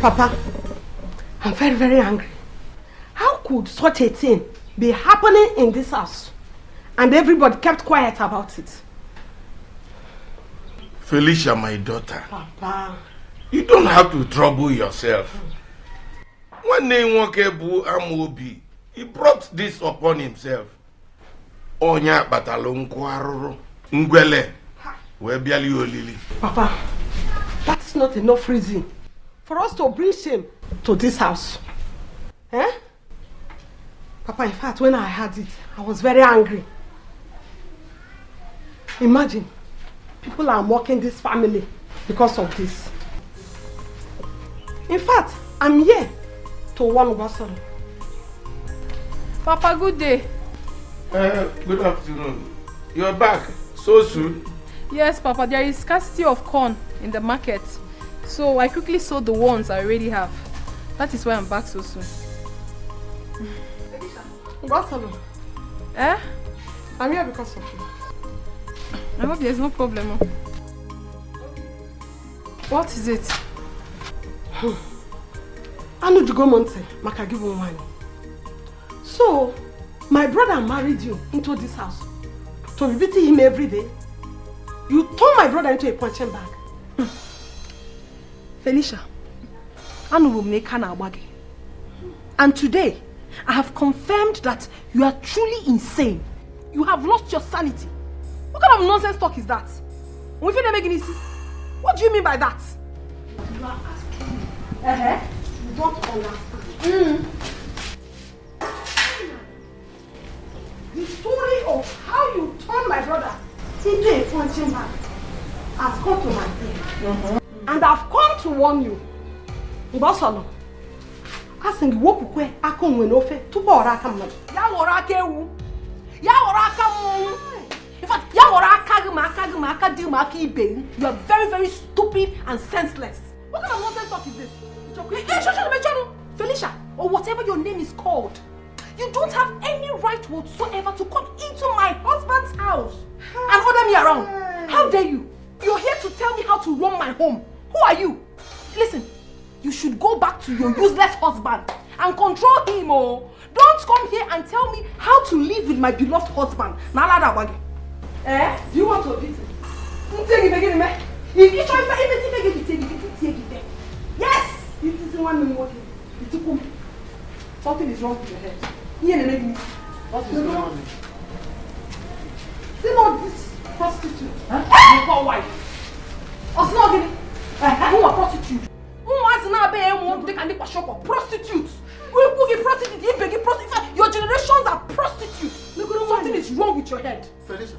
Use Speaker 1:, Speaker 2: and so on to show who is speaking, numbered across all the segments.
Speaker 1: Papa, I'm very, very angry. How could such a thing be happening in this house? And everybody kept quiet about it.
Speaker 2: Felicia, my daughter.
Speaker 1: Papa.
Speaker 2: You don't have to trouble yourself. When Nwokebu Amobi, he brought this upon himself. Onya batalonko aroro ngwele we biali olili.
Speaker 1: Papa, that is not enough reason for us to bring shame to this house. Eh? Papa, in fact, when I heard it, I was very angry. Imagine, people are mocking this family because of this. In fact, I'm here to warn Basoro.
Speaker 3: Papa, good day.
Speaker 2: Good afternoon. You're back so soon?
Speaker 3: Yes, Papa, there is scarcity of corn in the market. So I quickly sold the ones I already have. That is why I'm back so soon.
Speaker 1: Basoro.
Speaker 3: Eh?
Speaker 1: I'm here because of you.
Speaker 3: I hope there's no problem. What is it?
Speaker 1: Anu Jugo Monte, Makagibu Wani. So, my brother married you into this house to be beating him every day. You turned my brother into a punching bag.
Speaker 4: Felicia, Anu will make an awagi. And today, I have confirmed that you are truly insane. You have lost your sanity. What kind of nonsense talk is that? What do you mean by that?
Speaker 1: You are asking me. You don't understand. The story of how you turned my brother into a punching bag has come to my ear. And I've come to warn you. Basolo. Asking wopukwe akon wenofe tupo oraka mmadu.
Speaker 4: Ya oraka ewu. Ya oraka mu. In fact, ya oraka ibe. You are very, very stupid and senseless. What kind of nonsense talk is this? Felicia, or whatever your name is called. You don't have any right whatsoever to come into my husband's house and order me around. How dare you? You're here to tell me how to run my home. Who are you? Listen, you should go back to your useless husband and control him. Oh, don't come here and tell me how to live with my beloved husband.
Speaker 1: Do you want to beat him? Yes! It is one more. Something is wrong with your head. What is wrong with you? See not this prostitute. Your poor wife. Who are prostitute? Who wants to be prostitute? Your generations are prostitutes. Something is wrong with your head.
Speaker 5: Felicia,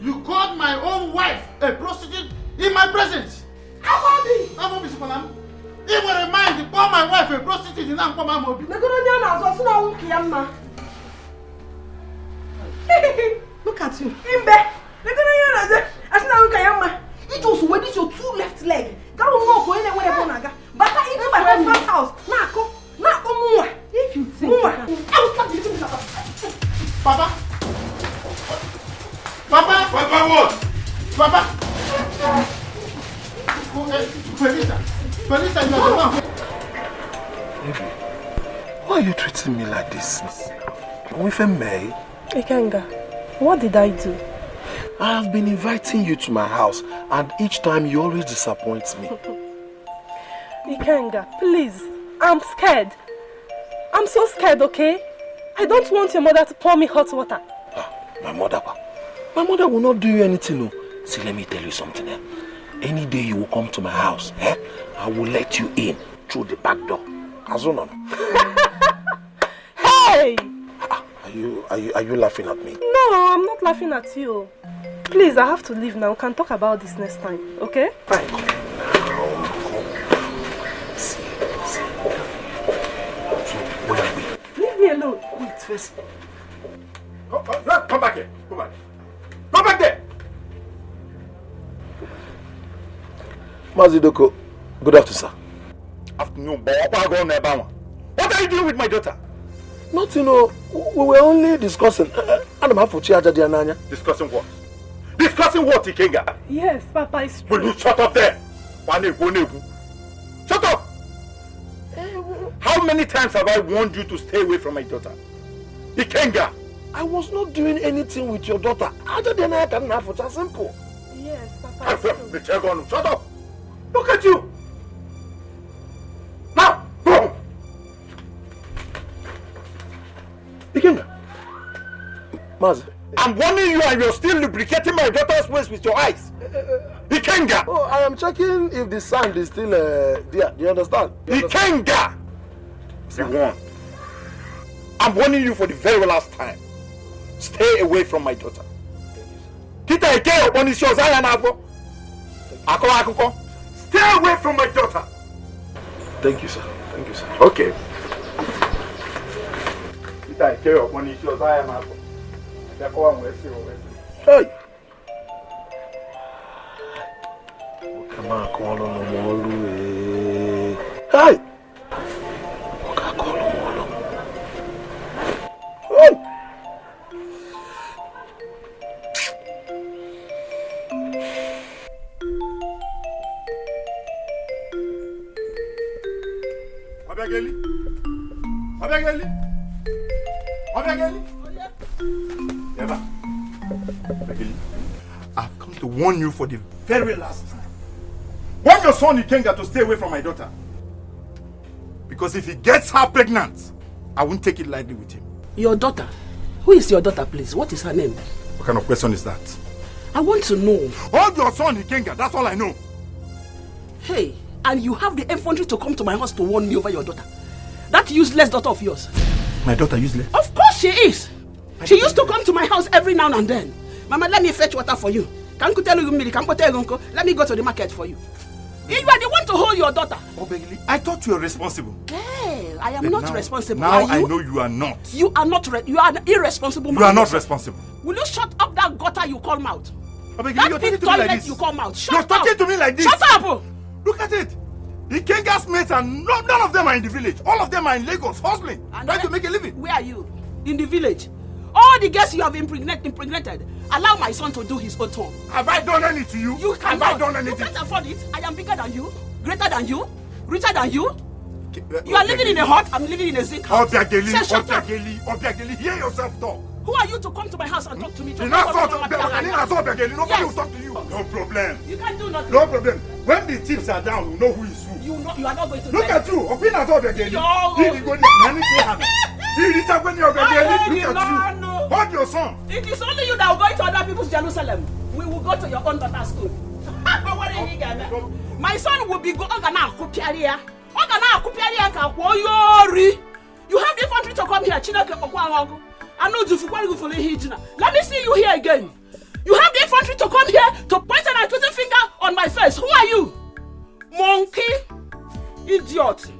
Speaker 5: you called my own wife a prostitute in my presence. I'm It will remind to call my wife a prostitute in Ankomamobi.
Speaker 1: Look at you.
Speaker 4: It was when it's your two left leg. Back into my husband's house.
Speaker 1: If you think
Speaker 4: I will start deleting this.
Speaker 5: Papa? Papa?
Speaker 2: Papa what?
Speaker 5: Papa? Felicia, you are the one.
Speaker 6: Baby, why are you treating me like this? With a May?
Speaker 7: Ikenga, what did I do?
Speaker 6: I have been inviting you to my house, and each time you always disappoint me.
Speaker 7: Ikenga, please, I'm scared. I'm so scared, okay? I don't want your mother to pour me hot water.
Speaker 6: My mother will not do you anything. No. See, let me tell you something. Any day you will come to my house, I will let you in through the back door.
Speaker 7: Hey!
Speaker 6: Are you laughing at me?
Speaker 7: No, I'm not laughing at you. Please, I have to leave now. We can talk about this next time, okay?
Speaker 6: Fine. Come. See. So, where are we?
Speaker 7: Leave me alone.
Speaker 6: Wait, first.
Speaker 5: Come back here. Come back there.
Speaker 6: Mazidoko, good afternoon, sir.
Speaker 5: Afternoon, but what are you doing with my daughter?
Speaker 6: Nothing, we were only discussing.
Speaker 5: Discussing what? Discussing what, Ikenga?
Speaker 7: Yes, Papa is true.
Speaker 5: Will you shut up there? Shut up!
Speaker 6: How many times have I warned you to stay away from my daughter? Ikenga! I was not doing anything with your daughter other than I can have it. Simple.
Speaker 7: Yes, Papa.
Speaker 6: Shut up! Look at you! Now, go home! Ikenga! Mazi, I'm warning you and you're still lubricating my daughter's waist with your eyes. Ikenga!
Speaker 8: Oh, I am checking if the sand is still there. You understand?
Speaker 6: Ikenga! See one. I'm warning you for the very last time. Stay away from my daughter. Kita eke upon shows I and Ako. Stay away from my daughter.
Speaker 8: Thank you, sir. Thank you, sir.
Speaker 6: Okay. Kita eke upon shows I and Hey.
Speaker 8: Come on, Hey.
Speaker 6: I've come to warn you for the very last time. Warn your son Ikenga to stay away from my daughter. Because if he gets her pregnant, I won't take it lightly with him.
Speaker 9: Your daughter? Who is your daughter, please? What is her name?
Speaker 6: What kind of question is that?
Speaker 9: I want to know.
Speaker 6: Hold your son Ikenga, that's all I know.
Speaker 9: Hey, and you have the effrontery to come to my house to warn me over your daughter? That useless daughter of yours.
Speaker 6: My daughter useless?
Speaker 9: Of course she is. She used to come to my house every now and then. Mama, let me fetch water for you. Let me go to the market for you. You are the one to hold your daughter.
Speaker 6: I thought you were responsible.
Speaker 9: Hey, I am not responsible.
Speaker 6: Now I know you are not.
Speaker 9: You are not. You are an irresponsible man.
Speaker 6: You are not responsible.
Speaker 9: Will you shut up that gutter you call mouth?
Speaker 6: That big toilet you
Speaker 9: call mouth. Shut
Speaker 6: You're talking to me like this.
Speaker 9: Shut up!
Speaker 6: Look at it. The Kenga's mates and none of them are in the village. All of them are in Lagos hustling, trying to make a living.
Speaker 9: Where are you? In the village. All the girls you have impregnated. Allow my son to do his own turn.
Speaker 6: Have I done anything to you?
Speaker 9: You cannot.
Speaker 6: Have I done anything?
Speaker 9: You can't afford it. I am bigger than you, greater than you, richer than you. You are living in a hut. I'm living in a zinc house.
Speaker 6: Obiageli, hear yourself talk.
Speaker 9: Who are you to come to my house and talk to me?
Speaker 6: Nobody will talk to you. No problem.
Speaker 9: You can't do nothing.
Speaker 6: No problem. When the chips are down, you know who is who.
Speaker 9: You are not going to.
Speaker 6: Look at you. Opina Obiageli. Look at you. Hold your son.
Speaker 9: It is only you that will go into other people's Jerusalem. We will go to your own daughter's school. My son will be going to Kupiaria. You have the infantry to come here. I know you for let me see you here again. You have the infantry to come here to point an accusing finger on my face. Who are you? Monkey. Idiot.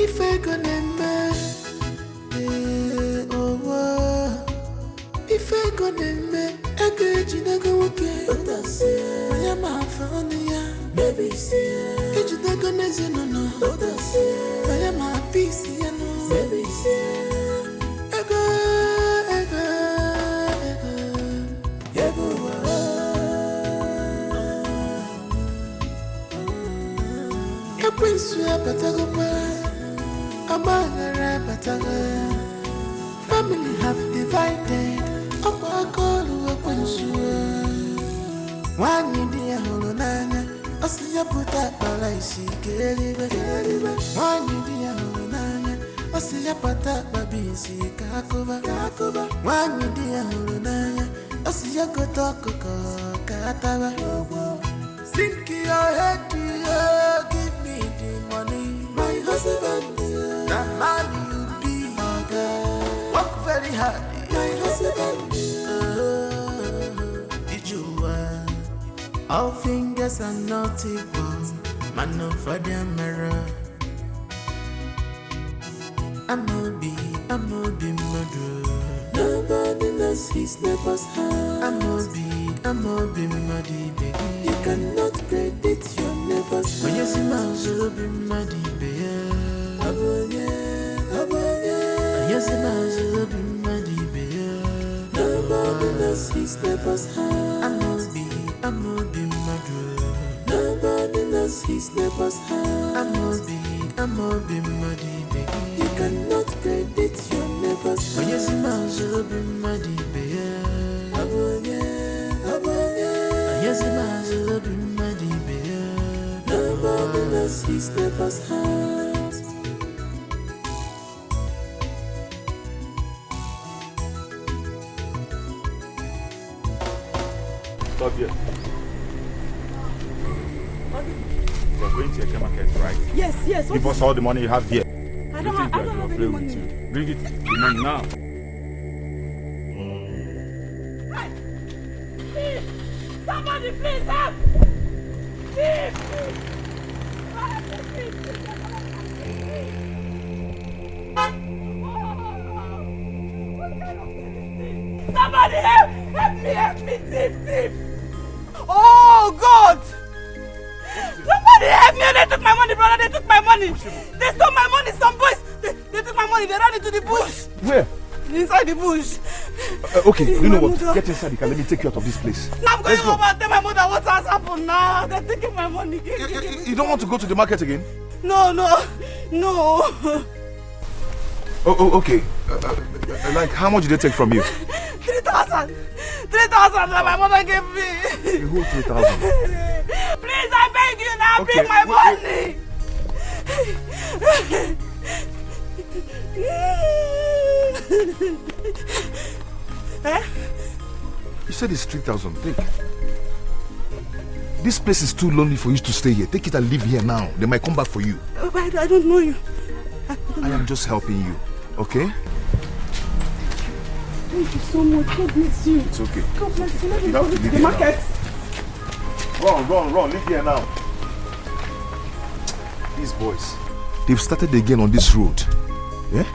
Speaker 10: If I gonna make if I gonna make a good you go okay. I am a fan, baby. It's not gonna say no. I am a piece, baby. Family have divided. One India Holonana, a senior put up by she One India Holonana, a senior put up by BC Kakova. One India Holonana, a senior Kotoko Katava. Sink your head to you, give me the money. My husband, the man you be, work very hard. My husband, did you all fingers are not equal, man no for the mirror. I'm no be murderer. Nobody knows his neighbor's heart. I'm Obi, Madi, baby. You cannot predict your neighbor's heart. When you see my Obi, Madi, baby. Yes, Obi, Madi, baby. Nobody knows his neighbor's heart. I'm Obi, Madi. Nobody knows his neighbor's heart. I'm Obi, Madi, baby. You cannot predict your neighbor's heart. When you see my Obi, Madi, baby. Yes, Obi, Madi, baby. Nobody knows his neighbor's heart.
Speaker 6: Stop here. You're going to a market, right?
Speaker 4: Yes.
Speaker 6: Give us all the money you have here.
Speaker 4: I don't have any money.
Speaker 6: Bring it. The money now.
Speaker 9: Thief! Somebody please help! Thief! Somebody help me, thief! Oh God! Somebody help me! They took my money, brother. They took my money. They stole my money. Some boys. They took my money. They ran into the bush.
Speaker 6: Where?
Speaker 9: Inside the bush.
Speaker 6: Okay, you know what? Get inside the car. Let me take you out of this place.
Speaker 9: Now I'm going home and tell my mother what has happened now. They're taking my money.
Speaker 6: You don't want to go to the market again?
Speaker 9: No.
Speaker 6: Oh, okay. Like, how much did they take from you?
Speaker 9: 3,000 that my mother gave me.
Speaker 6: The whole 3,000.
Speaker 9: Please, I beg you now,
Speaker 6: Okay,
Speaker 9: bring my money.
Speaker 6: You said it's 3,000. Take. This place is too lonely for you to stay here. Take it and live here now. They might come back for you.
Speaker 9: I don't know you.
Speaker 6: I am just helping you. Okay?
Speaker 4: Thank you so much. God bless you.
Speaker 6: It's okay.
Speaker 4: God bless you. Let me
Speaker 6: You
Speaker 4: go
Speaker 6: have to
Speaker 4: to
Speaker 6: leave
Speaker 4: the
Speaker 6: here
Speaker 4: market.
Speaker 6: Run. Leave here now. These boys. They've started again on this road. Yeah?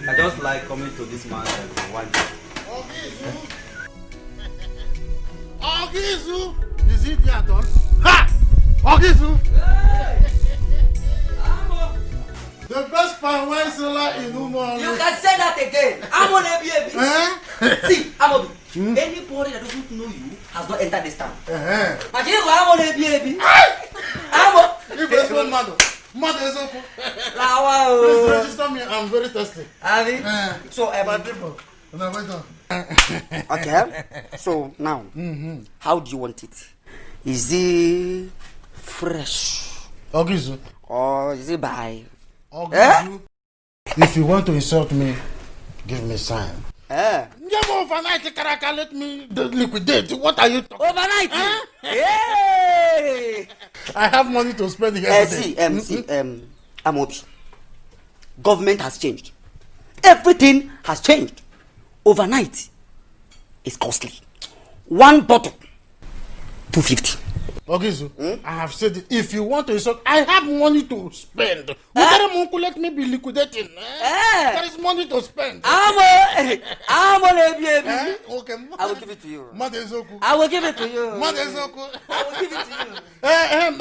Speaker 11: I just like coming to this mountain for one day.
Speaker 5: Ogizu! Is it there, Don? Ha! Ogizu!
Speaker 11: Hey!
Speaker 5: The best pan wine seller in Umo.
Speaker 11: You can say that again. I'm on a See, Amobi. Anybody that doesn't know you has not entered this town. I can't go. I'm on a baby.
Speaker 5: If it's one mother. Mother is open. Please register me. I'm very thirsty.
Speaker 11: So,
Speaker 5: my people. No, wait on.
Speaker 11: Okay. So now, how do you want it? Is it fresh?
Speaker 5: Ogizu.
Speaker 11: Or is it by?
Speaker 5: Ogizu. If you want to insult me, give me sign. Overnight, Karaka, let me liquidate. What are you talking?
Speaker 11: Overnight? Hey!
Speaker 5: I have money to spend every day.
Speaker 11: Amobi. Government has changed. Everything has changed. Overnight is costly. One bottle, 250.
Speaker 5: Ogizu, I have said it. If you want to insult, I have money to spend. Let me be liquidating. There is money to spend.
Speaker 11: I'm on a baby.
Speaker 5: Okay.
Speaker 11: I will give it to you.
Speaker 5: Madezoku.
Speaker 11: I will give it to you.
Speaker 5: Madezoku.
Speaker 11: I will give it to you.
Speaker 5: And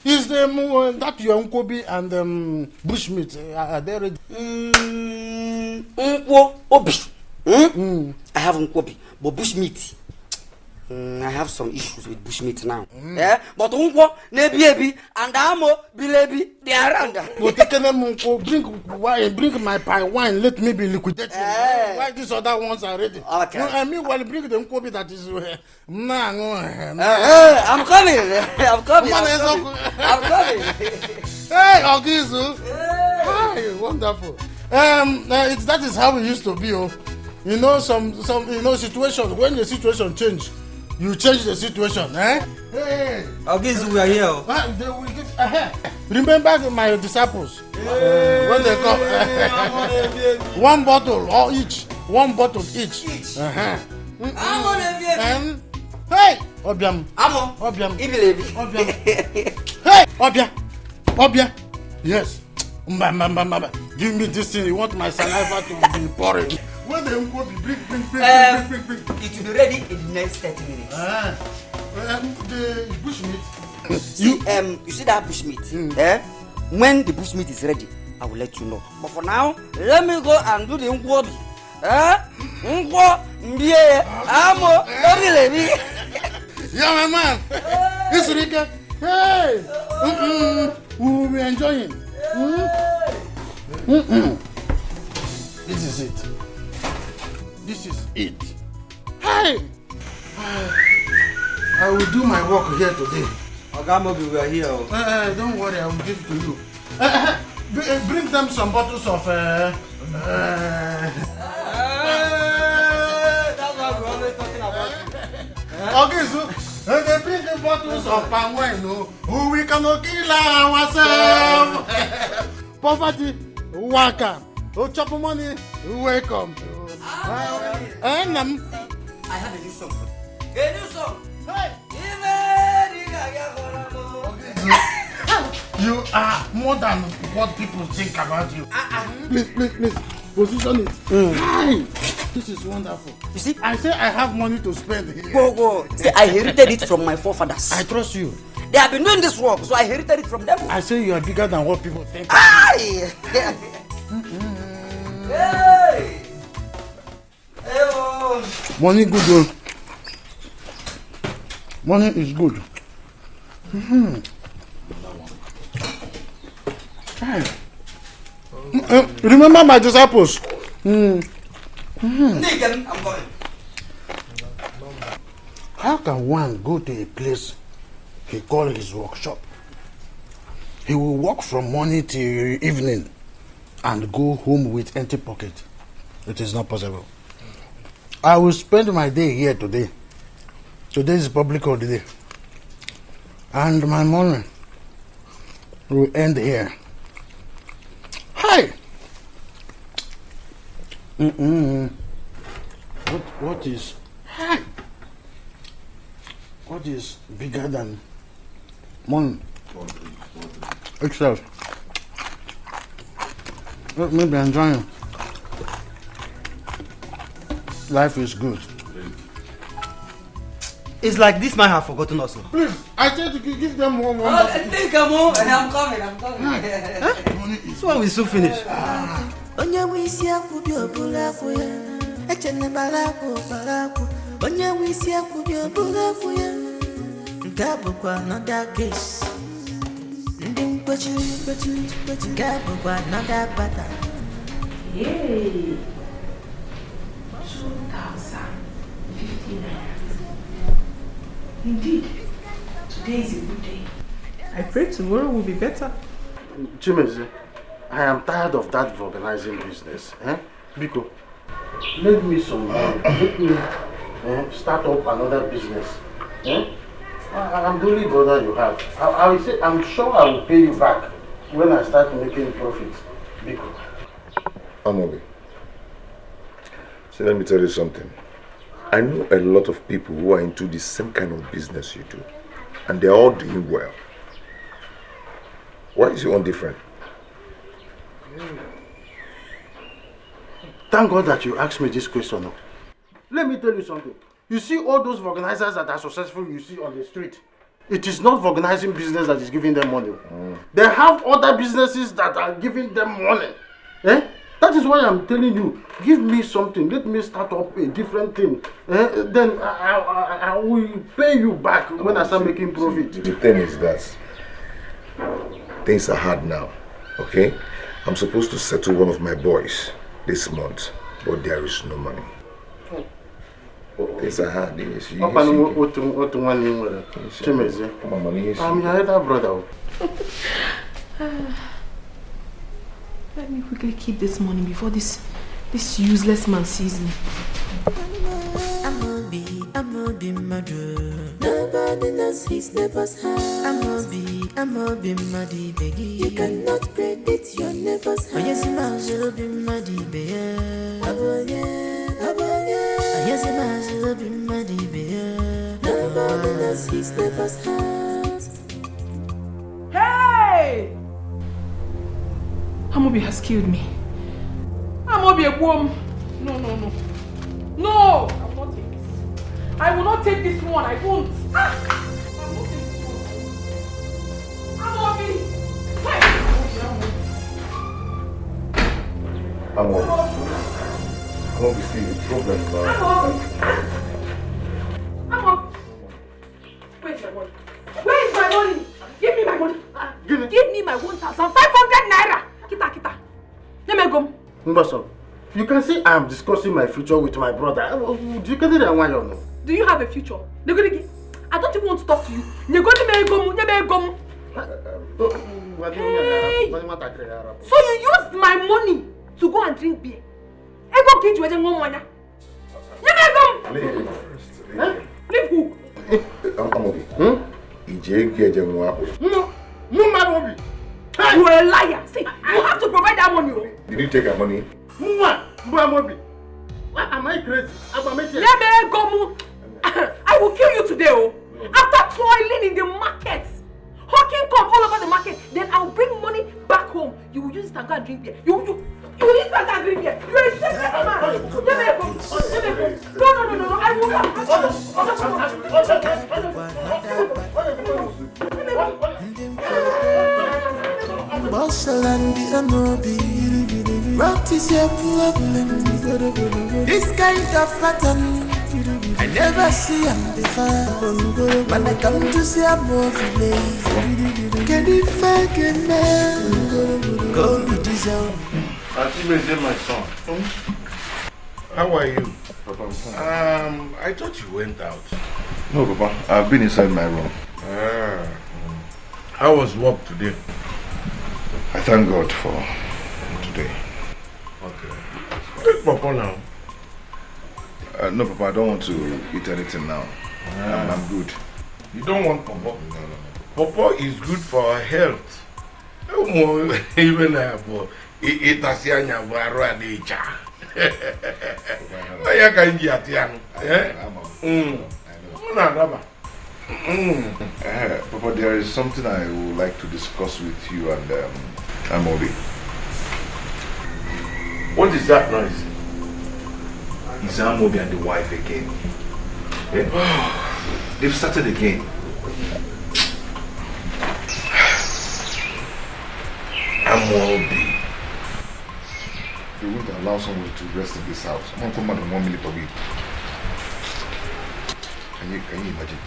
Speaker 5: is that your Nkobi and bushmeat? Are they ready?
Speaker 11: Obi. I have Nkobi, but bushmeat. I have some issues with bushmeat now. But Unko, Nebi, and Amo, Bilebi, they are around.
Speaker 5: But bring my pine wine, let me be liquidated. Why these other ones are ready?
Speaker 11: Okay.
Speaker 5: I mean, while bring the Nkobi that is.
Speaker 11: I'm coming.
Speaker 5: Hey, Ogizu. Hi, wonderful. That is how it used to be. You know, some situation. When the situation change, you change the situation. Hey.
Speaker 11: Ogizu, we are here.
Speaker 5: They will give. Remember my disciples? When they come, one bottle or each. One bottle each. And hey, Obiam.
Speaker 11: Amo.
Speaker 5: Obiam.
Speaker 11: Ibilebi.
Speaker 5: Obiam. Hey, Obia. Yes. Give me this thing. You want my saliva to be pouring. When they go be bring.
Speaker 11: It will be ready in the next 30 minutes.
Speaker 5: The bushmeat.
Speaker 11: You see that bushmeat? When the bushmeat is ready, I will let you know. But for now, let me go and do the nkwobi. Amo, Ibilebi.
Speaker 5: Yeah, my man. It's Rika. Hey. We will be enjoying. This is it. Hey! I will do my work here today.
Speaker 11: Ogamobi, we are here.
Speaker 5: Don't worry, I will give it to you. Bring them some bottles of...
Speaker 11: That's what we're always talking about.
Speaker 5: Okay, so they bring the bottles of palm wine. We cannot kill ourselves. Poverty, waka. Chop money, welcome.
Speaker 11: I have a new song. A new song.
Speaker 5: Hey. You are more than what people think about you. Please. Position it. Hi. This is wonderful.
Speaker 11: You see?
Speaker 5: I say I have money to spend here.
Speaker 11: Go. See, I inherited it from my forefathers.
Speaker 5: I trust you.
Speaker 11: They have been doing this work, so I inherited it from them.
Speaker 5: I say you are bigger than what people think.
Speaker 11: Aye! Hey!
Speaker 5: Money good though. Money is good. Remember my disciples.
Speaker 11: I'm going.
Speaker 5: How can one go to a place he calls his workshop? He will work from morning till evening and go home with empty pocket. It is not possible. I will spend my day here today. Today is public holiday. And my morning will end here. Hi! What is... Hi! What is bigger than money itself? Let me be enjoying. Life is good.
Speaker 12: It's like this man have forgotten us.
Speaker 5: Please, I tell you to give them one.
Speaker 11: I'm coming.
Speaker 12: So when we soon finish.
Speaker 10: Onye wisi akubi obula kuya, echene balaku. Onye wisi akubi obula kuya, ngabo kwa another case. Ndim kwachi, ngabo kwa another bata.
Speaker 4: Yay! 2,050 naira. Indeed, today is a good day.
Speaker 12: I pray tomorrow will be better.
Speaker 5: Chimeze, I am tired of that organizing business. Biko, lend me some money. Let me start up another business. I'm the only brother you have. I will say, I'm sure I will pay you back when I start making profits. Biko.
Speaker 2: Amobi, so let me tell you something. I know a lot of people who are into the same kind of business you do, and they're all doing well. Why is your own different?
Speaker 5: Thank God that you asked me this question. Let me tell you something. You see all those organizers that are successful you see on the street. It is not organizing business that is giving them money. They have other businesses that are giving them money. That is why I'm telling you, give me something. Let me start up a different thing. Then I will pay you back when I start making profit.
Speaker 2: The thing is that things are hard now, okay? I'm supposed to settle one of my boys this month, but there is no money. Things are hard.
Speaker 5: I'm your elder brother.
Speaker 4: Let me quickly keep this money before this useless man sees me.
Speaker 10: I'm Amobi madu. Nobody knows his neighbor's heart. Amobi madi begi. You cannot predict your neighbor's heart. Yes, Amobi madi begi. Yes, Amobi madi begi. Nobody knows his neighbor's heart.
Speaker 4: Hey! Amobi has killed me. Amobi a worm. No. No! I will not take this one. I won't. I will not take this one. Amobi! Hey!
Speaker 6: Amobi, see the problem now.
Speaker 4: Amobi! Where's my money? Where is my money? Give me my money. Give me my 1,500 naira. Kita. Let me go.
Speaker 8: Mbaso, you can see I am discussing my future with my brother. Do you get it?
Speaker 4: Do you have a future? I don't even want to talk to you. Hey! So you used my money to go and drink beer. Leave who?
Speaker 6: Amobi.
Speaker 4: You are a liar. See, you have to provide that money.
Speaker 6: Did you take our money?
Speaker 8: Why am I crazy?
Speaker 4: I will kill you today. After toiling in the market, hawking come all over the market, then I'll bring money back home. You will use it and go and drink beer. You will use it and go and drink beer. You're a shit man. No. I will not.
Speaker 10: Bossalandi Amobi, what is your problem? This kind of pattern I never see him before. When I come to see Amobi, can you fucking man? Go with this out.
Speaker 2: My son. How are you?
Speaker 6: Papa,
Speaker 2: I thought you went out.
Speaker 6: no, Papa, I've been inside my room.
Speaker 2: How was work today?
Speaker 6: I thank God for today.
Speaker 2: Okay. Take Papa now.
Speaker 6: No, Papa, I don't want to eat anything now. I'm good.
Speaker 2: You don't want Papa? No. Papa is good for our health. Even it has yanya varo adecha. I can get yan.
Speaker 6: Papa, there is something I would like to discuss with you and Amobi.
Speaker 2: What is that noise?
Speaker 6: It's Amobi and the wife again. They've started again.
Speaker 2: Amobi.
Speaker 6: They won't allow someone to rest in this house. I'm going to come out in 1 minute a week. Can you imagine?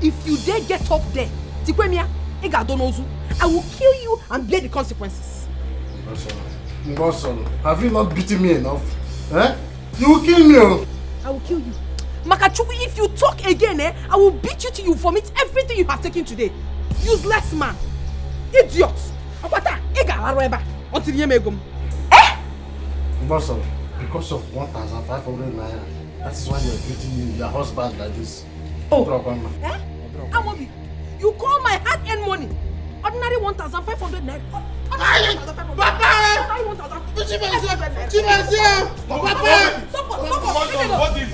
Speaker 4: If you dare get up there, Tikwemia, I will kill you and bear the consequences.
Speaker 5: Mboson, have you not beaten me enough? You will kill me.
Speaker 4: I will kill you. Makachuku, if you talk again, I will beat you till you vomit everything you have taken today. Useless man. Idiot. Until you make them.
Speaker 5: Mboson, because of 1,500 naira, that is why you are treating your husband like this.
Speaker 4: Amobi, you call my hard-earned money ordinary 1,500 naira. Papa!
Speaker 2: What is the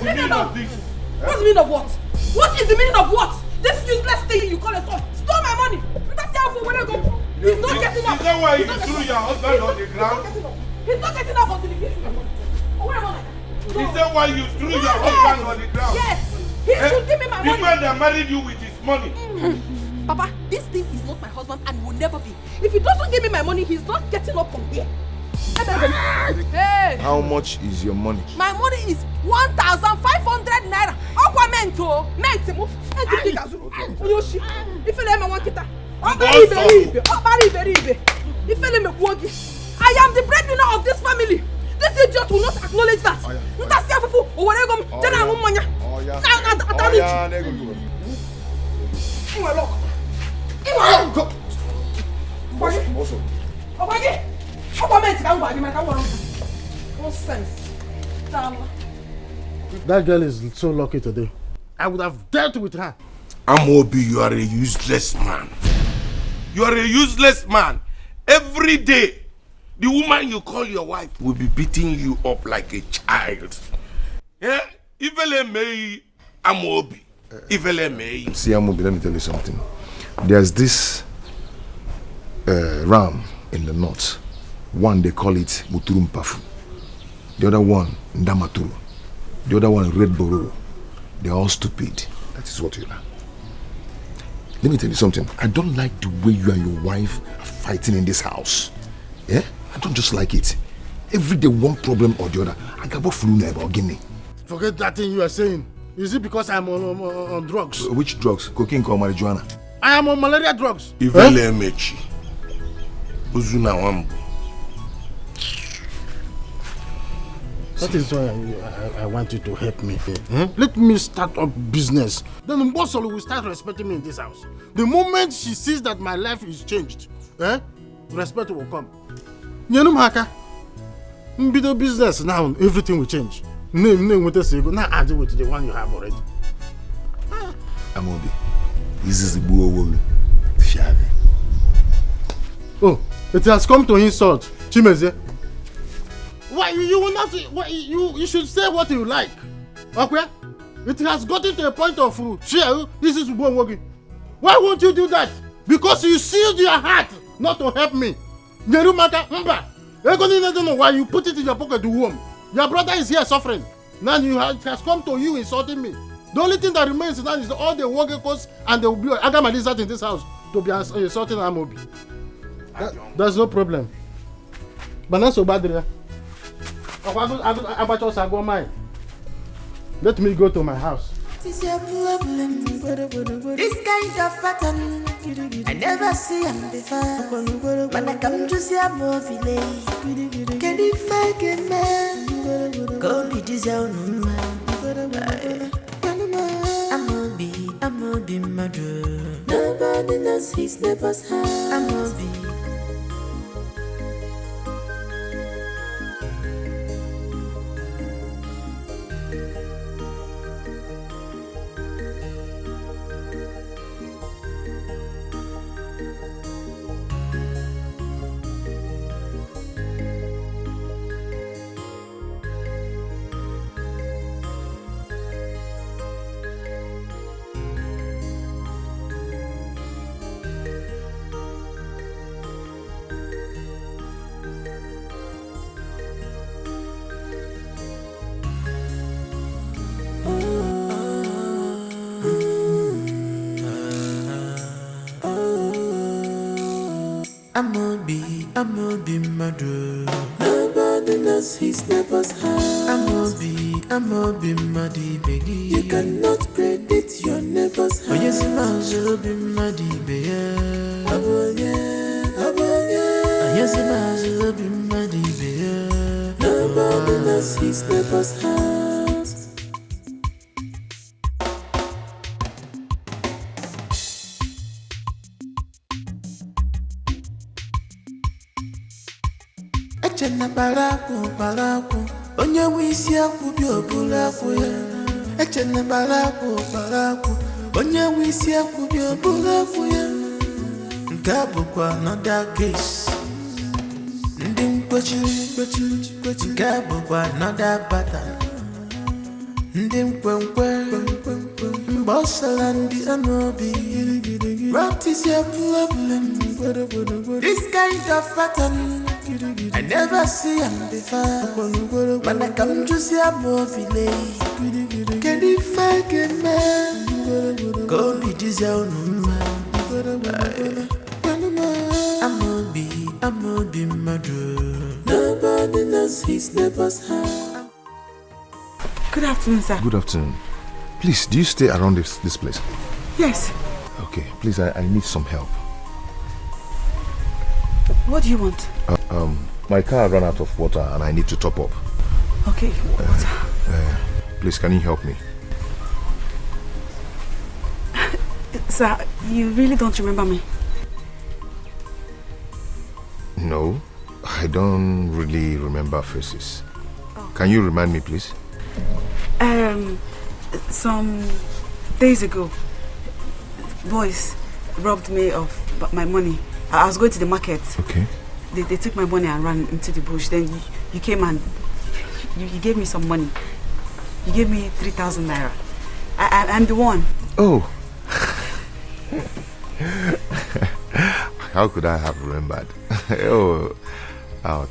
Speaker 2: meaning of this?
Speaker 4: What's the meaning of what? What is the meaning of what? This useless thing you call a son stole my money. That's how for when I go. He's not getting up.
Speaker 2: Is that why you threw your husband on the ground?
Speaker 4: He's not getting up until he gets my money. Where am I?
Speaker 2: Is that why you threw your husband on the ground?
Speaker 4: Yes. He should give me my money.
Speaker 2: The man that married you with his money.
Speaker 4: Papa, this thing is not my husband and will never be. If he doesn't give me my money, he's not getting up from here. Hey!
Speaker 6: How much is your money?
Speaker 4: My money is 1,500 naira. Okwa mento. Mentimo. Enti kazu. Oyoshi. Ifele me wan kita. Obari beribe. Ifele me kuogi. I am the breadwinner of this family. This idiot will not acknowledge that. Ntasi afufu owaregom tena ngumanya. Nonsense.
Speaker 8: That girl is so lucky today. I would have dealt with her.
Speaker 2: Amobi, you are a useless man. You are a useless man. Every day, the woman you call your wife will be beating you up like a child. Yeah? Ivele mei Amobi. Ivele mei.
Speaker 6: See, Amobi, let me tell you something. There's this ram in the north. One, they call it Muturum Pafu. The other one, Ndamaturu. The other one, Red Boro. They're all stupid. That is what you are. Let me tell you something. I don't like the way you and your wife are fighting in this house. Yeah? I don't just like it. Every day, one problem or the other. I got both flu about Guinea.
Speaker 8: Forget that thing you are saying. Is it because I'm on drugs?
Speaker 6: Which drugs? Cocaine or marijuana?
Speaker 8: I am on malaria drugs.
Speaker 2: Ivele mechi. Uzuna wambu.
Speaker 8: That is why I want you to help me. Let me start up business. Then Mbosolo will start respecting me in this house. The moment she sees that my life is changed, respect will come. Nyenum haka. Mbido business now, everything will change. Name with us, now add it with the one you have already.
Speaker 6: Amobi, this is the bull.
Speaker 8: Oh, it has come to insult. Chimeze. Why you will not? Why you should say what you like. Okay? It has gotten to a point of fear. This is working. Why won't you do that? Because you sealed your heart not to help me. Nerumaka, Mba. I don't know why you put it in your pocket to warm. Your brother is here suffering. Now it has come to you insulting me. The only thing that remains now is all the workers and the Agamalizat in this house to be insulting Amobi. There's no problem. But not so bad. Let me go to my house.
Speaker 10: This problem, this kind of pattern, I never see him before. When I come to see a movie, can you fake a man? Go be this own man. I'm be murder. Nobody knows his neighbor's house. I'm be. I'ma be murder. Nobody knows his neighbor's house. I'ma be muddy baby. You cannot predict your neighbor's house. Oh yes, I'll be muddy baby. Yes, I'll be muddy baby. Nobody knows his neighbor's house. Echena baraku, onye wisi akwu bi obula akwu ya. Echena baraku, onye wisi akwu bi obula akwu ya. Nke bụkwa another case. Ndị mkpochiri, nke bụkwa another pattern. Ndị mkwenkwe, mbọsala ndị Amobi. What is your problem? This kind of pattern I never see him before. When I come to see a movie, can you fake a man? Go be this own man. Amobi murder. Nobody knows his neighbor's house.
Speaker 13: Good afternoon, sir.
Speaker 6: Good afternoon. Please, do you stay around this place?
Speaker 13: Yes.
Speaker 6: Okay, please, I need some help.
Speaker 13: What do you want?
Speaker 6: My car ran out of water and I need to top up.
Speaker 13: Okay, water.
Speaker 6: Please, can you help me?
Speaker 13: Sir, you really don't remember me?
Speaker 6: No, I don't really remember faces. Oh. Can you remind me, please?
Speaker 13: Some days ago, boys robbed me of my money. I was going to the market.
Speaker 6: Okay.
Speaker 13: They took my money and ran into the bush. Then you came and you gave me some money. You gave me 3,000 naira. I'm the one.
Speaker 6: Oh. How could I have remembered? Oh,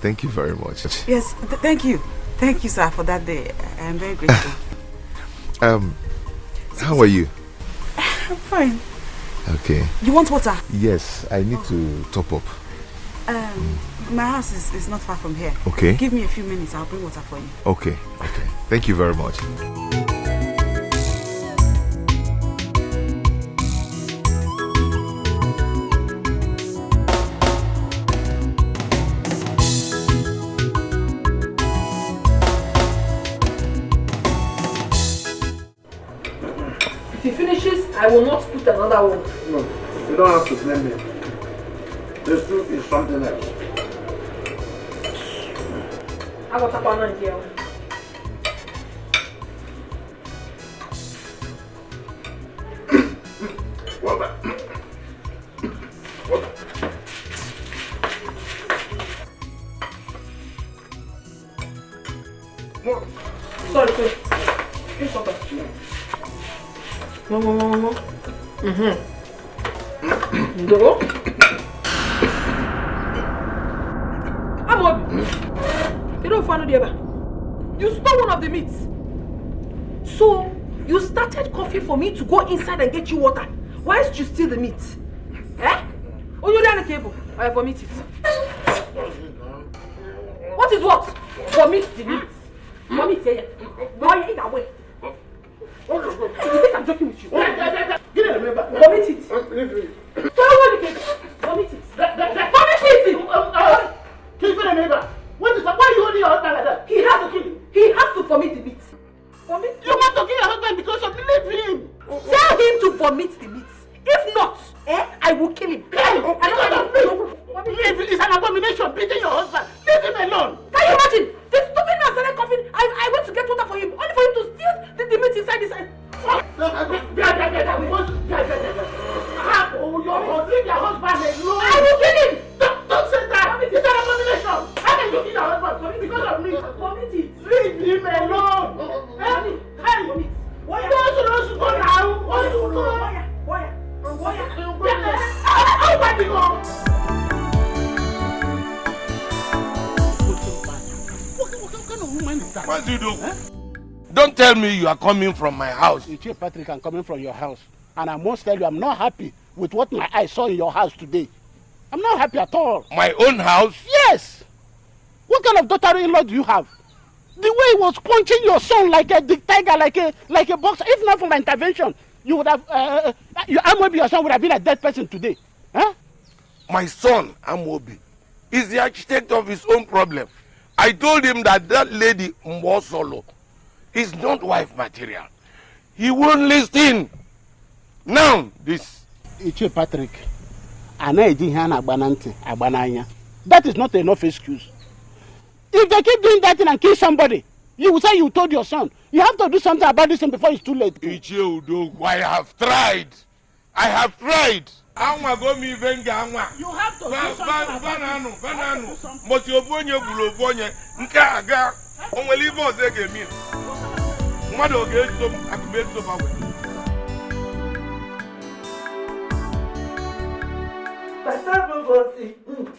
Speaker 6: thank you very much.
Speaker 13: Yes, thank you. Thank you, sir, for that day. I am very grateful.
Speaker 6: How are you?
Speaker 13: I'm fine.
Speaker 6: Okay.
Speaker 13: You want water?
Speaker 6: Yes, I need to top up.
Speaker 13: My house is not far from here.
Speaker 6: Okay.
Speaker 13: Give me a few minutes, I'll bring water for you.
Speaker 6: Okay. Thank you very much.
Speaker 4: If he finishes, I will not put another one.
Speaker 5: No, you don't have to blame me. This soup is something else.
Speaker 4: I got a banana here. Sorry. Drink water. No. Go. Amobi. You don't find the other. You stole one of the meats. So you started coffee for me to go inside and get you water. Why did you steal the meat? Eh? Oh, you're on the table. I vomit it. What is what? Vomit the meat. Vomit here. Why are you that way? You think I'm joking with you? Give it a member. Vomit it. Throw away the cake. Vomit it. Vomit it! Give it a member. Why are you holding your husband like that? He has to kill him. He has to vomit the meat. Vomit? You want to kill your husband because of leave him. Tell him to vomit the meat. If not, I will kill him. Leave is an abomination beating your husband. Leave him alone. Can you imagine? The stupid man started coughing. I went to get water for him, only for him to steal the meat inside his hand. Your husband alone. I will kill him. Don't say that. It's an abomination. How can you kill your husband because of me? Vomit it. Leave him alone. Hey, why you don't go now? Why you go?
Speaker 2: What do you do? Don't tell me you are coming from my house.
Speaker 14: Ichie Patrick, I'm coming from your house. And I must tell you, I'm not happy with what my eyes saw in your house today. I'm not happy at all.
Speaker 2: My own house?
Speaker 14: Yes! What kind of daughter-in-law do you have? The way he was punching your son like a tiger, like a boxer, if not for my intervention, you would have, Amobi, your son would have been a dead person today. Huh?
Speaker 2: My son, Amobi, is the architect of his own problem. I told him that lady Mbosolo is not wife material. He won't listen. Now, this.
Speaker 14: Ichie Patrick, that is not enough excuse. If they keep doing that thing and kill somebody, you will say you told your son. You have to do something about this thing before it's too late.
Speaker 2: Ichie Udo, I have tried. I have tried. You have to do something
Speaker 15: Tata Bobosi,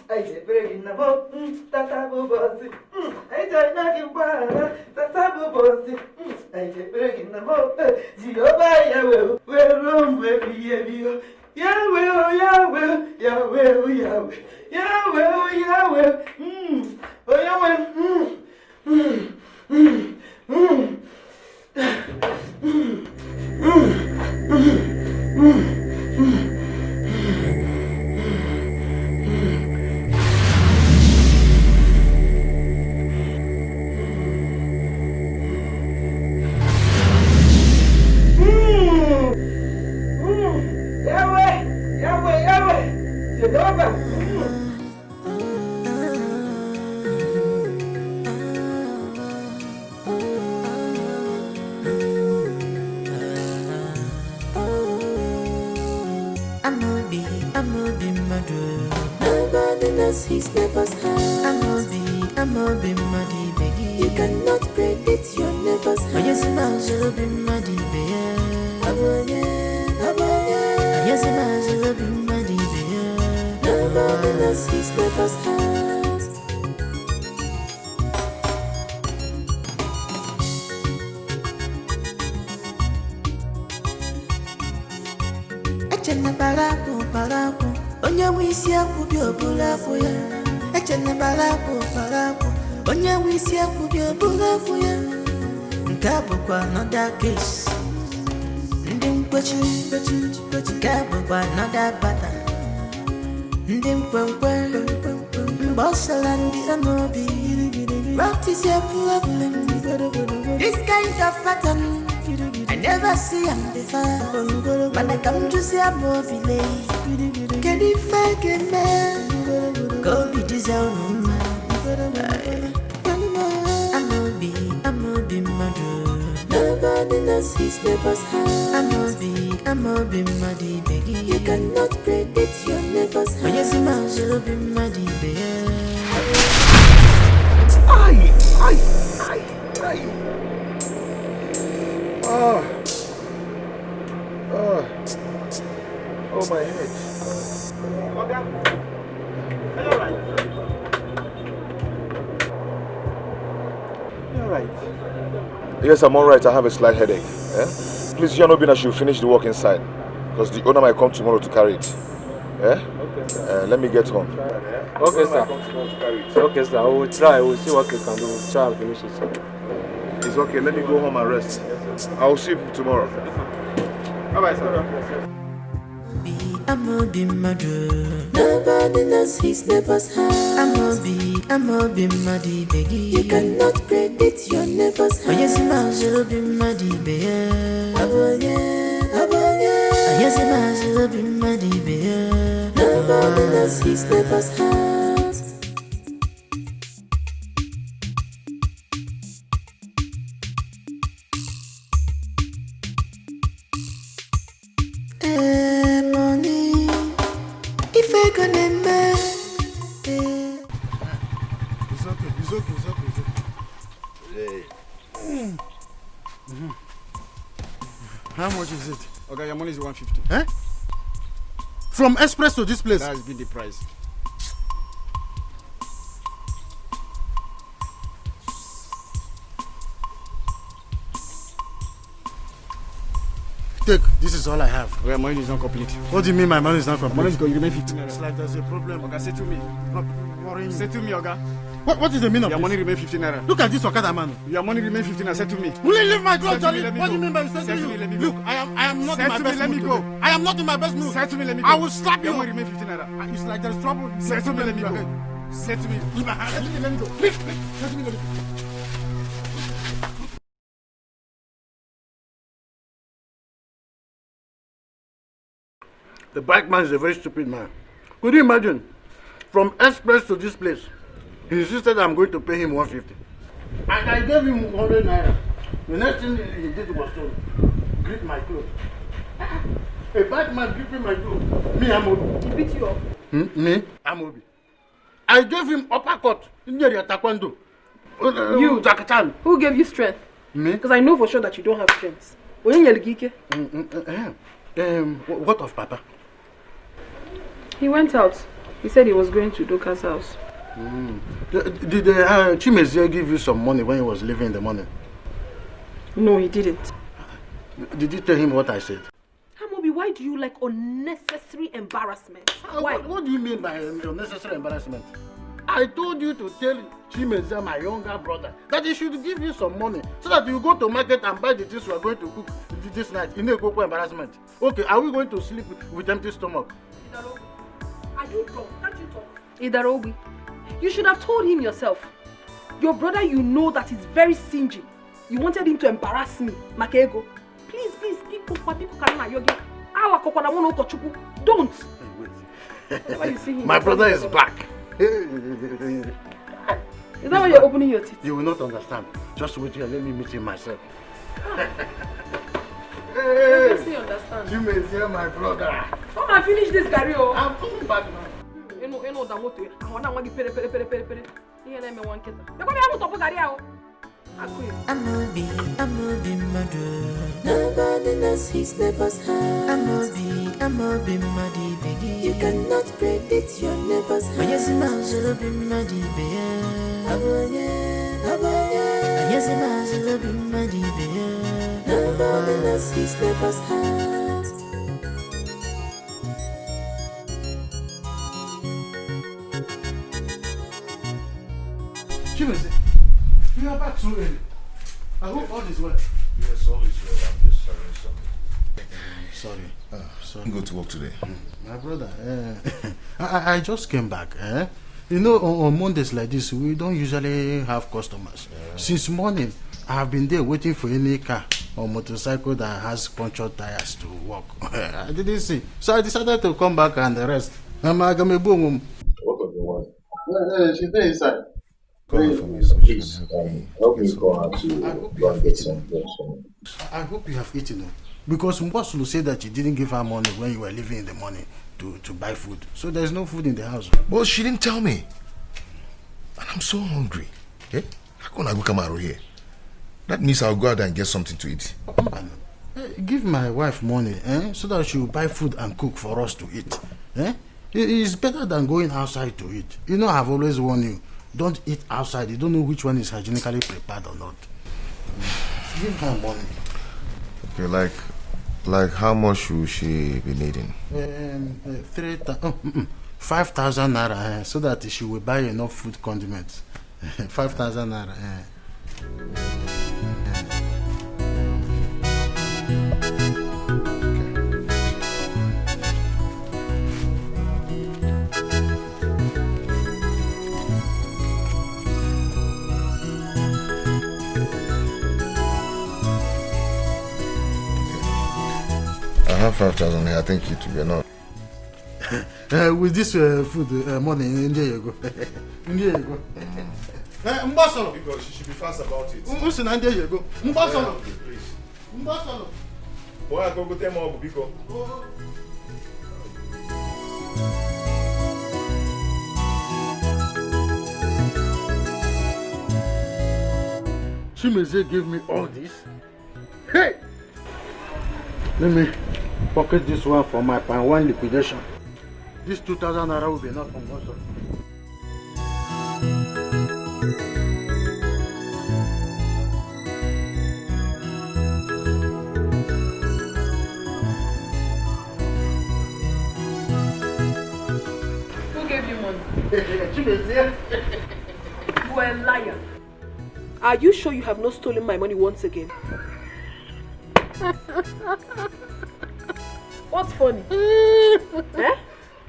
Speaker 15: I say breaking the boat, Tata Bobosi, I say knocking bar, Tata Bobosi, I say breaking the boat, Jehovah Yahweh, where room where be Yahweh, Yahweh, Yahweh, Yahweh, Yahweh, Yahweh, oh Yahweh,
Speaker 10: Amobi Madu. Nobody knows his neighbor's house. Amobi Madi Begi. You cannot predict your neighbor's house. Yes, Mazubi Madi Begi. Yes, Mazubi Madi Begi. Nobody knows his neighbor's house. Echene balapo onye wisi akwubi obula fuya. Echene balapo onye wisi akwubi obula fuya. Nka bukwa another case. Ndi mkwechi nka bukwa another bata. Ndi mkwenkwe mbosala ndi Amobi. What is your problem? This kind of pattern I never see him before. When I come to see Amobi, can you fake it, man? Go be this own man. Amobi, Madu. Nobody knows his neighbor's house. Amobi, Madi, Begi. You cannot predict your neighbor's house. Yes, Amobi, Madi, Begi.
Speaker 6: Ay. Oh, my head.
Speaker 14: Are you alright? You alright?
Speaker 6: Yes, I'm alright. I have a slight headache. Please, Yanobina should finish the work inside. Because the owner might come tomorrow to carry it.
Speaker 16: Okay, sir.
Speaker 6: Let me get home.
Speaker 16: Okay, sir. Okay, sir. I will try. We will see what we can do. We'll try and finish it, sir.
Speaker 6: It's okay. Let me go home and rest. I will see you tomorrow. Bye-bye, sir.
Speaker 10: Amobi Madu. Nobody knows his neighbor's house. Amobi Madi Begi. You cannot predict your neighbor's house. Yes, Mazubi Madi Begi. Yes, Mazubi Madi Begi. Nobody knows his neighbor's house. Money, if I gonna make
Speaker 8: It's okay. How much is it?
Speaker 17: Okay, your money is 150.
Speaker 8: Eh? From Express to this place?
Speaker 17: That has been the price.
Speaker 8: Take, this is all I have.
Speaker 17: Well, money is not complete.
Speaker 8: What do you mean my money is not complete?
Speaker 17: Money is going to remain 15.
Speaker 8: It's like there's a problem.
Speaker 17: Okay, say to me. Say to me, Oga.
Speaker 8: What is the meaning of
Speaker 17: your
Speaker 8: this?
Speaker 17: money remain 15 naira.
Speaker 8: Look at this Okada man.
Speaker 17: Your money remain 15 naira. Say to me.
Speaker 8: Will you leave my clothes,
Speaker 17: Charlie?
Speaker 8: What do you mean by saying to me? Look, I am not in my best mood. Let me go. I am not in my best mood.
Speaker 17: Say to me, let me go.
Speaker 8: I will slap you.
Speaker 17: Your money remain 15 naira.
Speaker 8: It's like there's trouble.
Speaker 17: Say to me, let me go. Say to me.
Speaker 8: Leave my hand.
Speaker 17: Say to me, let me go. Please. Say to me, let me go.
Speaker 8: The bike man is a very stupid man. Could you imagine? From Express to this place, he insisted I'm going to pay him 150. And I gave him 100 naira. The next thing he did was to grip my clothes. A bike man gripping my clothes. Me, Amobi.
Speaker 4: He beat you up?
Speaker 8: Me, Amobi. I gave him uppercut in the taekwondo.
Speaker 4: You,
Speaker 8: Jackie.
Speaker 4: Who gave you strength?
Speaker 8: Me?
Speaker 4: Because I know for sure that you don't have strength.
Speaker 8: What of Papa?
Speaker 4: He went out. He said he was going to Doka's house.
Speaker 8: Did Chimezie give you some money when he was leaving in the morning?
Speaker 4: No, he didn't.
Speaker 8: Did you tell him what I said?
Speaker 4: Amobi, why do you like unnecessary embarrassment? Why?
Speaker 8: What do you mean by unnecessary embarrassment? I told you to tell Chimezie, my younger brother, that he should give you some money so that you go to market and buy the things we are going to cook this night. You know, go embarrassment. Okay, are we going to sleep with empty stomach?
Speaker 4: Are you drunk? Can't you talk? Idarobi, you should have told him yourself. Your brother, you know that is very stingy. You wanted him to embarrass me, Makego. Please, don't.
Speaker 8: My brother is back.
Speaker 4: Is that why you're opening your teeth?
Speaker 8: You will not understand. Just wait here, let me meet him myself.
Speaker 4: I understand.
Speaker 8: You may hear my brother.
Speaker 4: Come and finish this Gary.
Speaker 14: I'm coming back now.
Speaker 4: You know that motor. I want to pere. You let me one kid. You come here to top Gary.
Speaker 10: I'm a be mother. Nobody knows his neighbor's heart. I'm a be muddy baby. You cannot predict your neighbor's heart. Yes, I'll be muddy baby. Yes, I'll be muddy baby. Nobody knows his neighbor's heart.
Speaker 8: Chimese, you are back so early. I hope all is well.
Speaker 18: Yes, all is well. I'm just sorry something.
Speaker 8: Sorry.
Speaker 18: Go to work today.
Speaker 8: My brother, I just came back. You know, on Mondays like this, we don't usually have customers. Since morning, I have been there waiting for any car or motorcycle that has punctured tires to work. I didn't see. So I decided to come back and rest.
Speaker 18: What of the wife?
Speaker 8: She's there inside.
Speaker 18: Call her for me so she can help me call her to go and get some drugs for me.
Speaker 8: I hope you have eaten. Because Mbosulu said that you didn't give her money when you were leaving in the morning to buy food. So there's no food in the house.
Speaker 18: Well, she didn't tell me. And I'm so hungry. Eh? How can I go come out here? That means I'll go out and get something to eat.
Speaker 8: Give my wife money, so that she will buy food and cook for us to eat. It's better than going outside to eat. You know, I've always warned you, don't eat outside. You don't know which one is hygienically prepared or not. Give her money.
Speaker 18: Okay, like how much will she be needing?
Speaker 8: 5,000 naira, so that she will buy enough food condiments. 5,000 naira.
Speaker 18: I have 5,000 here. I think it will be enough.
Speaker 8: With this food money, India you go. India you go. Mbasolo.
Speaker 18: Because you should be fast about it.
Speaker 8: Listen, India you go. Mbasolo.
Speaker 18: Please.
Speaker 8: Mbasolo.
Speaker 18: Boy, I go tell more Biko.
Speaker 8: Chimeze gave me all this. Hey! Let me pocket this one for my pan one liquidation. This 2,000 naira will be enough for most of it.
Speaker 4: Who gave you money?
Speaker 8: Chimeze.
Speaker 4: You are a liar. Are you sure you have not stolen my money once again? What's funny?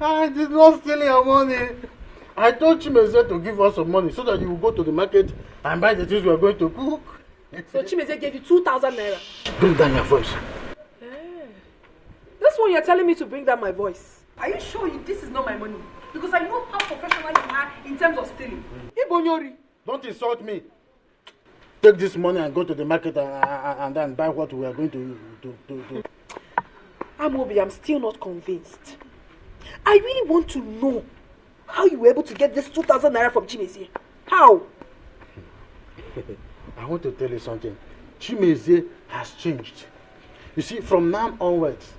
Speaker 8: I did not steal your money. I told Chimeze to give us some money so that you will go to the market and buy the things we are going to cook.
Speaker 4: So Chimeze gave you 2,000 naira.
Speaker 8: Bring down your voice.
Speaker 4: This one you're telling me to bring down my voice. Are you sure this is not my money? Because I know how professional you are in terms of stealing. Ibonyori.
Speaker 8: Don't insult me. Take this money and go to the market and then buy what we are going to do.
Speaker 4: Amobi, I'm still not convinced. I really want to know how you were able to get this 2,000 naira from Chimeze. How?
Speaker 8: I want to tell you something. Chimeze has changed. You see, from now onwards,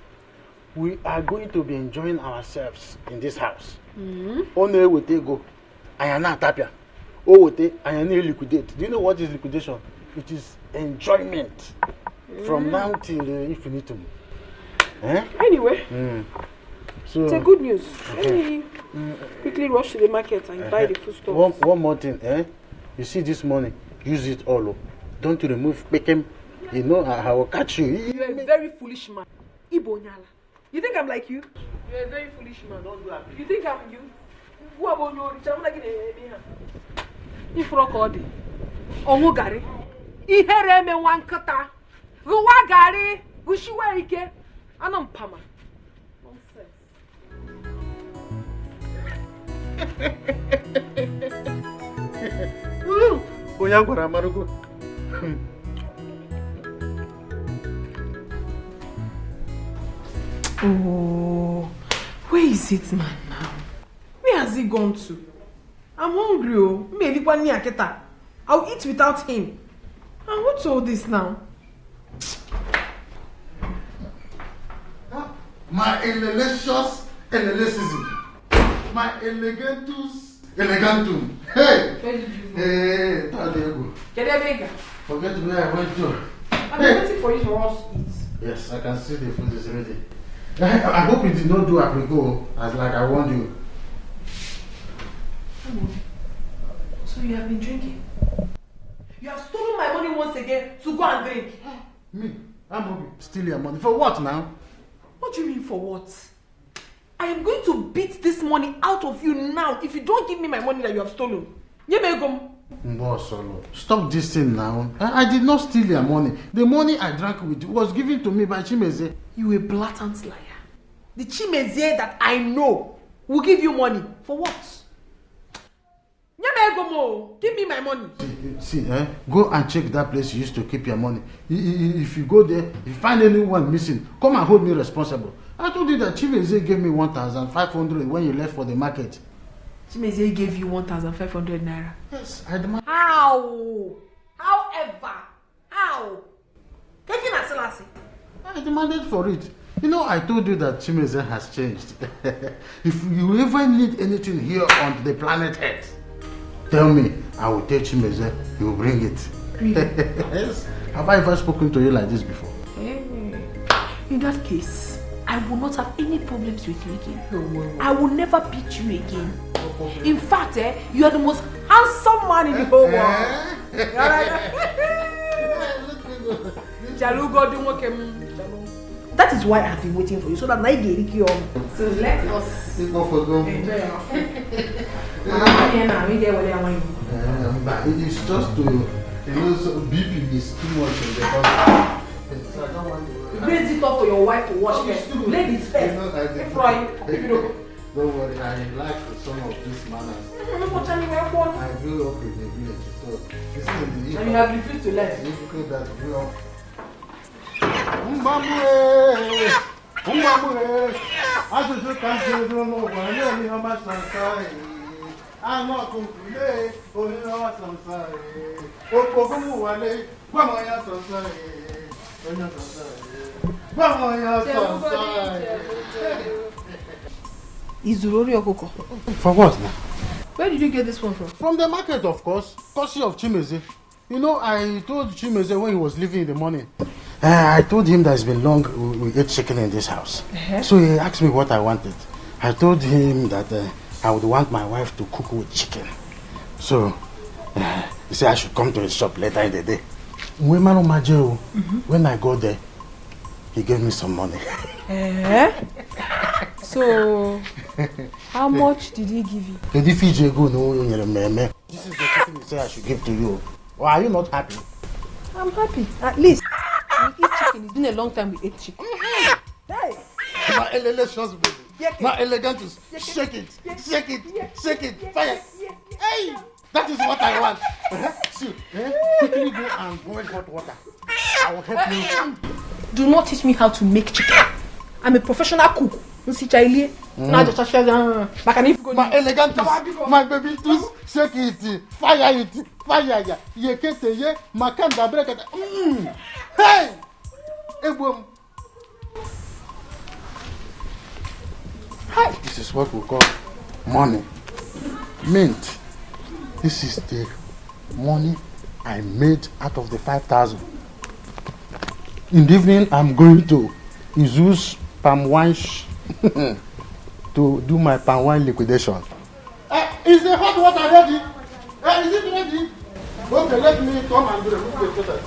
Speaker 8: we are going to be enjoying ourselves in this house. One would go, I am not tapia. Oh, I am liquidate. Do you know what is liquidation? It is enjoyment from now till infinitum.
Speaker 4: Anyway,
Speaker 8: so
Speaker 4: it's a good news. Let me quickly rush to the market and buy the food stuff.
Speaker 8: One more thing, you see this money, use it all. Don't remove Beckham. You know I will catch you.
Speaker 4: You're a very foolish man. Ibonyala. You think I'm like you? You're a very foolish man. Don't do that. You think I'm you? Who about you? I'm like Ifrokodi. Onwu gari. Ihere me wankata. Ruwa gari. Gushiwe ike. Anam pama. Nonsense.
Speaker 8: Oyangwara marugo.
Speaker 3: Oh,
Speaker 4: Where is it, man, now? Where has he gone to? I'm hungry, oh. I'll eat without him. And what's all this now?
Speaker 8: My delicious elegantism. My elegantum. Hey!
Speaker 4: Where did you go?
Speaker 8: Hey, how do you go? Forget where I went to.
Speaker 4: I'm waiting for you to us eat.
Speaker 8: Yes, I can see the food is ready. I hope you did not do aprico as like I warned you.
Speaker 4: So you have been drinking? You have stolen my money once again to go and drink.
Speaker 8: Me? I'm Obi. Steal your money. For what now?
Speaker 4: What do you mean for what? I am going to beat this money out of you now if you don't give me my money that you have stolen.
Speaker 8: Stop this thing now. I did not steal your money. The money I drank with you was given to me by Chimeze.
Speaker 4: You a blatant liar. The Chimeze that I know will give you money. For what? Give me my money.
Speaker 8: See, go and check that place you used to keep your money. If you go there, if you find anyone missing, come and hold me responsible. I told you that Chimeze gave me 1,500 when you left for the market.
Speaker 4: Chimeze gave you 1,500 naira?
Speaker 8: Yes, I demand.
Speaker 4: How? However? How?
Speaker 8: I demanded for it. You know, I told you that Chimeze has changed. If you ever need anything here on the planet Earth, tell me, I will tell Chimeze, he will bring it.
Speaker 4: Really?
Speaker 8: Yes. Have I ever spoken to you like this before?
Speaker 4: In that case, I will not have any problems with you again. I will never beat you again. In fact, you are the most handsome man in the whole world. That is why I have been waiting for you, so that I get it. So let us enjoy our
Speaker 8: It's just to, so BP is too much in the house. So I don't want to.
Speaker 4: Raise it up for your wife to wash first. Ladies first.
Speaker 8: Don't worry, I like some of these manners. I grew up in the village, so this is the
Speaker 4: and you have refused to learn.
Speaker 8: People that grew up. For what now?
Speaker 4: Where did you get this one from?
Speaker 8: From the market, of course. Courtesy of Chimeze. You know, I told Chimeze when he was leaving in the morning. I told him that it's been long we ate chicken in this house. So he asked me what I wanted. I told him that I would want my wife to cook with chicken. So he said I should come to his shop later in the day. When I got there, he gave me some money.
Speaker 3: So, how much did he give you?
Speaker 8: This is the chicken he said I should give to you. Or are you not happy?
Speaker 3: I'm happy. At least we eat chicken. It's been a long time we ate chicken.
Speaker 8: Hey! My delicious baby. My elegantus. Shake it. Shake it. Shake it. Fire. Hey! That is what I want. See, quickly go and boil hot water. I will help you.
Speaker 4: Do not teach me how to make chicken. I'm a professional cook. My
Speaker 8: elegantus. My baby, just shake it. Fire it. Fire. Yekete. Makanda brekete. Hey! Ebum. Hi. This is what we call money. Mint. This is the money I made out of the 5,000. In the evening, I'm going to Izu's palm wine to do my palm wine liquidation. Is the hot water ready? Is it ready? Okay, let me come and remove the water.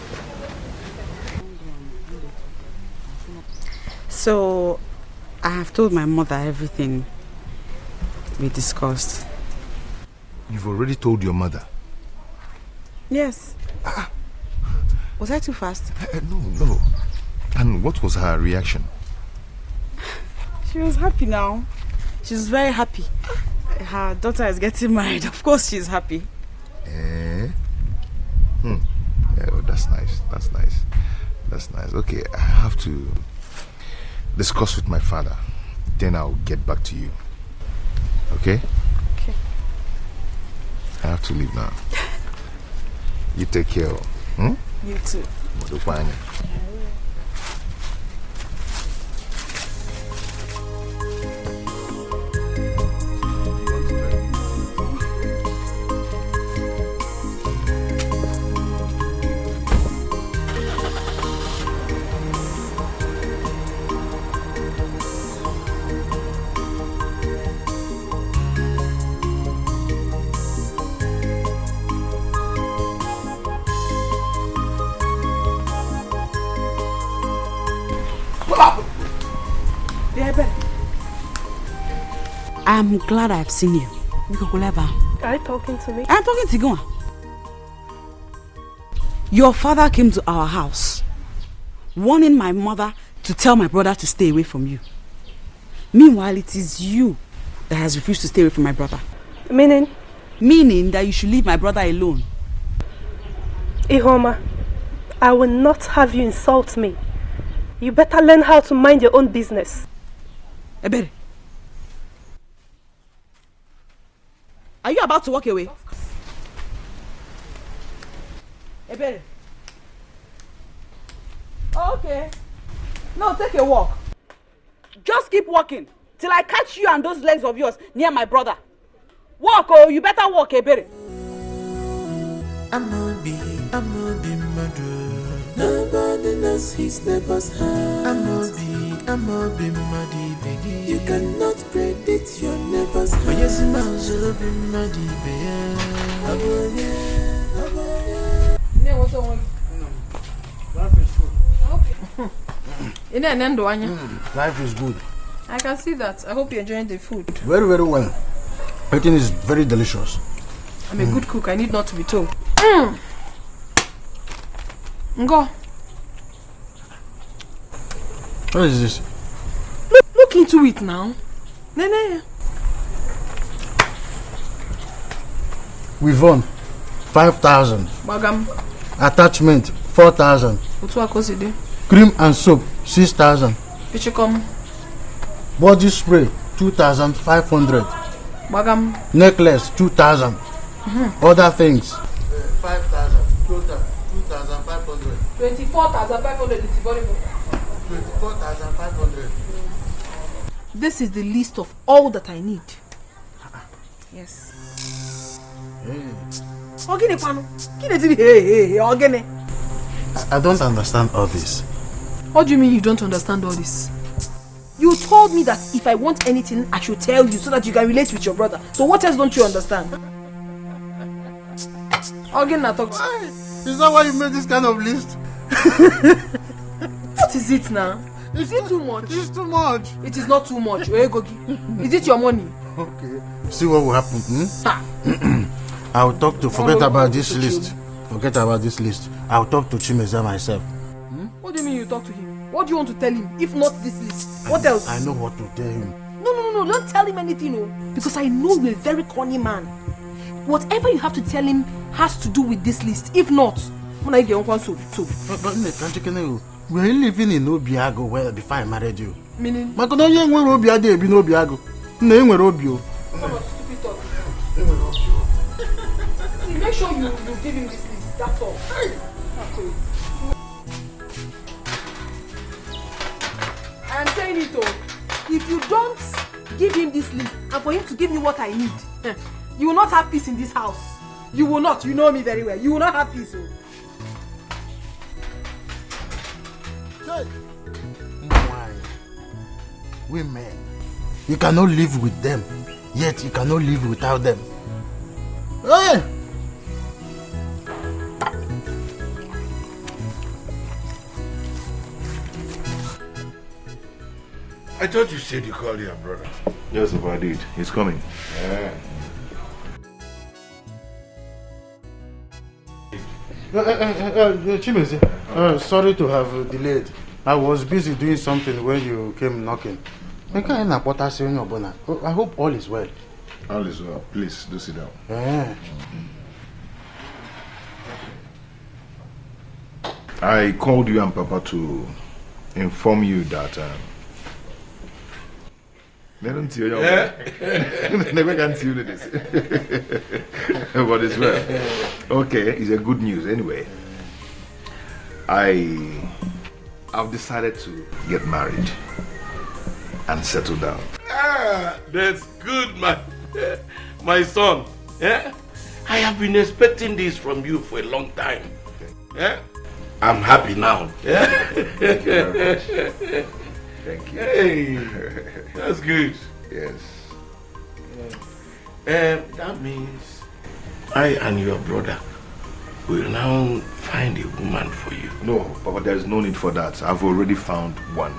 Speaker 13: So, I have told my mother everything we discussed.
Speaker 18: You've already told your mother?
Speaker 13: Yes. Was I too fast?
Speaker 18: No. And what was her reaction?
Speaker 13: She was happy now. She's very happy. Her daughter is getting married. Of course she's happy.
Speaker 18: Yeah, that's nice. That's nice. Okay, I have to discuss with my father. then I'll get back to you. Okay?
Speaker 3: Okay.
Speaker 18: I have to leave now. You take care.
Speaker 3: You too.
Speaker 13: I'm glad I've seen you.
Speaker 7: Are you talking to me?
Speaker 13: I'm talking to you. Your father came to our house, warning my mother to tell my brother to stay away from you. Meanwhile, it is you that has refused to stay away from my brother.
Speaker 7: Meaning?
Speaker 13: Meaning that you should leave my brother alone.
Speaker 7: Ihoma, I will not have you insult me. You better learn how to mind your own business.
Speaker 13: Ebere, are you about to walk away? Ebere. Okay. No, take a walk. Just keep walking till I catch you and those legs of yours near my brother. Walk, oh, you better walk, Ebere.
Speaker 10: I'm a big mother. Nobody knows his neighbor's heart. I'm a big muddy baby. You cannot predict your neighbor's heart. But yes, I'm a big muddy baby.
Speaker 8: Life is good.
Speaker 3: I can see that. I hope you're enjoying the food.
Speaker 8: Very, very well. Everything is very delicious.
Speaker 3: I'm a good cook. I need not to be told. Ngo.
Speaker 8: What is this?
Speaker 3: Look into it now. Nene.
Speaker 8: We've won 5,000.
Speaker 3: Bagam.
Speaker 8: Attachment 4,000. Cream and soap 6,000.
Speaker 3: Pichikom.
Speaker 8: Body spray 2,500.
Speaker 3: Bagam.
Speaker 8: Necklace 2,000. Other things 5,000. Total 2,500.
Speaker 3: 24,500 is very good.
Speaker 8: 24,500.
Speaker 3: This is the list of all that I need. Yes.
Speaker 8: I don't understand all this.
Speaker 3: What do you mean you don't understand all this? You told me that if I want anything, I should tell you so that you can relate with your brother. So what else don't you understand?
Speaker 8: Is that why you made this kind of list?
Speaker 3: What is it now? Is it too much?
Speaker 8: It's too much.
Speaker 3: It is not too much. Is it your money?
Speaker 8: Okay. See what will happen. I'll talk to. Forget about this list. Forget about this list. I'll talk to Chimeza myself.
Speaker 3: What do you mean you talk to him? What do you want to tell him? If not this list, what else?
Speaker 8: I know what to tell him.
Speaker 3: No, don't tell him anything, no. Because I know you're a very corny man. Whatever you have to tell him has to do with this list. If not, when I get on so.
Speaker 8: We're living in Obiago where before I married you.
Speaker 3: Meaning?
Speaker 8: Make sure you
Speaker 3: give him this list, that's all. Okay. I am saying it though. If you don't give him this list and for him to give me what I need, you will not have peace in this house. You will not. You know me very well. You will not have peace.
Speaker 8: Hey. Why? Women. You cannot live with them, yet you cannot live without them. Hey!
Speaker 2: I thought you said you called your brother.
Speaker 18: Yes, if I did. He's coming.
Speaker 2: Yeah.
Speaker 8: Chimeze, sorry to have delayed. I was busy doing something when you came knocking. I hope all is well.
Speaker 18: All is well. Please, do sit down.
Speaker 8: Yeah.
Speaker 18: I called you and Papa to inform you that Never can see this. But it's well. Okay, it's a good news anyway. I've decided to get married and settle down.
Speaker 2: Ah, that's good, my son. Yeah? I have been expecting this from you for a long time. Yeah? I'm happy now. Yeah?
Speaker 18: Thank you very much. Thank you.
Speaker 2: Hey, that's good.
Speaker 18: Yes.
Speaker 2: That means I and your brother will now find a woman for you.
Speaker 18: No, Papa, there's no need for that. I've already found one.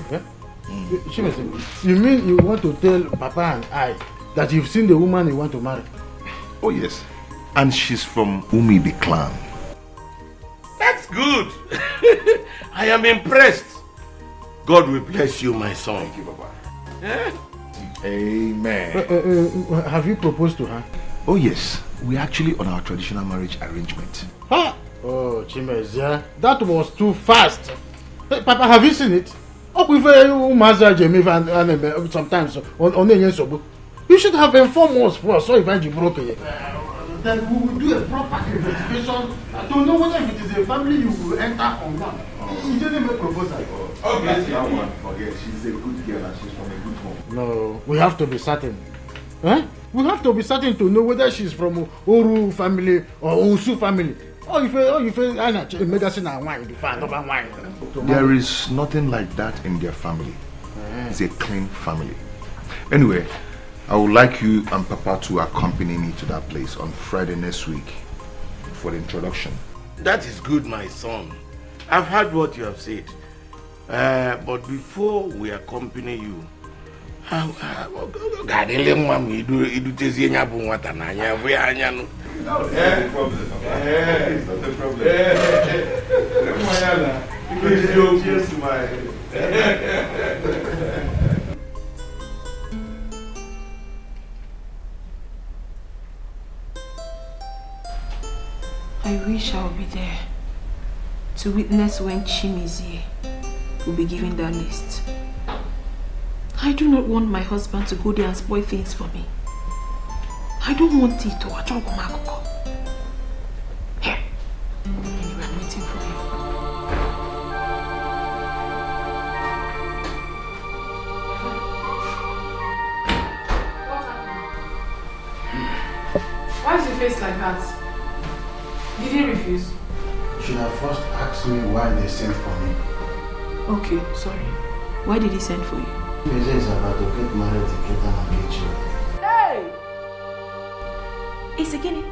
Speaker 8: Okay. You mean you want to tell Papa and I that you've seen the woman you want to marry?
Speaker 18: Oh, yes. And she's from Umibi clan.
Speaker 2: That's good. I am impressed. God will bless you, my son.
Speaker 18: Thank you, Papa.
Speaker 2: Yeah?
Speaker 18: Amen.
Speaker 8: Have you proposed to her?
Speaker 18: Oh, yes. We're actually on our traditional marriage arrangement.
Speaker 8: Huh? Oh, Chimezia, that was too fast. Hey, Papa, have you seen it? Sometimes on you should have informed us first so if you broke it. Then we will do a proper investigation to know whether if it is a family you will enter or not. You didn't make a proposal.
Speaker 18: Okay, that one, forget. She's a good girl and she's from a good home.
Speaker 8: No, we have to be certain. Huh? We have to be certain to know whether she's from Oru family or Usu family. Medicine and wine, wine.
Speaker 18: There is nothing like that in their family. It's a clean family. Anyway, I would like you and Papa to accompany me to that place on Friday next week for the introduction.
Speaker 2: That is good, my son. I've heard what you have said. But before we accompany you, no
Speaker 4: I wish I would be there to witness when Chimizie will be given that list. I do not want my husband to go there and spoil things for me. I don't want it to Achogomakoko. Here. Anyway, I'm waiting for you.
Speaker 3: Why is your face like that? Did he refuse?
Speaker 8: You should have first asked me why they sent for me.
Speaker 4: Okay, sorry. Why did he send for you?
Speaker 8: Chimeze is about to get married together and get children.
Speaker 4: Hey! It's again.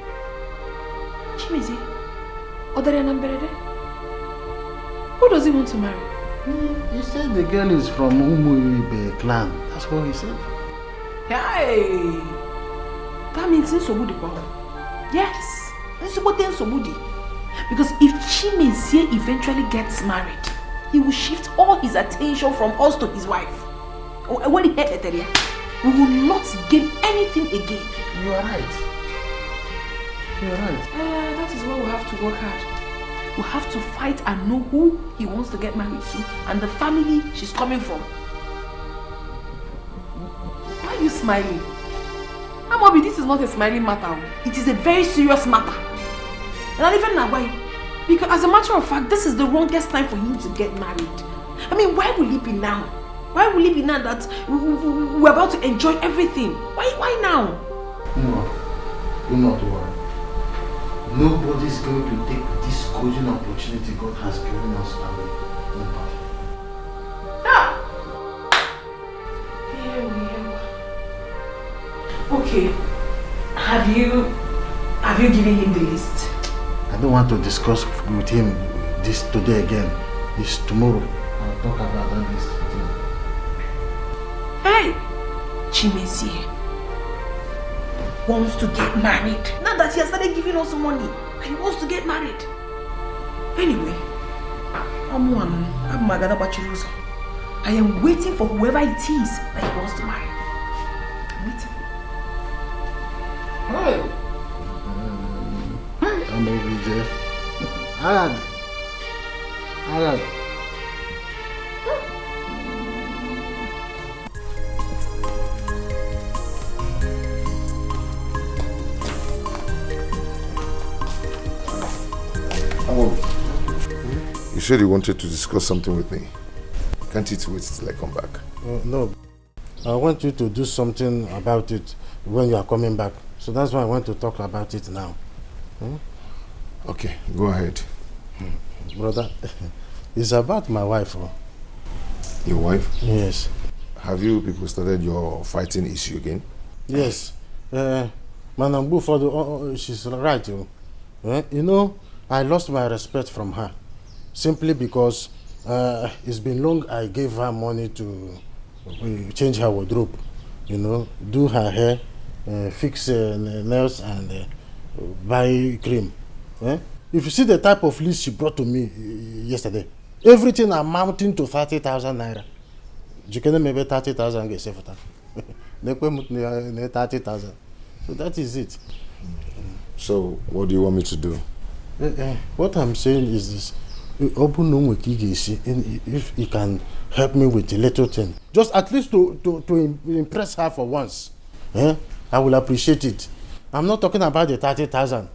Speaker 4: Chimeze? Odariana Mberede? Who does he want to marry?
Speaker 8: He said the girl is from Umuibe clan. That's what he said.
Speaker 4: Hey! That means Nsobudi power. Yes! Nsobudi. Because if Chimeze eventually gets married, he will shift all his attention from us to his wife. When he heard that, we will not gain anything again.
Speaker 8: You are right. You are right.
Speaker 4: That is why we have to work hard. We have to fight and know who he wants to get married to and the family she's coming from. Why are you smiling? Amobi, this is not a smiling matter. It is a very serious matter. And not even now, why? Because as a matter of fact, this is the wrongest time for him to get married. I mean, why will it be now? Why will it be now that we're about to enjoy everything? Why now?
Speaker 8: No, do not worry. Nobody's going to take this golden opportunity God has given us away. Nobody.
Speaker 4: Okay. Have you given him the list?
Speaker 8: I don't want to discuss with him this today again. It's tomorrow. I'll talk about that list with him.
Speaker 4: Hey! Chimeze wants to get married. Now that he has started giving us money, he wants to get married. Anyway, I am waiting for whoever it is that he wants to marry. I'm waiting.
Speaker 8: Hey! I'm over there. Arad.
Speaker 18: You said you wanted to discuss something with me. Can't it wait till I come back?
Speaker 8: No. I want you to do something about it when you are coming back. So that's why I want to talk about it now.
Speaker 18: Okay, go ahead.
Speaker 8: Brother, it's about my wife.
Speaker 18: Your wife?
Speaker 8: Yes.
Speaker 18: Have you people started your fighting issue again?
Speaker 8: Yes. Manambu, she's right. You know, I lost my respect from her. Simply because it's been long I gave her money to change her wardrobe. You know, do her hair, fix nails and buy cream. If you see the type of list she brought to me yesterday, everything amounting to 30,000 naira. You can maybe 30,000 get safe for that. 30,000. So that is it.
Speaker 18: So what do you want me to do?
Speaker 8: What I'm saying is this. If he can help me with a little thing, just at least to impress her for once, I will appreciate it. I'm not talking about the 30,000,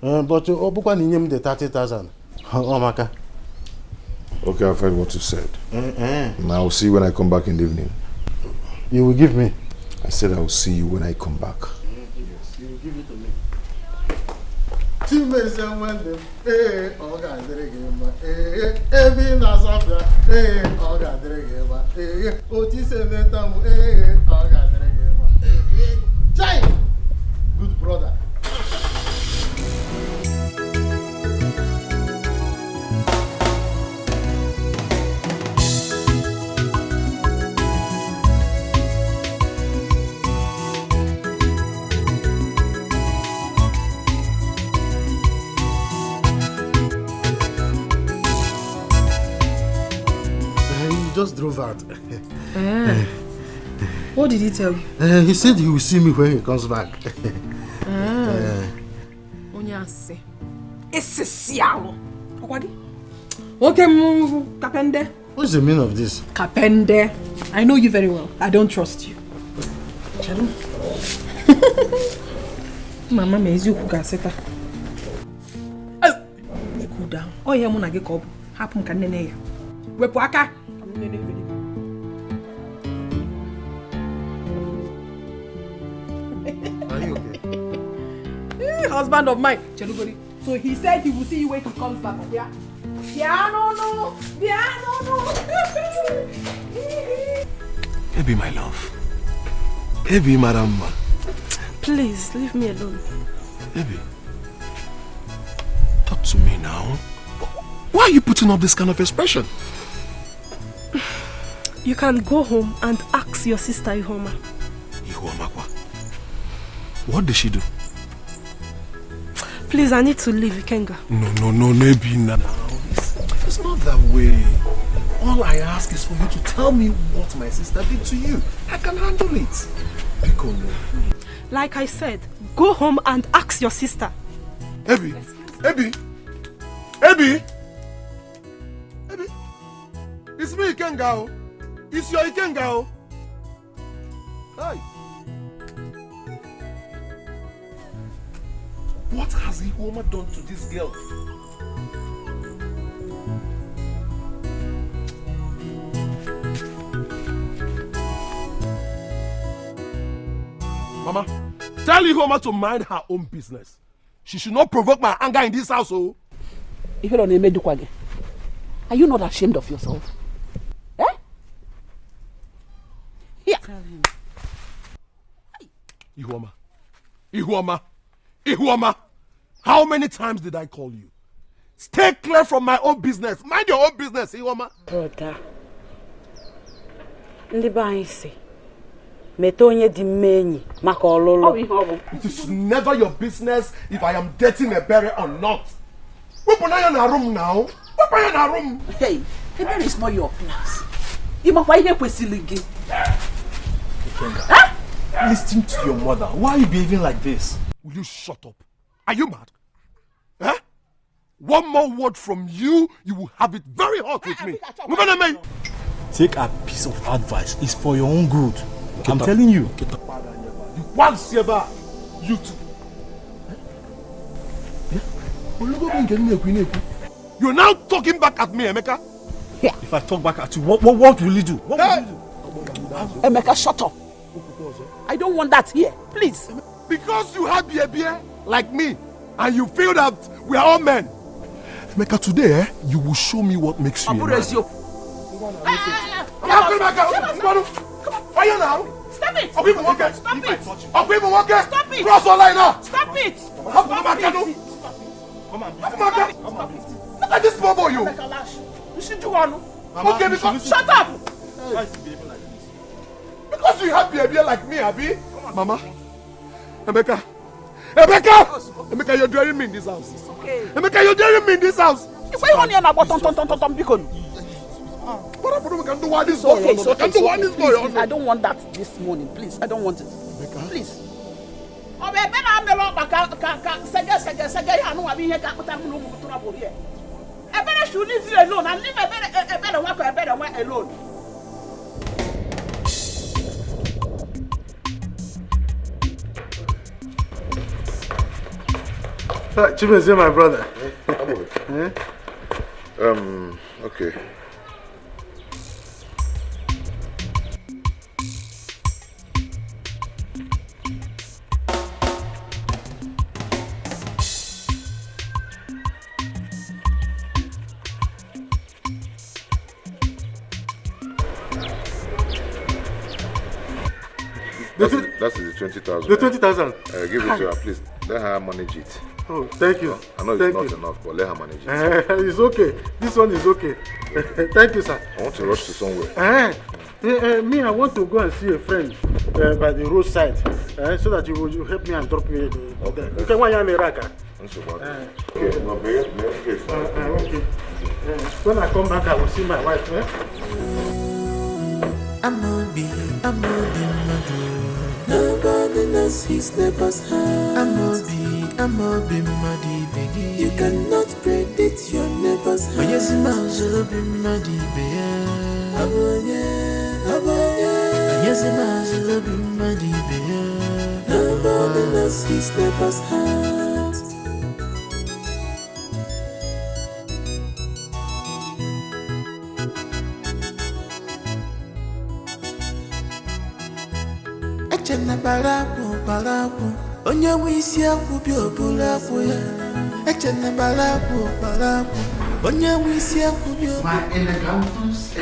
Speaker 8: but the 30,000.
Speaker 18: Okay, I've heard what you said. I will see you when I come back in the evening.
Speaker 8: You will give me?
Speaker 18: I said I will see you when I come back.
Speaker 8: Yes, you will give it to me. Chimeze mwende, oga adregema, ebi nasafia, oga adregema, otise netamu, oga adregema, Chai! Good brother. Just drove out.
Speaker 3: What did he tell you?
Speaker 8: He said he will see me when he comes back.
Speaker 3: Onyase. Esse sialo. Okwadi. Okemu kapende.
Speaker 8: What's the meaning of this?
Speaker 3: Kapende. I know you very well. I don't trust you. Chalo. Mama mezi ukukaseta. Oh, cool down. Oh yeah, muna ge kob. Happen kan nene ya. Wepu aka. Are
Speaker 8: you okay?
Speaker 3: Husband of mine, Chelugori. So he said he will see you when he comes back. Yeah. No.
Speaker 19: Ebi, my love. Ebi, madam.
Speaker 7: Please, leave me alone.
Speaker 19: Ebi, talk to me now. Why are you putting up this kind of expression?
Speaker 7: You can go home and ask your sister Ihoma.
Speaker 19: Ihoma what? What did she do?
Speaker 7: Please, I need to leave Ikenga.
Speaker 19: No, Ebi, now. It's not that way. All I ask is for you to tell me what my sister did to you. I can handle it.
Speaker 7: Like I said, go home and ask your sister.
Speaker 19: Ebi! It's me, Ikenga. It's your Ikenga. Hi. What has Ihoma done to this girl? Mama, tell Ihoma to mind her own business. She should not provoke my anger in this house. Oh.
Speaker 9: Are you not ashamed of yourself? Here. Tell him.
Speaker 19: Ihoma, how many times did I call you? Stay clear from my own business. Mind your own business, Ihoma.
Speaker 13: Brother, it
Speaker 19: is never your business if I am dating a berry or not. Open your room now. Open your room.
Speaker 9: Hey, berry is not your place. You must why here with
Speaker 19: Huh? Listen to your mother. Why are you behaving like this? Will you shut up? Are you mad? Huh? One more word from you, you will have it very hot with me.
Speaker 6: Take a piece of advice. It's for your own good. I'm telling you.
Speaker 19: You want Sieba? You too. You're now talking back at me, Emeka.
Speaker 9: Yeah.
Speaker 12: If I talk back at you, what will you do? What will you do?
Speaker 9: Emeka, shut up. I don't want that here. Please.
Speaker 19: Because you have beer like me, and you feel that we are all men. Emeka, today, you will show me what makes you a man. Why you now?
Speaker 9: Stop it!
Speaker 19: Stop it!
Speaker 9: Stop it!
Speaker 19: Cross the line now!
Speaker 9: Stop it!
Speaker 19: Come on. Look at this small boy, you.
Speaker 9: You should do one.
Speaker 19: Okay, because shut up! Because you have behavior like me, Abi. Mama. Emeka, you're daring me in this house.
Speaker 9: It's okay.
Speaker 19: Emeka, you're daring me in this house.
Speaker 9: Why you want to about Bikon?
Speaker 19: Okay,
Speaker 9: I don't want that this morning, please. I don't want it. Please. I better should leave you alone and leave a better one alone.
Speaker 8: Chimezie, my brother.
Speaker 18: Okay. That is the 20,000.
Speaker 8: The 20,000.
Speaker 18: Give it to her, please. Let her manage it.
Speaker 8: Oh, thank you.
Speaker 18: I know it's not enough, but let her manage it.
Speaker 8: It's okay. This one is okay. Thank you, sir.
Speaker 18: I want to rush to somewhere.
Speaker 8: Me, I want to go and see a friend by the roadside, so that you will help me and drop me. Okay, why am I Raka?
Speaker 18: Okay,
Speaker 8: when I come back, I will see my wife.
Speaker 10: Nobody knows his neighbor's heart. I'm a be muddy begin. You cannot predict your neighbor's heart. Yes, I'll be muddy bear. Yes, I'll be muddy bear. Nobody knows his neighbor's heart. Echena balabu, onye wisi akwu bi obula akwu ya. Echena balabu, onye wisi akwu bi obula.
Speaker 8: My elegantus.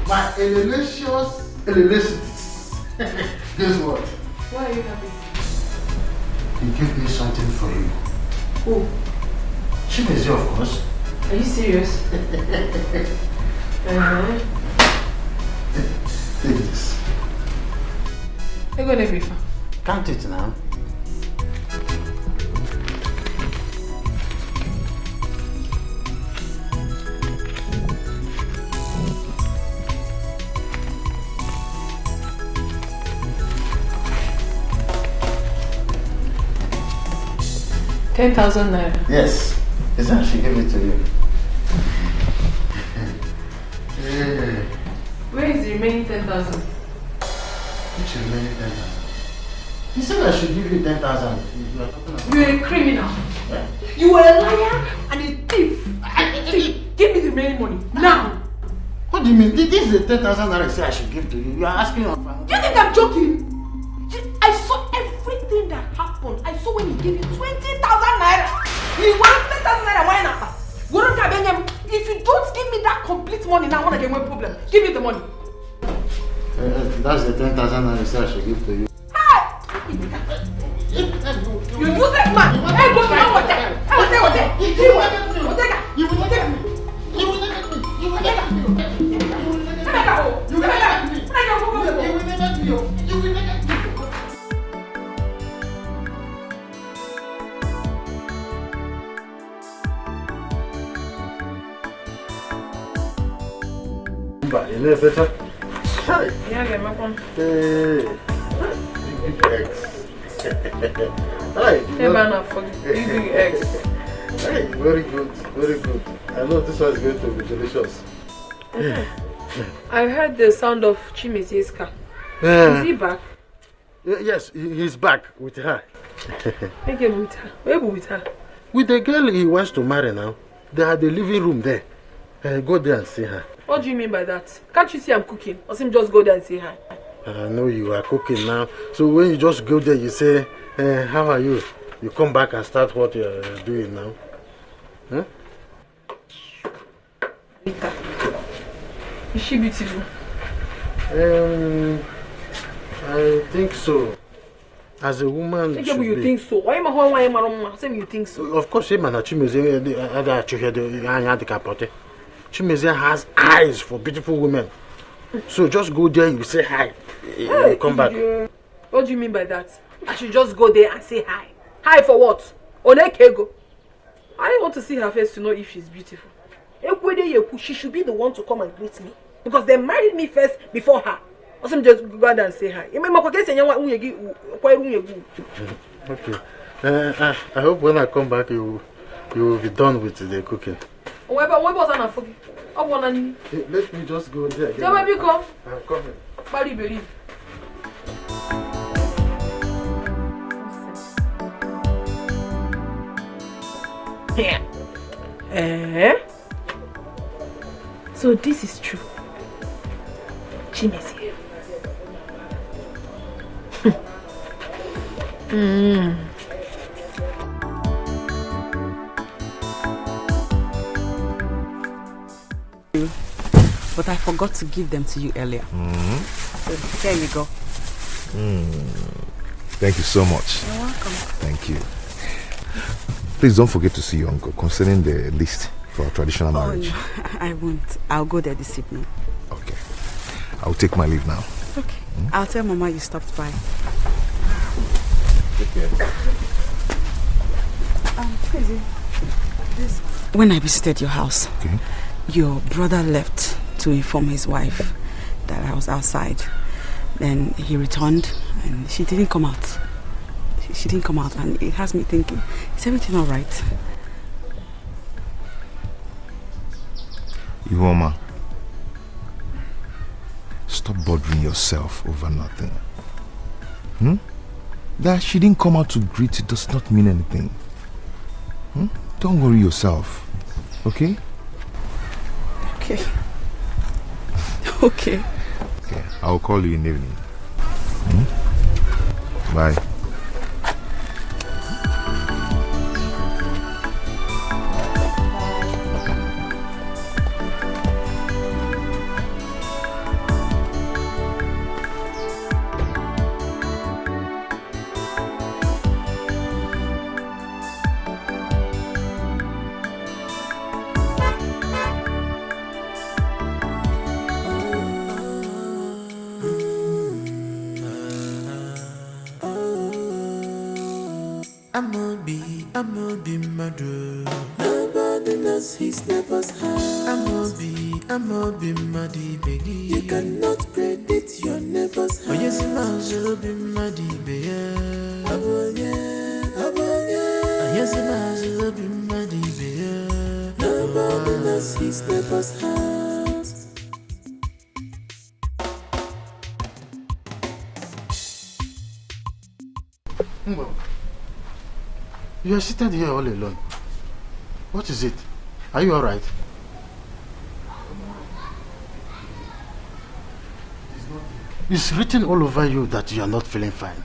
Speaker 8: My elelicious. Guess what?
Speaker 3: Why are you happy?
Speaker 8: He gave me something for you.
Speaker 3: Who?
Speaker 8: Chimezie, of course.
Speaker 3: Are you serious?
Speaker 8: Take this.
Speaker 3: You're going to be fine.
Speaker 8: Count it now.
Speaker 3: $10,000.
Speaker 8: Yes. Is that she gave it to you? Yeah.
Speaker 3: Where is the remaining 10,000?
Speaker 8: Which remaining 10,000? He said I should give you 10,000.
Speaker 3: You're a criminal.
Speaker 8: Yeah?
Speaker 3: You are a liar and a thief. Give me the remaining money now.
Speaker 8: What do you mean? This is the 10,000 that I say I should give to you. You are asking on fire.
Speaker 3: Do you think I'm joking? I saw everything that happened. I saw when he gave you 20,000 naira. He wants 10,000 naira. Why not? If you don't give me that complete money now, I want to get one problem. Give me the money.
Speaker 8: That's the 10,000 that I say I should give to you.
Speaker 3: You useless man! Hey, go to your hotel!
Speaker 8: You know better?
Speaker 3: Yeah, get my phone.
Speaker 8: Hey,
Speaker 3: Big eggs.
Speaker 8: Hey, very good, very good. I know this one is going to be delicious.
Speaker 3: I heard the sound of Chimezie's car. Is he back?
Speaker 8: Yes, he's back with her.
Speaker 3: Again with her. Where with her?
Speaker 8: With the girl he wants to marry now. They are the living room there. Go there and see her.
Speaker 4: What do you mean by that? Can't you see I'm cooking? Or him just go there and say hi?
Speaker 8: I know you are cooking now. So when you just go there, you say, how are you? You come back and start what you are doing now. Huh?
Speaker 4: Rita, is she beautiful?
Speaker 8: I think so. As a woman,
Speaker 4: You think so? Why am I saying you think so?
Speaker 8: Of course, Chimeze has eyes for beautiful women. So just go there, you say hi. You come back.
Speaker 4: What do you mean by that? I should just go there and say hi. Hi for what? Onekego. I want to see her face to know if she's beautiful. She should be the one to come and greet me. Because they married me first before her. Or some just go out and say hi.
Speaker 8: Okay. I hope when I come back you will be done with the cooking.
Speaker 4: Let
Speaker 8: me just go there again.
Speaker 4: Where you come?
Speaker 8: I'm coming.
Speaker 4: Believe. So this is true. Chimeze.
Speaker 13: But I forgot to give them to you earlier. So there you go.
Speaker 18: Thank you so much.
Speaker 13: You're welcome.
Speaker 18: Thank you. Please don't forget to see your uncle concerning the list for our traditional marriage.
Speaker 13: No, I won't. I'll go there this evening.
Speaker 18: Okay. I'll take my leave now.
Speaker 13: Okay. I'll tell Mama you stopped by.
Speaker 18: Take care.
Speaker 13: When I visited your house,
Speaker 18: okay,
Speaker 13: your brother left to inform his wife that I was outside. Then he returned and she didn't come out. She didn't come out, and it has me thinking, is everything all right?
Speaker 18: Ihuoma, stop bothering yourself over nothing. That she didn't come out to greet you does not mean anything. Don't worry yourself, okay?
Speaker 13: Okay. Okay.
Speaker 18: Okay, I'll call you in the evening. Bye.
Speaker 10: Amobi Madu. Nobody knows his neighbor's house. Amobi Madi Begi. You cannot predict your neighbor's house. Oh yes, Majobi Madi Begi. Aboye. Yes, Majobi Madi Begi. Nobody knows his neighbor's house.
Speaker 8: You are seated here all alone. What is it? Are you all right? It's written all over you that you are not feeling fine.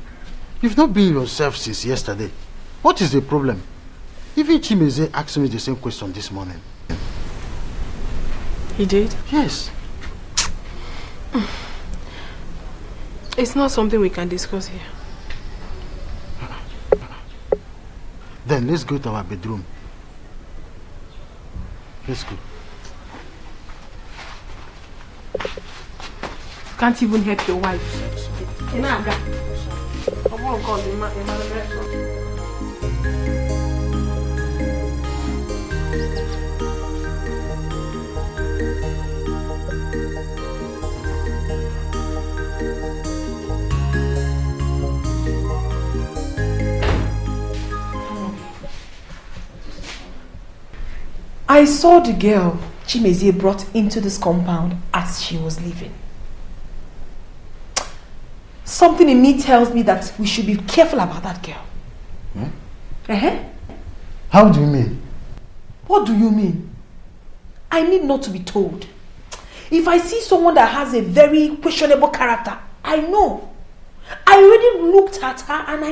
Speaker 8: You've not been yourself since yesterday. What is the problem? Even Chimeze asked me the same question this morning.
Speaker 7: He did?
Speaker 8: Yes.
Speaker 7: It's not something we can discuss here.
Speaker 8: Then let's go to our bedroom. Let's go.
Speaker 4: Can't even help your wife. I saw the girl Chimeze brought into this compound as she was leaving. Something in me tells me that we should be careful about that girl.
Speaker 8: How do you mean?
Speaker 3: What do you mean? I need not to be told. If I see someone that has a very questionable character, I know. I already looked at her and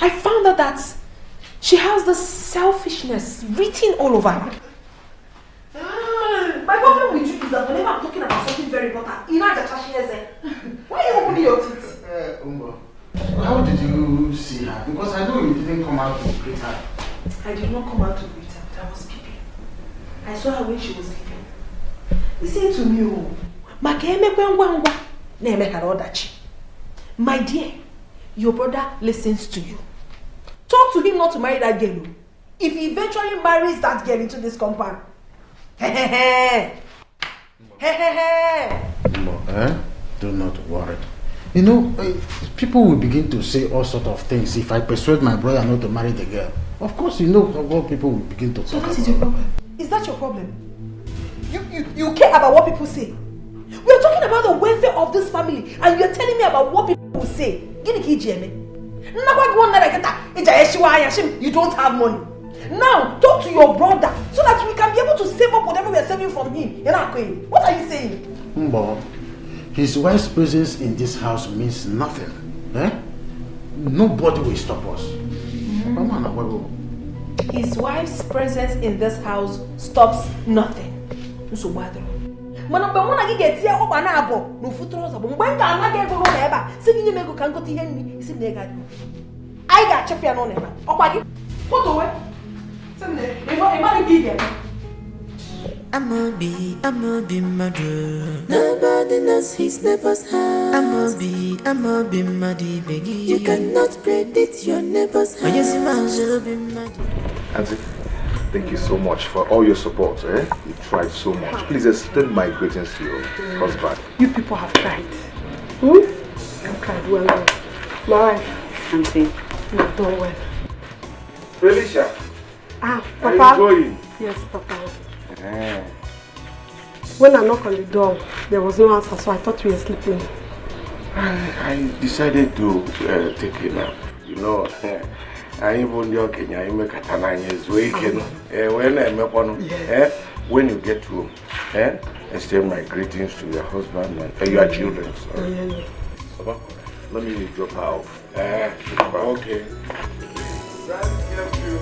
Speaker 3: I found out that she has this selfishness written all over her. My problem with you is that whenever I'm talking about something very important, you know that she has why are you opening your teeth?
Speaker 5: Umbo, how did you see her? Because I know you didn't come out to greet her.
Speaker 3: I did not come out to greet her, but I was peeping. I saw her when she was leaving. Listen to me, my dear, your brother listens to you. Talk to him not to marry that girl. If he eventually marries that girl into this compound,
Speaker 5: do not worry. You know, people will begin to say all sorts of things if I persuade my brother not to marry the girl. Of course, you know what people will begin to talk about.
Speaker 3: So that is your problem? Is that your problem? You care about what people say? We're talking about the welfare of this family and you're telling me about what people will say. You don't have money. Now, talk to your brother so that we can be able to save up whatever we are saving from him. What are you saying?
Speaker 5: Mbo, his wife's presence in this house means nothing. Nobody will stop us.
Speaker 3: His wife's presence in this house stops nothing. So why do? I got Chefia on him. What away?
Speaker 10: I'ma be murder. Nobody knows his neighbor's house. I'ma be muddy, baby. You cannot predict your neighbor's house.
Speaker 18: Auntie, thank you so much for all your support. You tried so much. Please extend my greetings to your husband.
Speaker 1: You people have tried. I've tried well. My wife,
Speaker 13: Auntie,
Speaker 1: you've done well.
Speaker 2: Felicia.
Speaker 1: Papa.
Speaker 2: Are you going?
Speaker 1: Yes, Papa. When I knocked on the door, there was no answer, so I thought you were sleeping.
Speaker 2: I decided to take a nap. You know, I even joking. I make a tananyes waking. When you get home, extend my greetings to your husband and your children. Sorry. Let me drop her off. Okay. Thank you.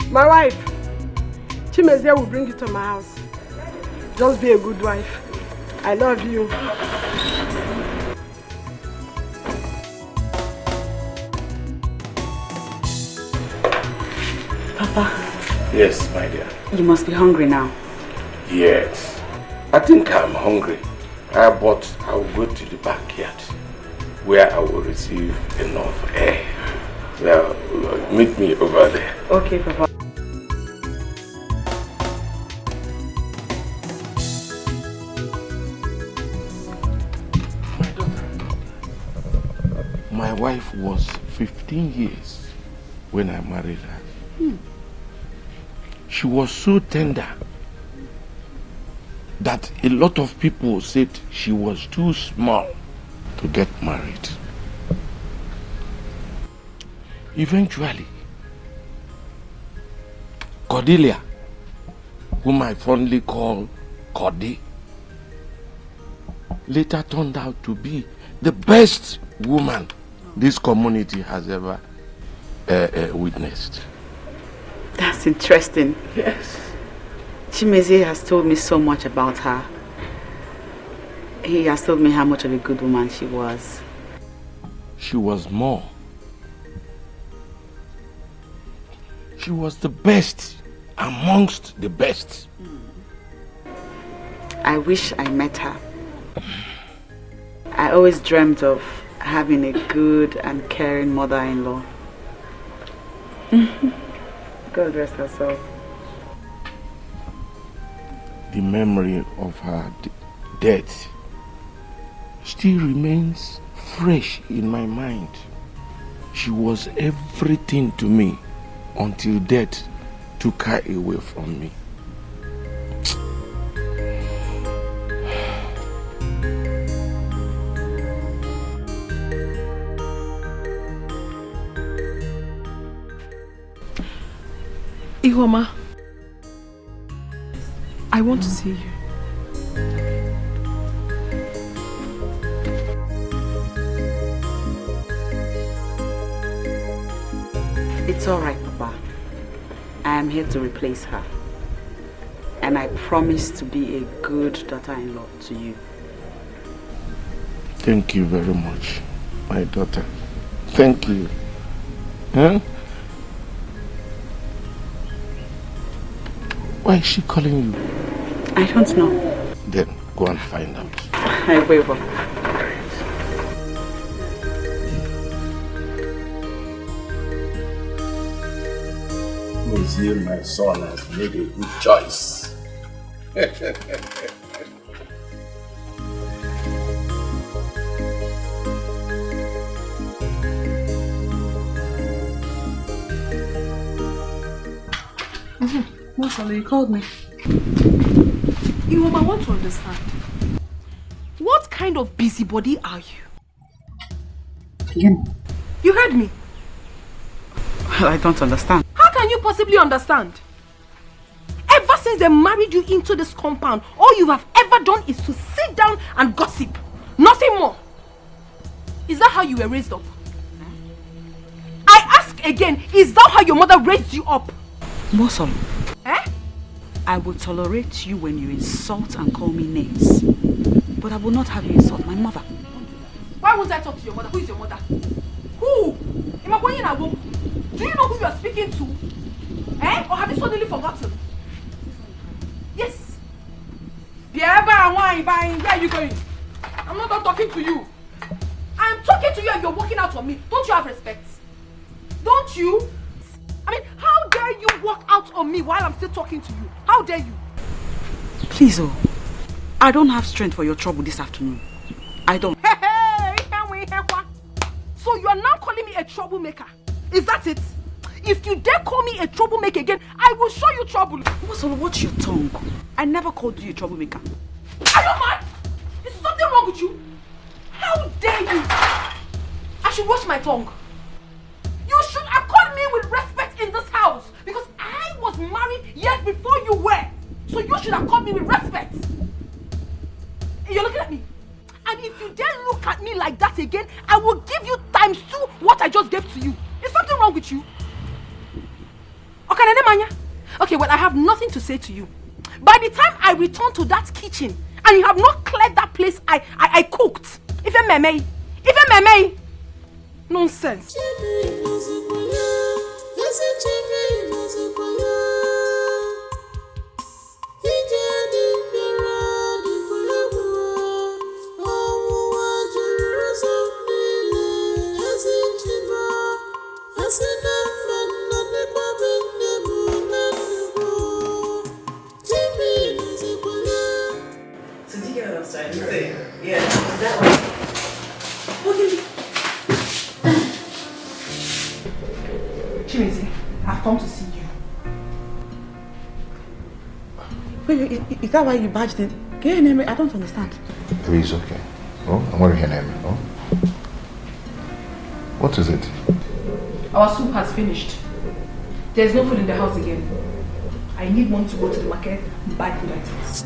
Speaker 1: My wife, Chimezie will bring you to my house. Just be a good wife. I love you.
Speaker 13: Papa.
Speaker 2: Yes, my dear.
Speaker 13: You must be hungry now.
Speaker 2: Yes. I think I'm hungry. But I will go to the backyard where I will receive enough air. Well, meet me over there.
Speaker 13: Okay, Papa.
Speaker 2: My wife was 15 years when I married her. She was so tender that a lot of people said she was too small to get married. Eventually, Cordelia, whom I fondly call Cordy, later turned out to be the best woman this community has ever witnessed.
Speaker 13: That's interesting.
Speaker 2: Yes.
Speaker 13: Chimezie has told me so much about her. He has told me how much of a good woman she was.
Speaker 2: She was more. She was the best amongst the best.
Speaker 13: I wish I met her. I always dreamt of having a good and caring mother-in-law. God rest her soul.
Speaker 2: The memory of her death still remains fresh in my mind. She was everything to me until death took her away from me.
Speaker 4: Ihoma, I want to see you.
Speaker 13: It's all right, Papa. I am here to replace her. And I promise to be a good daughter-in-law to you.
Speaker 2: Thank you very much, my daughter. Thank you. Huh? Why is she calling you?
Speaker 13: I don't know.
Speaker 2: Then go and find out.
Speaker 13: I will.
Speaker 2: Museum, my son has made a good choice.
Speaker 4: Masala, you called me. I want to understand. What kind of busybody are you? You heard me.
Speaker 13: Well, I don't understand.
Speaker 4: How can you possibly understand? Ever since they married you into this compound, all you have ever done is to sit down and gossip. Nothing more. Is that how you were raised up? I ask again, is that how your mother raised you up?
Speaker 13: Mosom,
Speaker 4: Eh?
Speaker 13: I will tolerate you when you insult and call me names. But I will not have you insult my mother.
Speaker 4: Why won't I talk to your mother? Who is your mother? Who? Do you know who you are speaking to? Eh? Or have you suddenly forgotten? Yes. Where are you going? I'm not done talking to you. I am talking to you and you're walking out on me. Don't you have respect? Don't you? I mean, how dare you walk out on me while I'm still talking to you? How dare you?
Speaker 13: Please, I don't have strength for your trouble this afternoon. I don't.
Speaker 4: So you are now calling me a troublemaker? Is that it? If you dare call me a troublemaker again, I will show you trouble.
Speaker 13: Watch your tongue. I never called you a troublemaker.
Speaker 4: Are you mad? Is something wrong with you? How dare you? I should watch my tongue. You should accord me with respect in this house because I was married years before you were. So you should accord me with respect. You're looking at me. And if you dare look at me like that again, I will give you times 2 what I just gave to you. Is something wrong with you? Okay, well, I have nothing to say to you. By the time I return to that kitchen and you have not cleared that place I cooked, nonsense.
Speaker 20: Yeah, that one.
Speaker 4: Chimezi, I've come to see you.
Speaker 13: Wait, is that why you badged in? Can you name it? I don't understand.
Speaker 18: Baby, it's okay. Oh, I'm going to hear name. Oh. What is it?
Speaker 4: Our soup has finished. There's no food in the house again. I need money to go to the market and buy food items.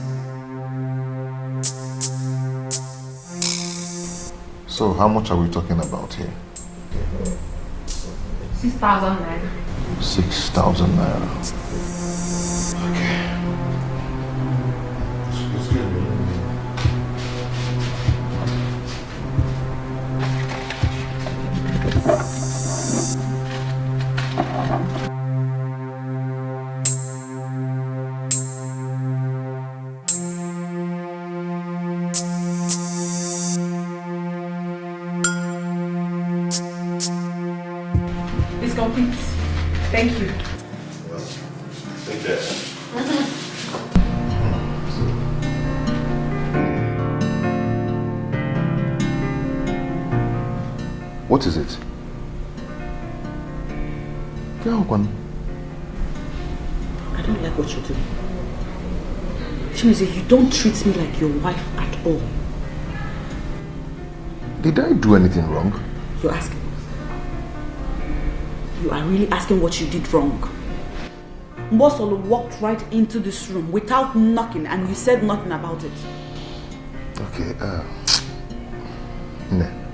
Speaker 18: So, how much are we talking about here?
Speaker 4: 6,000 naira.
Speaker 18: 6,000 naira. Okay.
Speaker 4: It's complete. Thank you.
Speaker 18: Take care. What is it?
Speaker 13: don't like what you're doing. Chimeze, you don't treat me like your wife at all.
Speaker 18: Did I do anything wrong?
Speaker 13: You're asking. You are really asking what you did wrong. Mbosolo walked right into this room without knocking and you said nothing about it.
Speaker 18: Okay,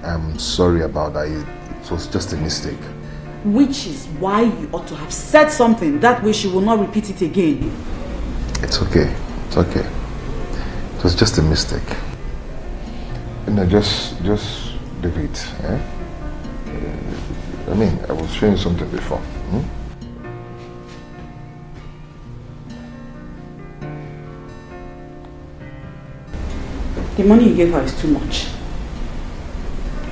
Speaker 18: I'm sorry about that. It was just a mistake.
Speaker 13: Which is why you ought to have said something. That way she will not repeat it again.
Speaker 18: It's okay. It's okay. It was just a mistake. Just leave it. Eh? I mean, I was showing you something before.
Speaker 13: The money you gave her is too much.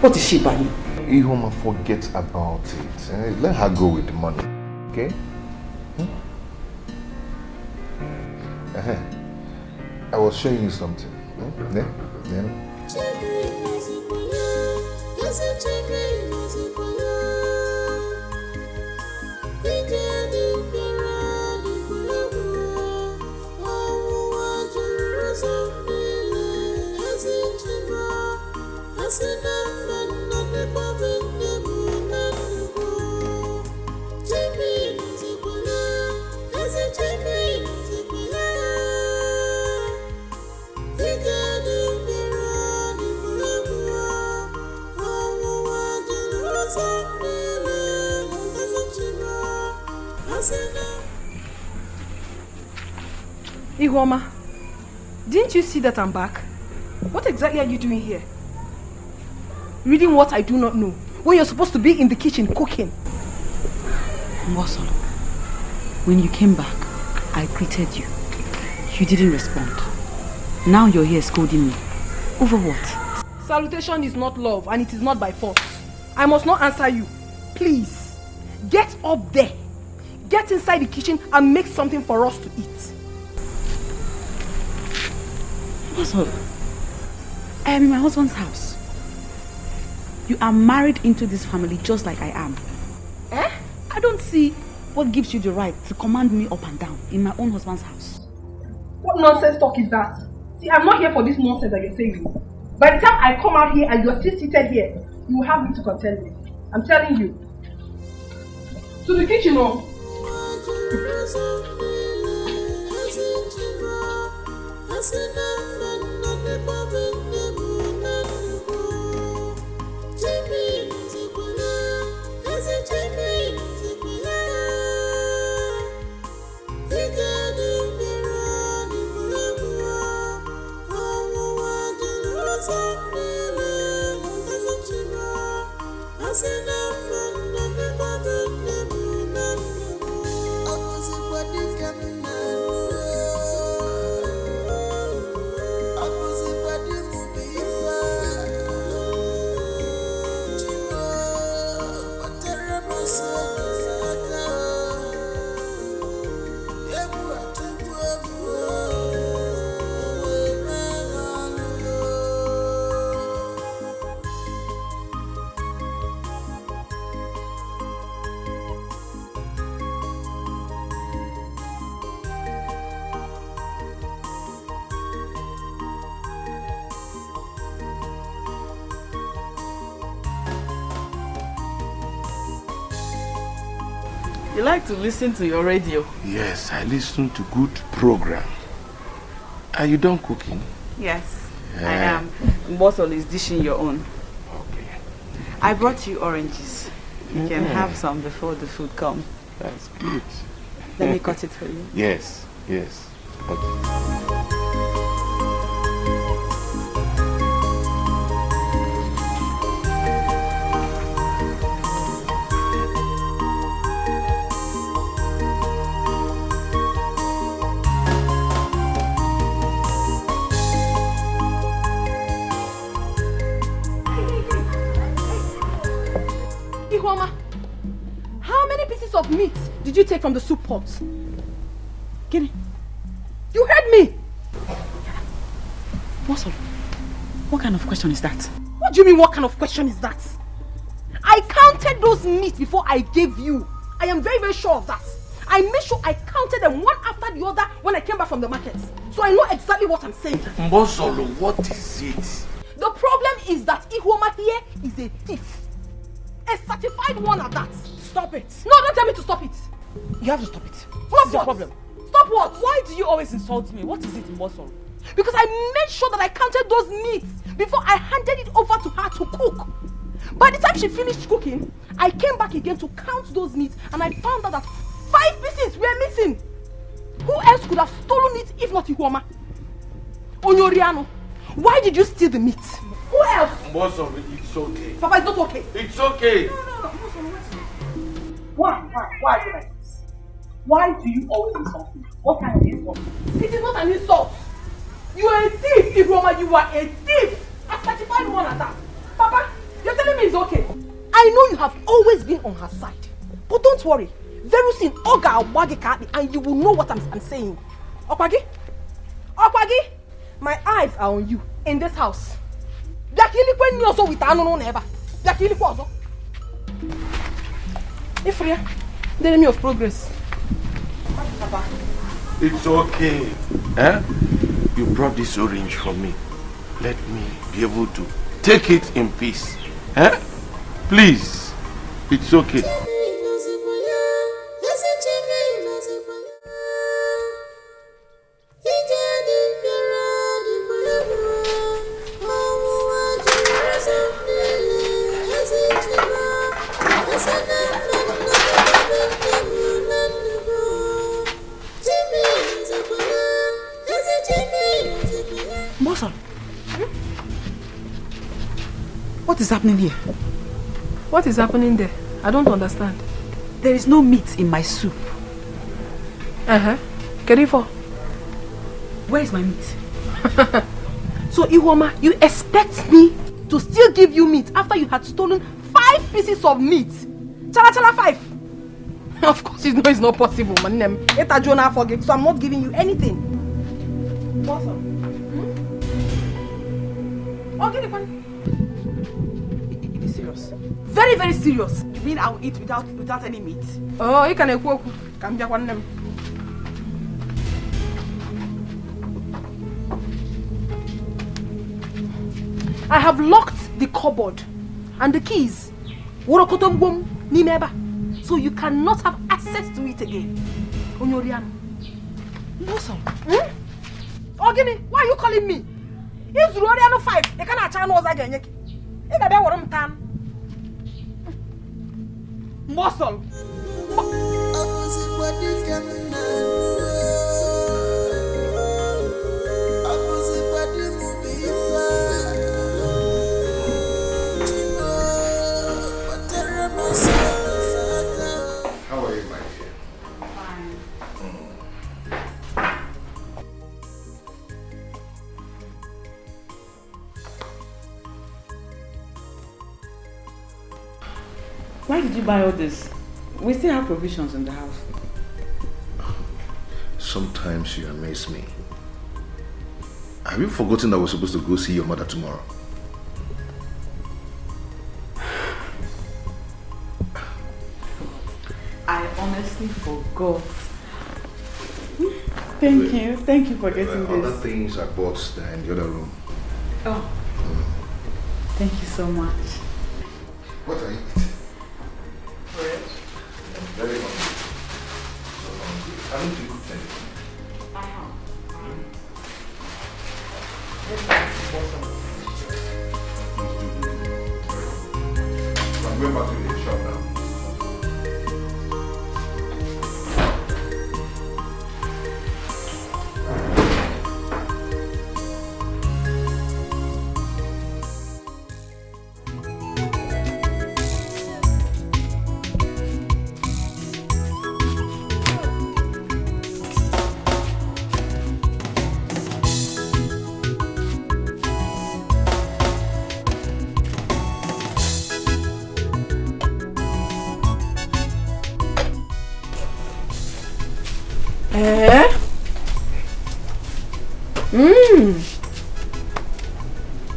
Speaker 13: What is she buying?
Speaker 18: Ihoma, forget about it. Let her go with the money. Okay? I was showing you something.
Speaker 1: Ihoma, didn't you see that I'm back? What exactly are you doing here? Reading what I do not know, when you're supposed to be in the kitchen cooking.
Speaker 13: Mbosolo, when you came back, I greeted you. You didn't respond. Now you're here scolding me. Over what?
Speaker 1: Salutation is not love and it is not by force. I must not answer you. Please, get up there. Get inside the kitchen and make something for us to eat.
Speaker 13: Mbosolo, I am in my husband's house. You are married into this family just like I am. I don't see what gives you the right to command me up and down in my own husband's house.
Speaker 1: What nonsense talk is that? See, I'm not here for this nonsense that you're saying. By the time I come out here and you're still seated here, you will have me to contend with. I'm telling you. To the kitchen, oh.
Speaker 9: You like to listen to your radio?
Speaker 2: Yes, I listen to good program. Are you done cooking?
Speaker 9: Yes, I am. Mbosolo is dishing your own.
Speaker 2: Okay.
Speaker 9: I brought you oranges. You can have some before the food comes.
Speaker 2: That's good.
Speaker 9: Let me cut it for you.
Speaker 2: Yes, yes. Okay.
Speaker 1: How many pieces of meat did you take from the soup pot? Gini, you heard me!
Speaker 13: Mbosolo, what kind of question is that?
Speaker 1: What do you mean, what kind of question is that? I counted those meat before I gave you. I am very, very sure of that.
Speaker 4: I made sure I counted them one after the other when I came back from the market. So I know exactly what I'm saying.
Speaker 2: Mbosolo, what is it?
Speaker 4: The problem is that Ihuoma here is a thief. A certified one at that.
Speaker 3: Stop it.
Speaker 4: No, don't tell me to stop it.
Speaker 3: You have to stop it.
Speaker 4: What's
Speaker 3: your problem?
Speaker 4: Stop what?
Speaker 3: Why do you always insult me? What is it in Mbosolo?
Speaker 4: Because I made sure that I counted those meats before I handed it over to her to cook. By the time she finished cooking, I came back again to count those meats and I found out that 5 pieces were missing. Who else could have stolen it if not Ihuoma? Onyoriano, why did you steal the meat? Who else?
Speaker 2: Mbosolo, it's okay.
Speaker 4: Papa, it's not okay.
Speaker 2: It's okay.
Speaker 4: No.
Speaker 3: Why do you like this? Why do you always insult me? What kind of insult?
Speaker 4: It is not an insult. You are a thief, Ihuoma. You are a thief. A certified one at that. Papa, you're telling me it's okay. I know you have always been on her side. But don't worry. Very soon, Oga Okwagi Kati, and you will know what I'm saying. Okwagi? My eyes are on you in this house. Ifria, the enemy of progress.
Speaker 2: It's okay. Eh? You brought this orange for me. Let me be able to take it in peace. Eh? Please. It's okay.
Speaker 13: What is happening here?
Speaker 4: What is happening there? I don't understand.
Speaker 13: There is no meat in my soup.
Speaker 4: Kerifo.
Speaker 13: Where is my meat?
Speaker 4: So Ihuoma, you expect me to still give you meat after you had stolen 5 pieces of meat? Chala 5. Of course you know it's not possible, man. So I'm not giving you anything. Awesome. Okay,
Speaker 13: It is serious.
Speaker 4: Very, very serious.
Speaker 13: You mean I'll eat without any meat?
Speaker 4: Oh, you can I have locked the cupboard and the keys. So you cannot have access to it again. Onyoriano.
Speaker 13: Mbosolo.
Speaker 4: Ogini, why are you calling me? It's Onyoriano 5. You cannot channel us again. You got what I'm tan. Mbosolo.
Speaker 18: How are you, my dear?
Speaker 13: Fine.
Speaker 3: Why did you buy all this? We still have provisions in the house.
Speaker 18: Sometimes you amaze me. Have you forgotten that we're supposed to go see your mother tomorrow?
Speaker 3: I honestly forgot. Thank you for getting
Speaker 18: Other
Speaker 3: this.
Speaker 18: things I bought there in the other room.
Speaker 3: Oh, thank you so much.
Speaker 18: What are you eating?
Speaker 3: Bread.
Speaker 18: I'm very hungry. So hungry. Haven't you cooked anything?
Speaker 3: I have.
Speaker 18: So I'm going back to the shop now.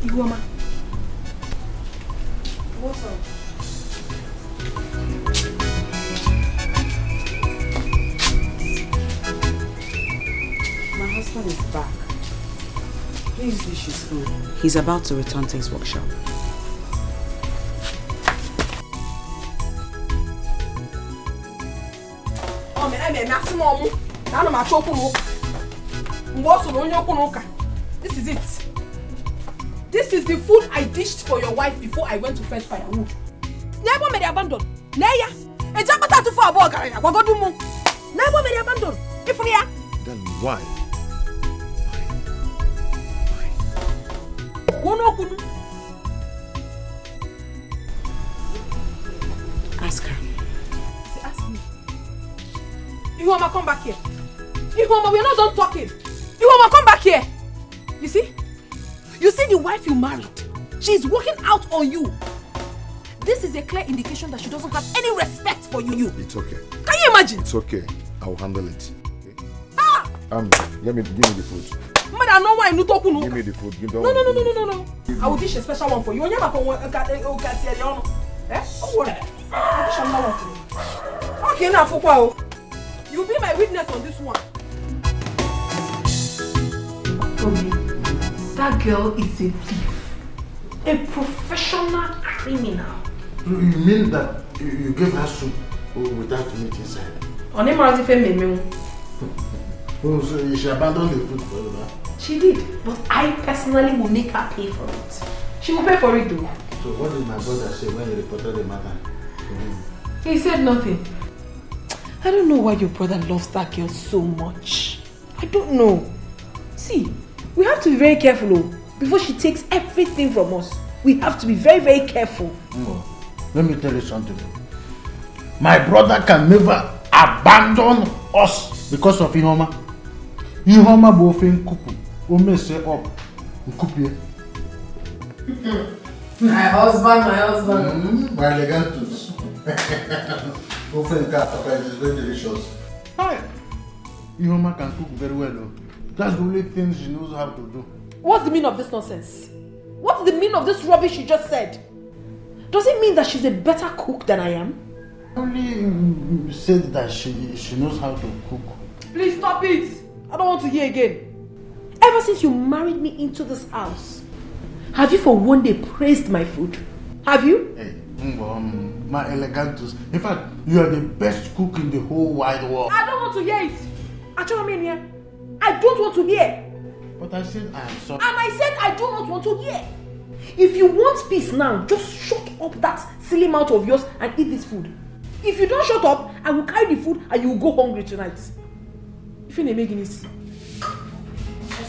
Speaker 4: Ihuoma. What's up?
Speaker 13: husband is back. Please dish his food. He's about to return to his workshop.
Speaker 3: This is it. This is the food I dished for your wife before I went to fetch firewood. Never made abandon. Neya. A jabata to for a boy. Wagodumu. Never made abandon. If we are.
Speaker 18: Then why?
Speaker 13: Ask her.
Speaker 3: See, ask me. Ihoma, come back here. Ihoma, we are not done talking. Ihoma, come back here. You see? You see the wife you married. She's working out on you. This is a clear indication that she doesn't have any respect for you.
Speaker 18: It's okay.
Speaker 3: Can you imagine?
Speaker 18: It's okay. I'll handle it. Okay?
Speaker 3: Ah!
Speaker 18: Give me the food.
Speaker 3: Mother, I know why you talk.
Speaker 18: Give me the food.
Speaker 3: No. I will dish a special one for you. Eh? Don't worry. I'll dish another one for you. Okay, now for you'll be my witness on this one. That girl is a thief. A professional criminal.
Speaker 5: You mean that you gave her soup without meat inside? Oh, so she abandoned the food for you, huh?
Speaker 3: She did, but I personally will make her pay for it. She will pay for it though.
Speaker 5: So what did my brother say when he reported the matter to him?
Speaker 3: He said nothing. I don't know why your brother loves that girl so much. I don't know. See, we have to be very careful before she takes everything from us. We have to be very, very careful.
Speaker 5: Let me tell you something. My brother can never abandon us because of Ihoma. Ihoma bofin kuku. Ome say up. Nkupie.
Speaker 3: My husband.
Speaker 5: My elegantus. Ofen kaka is very delicious. Hi. Ihoma can cook very well though. That's the only thing she knows how to do.
Speaker 3: What's the meaning of this nonsense? What's the meaning of this rubbish you just said? Does it mean that she's a better cook than I am?
Speaker 5: Only said that she knows how to cook.
Speaker 3: Please stop it. I don't want to hear again. Ever since you married me into this house, have you for one day praised my food? Have you?
Speaker 5: Hey, my elegantus. In fact, you are the best cook in the whole wide world.
Speaker 3: I don't want to hear it. I don't want to hear.
Speaker 5: But I said I am sorry.
Speaker 3: And I said I do not want to hear. If you want peace now, just shut up that silly mouth of yours and eat this food. If you don't shut up, I will carry the food and you will go hungry tonight. If you're not making it.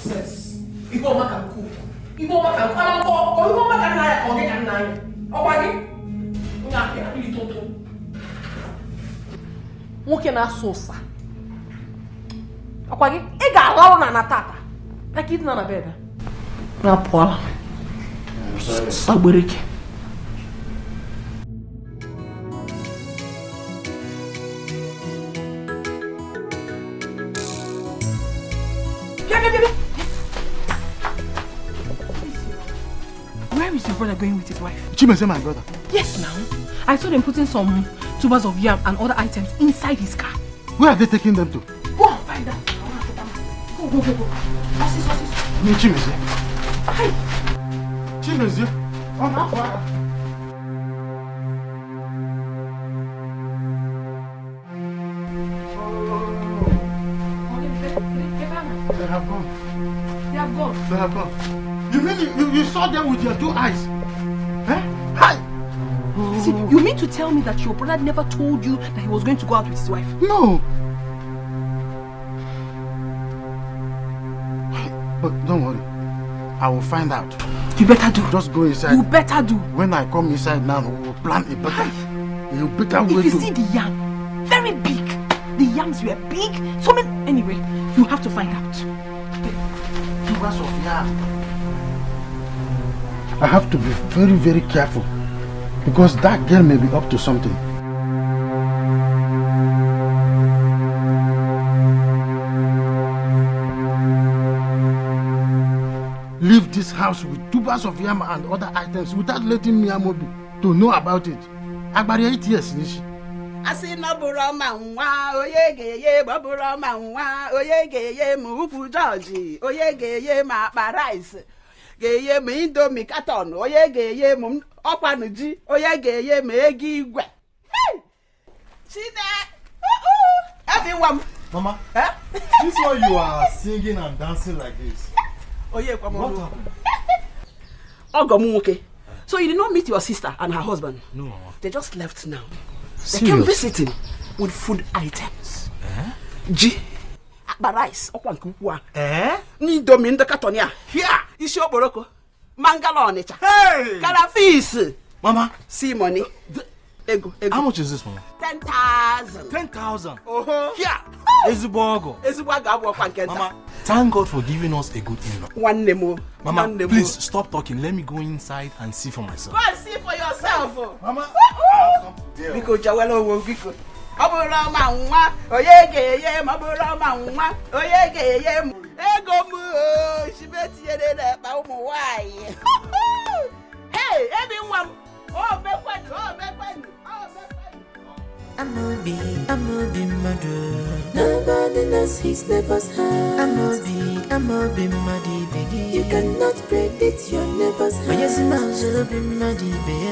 Speaker 3: Yes. Ihoma can cook. Ihoma can cook. Ihoma can nwoke na-asụ ụsa akwa gị ị ga-alarụ na tata aka ịdị na bed na pụọla sagbere gị Where is your brother going with his wife?
Speaker 5: Chimeze, my brother.
Speaker 3: Yes, now. I saw them putting some tubers of yam and other items inside his car.
Speaker 5: Where are they taking them to?
Speaker 3: Go and find them. Go. What's this?
Speaker 5: Chimeze.
Speaker 3: Hi.
Speaker 5: Chimeze. They have gone. They have gone. You mean you saw them with your 2 eyes? Eh? Hi!
Speaker 3: See, you mean to tell me that your brother never told you that he was going to go out with his wife?
Speaker 5: No! But don't worry. I will find out.
Speaker 3: You better do.
Speaker 5: Just go inside.
Speaker 3: You better do.
Speaker 5: When I come inside now, we will plan a better way
Speaker 3: If you
Speaker 5: to...
Speaker 3: see the yam, very big. The yams were big. So many... Anyway, you have to find out.
Speaker 5: Tubers of yam. I have to be very, very careful because that girl may be up to something. Leave this house with tubers of yam and other items without letting Miyamobi to know about it. Agbari 8 years, Nishi.
Speaker 9: asị na bụrụ ma nwa onye ga-enye gbabụrụ ma nwa onye ga-enye ma ukwu George onye ga-enye ma akpa rice ga-enye ma indomi katon onye ga-enye ma ọkwanụ ji onye ga-enye ma ego igwe everyone.
Speaker 12: Mama, this is why you are singing and dancing like this.
Speaker 9: Oh yeah, come on. Ogomuke. So you did not meet your sister and her husband?
Speaker 12: No, Mama.
Speaker 9: They just left now.
Speaker 12: Serious?
Speaker 9: They came visiting with food items. G. Akba rice. Okwankukwa. Indomie ndo katonia. Here. Isi oboroko. Mangala onicha.
Speaker 12: Hey!
Speaker 9: Kalafis.
Speaker 12: Mama.
Speaker 9: See money. Ego.
Speaker 12: How much is this, Mama?
Speaker 9: 10,000.
Speaker 12: 10,000.
Speaker 9: Here.
Speaker 12: Ezubogo. Mama, thank God for giving us a good in-law.
Speaker 9: One nemo.
Speaker 12: Mama, please stop talking. Let me go inside and see for myself.
Speaker 9: Go and see for yourself.
Speaker 12: Mama.
Speaker 9: Biko jawelo wo biko. Obura ma nwa, oyegeye ma obura ma nwa, oyegeye mu. Ego mu o, shibeti ede na pa umu wai. Hey, everyone. Oh, bekwenu, oh, bekwenu.
Speaker 10: I'm a be mother. Nobody knows his neighbor's heart. I'm a be muddy baby. You cannot predict your neighbor's heart. Yes, I'm a be muddy baby.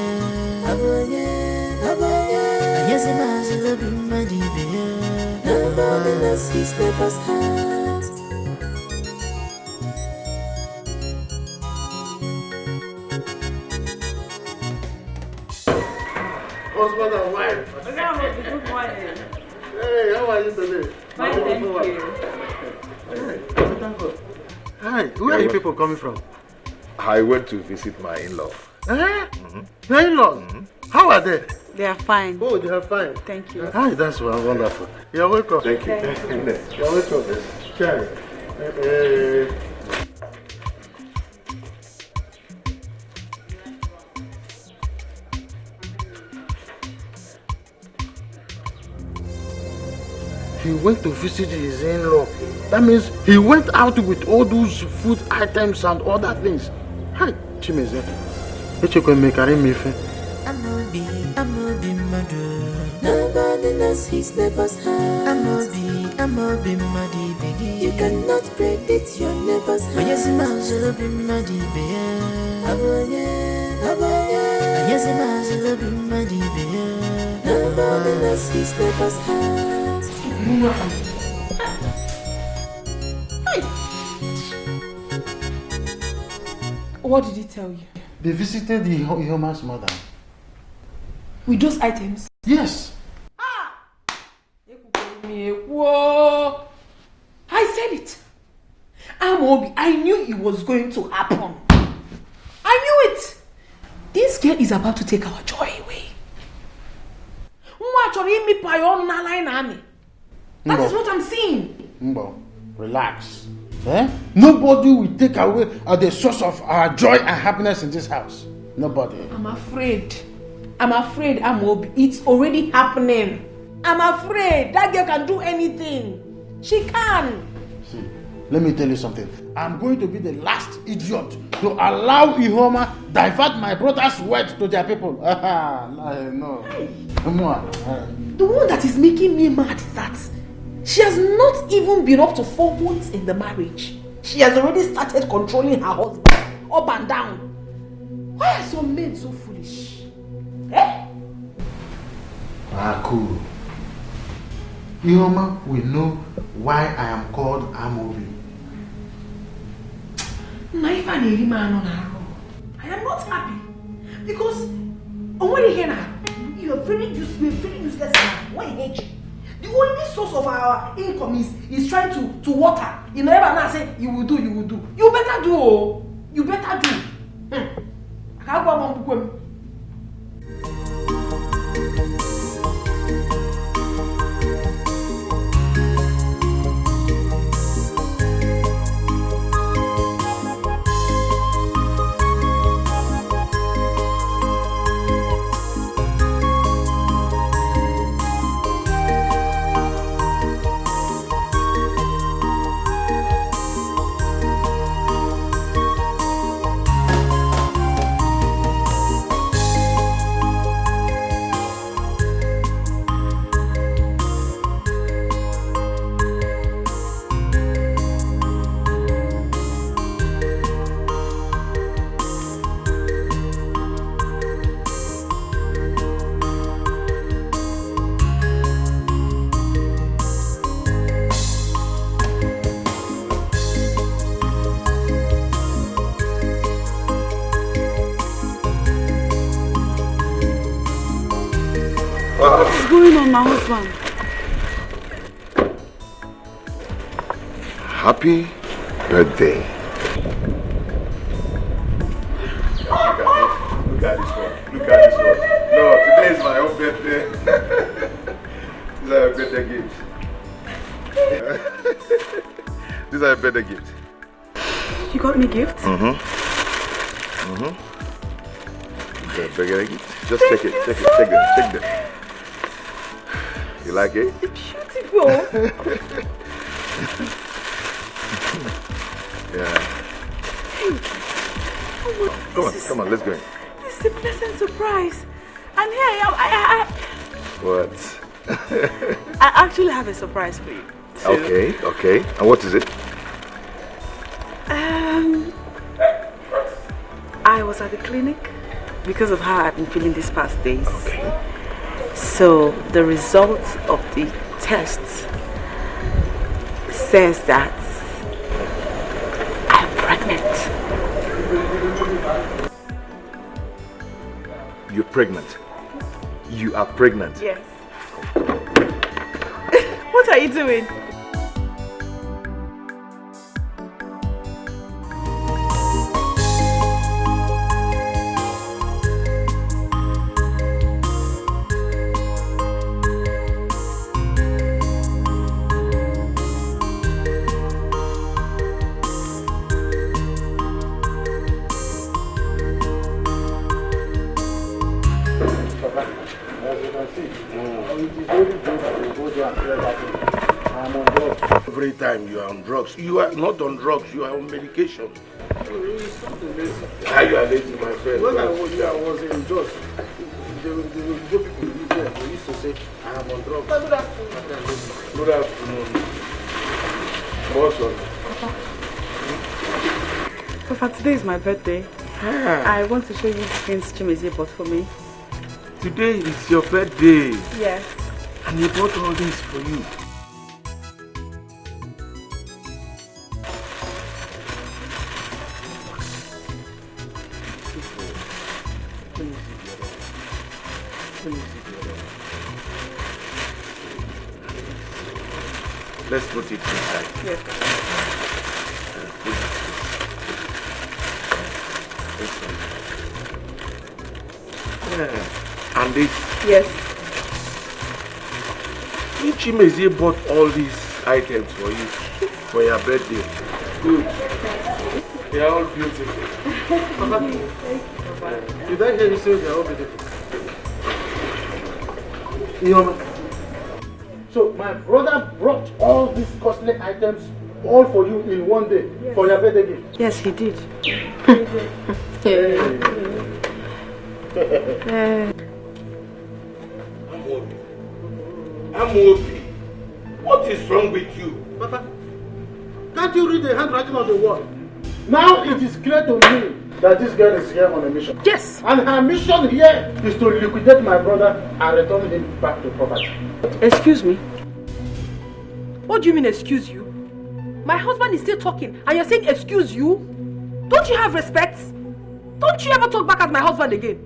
Speaker 10: Yes, I'm a be muddy baby. Nobody knows his neighbor's heart.
Speaker 8: Husband and wife.
Speaker 20: Good morning.
Speaker 8: Hey, how are you today?
Speaker 20: Fine, thank you.
Speaker 8: Hi, where are you people coming from?
Speaker 18: I went to visit my in-law.
Speaker 8: Your in-laws? How are they?
Speaker 13: They are fine.
Speaker 8: Oh, they are fine.
Speaker 13: Thank you.
Speaker 8: Hi, that's wonderful. You're welcome.
Speaker 18: Thank you.
Speaker 8: You're welcome. Charlie. He went to visit his in-law. That means he went out with all those food items and other things. Hi, Chimeze.
Speaker 10: I'm a be mother. Nobody knows his neighbor's heart. I'm a be muddy baby. You cannot predict your neighbor's heart. Yes, I'm a be muddy baby. Yes, I'm a be muddy baby. Nobody knows his neighbor's heart.
Speaker 4: What did he tell you?
Speaker 8: They visited the Ihoma's mother.
Speaker 4: With those items?
Speaker 8: Yes.
Speaker 4: Whoa! I said it. Amobi, I knew it was going to happen. I knew it. This girl is about to take our joy away. That is what I'm seeing.
Speaker 8: Mbo, relax. Nobody will take away the source of our joy and happiness in this house. Nobody.
Speaker 4: I'm afraid, Amobi. It's already happening. I'm afraid that girl can do anything. She can.
Speaker 8: See, let me tell you something. I'm going to be the last idiot to allow Ihoma divert my brother's words to their people. No. Come on.
Speaker 4: The one that is making me mad is that she has not even been up to 4 months in the marriage. She has already started controlling her husband up and down. Why are some men so foolish?
Speaker 8: Cool. Ihoma will know why I am called Amobi.
Speaker 4: I am not happy because you are very useless man. Why hate you? The only source of our income is trying to water. You never now say you will do. You better do. You better do.
Speaker 13: going on, my husband?
Speaker 18: Happy birthday. Look at this one. Look at this one. No, today is my own birthday. These are your birthday gifts. These are your birthday gifts.
Speaker 13: You got me gifts?
Speaker 18: Birthday gift. Just check it. Check it. Check them. You like it?
Speaker 13: Beautiful.
Speaker 18: Yeah. Come on, let's go in.
Speaker 13: This is a pleasant surprise. And here I am.
Speaker 18: What?
Speaker 13: I actually have a surprise for you.
Speaker 18: Okay. And what is it?
Speaker 13: I was at the clinic because of how I've been feeling these past days. Okay. So the result of the test says that I'm pregnant.
Speaker 18: You're pregnant. You are pregnant.
Speaker 13: Yes. What are you doing?
Speaker 2: Every time you are on drugs, you are not on drugs, you are on medication. How you are lazy, my friend?
Speaker 8: When I was in Jos, the people there, they used to say, I am on drugs. Good afternoon.
Speaker 2: Good afternoon. What's on?
Speaker 13: Papa, today is my birthday. I want to show you the things Chimezie bought for me.
Speaker 2: Today is your birthday.
Speaker 13: Yes.
Speaker 2: And he bought all this for you. Let's put it inside.
Speaker 13: Yes.
Speaker 2: Yeah. And this?
Speaker 13: Yes.
Speaker 2: Chimezie bought all these items for you for your birthday. Good. They are all beautiful.
Speaker 8: Papa, did I hear you say they are all beautiful? So my brother brought all these costly items all for you in one day for your birthday gift?
Speaker 13: Yes, he did.
Speaker 2: Amobi, what is wrong with you?
Speaker 8: Papa, can't you read the handwriting on the wall? Now it is clear to me that this girl is here on a mission.
Speaker 13: Yes.
Speaker 8: And her mission here is to liquidate my brother and return him back to property.
Speaker 4: Excuse me? What do you mean, excuse you? My husband is still talking and you're saying excuse you? Don't you have respect? Don't you ever talk back as my husband again?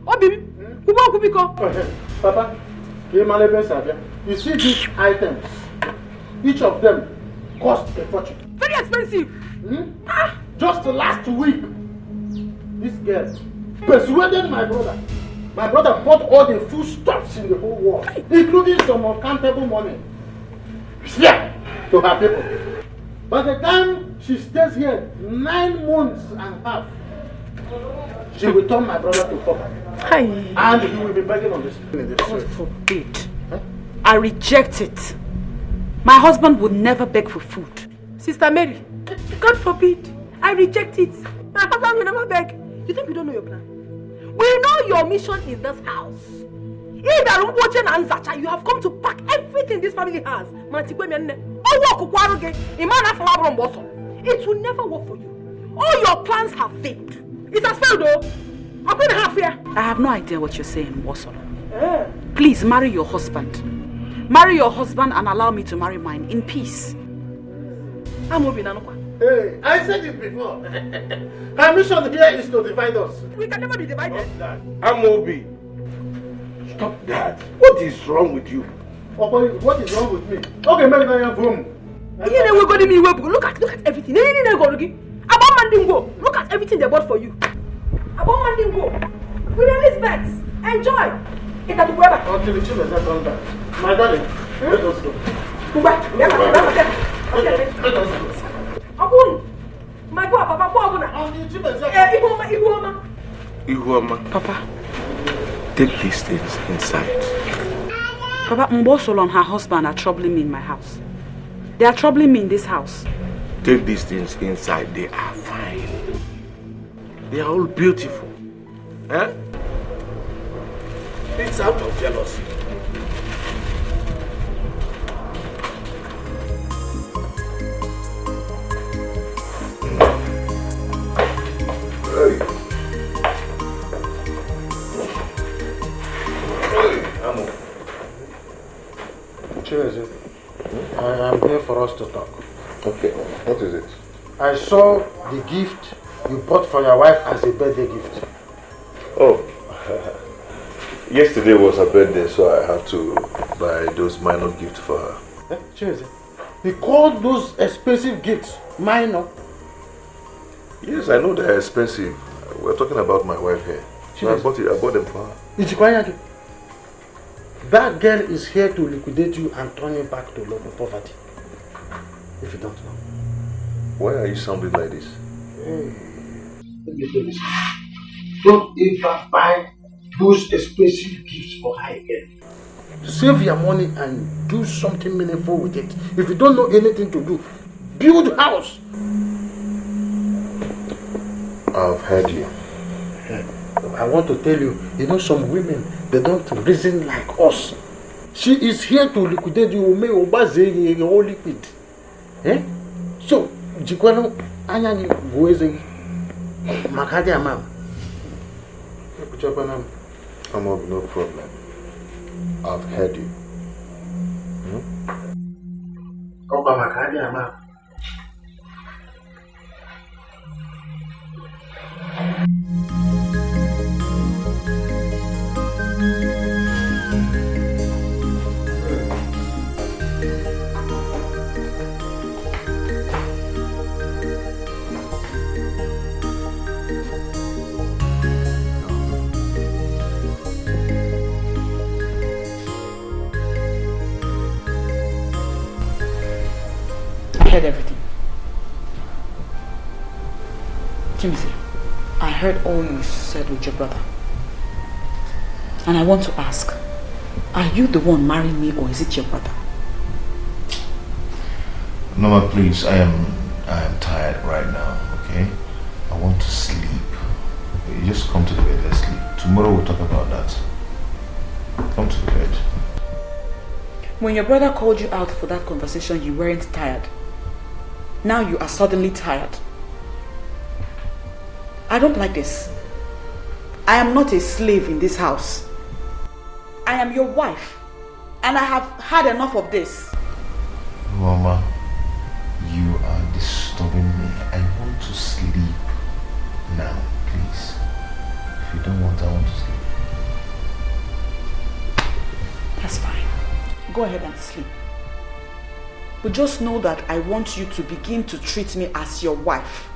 Speaker 4: Obi,
Speaker 8: Papa, you see these items, each of them cost a fortune.
Speaker 4: Very expensive.
Speaker 8: Just last week, this girl persuaded my brother. My brother bought all the foodstuffs in the whole world, including some uncountable money. Yeah, to her people. By the time she stays here 9 months and a half, she will turn my brother to pauper. And he will be begging on this.
Speaker 13: God forbid. I reject it. My husband would never beg for food.
Speaker 4: Sister Mary, God forbid. I reject it. My husband will never beg. You think we don't know your plan? We know your mission in this house. You have come to pack everything this family has. It will never work for you. All your plans have failed. It has failed though. I'm going to have fear.
Speaker 13: I have no idea what you're saying, Wosolo. Please marry your husband. Marry your husband and allow me to marry mine in peace.
Speaker 8: Hey, I said it before. Her mission here is to divide us.
Speaker 4: We can never be divided.
Speaker 2: Amobi, stop that. What is wrong with you?
Speaker 8: Papa, what is wrong with me? Okay, make me a room.
Speaker 3: Look at everything. Look at everything they bought for you. About Mandingo. With Elizabeth. Enjoy. Get out of wherever.
Speaker 8: Until the children are done that. My darling, let us go.
Speaker 3: My boy, Papa,
Speaker 2: Ihuoma.
Speaker 13: Papa.
Speaker 2: Take these things inside.
Speaker 13: Papa, Mbosolo and her husband are troubling me in my house. They are troubling me in this house.
Speaker 2: Take these things inside. They are fine. They are all beautiful. Eh? It's out of jealousy.
Speaker 8: Cheers. I am here for us to talk.
Speaker 18: Okay, what is it?
Speaker 8: I saw the gift you bought for your wife as a birthday gift.
Speaker 18: Oh, yesterday was her birthday, so I had to buy those minor gifts for her.
Speaker 8: Cheers. He called those expensive gifts minor.
Speaker 18: Yes, I know they're expensive. We're talking about my wife here. So I bought them for her.
Speaker 8: That girl is here to liquidate you and turn you back to low poverty. If you don't know.
Speaker 18: Why are you sounding like this?
Speaker 8: Hey, let me tell you something. Don't ever buy those expensive gifts for her again. Save your money and do something meaningful with it. If you don't know anything to do, build a house.
Speaker 18: I've heard you.
Speaker 8: I want to tell you, some women, they don't reason like us. She is here to liquidate you, may obaze all liquid. So, Jikwano, Anyani, Goeze, Makadi Amam.
Speaker 18: Amog, no problem. I've heard you.
Speaker 8: Oba Makadi Amam.
Speaker 13: I heard everything. Timothy, I heard all you said with your brother. And I want to ask, are you the one marrying me or is it your brother?
Speaker 18: Norma, please, I am tired right now, okay? I want to sleep. You just come to the bed, let's sleep. Tomorrow we'll talk about that. Come to the bed.
Speaker 13: When your brother called you out for that conversation, you weren't tired. Now you are suddenly tired. I don't like this. I am not a slave in this house. I am your wife. And I have had enough of this.
Speaker 18: Mama, you are disturbing me. I want to sleep now, please. If you don't want, I want to sleep.
Speaker 13: That's fine. Go ahead and sleep. But just know that I want you to begin to treat me as your wife.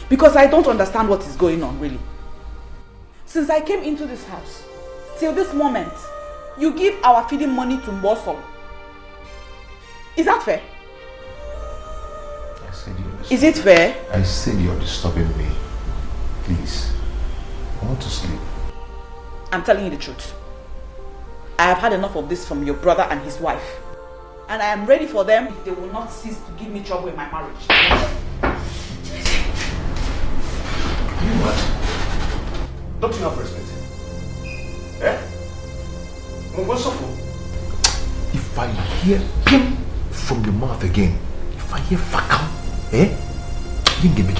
Speaker 13: Because I don't understand what is going on, really. Since I came into this house, till this moment, you give our feeding money to Mbosolo. Is that fair?
Speaker 18: I said you're disturbing.
Speaker 13: Is it fair?
Speaker 18: I said you're disturbing me. Please. I want to sleep.
Speaker 13: I'm telling you the truth. I have had enough of this from your brother and his wife. And I am ready for them if they will not cease to give me trouble in my marriage.
Speaker 18: Are you mad? Don't you have respect? Eh? If I hear him from your mouth again, if I hear Fakam, you can get me.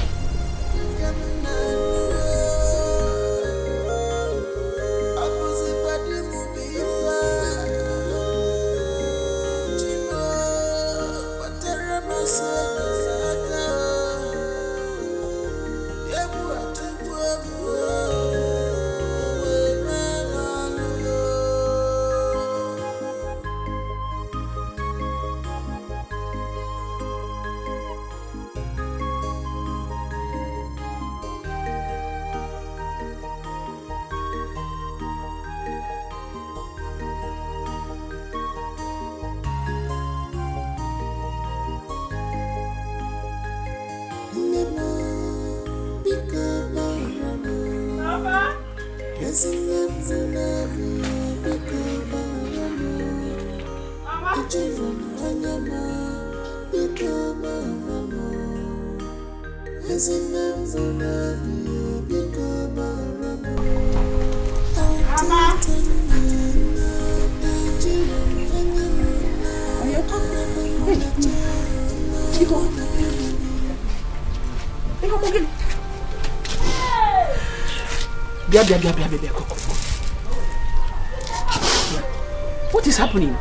Speaker 9: What is happening?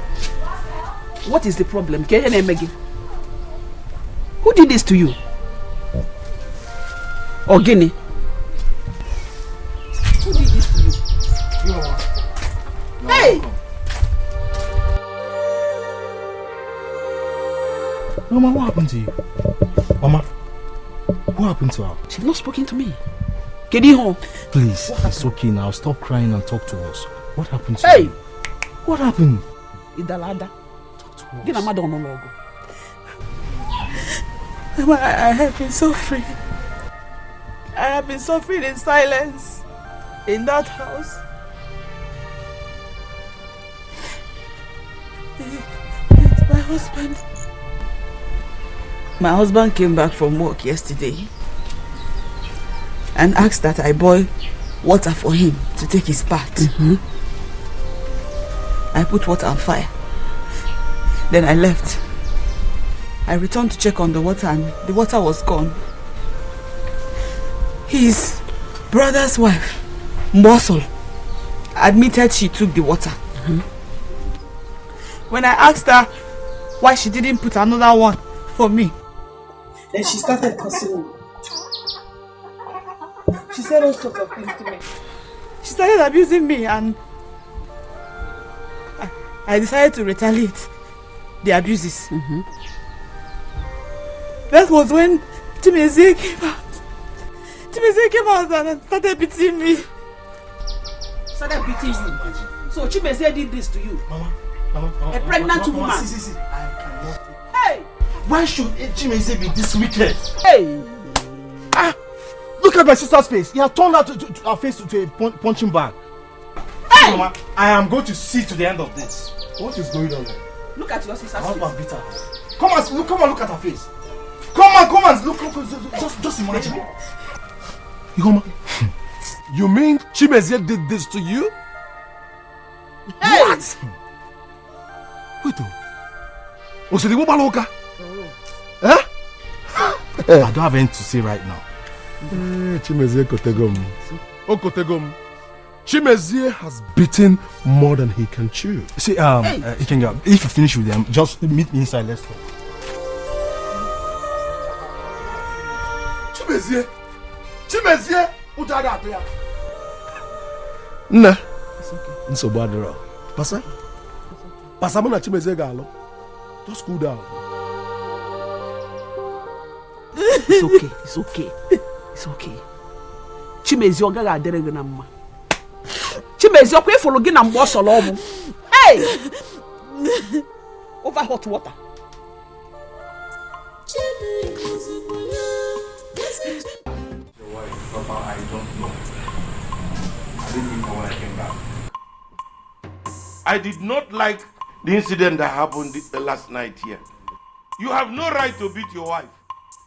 Speaker 9: What is the problem? Who did this to you? Ogini? Who did this to you? Hey!
Speaker 12: Mama, what happened to you? Mama, what happened to her?
Speaker 9: She's not spoken to me. Kediho.
Speaker 12: Please, it's okay now. Stop crying and talk to us. What happened to you? What happened?
Speaker 9: Idalada. Talk to us.
Speaker 13: Mama, I have been suffering. I have been suffering in silence in that house. It's my husband. My husband came back from work yesterday and asked that I boil water for him to take his bath. I put water on fire. Then I left. I returned to check on the water and the water was gone. His brother's wife, Mbosol, admitted she took the water. When I asked her why she didn't put another one for me, then she started cursing me. She said all sorts of things to me. She started abusing me and I decided to retaliate the abuses. That was when Chimezie came out. Chimezie came out and started beating me.
Speaker 9: Started beating you? So Chimezie did this to you?
Speaker 12: Mama,
Speaker 9: a pregnant woman?
Speaker 12: See, I cannot.
Speaker 9: Hey!
Speaker 12: Why should Chimezie be this wicked?
Speaker 9: Hey!
Speaker 12: Look at my sister's face. He has turned her face to a punching bag. Hey! Mama, I am going to see to the end of this. What is going on there?
Speaker 9: Look at your sister's face.
Speaker 12: Husband beat her. Come and look at her face. Come on, look, just imagine.
Speaker 19: You mean Chimezie did this to you?
Speaker 9: Hey!
Speaker 19: What? Wait, was it the Wobaloka?
Speaker 12: Huh? I don't have anything to say right now.
Speaker 19: Chimezie Kotegom. Oh, Kotegom. Chimezie has beaten more than he can chew.
Speaker 12: See, Ikenga, if you finish with them, just meet me inside, let's talk.
Speaker 19: Chimezie, Udada Atoya. Nah. It's okay. Badra. Pasa mo na Chimezie galo. Just cool down.
Speaker 9: It's okay. Chimezie ogaga adere gị na mma. Chimezie okwe follow gị na mgbe osolo omu. Hey! Over hot water.
Speaker 18: Your wife, Papa, I don't know. I didn't meet her when I came back.
Speaker 2: I did not like the incident that happened last night here. You have no right to beat your wife.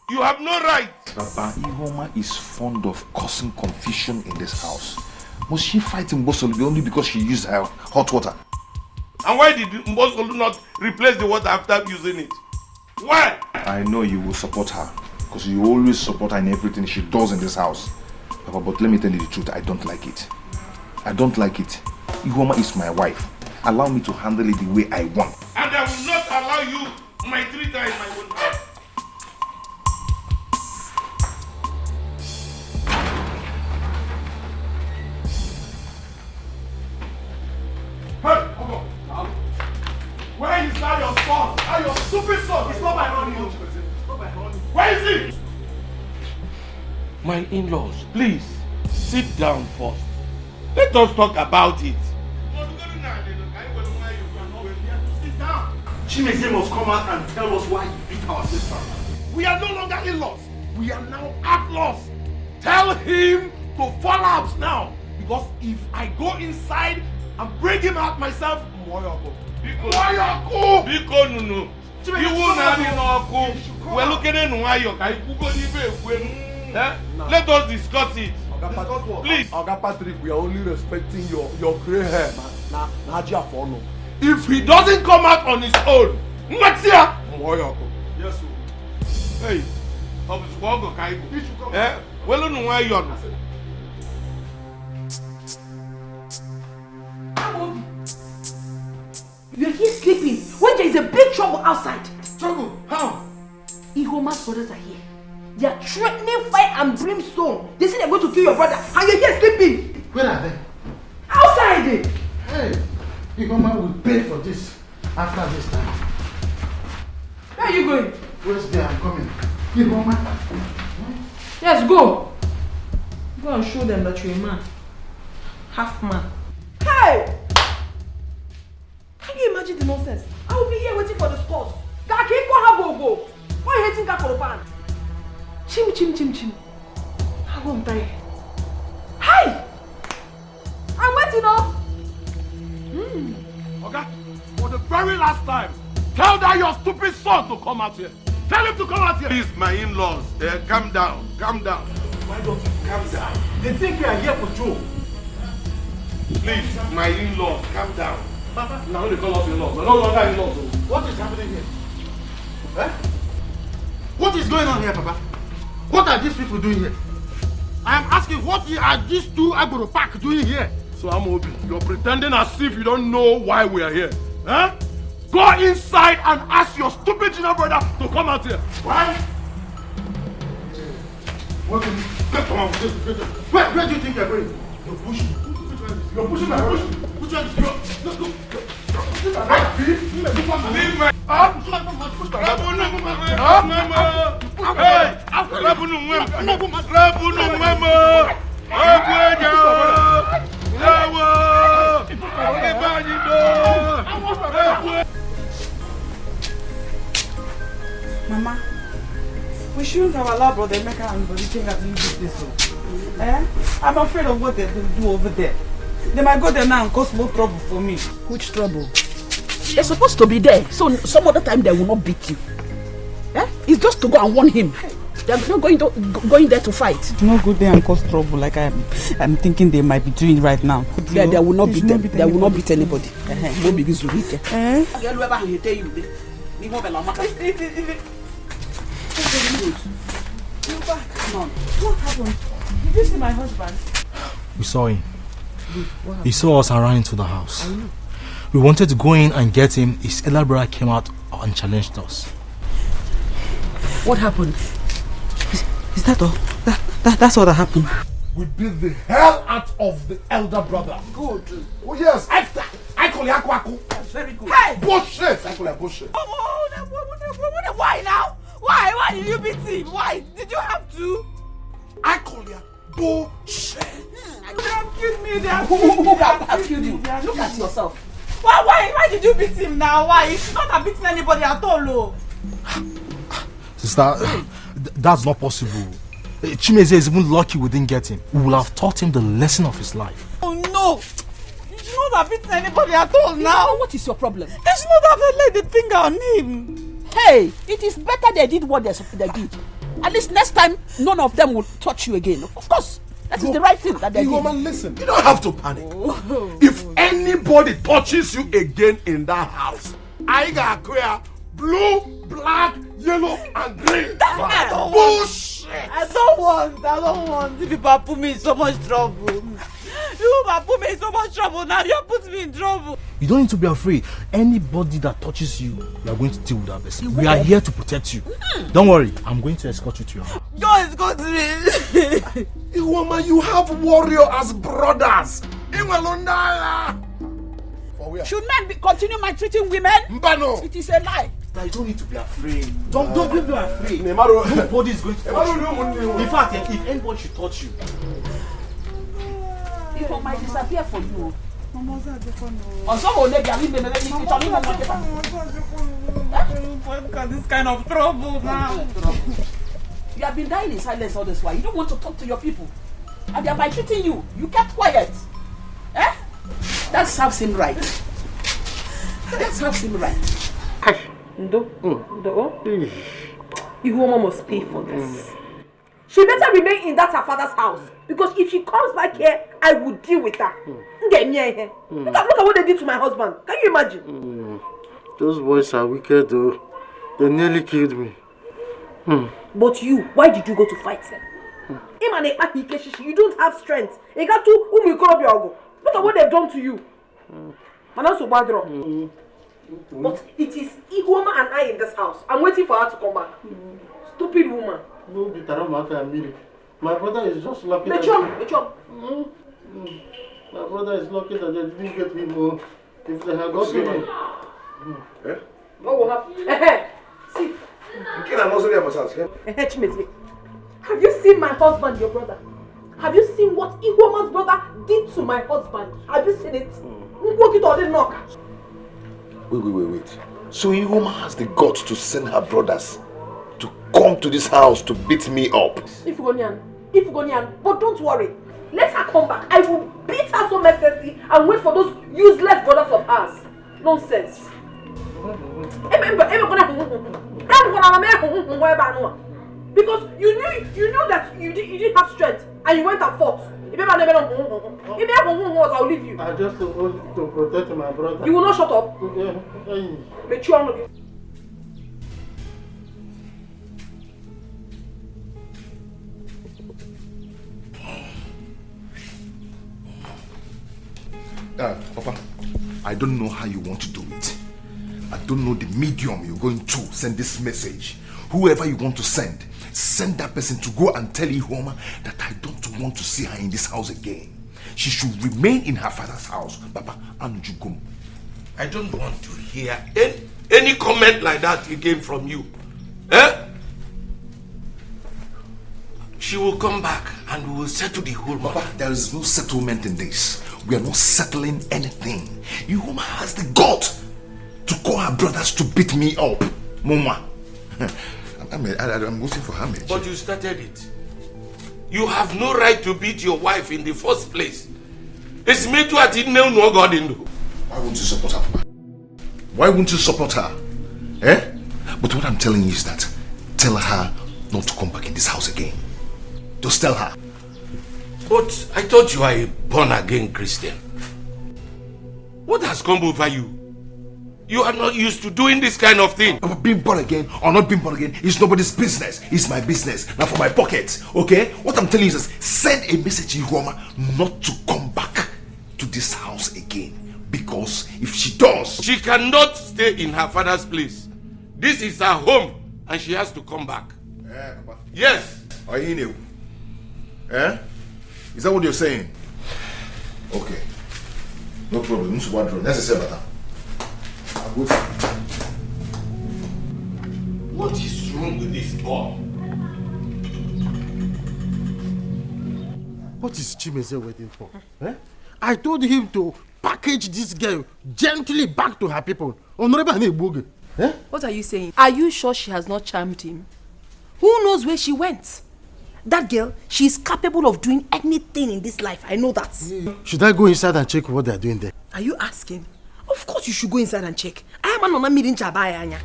Speaker 2: You have no right.
Speaker 18: Papa, Ihoma is fond of causing confusion in this house. Must she fight Mbosolu only because she used her hot water?
Speaker 2: And why did Mbosolu not replace the water after using it? Why?
Speaker 18: I know you will support her because you always support her in everything she does in this house. Papa, but let me tell you the truth, I don't like it. I don't like it. Ihoma is my wife. Allow me to handle it the way I want.
Speaker 2: And I will not allow you my treater in my own house.
Speaker 19: Where is now your son? Now your stupid son? It's not my honey. Where is he?
Speaker 2: My in-laws, please sit down first. Let us talk about it.
Speaker 19: Chimezie must come out and tell us why he beat our sister. We are no longer in-laws. We are now outlaws. Tell him to fall out now Because if I go inside and bring him out myself, Moyoko.
Speaker 2: Biko Nunu. You will not be no. We're looking at let us discuss it. Please.
Speaker 19: Oga Patrick, we are only respecting your grey hair, man. If he doesn't come out on his own, Matia Moyoko.
Speaker 2: Yes, sir. Hey, I was walking Kaibu. Eh? Well, no, why you're
Speaker 3: You're here sleeping when there is a big trouble outside.
Speaker 19: Trouble? How?
Speaker 3: Ihoma's brothers are here. They are threatening fire and brimstone. They say they're going to kill your brother and you're here sleeping.
Speaker 5: Where are they?
Speaker 3: Outside!
Speaker 5: Hey, Ihoma will pay for this after this time.
Speaker 3: Where are you going?
Speaker 5: Where's there? I'm coming. Ihoma.
Speaker 3: Yes, go. Go and show them that you're a man. Half man. Hey! Can you imagine the nonsense? I will be here waiting for the scores. Gaki, go. Why are you hating Gaki for the pan? Chim. I won't die. Hi! I'm waiting up.
Speaker 19: Okay? For the very last time, tell that your stupid son to come out here. Tell him to come out here.
Speaker 2: Please, my in-laws, calm down.
Speaker 19: Why don't you calm down? They think we are here for Joe.
Speaker 2: Please, my in-laws, calm down.
Speaker 19: Papa, now they call us in-laws. We're no longer in-laws.
Speaker 5: What is happening here? Eh? What is going on here, Papa? What are these people doing here? I am asking, what are these two Agboro Park doing here?
Speaker 19: So Amobi, you're pretending as if you don't know why we are here. Huh? Go inside and ask your stupid junior brother to come out here. Why?
Speaker 5: What do you... Come on, where do you think you're going? You're pushing. You're pushing my push. Which one is yours? Look.
Speaker 13: Mama, we shouldn't have allowed Brother Emeka and Brother Chinga to use this one. I'm afraid of what they will do over there. They might go there now and cause more trouble for me.
Speaker 9: Which trouble? They're supposed to be there, so some other time they will not beat you. It's just to go and warn him. They're not going there to fight.
Speaker 13: Not go there and cause trouble like I'm thinking they might be doing right now.
Speaker 9: They will not beat them. They will not beat anybody. No begins to beat them.
Speaker 13: What happened? Did you see my husband?
Speaker 12: We saw him. He saw us and ran into the house. We wanted to go in and get him. His elder brother came out and challenged us.
Speaker 9: What happened?
Speaker 13: Is that all? That's all that happened.
Speaker 19: We beat the hell out of the elder brother.
Speaker 13: Good.
Speaker 19: Oh yes, after I call you
Speaker 13: That's very good.
Speaker 19: Hey! Bullshit! I call you bullshit.
Speaker 13: Why now? Why did you beat him? Why? Did you have to?
Speaker 19: I call you bullshit.
Speaker 13: They have killed me.
Speaker 9: Who have killed you? Look at yourself.
Speaker 13: Why did you beat him now? Why? You should not have beaten anybody at all.
Speaker 12: Sister, that's not possible. Chimeze is even lucky we didn't get him. We will have taught him the lesson of his life.
Speaker 13: Oh no! You should not have beaten anybody at all now.
Speaker 9: What is your problem?
Speaker 13: They should not have laid the finger on him.
Speaker 9: Hey, it is better they did what they did. At least next time, none of them will touch you again. Of course, that is the right thing that they did.
Speaker 19: Woman, listen, you don't have to panic. If anybody touches you again in that house, I got clear blue, black, yellow, and green. Bullshit!
Speaker 13: I don't want. You people put me in so much trouble. You put me in so much trouble now. You put me in trouble.
Speaker 12: You don't need to be afraid. Anybody that touches you, we are going to deal with that person. We are here to protect you. Don't worry, I'm going to escort you to your house.
Speaker 13: God is good to me.
Speaker 19: Woman, you have warrior as brothers.
Speaker 9: Should men continue maltreating women?
Speaker 19: Mbano.
Speaker 9: It is a lie.
Speaker 12: You don't need to be afraid. Don't be afraid. Nobody is going to touch you. In fact, if anybody should touch you,
Speaker 9: people might disappear for you.
Speaker 13: Look at this kind of trouble now.
Speaker 9: You have been dying in silence all this while. You don't want to talk to your people. And they are maltreating you. You kept quiet. Eh? That serves him right. That serves him right.
Speaker 7: Ndo. Ihuoma must pay for this. She better remain in that her father's house. Because if she comes back here, I will deal with her. Look at what they did to my husband. Can you imagine?
Speaker 8: Those boys are wicked though. They nearly killed me.
Speaker 7: But you, why did you go to fight them? You don't have strength. Look at what they've done to you. But it is Ihuoma and I in this house. I'm waiting for her to come back. Stupid woman.
Speaker 8: My brother is just lucky
Speaker 7: My
Speaker 8: brother is lucky that they didn't get me more. If they had got me.
Speaker 7: What will happen? See. Have you seen my husband, your brother? Have you seen what Ihuoma's brother did to my husband? Have you seen it?
Speaker 6: Wait. So Ihuoma has the guts to send her brothers to come to this house to beat me up.
Speaker 7: Ifugonian. But don't worry. Let her come back. I will beat her so mercilessly and wait for those useless brothers of ours. Nonsense. Because you knew that you didn't have strength and you went and fought. I'll leave you.
Speaker 8: I just want to protect my brother.
Speaker 7: You will not shut up. Mature.
Speaker 18: Papa, I don't know how you want to do it. I don't know the medium you're going to send this message. Whoever you want to send that person to go and tell Ihuoma that I don't want to see her in this house again. She should remain in her father's house, Papa, and Jugum.
Speaker 2: I don't want to hear any comment like that again from you. She will come back and we will settle the whole matter.
Speaker 18: Papa, there is no settlement in this. We are not settling anything. Ihuoma has the guts to call her brothers to beat me up. Mama. I'm waiting for her.
Speaker 2: But you started it. You have no right to beat your wife in the first place. It's me to attend no God in.
Speaker 18: Why won't you support her, Papa? Why won't you support her? But what I'm telling you is that tell her not to come back in this house again. Just tell her.
Speaker 2: But I thought you are a born-again Christian. What has come over you? You are not used to doing this kind of thing.
Speaker 18: Papa, being born again or not being born again is nobody's business. It's my business. Now for my pocket, okay? What I'm telling you is send a message to Ihuoma not to come back to this house again. Because if she does...
Speaker 2: She cannot stay in her father's place. This is her home and she has to come back.
Speaker 18: Papa.
Speaker 2: Yes.
Speaker 18: Are you new? Is that what you're saying? Okay. No problem. That's a better.
Speaker 2: What is wrong with this boy?
Speaker 8: What is Chimeze waiting for? I told him to package this girl gently back to her people.
Speaker 4: What are you saying? Are you sure she has not charmed him? Who knows where she went? That girl, she is capable of doing anything in this life. I know that.
Speaker 8: Should I go inside and check what they are doing there?
Speaker 4: Are you asking? Of course you should go inside and check. I am on a meeting chabaya anya.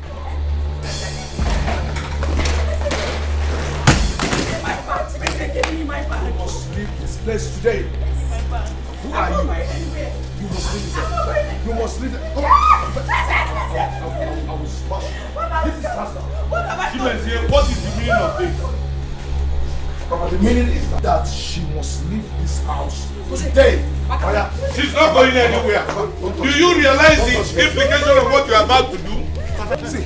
Speaker 19: You must leave this place today. Who are you? You must leave this place. You must leave it. Come on. I will smash you. Leave this house now.
Speaker 2: What is the meaning of this?
Speaker 19: The meaning is that she must leave this house today.
Speaker 2: She's not going anywhere. Do you realize the implication of what you are about to do?
Speaker 19: See,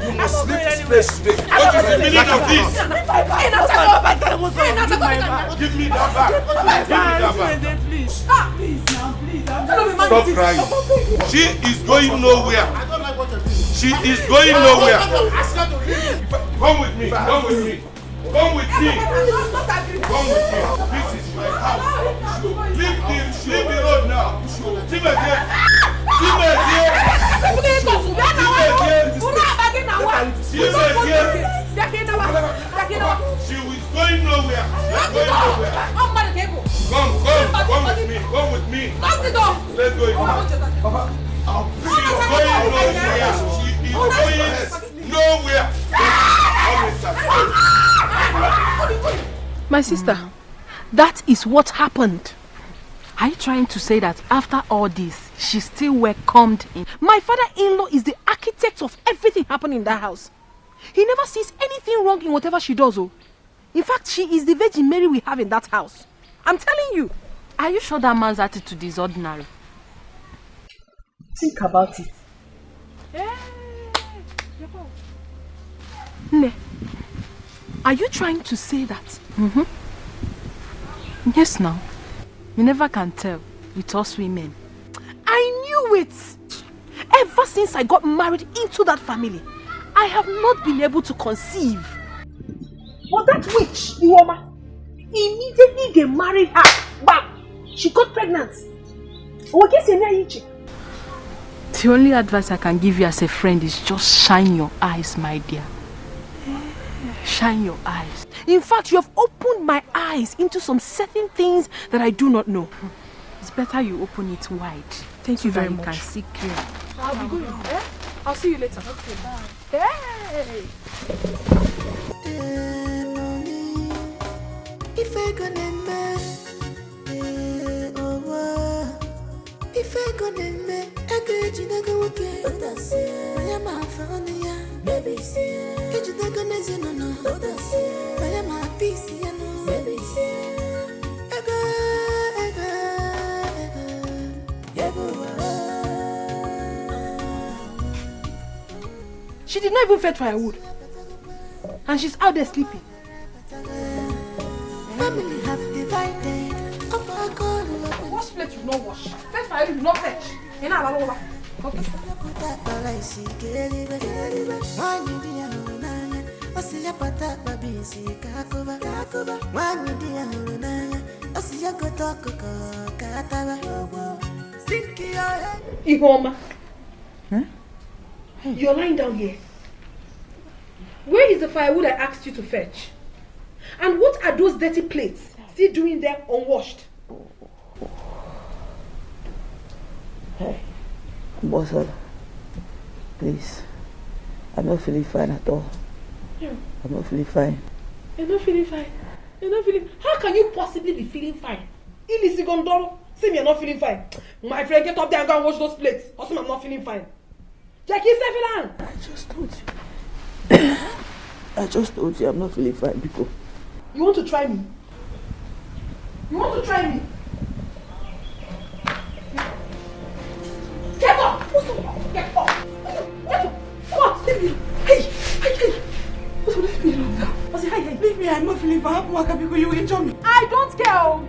Speaker 19: you must leave this place today.
Speaker 2: What is the meaning of this? Give me that back. Stop crying. She is going nowhere. She is going nowhere. Come with me. Come with me. Come with me. Come with me. This is my house. Leave the road now. Chimeze. She is going nowhere.
Speaker 3: the door.
Speaker 2: Let's go. Papa, I'll bring you nowhere.
Speaker 4: My sister, that is what happened. Are you trying to say that after all this, she still welcomed him? My father-in-law is the architect of everything happening in that house. He never sees anything wrong in whatever she does. Oh. In fact, she is the Virgin Mary we have in that house. I'm telling you.
Speaker 3: Are you sure that man's attitude is ordinary?
Speaker 4: Think about it. Ne, are you trying to say that?
Speaker 3: Yes, now. You never can tell with us women.
Speaker 4: I knew it. Ever since I got married into that family, I have not been able to conceive. But that witch, Iwoma, immediately they married her. Bam! She got pregnant.
Speaker 3: The only advice I can give you as a friend is just shine your eyes, my dear. Shine your eyes.
Speaker 4: In fact, you have opened my eyes into some certain things that I do not know.
Speaker 3: It's better you open it wide.
Speaker 4: Thank you very much.
Speaker 3: You can see clear.
Speaker 4: I'll be going. I'll see you later. Okay, bye. Hey!
Speaker 10: If I gonna if I gonna I could you not go again. I am a family, baby. It's not gonna say no. I am a peace, baby.
Speaker 4: She did not even fetch firewood. And she's out there sleeping.
Speaker 10: Family have divided.
Speaker 4: Wash plate you not wash. Fetch firewood you not fetch. You know about over. Okay. Ihoma.
Speaker 7: Huh?
Speaker 4: You're lying down here. Where is the firewood I asked you to fetch? And what are those dirty plates still doing there unwashed?
Speaker 7: Hey, Bossel, please. I'm not feeling fine at all.
Speaker 4: Yeah.
Speaker 7: I'm not feeling fine.
Speaker 4: You're not feeling fine. You're not feeling. How can you possibly be feeling fine? Ilisi Gondoro, say me you're not feeling fine. My friend, get up there and go and wash those plates. Also, I'm not feeling fine. Jackie, Sefilan!
Speaker 7: I just told you. I just told you I'm not feeling fine, because.
Speaker 4: You want to try me? You want to try me? Get up! What's up? Get up! Get up! What? Leave me! Hey! What's up? Leave me alone now. I say, hey! Leave me, I'm not feeling fine. Because you injure me. I don't care.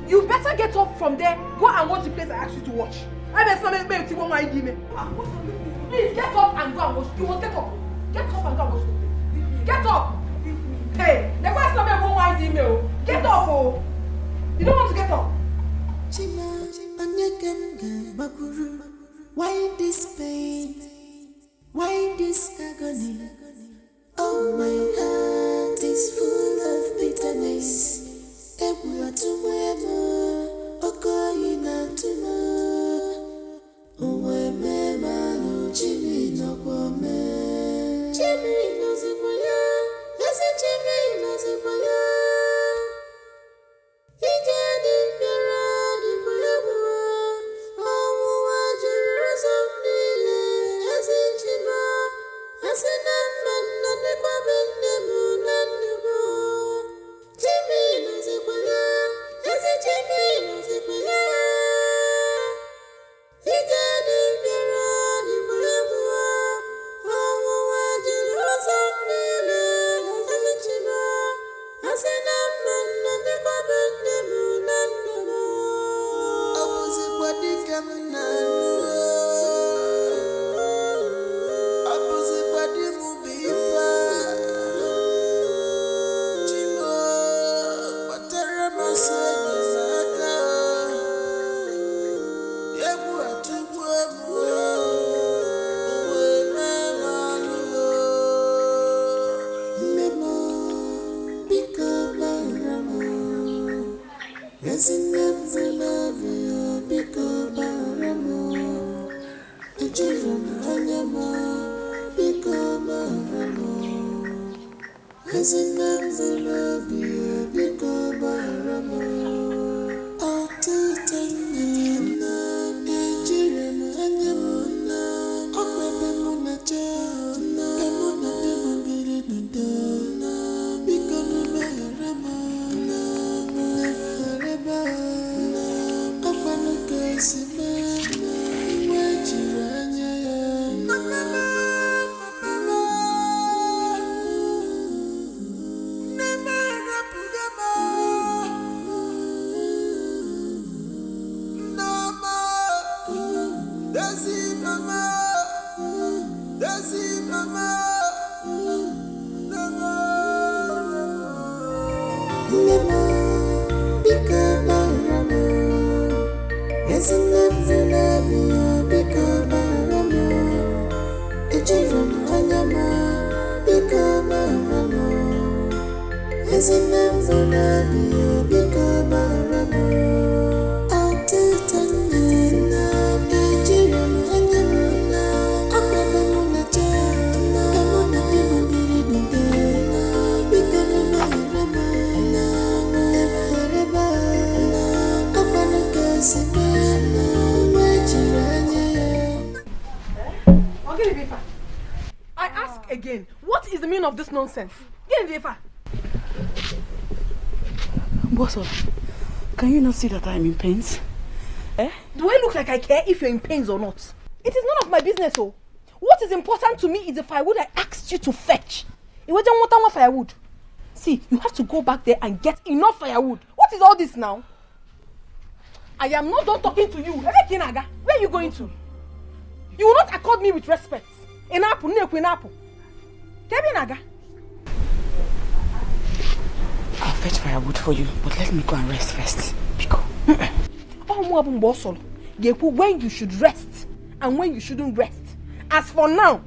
Speaker 4: You better get up from there. Go and watch the place I asked you to watch. Please get up and go and watch. You must get up. Get up and go and watch the place. Get up! Hey, the first time I won't mind email. Get up, oh! You don't want to get up?
Speaker 10: Why this pain? Why this agony? Oh, my heart is full of bitterness. Ebua tumwemo, okoina tumo. Uwe me manu Jimmy no kwame. Jimmy no zikwaya, ese Jimmy no zikwaya. Ije di mbira di kulebuwa, omu wajuru zamnile, ese Jimmy, ese namman nande kwa bendemu nandebo. Jimmy no zikwaya, ese Jimmy no zikwaya. Ije di mbira di kulebuwa, omu wajuru zamnile, ese Jimmy, ese namman nande kwa bendemu nandebo. Opposite body move be far. Chimo, patera masani saka. Yebu atubu ebu. Uwe memalu. Memo, bika baramo. Yesinam zinabu, bika
Speaker 4: I ask again, what is the meaning of this nonsense? Get in there.
Speaker 13: Bosso, can you not see that I'm in pains?
Speaker 4: Eh? Do I look like I care if you're in pains or not? It is none of my business, oh. What is important to me is the firewood I asked you to fetch. You don't want more firewood. See, you have to go back there and get enough firewood. What is all this now? I am not done talking to you. Where are you going to? You will not accord me with respect. Enapu, neku. Kebinaga.
Speaker 13: I'll fetch firewood for you, but let me go and rest first. Pico.
Speaker 4: When you should rest and when you shouldn't rest. As for now,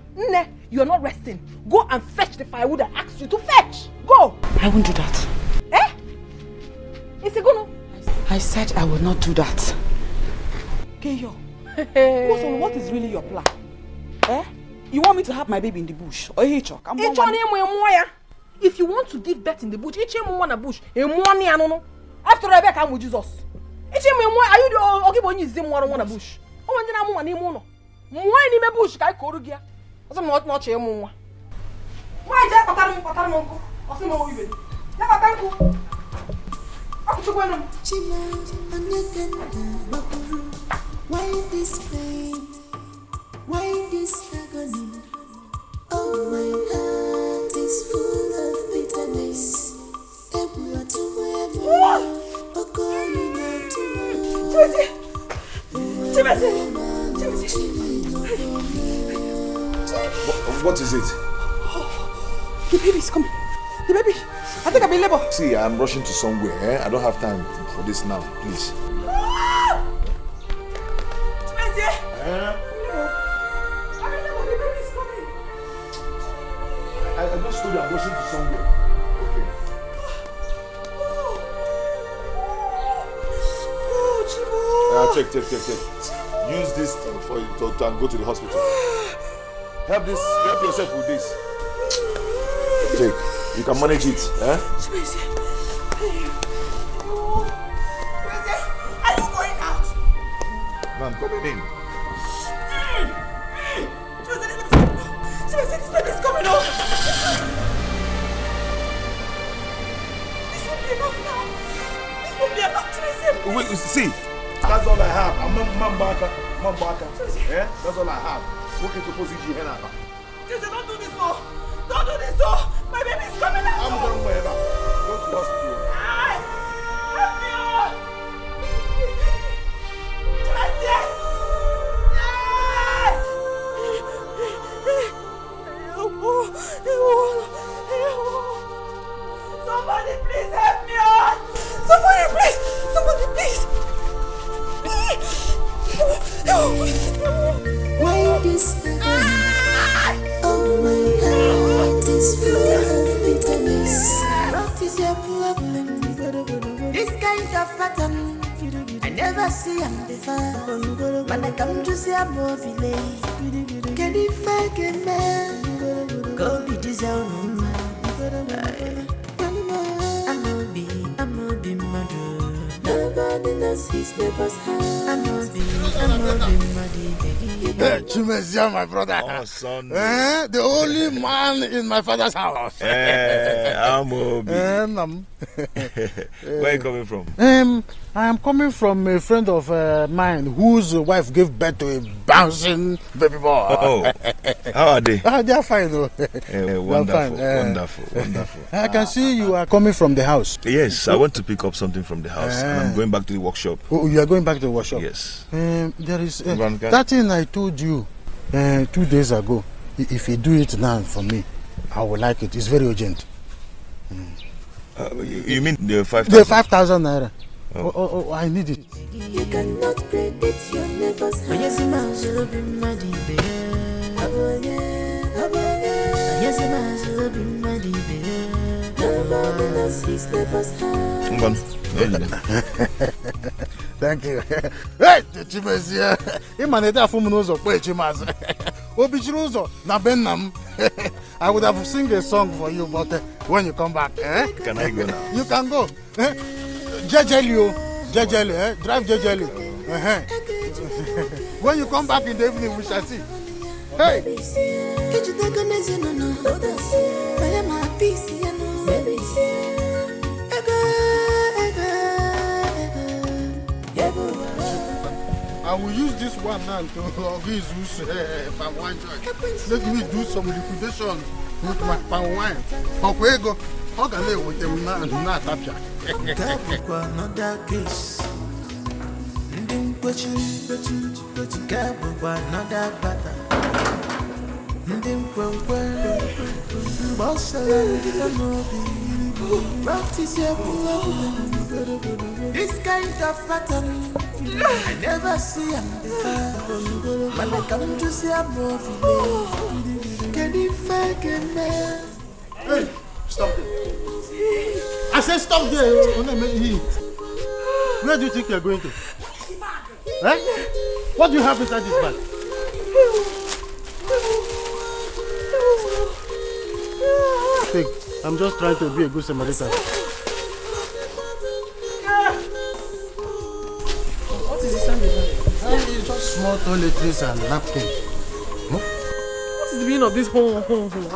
Speaker 4: you're not resting. Go and fetch the firewood I asked you to fetch. Go.
Speaker 13: I won't do that.
Speaker 4: Eh? Is it gonna?
Speaker 13: I said I will not do that.
Speaker 4: Keyo.
Speaker 13: What is really your plan? Eh? You want me to have my baby in the bush? Or If
Speaker 4: you want to give birth in the bush, after Rebecca, I'm with Jesus. Are you the only Zim one bush? Oh, and then I'm one mono. Why in bush? I call you. I'm not much a moon. Why, Jack? Or some more even.
Speaker 10: Why this pain? Why this agony? Oh, my heart is full of bitterness.
Speaker 6: What is it?
Speaker 13: The baby's coming. The baby. I think I'm in labor.
Speaker 6: See, I'm rushing to somewhere. I don't have time for this now. Please. I just told you I'm rushing to somewhere. Okay. Check. Use this for you to go to the hospital. Help yourself with this. Take. You can manage it. Eh?
Speaker 10: Are you going out?
Speaker 6: No, I'm coming in.
Speaker 10: This baby's coming out. This won't be enough now. This won't be enough to receive.
Speaker 6: Wait, see, that's all I have. I'm Mambaka. Yeah, that's all I have. Okay, to position here now.
Speaker 10: Don't do this, so. Don't do this, so. My baby's coming out.
Speaker 6: I'm going wherever. Go to the hospital.
Speaker 10: Help me, Somebody please help me out! Somebody please! Why this oh my heart is full of bitterness. What is your problem? This kind of pattern I never see on before. But I Mana come to see a movie late. Can you fake it, man? Go be this young man. I'm be mother. Nobody knows his neighbor's house. I'm be muddy, baby.
Speaker 5: Chimezia, my brother.
Speaker 18: Oh, son.
Speaker 5: The only man in my father's house.
Speaker 18: I'm Obi. Where are you coming from?
Speaker 5: I am coming from a friend of mine whose wife gave birth to a bouncing baby boy.
Speaker 18: Oh, how are they?
Speaker 5: They are fine, though.
Speaker 18: Wonderful, wonderful.
Speaker 5: I can see you are coming from the house.
Speaker 18: Yes, I want to pick up something from the house, and I'm going back to the workshop.
Speaker 5: Oh, you are going back to the workshop?
Speaker 18: Yes.
Speaker 5: There is that thing I told you 2 days ago. If you do it now for me, I will like it. It's very urgent.
Speaker 18: You mean the 5,000?
Speaker 5: The 5,000 naira. Oh, I need it.
Speaker 10: You cannot predict your neighbor's house. Yes, man, she'll be muddy, baby. Yes, man, she'll be muddy, baby. Nobody knows his neighbor's house.
Speaker 5: Thank you. Hey, Chimezia. Imaneta Fumunozo, Chimaza. Obichuzo, Nabenam. I would have sing a song for you, but when you come back,
Speaker 18: Can I go now?
Speaker 5: You can go. Jejeli, drive Jejeli. When you come back in the evening, we shall see. Hey. I will use this one now to use palm wine joint. Let me do some liquidation with my palm wine. Okay, go. How can I with them now? Not capture.
Speaker 10: Another case. Another battle. This kind of pattern I never see before. When I come to see a movie, can you fake it, man?
Speaker 5: Hey, stop it. I said stop there. Where do you think you're going to? What do you have inside this bag? Think, I'm just trying to be a good Samaritan.
Speaker 3: What is this under there?
Speaker 5: It's just small toiletries and napkin.
Speaker 3: What is the meaning of this home? I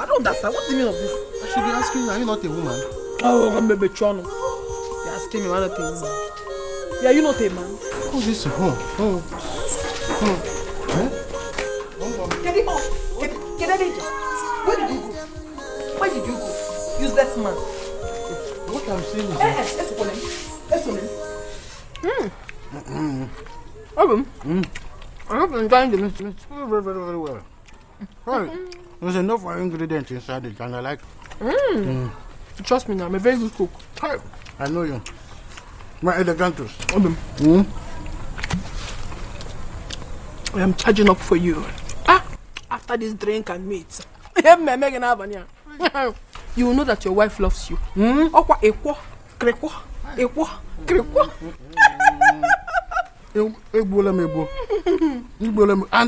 Speaker 3: don't understand. What's the meaning of this?
Speaker 5: I should be asking you, are you not a woman?
Speaker 3: Oh, I'm a betrono. You're asking me, I'm not a woman. Yeah, you're not a man.
Speaker 5: Who's this home?
Speaker 3: Get him off. Get him off. Where did you go? Where did you go? Useless man.
Speaker 5: What I'm saying is...
Speaker 3: I have been enjoying the meat.
Speaker 5: Very, very, very well. Right. There's enough ingredients inside it, and I like it.
Speaker 3: Trust me now, I'm a very good cook.
Speaker 5: I know you. My elegantus.
Speaker 3: I am charging up for you. After this drink and meat. You will know that your wife loves you. And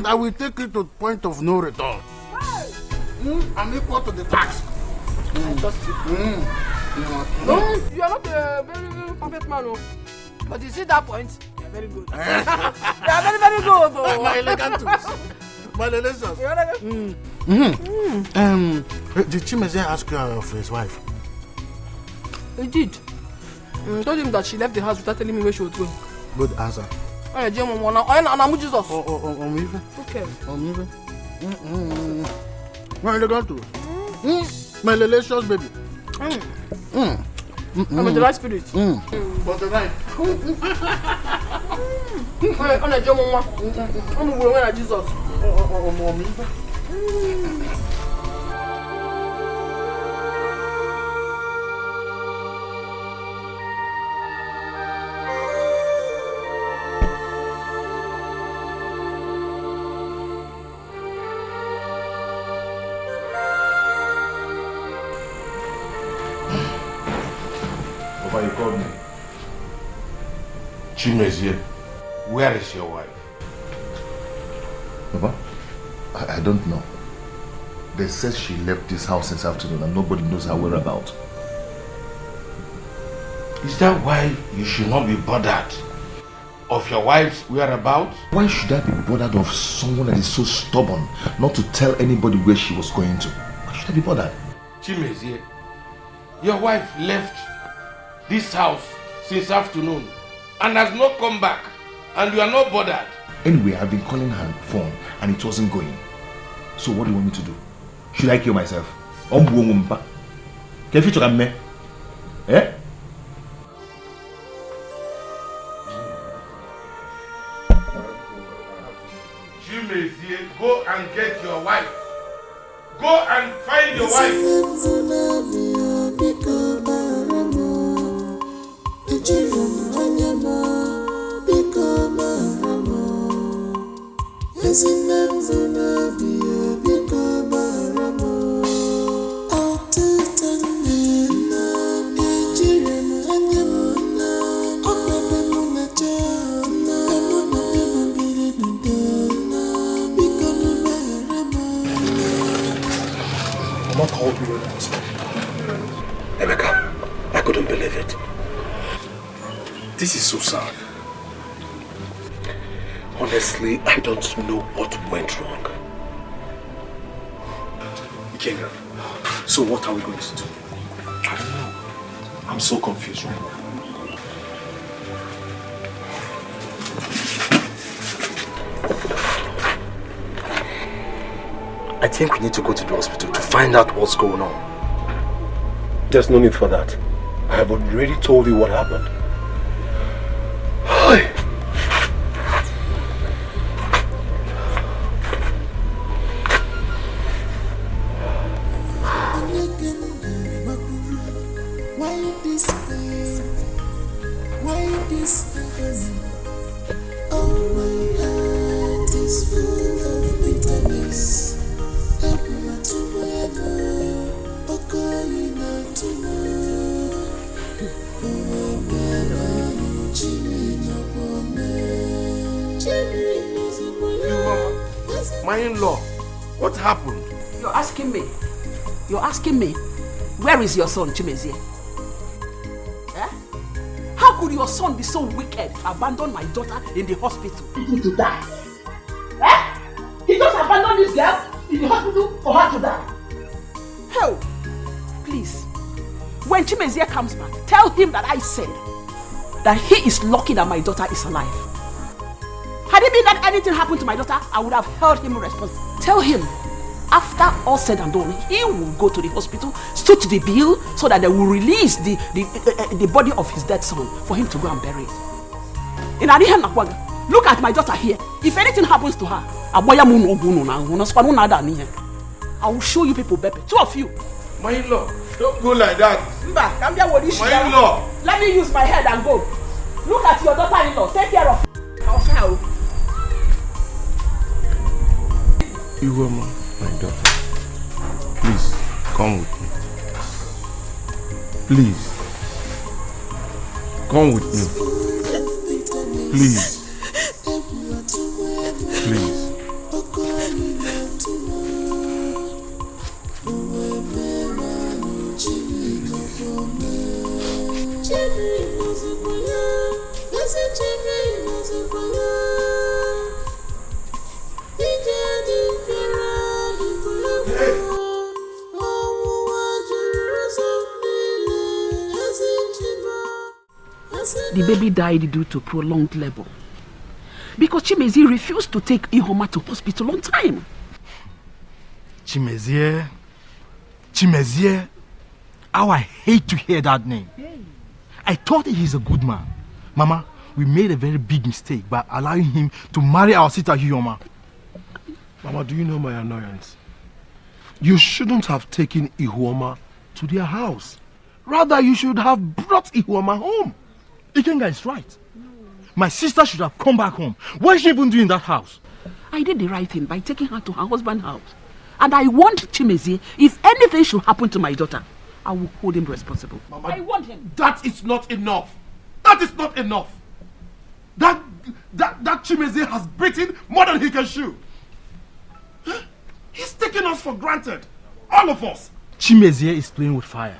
Speaker 5: I will take it to the point of no return. I'm equal to the tax.
Speaker 3: I trust you. You are not a very perfect man, but you see that point, you are very good. You are very, very good.
Speaker 5: My elegantus. My delicious. Did Chimezia ask you of his wife?
Speaker 3: He did. I told him that she left the house without telling me where she was going.
Speaker 5: Good answer.
Speaker 3: Okay.
Speaker 5: My elegantus. My delicious baby.
Speaker 3: I'm in the right spirit.
Speaker 5: But the right.
Speaker 3: Jesus.
Speaker 2: Papa, you called me. Chimezia, where is your wife?
Speaker 18: Papa, I don't know. They said she left this house this afternoon and nobody knows her whereabouts.
Speaker 2: Is that why you should not be bothered of your wife's whereabouts?
Speaker 18: Why should I be bothered of someone that is so stubborn not to tell anybody where she was going to? Why should I be bothered?
Speaker 2: Chimezie, your wife left this house since afternoon and has not come back, and you are not bothered.
Speaker 18: Anyway, I've been calling her phone and it wasn't going. So what do you want me to do? Should I kill myself? Can you talk me? Eh?
Speaker 2: Chimezie, go and get your wife. Go and find your wife.
Speaker 19: Emeka, I couldn't believe it. This is so sad. Honestly, I don't know what went wrong. Ikenga, so what are we going to do? I don't know. I'm so confused right now. I think we need to go to the hospital to find out what's going on. There's no need for that. I have already told you what happened. Hi.
Speaker 2: My in-law, what happened?
Speaker 9: You're asking me? You're asking me? Where is your son, Chimezie? Eh? How could your son be so wicked to abandon my daughter in the hospital? To die? Eh? He just abandoned this girl in the hospital for her to die? Hell, please, when Chimezie comes back, tell him that I said that he is lucky that my daughter is alive. Had it been that anything happened to my daughter, I would have held him responsible. Tell him, after all said and done, he will go to the hospital, stoot the bill, so that they will release the body of his dead son for him to go and bury it. Look at my daughter here. If anything happens to her, I will show you people, Beppe. Two of you.
Speaker 2: My in-law, don't go like that.
Speaker 9: My
Speaker 2: in-law.
Speaker 9: Let me use my head and go. Look at your daughter-in-law. Take care of her.
Speaker 2: Iwoma, my daughter, please come with me. Please, come with me. Please, please.
Speaker 9: The baby died due to prolonged labor because Chimezie refused to take Ihoma to hospital on time.
Speaker 12: Chimezie, how I hate to hear that name. I thought he's a good man. Mama, we made a very big mistake by allowing him to marry our sister Ihoma.
Speaker 19: Mama, do you know my annoyance? You shouldn't have taken Ihoma to their house. Rather, you should have brought Ihoma home.
Speaker 12: Ikenga is right. My sister should have come back home. What is she even doing in that house?
Speaker 9: I did the right thing by taking her to her husband's house. And I want Chimezie, if anything should happen to my daughter, I will hold him responsible.
Speaker 19: Mama,
Speaker 9: I want him.
Speaker 19: That is not enough. That is not enough. That Chimezie has beaten more than he can chew. taking us for granted. All of us.
Speaker 12: Chimezie is playing with fire.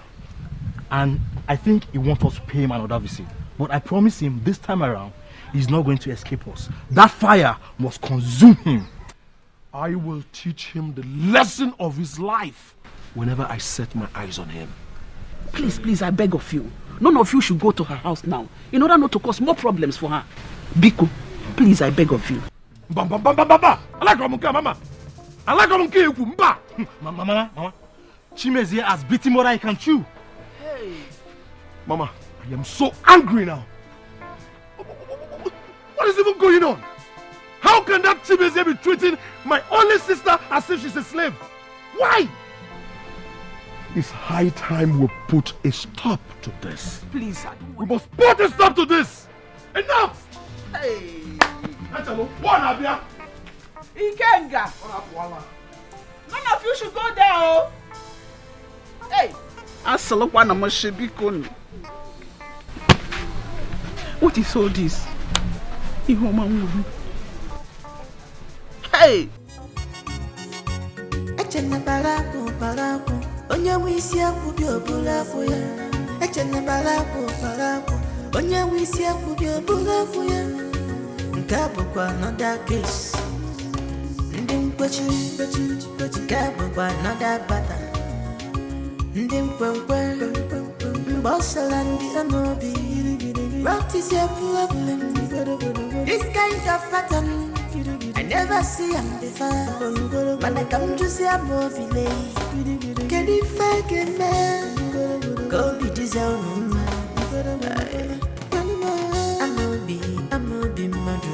Speaker 12: And I think he wants us to pay him another visit. But I promise him this time around, he's not going to escape us. That fire must consume him.
Speaker 19: I will teach him the lesson of his life whenever I set my eyes on him.
Speaker 9: Please, please, I beg of you. None of you should go to her house now, in order not to cause more problems for her. Biko, please, I beg of you.
Speaker 19: Mama.
Speaker 12: Chimezie has beaten more than he can chew.
Speaker 9: Hey.
Speaker 19: Mama, I am so angry now. What is even going on? How can that Chimezie be treating my only sister as if she's a slave? Why? It's high time we put a stop to this.
Speaker 9: Please,
Speaker 19: we must put a stop to this. Enough!
Speaker 9: Hey!
Speaker 19: One,
Speaker 9: Ikenga! None of you should go there, oh! Hey! What is all this? Hey!
Speaker 10: Onye wisi akubi obula fuya. Echene balaku. Onye wisi akubi obula fuya. Nkabo kwa another case. Ndi mkwechi. Nkabo kwa another battle. Ndi mkwenkwe. Mbosala ndi amobi. What is your problem? This kind of pattern I never see am before. When I come to see a movie, can you fake it, man? Go be this own man. I'm be mad.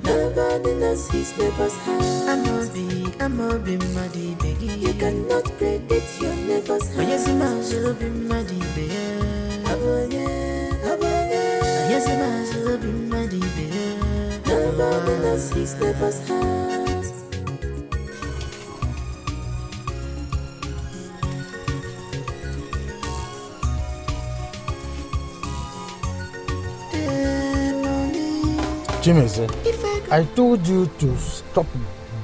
Speaker 10: Nobody knows his neighbor's house. I'm be mad, baby. You cannot predict your neighbor's house. Yes, I'm be mad, baby. Yes, I'm be mad, baby. Nobody knows his neighbor's house.
Speaker 5: Chimezie, I told you to stop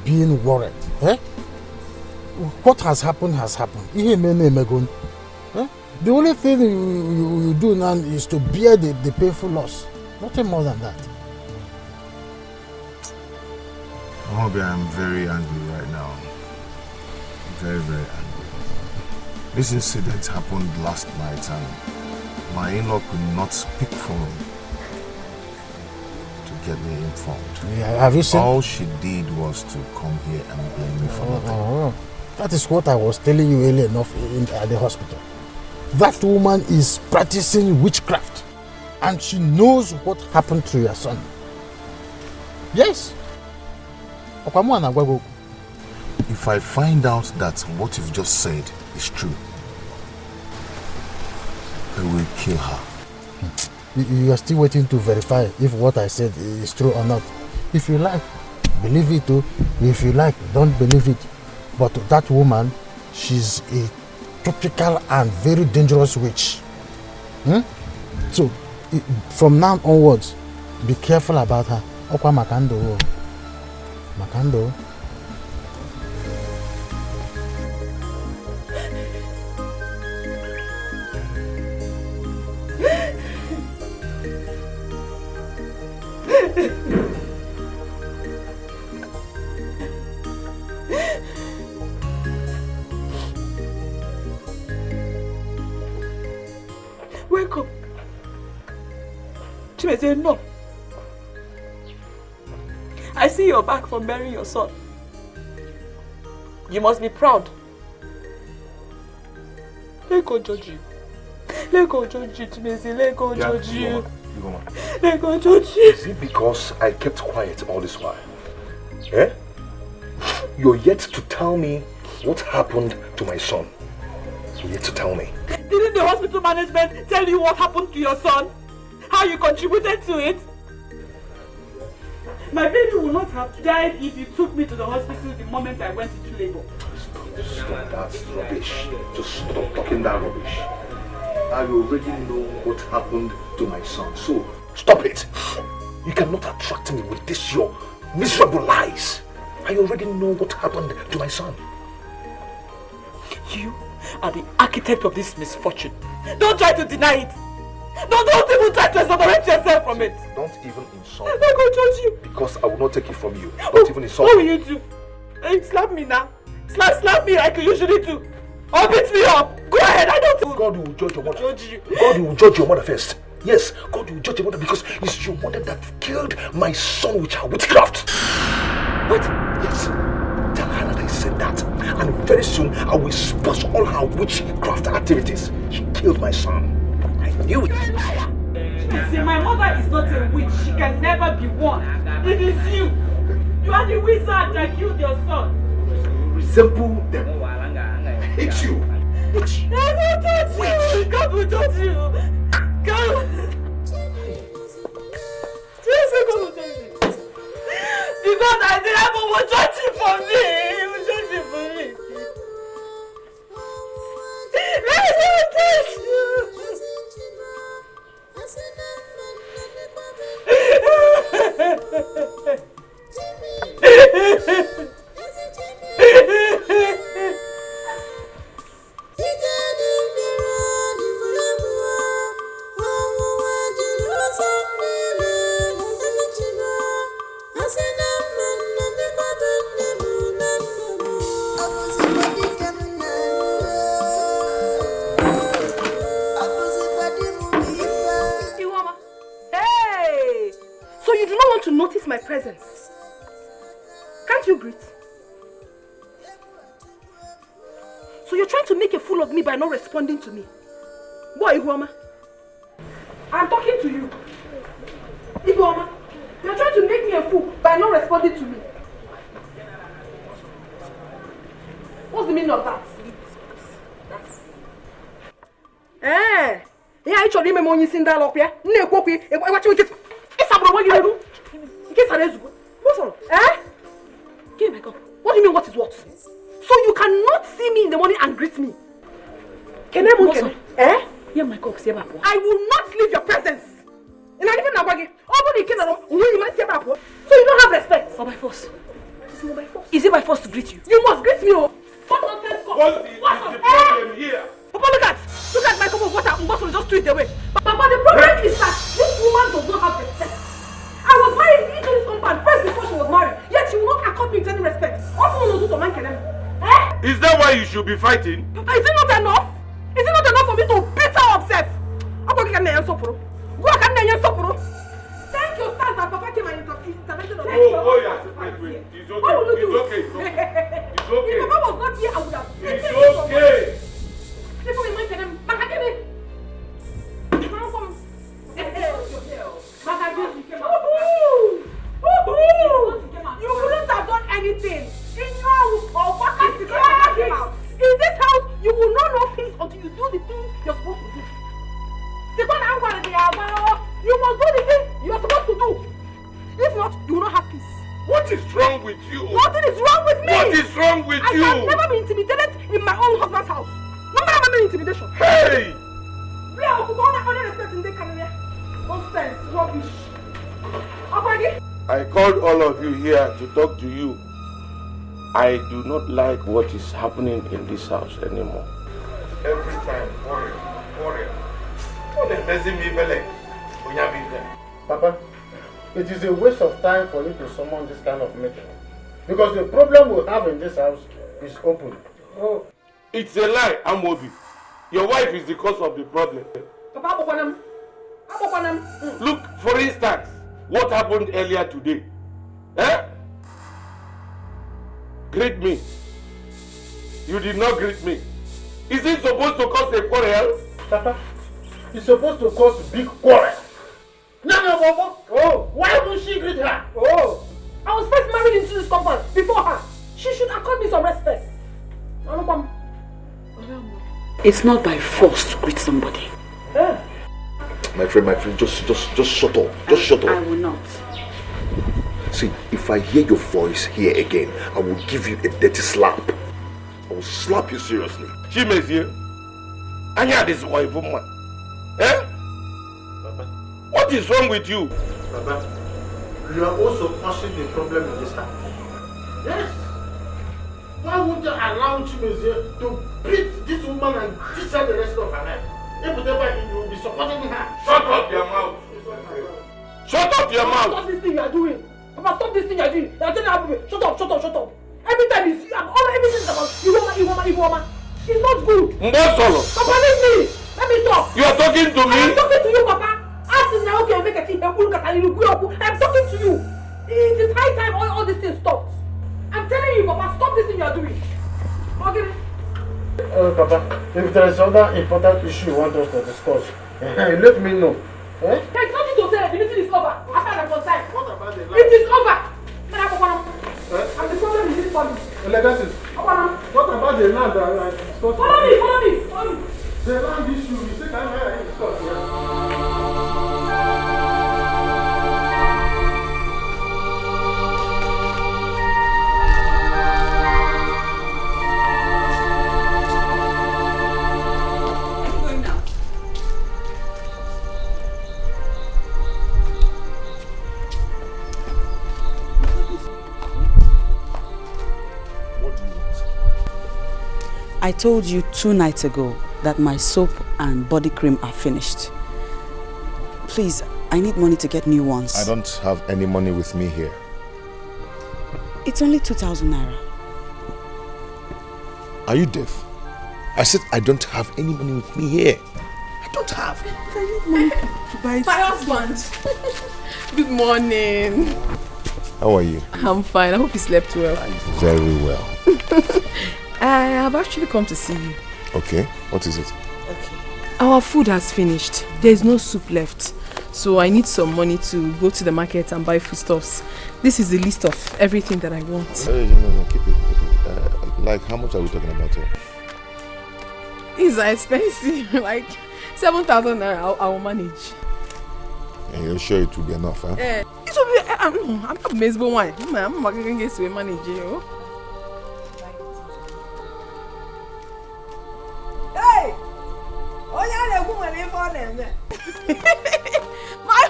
Speaker 5: being worried. Eh? What has happened has happened. Eh? The only thing you do now is to bear the painful loss. Nothing more than that.
Speaker 18: Obi, I'm very angry right now. Very, very angry. This incident happened last night and my in-law could not speak for me to get me informed.
Speaker 5: Yeah, have you seen?
Speaker 18: All she did was to come here and blame me for nothing.
Speaker 5: That is what I was telling you earlier enough at the hospital. That woman is practicing witchcraft and she knows what happened to your son. Yes.
Speaker 18: If I find out that what you've just said is true, I will kill her.
Speaker 5: You are still waiting to verify if what I said is true or not. If you like, believe it too. If you like, don't believe it. But that woman, she's a tropical and very dangerous witch. So, from now onwards, be careful about her. Okwa Makando. Makando.
Speaker 9: Wake up. Chimezie, no. I see you're back from burying your son. You must be proud. Let go judge you. Let go judge you, Chimezie. Let go judge you. Let go judge you.
Speaker 6: Is it because I kept quiet all this while? Eh? You're yet to tell me what happened to my son. You're yet to tell me.
Speaker 9: Didn't the hospital management tell you what happened to your son? How you contributed to it? My baby would not have died if you took me to the hospital the moment I went into labor.
Speaker 6: Stop, that's rubbish. Just stop talking that rubbish. I already know what happened to my son, so stop it. You cannot attract me with this your miserable lies. I already know what happened to my son.
Speaker 9: You are the architect of this misfortune. Don't try to deny it. Don't even try to exonerate yourself from it.
Speaker 6: Don't even insult
Speaker 9: I'm not going to judge you.
Speaker 6: because I will not take it from you. Don't even insult
Speaker 9: What will you do? Hey, slap me now. Slap me like you usually do. Or beat me up. Go ahead, I don't.
Speaker 6: God will judge your mother.
Speaker 9: Judge you.
Speaker 6: God will judge your mother first. Yes, God will judge your mother because it's your mother that killed my son with her witchcraft.
Speaker 9: What?
Speaker 6: Yes. Tell her that I said that. And very soon I will expose all her witchcraft activities. She killed my son. I knew it.
Speaker 9: See, my mother is not a witch. She can never be one. It is you. You are the wizard that killed your son.
Speaker 6: You resemble them. It's you. Witch.
Speaker 9: God will judge you. God will judge you. God. Jesus, God will judge you. Because I did not will judge you for me. He will judge you for me. Let me judge you. Hey! So you do not want to notice my presence? Can't you greet? So you're trying to make a fool of me by not responding to me? Boy, Iguoma, I'm talking to you. Iguoma, you're trying to make me a fool by not responding to me. What's the meaning of that? Eh? Yeah, I told him I'm only seeing that up here. No, copy. What you get? It's a what you do. Get a what's on? Eh? Give me my cup. What do you mean? What is what? So you cannot see me in the morning and greet me. Can I move? Eh? Yeah, my cup. I will not leave your presence. And I even know what you. Nobody can know when you might say about. So you don't have respect. Or by force? Is it by force? Is it by force to greet you? You must greet me. Oh. What nonsense? What is the problem here? Papa, look at my cup of water. I'm going to just throw it away. Papa, the problem is that this woman does not have respect. I was married into this compound first before she was married. Yet she will not accord me with any respect. What will you do to man can eh?
Speaker 2: Is that why you should be fighting?
Speaker 9: Papa, is it not enough? Is it not enough for me to beat her upset? I'm going to get a sopro. Go and get a sopro. Thank you, stars that Papa came and intervention on
Speaker 2: wait. It's okay.
Speaker 9: What will you do?
Speaker 2: It's okay. It's okay.
Speaker 9: If Papa was not here, I would have.
Speaker 2: It's okay.
Speaker 9: People in my kingdom, Makagebe. You wouldn't have done anything. In your house or what came out. In this house, you will not know peace until you do the thing you're supposed to do. You must do the thing you're supposed to do. If not, you will not have peace.
Speaker 2: What is wrong with you?
Speaker 9: Nothing is wrong with me.
Speaker 2: What is wrong with you?
Speaker 9: I have never been intimidated in my own husband's house. No matter how many intimidation.
Speaker 2: Hey!
Speaker 9: We are only respecting the career. Nonsense, rubbish.
Speaker 2: I called all of you here to talk to you. I do not like what is happening in this house anymore. Every time, warrior.
Speaker 8: Papa, it is a waste of time for you to summon this kind of meeting. Because the problem we have in this house is open.
Speaker 2: Oh. It's a lie, Amobi. Your wife is the cause of the problem.
Speaker 9: Papa,
Speaker 2: look, for instance, what happened earlier today. Eh? Greet me. You did not greet me. Is it supposed to cause a quarrel?
Speaker 8: Papa, it's supposed to cause big quarrel. No, Bobo. Oh, why would she greet her?
Speaker 9: Oh, I was first married into this compound before her. She should accord me some respect. It's not by force to greet somebody.
Speaker 6: Yeah. My friend, just shut up. Just shut up.
Speaker 9: I will not.
Speaker 6: See, if I hear your voice here again, I will give you a dirty slap. I will slap you seriously.
Speaker 2: She may see. Anya, this wife woman. Eh?
Speaker 8: Papa.
Speaker 2: What is wrong with you?
Speaker 8: Papa, you are also causing the problem in this house. Yes. Why would you allow Chimezie to beat this woman and teach her the rest of her life. If you will be supporting her.
Speaker 2: Shut up your mouth. Shut up your mouth.
Speaker 3: Stop this thing you are doing. Papa, stop this thing you are doing. You are telling her, shut up. Every time you see, everything is about Iwoma. It's not good.
Speaker 2: Mbosolo.
Speaker 3: Papa, leave me. Let me talk.
Speaker 2: You are talking to me?
Speaker 3: I'm talking to you, Papa. Ask him now, okay, make a thing. I'm talking to you. It is high time all this thing stops. I'm telling you, Papa, stop this thing you are doing. Okay.
Speaker 8: Papa, if there is other important issue you want us to discuss, let me know.
Speaker 3: There's nothing to say. The meeting is over. After that concern. What about the land? It is over. And the problem is this family.
Speaker 8: What about the land that I discussed?
Speaker 3: Follow me.
Speaker 8: The land issue, you say that I discussed.
Speaker 13: I told you 2 nights ago that my soap and body cream are finished. Please, I need money to get new ones.
Speaker 18: I don't have any money with me here.
Speaker 13: It's only 2,000 naira.
Speaker 18: Are you deaf? I said I don't have any money with me here. I don't have.
Speaker 13: I need money to buy
Speaker 7: My husband. Good morning.
Speaker 18: How are you?
Speaker 7: I'm fine. I hope you slept well.
Speaker 18: Very well.
Speaker 7: I have actually come to see you.
Speaker 18: Okay, what is it?
Speaker 7: Our food has finished. There is no soup left. So I need some money to go to the market and buy foodstuffs. This is the list of everything that I want.
Speaker 18: No, keep it. Like, how much are we talking about here?
Speaker 7: These are expensive. Like 7,000 naira, I will manage.
Speaker 18: And you're sure it will be enough, huh?
Speaker 7: It will be. I'm not amazed by why. I'm not going to manage you.
Speaker 3: Hey!
Speaker 7: My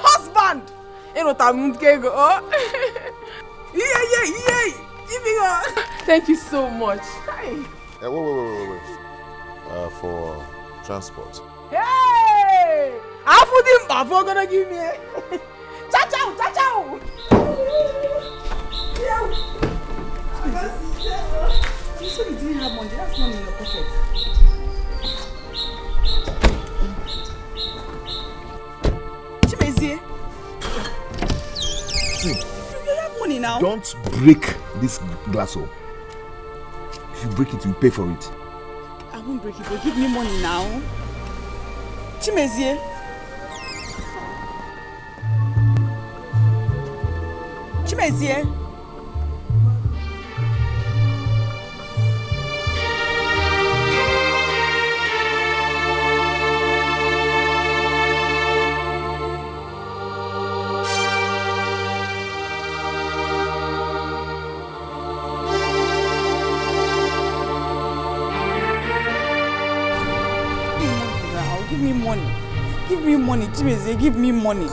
Speaker 7: husband! Thank you so much.
Speaker 18: Wait. For transport.
Speaker 3: Hey! I'm gonna give me. Cha-chow!
Speaker 13: You said you didn't have money. That's money in your pocket. Chimezie.
Speaker 18: See,
Speaker 13: you have money now.
Speaker 18: Don't break this glass. If you break it, you pay for it.
Speaker 13: I won't break it, but give me money now. Chimezie. Chimezie. Give me money, Chimezie, give me money.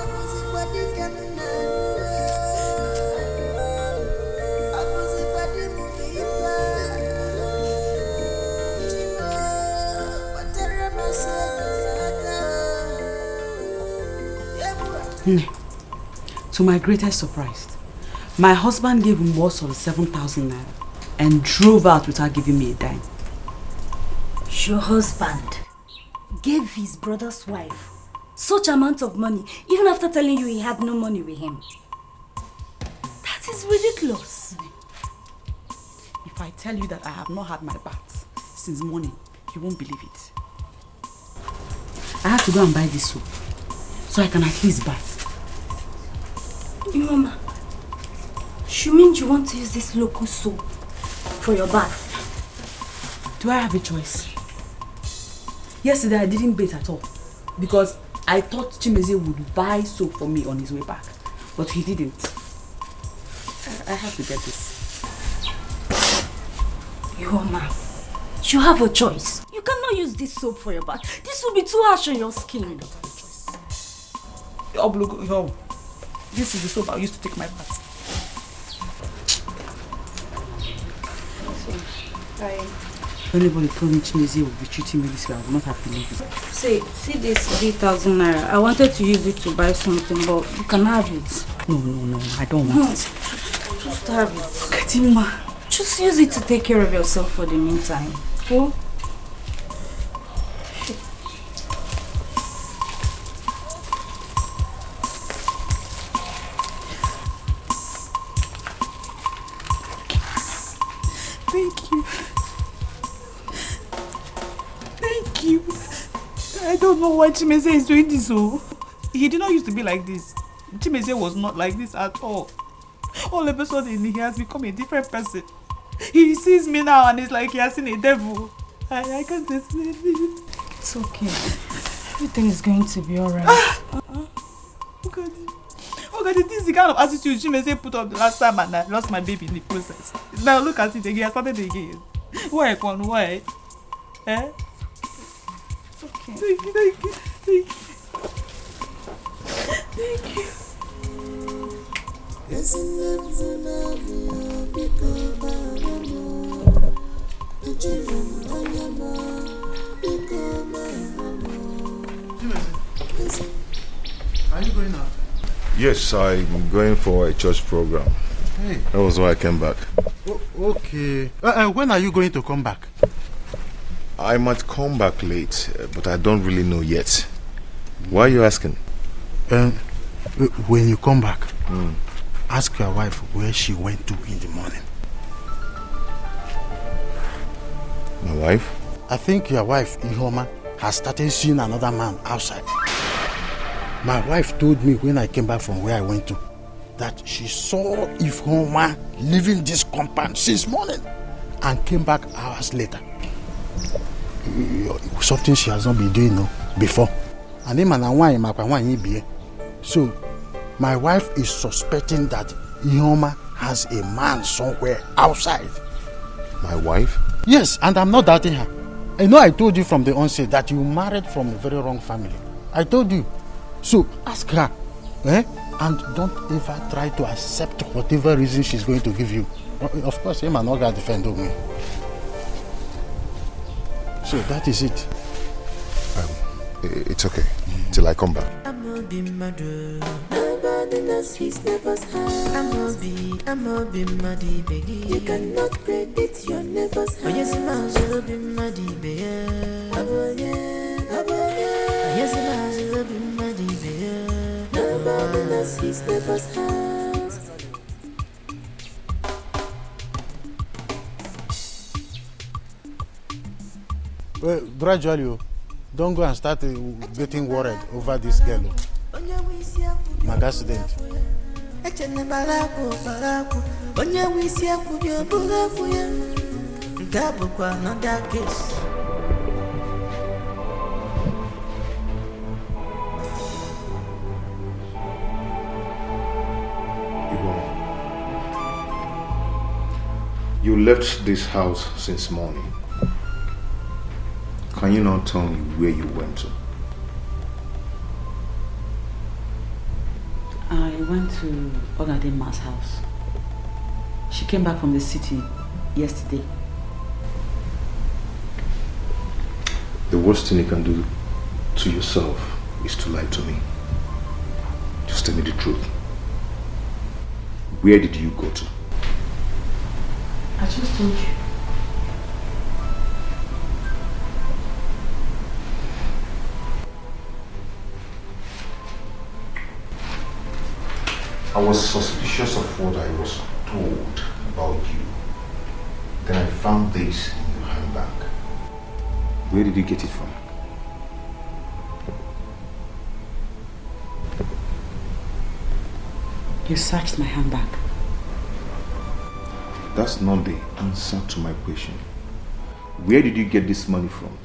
Speaker 13: To my greatest surprise, my husband gave him worth of 7,000 naira and drove out without giving me a dime.
Speaker 21: Your husband gave his brother's wife such amount of money, even after telling you he had no money with him. That is ridiculous.
Speaker 13: If I tell you that I have not had my bath since morning, you won't believe it. I have to go and buy this soap so I can at least bath.
Speaker 21: Mama, you mean you want to use this local soap for your bath?
Speaker 13: Do I have a choice? Yesterday I didn't bathe at all because I thought Chimezie would buy soap for me on his way back, but he didn't. I have to get this.
Speaker 21: Mama, you have a choice. You cannot use this soap for your bath. This will be too harsh on your skin.
Speaker 13: This is the soap I used to take my bath.
Speaker 21: Hi.
Speaker 13: If anybody told me Chimezie would be treating me this way, I would not have believed it.
Speaker 21: See this 3,000 naira. I wanted to use it to buy something, but you can have it.
Speaker 13: No, I don't want it.
Speaker 21: Just have it. Katima. Just use it to take care of yourself for the meantime. Oh?
Speaker 13: Thank you. Thank you. I don't know why Chimezie is doing this. Oh, he did not used to be like this. Chimezie was not like this at all. All of a sudden, he has become a different person. He sees me now and it's like he has seen a devil. I can't explain it.
Speaker 21: It's okay. Everything is going to be alright.
Speaker 13: Oh God, this is the kind of attitude Chimezie put up the last time and I lost my baby in the process. Now look at it again, I started again. Why, Kwon? Why? Eh?
Speaker 21: It's okay.
Speaker 13: Thank you. Thank you.
Speaker 5: Are you going out?
Speaker 18: Yes, I'm going for a church program.
Speaker 5: Hey.
Speaker 18: That was why I came back.
Speaker 5: Okay. When are you going to come back?
Speaker 18: I might come back late, but I don't really know yet. Why are you asking?
Speaker 5: When you come back, ask your wife where she went to in the morning.
Speaker 18: My wife?
Speaker 5: I think your wife, Ihoma, has started seeing another man outside. My wife told me when I came back from where I went to that she saw Ihoma leaving this compound since morning and came back hours later. Something she has not been doing before. So my wife is suspecting that Ihoma has a man somewhere outside.
Speaker 18: My wife?
Speaker 5: Yes, and I'm not doubting her. I know I told you from the onset that you married from a very wrong family. I told you. So ask her, and don't ever try to accept whatever reason she's going to give you. Of course, him and not gonna defend me. So that is it.
Speaker 18: It's okay till I come back.
Speaker 10: Nobody knows his neighbor's house. I'm be muddy, baby. You cannot predict your neighbor's house. Oh yes, I'll be muddy, baby. Yes, I'll be muddy, baby. Nobody knows his neighbor's house.
Speaker 5: Well, gradually, don't go and start getting worried over this girl. My accident.
Speaker 18: You left this house since morning. Can you not tell me where you went to?
Speaker 13: I went to Ogadema's house. She came back from the city yesterday.
Speaker 18: The worst thing you can do to yourself is to lie to me. Just tell me the truth. Where did you go to?
Speaker 13: I just told you.
Speaker 18: I was suspicious of what I was told about you. Then I found this in your handbag. Where did you get it from?
Speaker 13: You searched my handbag.
Speaker 18: That's not the answer to my question. Where did you get this money from?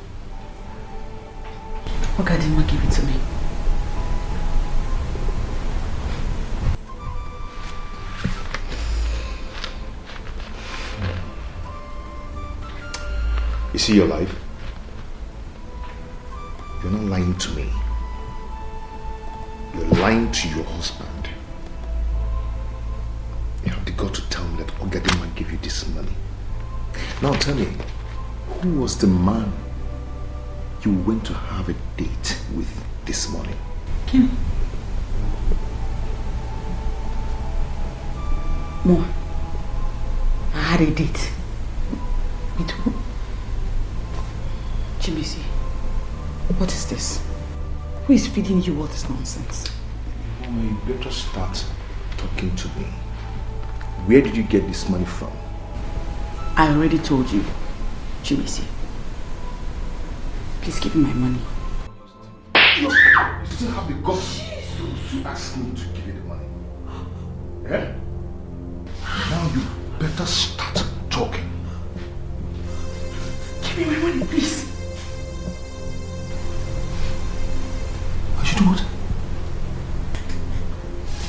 Speaker 13: Ogadema gave it to me.
Speaker 18: You see your life? You're not lying to me. You're lying to your husband. You have the gut to tell me that Ogadema gave you this money. Now tell me, who was the man you went to have a date with this morning?
Speaker 13: Kim. More. I had a date. With who? Chibisi, what is this? Who is feeding you all this nonsense?
Speaker 18: Mama, you better start talking to me. Where did you get this money from?
Speaker 13: I already told you, Chibisi. Please give me my money.
Speaker 18: You still have the guts to ask me to give you the money. Eh? Now you better start talking.
Speaker 13: Give me my money, please.
Speaker 18: I should do what?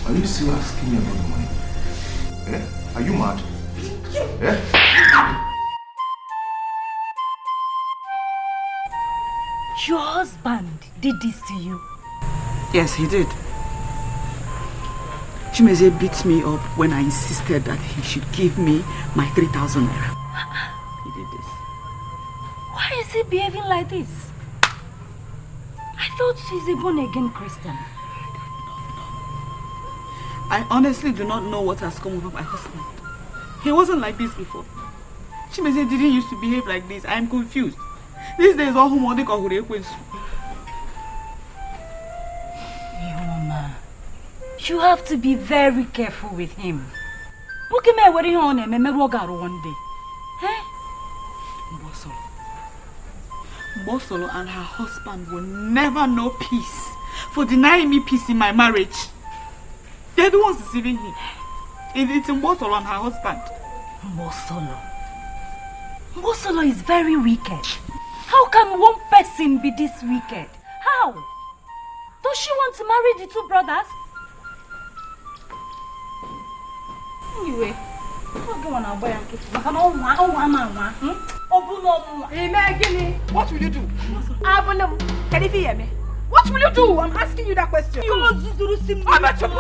Speaker 18: Are you still asking me about the money? Eh? Are you mad? Eh?
Speaker 21: Your husband did this to you?
Speaker 13: Yes, he did. Chimeze beat me up when I insisted that he should give me my 3,000 naira. He did this.
Speaker 21: Why is he behaving like this? I thought he's a born-again Christian.
Speaker 13: I honestly do not know what has come over my husband. He wasn't like this before. Chimeze didn't used to behave like this. I am confused. These days, all who
Speaker 21: Mama, you have to be very careful with him. Look at me, what are you on him? One day. Eh?
Speaker 13: Mbosolo and her husband will never know peace for denying me peace in my marriage. They're the ones deceiving me. It's Mbosolo and her husband.
Speaker 21: Mbosolo is very wicked. How can one person be this wicked? How? Does she want to marry the two brothers? Anyway,
Speaker 7: what will you do? What will you do? I'm asking you that question. I'm a God.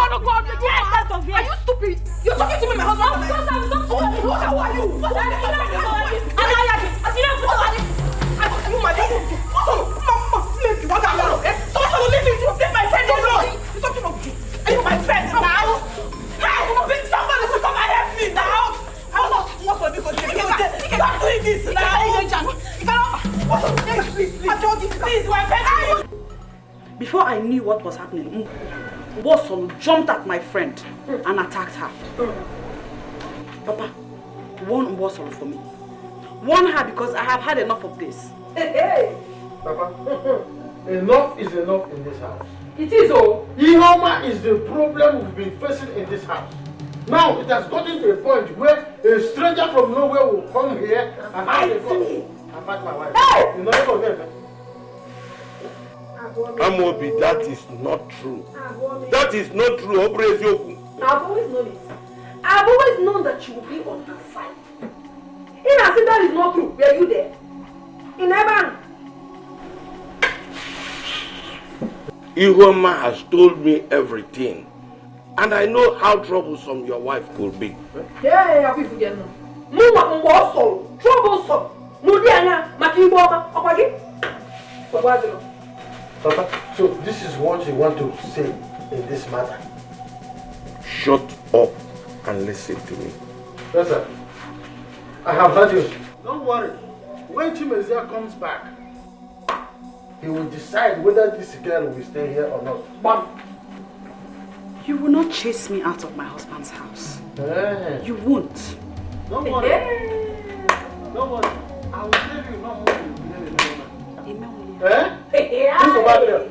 Speaker 7: Are you stupid? You're talking to me, my husband. Of course I'm not. Who are you? You my daddy. My friend. Are you my friend now? Somebody should come and help me now. Stop doing this now. Please, my friend.
Speaker 13: Before I knew what was happening, Mbosolo jumped at my friend and attacked her. Papa, warn Mbosolo for me. Warn her because I have had enough of this.
Speaker 8: Hey! Papa, enough is enough in this house.
Speaker 7: It is all.
Speaker 8: Ihoma is the problem we've been facing in this house. Now it has gotten to a point where a stranger from nowhere will come here and ask my wife. Hey! You know what?
Speaker 2: Amobi, that is not true. That is not true.
Speaker 7: I've always known it. I've always known that you will be on her side. In as if that is not true, were you there? In heaven.
Speaker 2: Ihoma has told me everything. And I know how troublesome your wife could be.
Speaker 7: Yeah, I will forget now. Troublesome.
Speaker 8: Papa, so this is what you want to say in this matter?
Speaker 2: Shut up and listen to me.
Speaker 8: Yes, sir. I have heard you. Don't worry. When Chimezia comes back, he will decide whether this girl will stay here or not. Bam!
Speaker 13: You will not chase me out of my husband's house.
Speaker 8: Hey.
Speaker 13: You won't.
Speaker 8: Don't worry. Don't worry. I will tell you no more. Eh?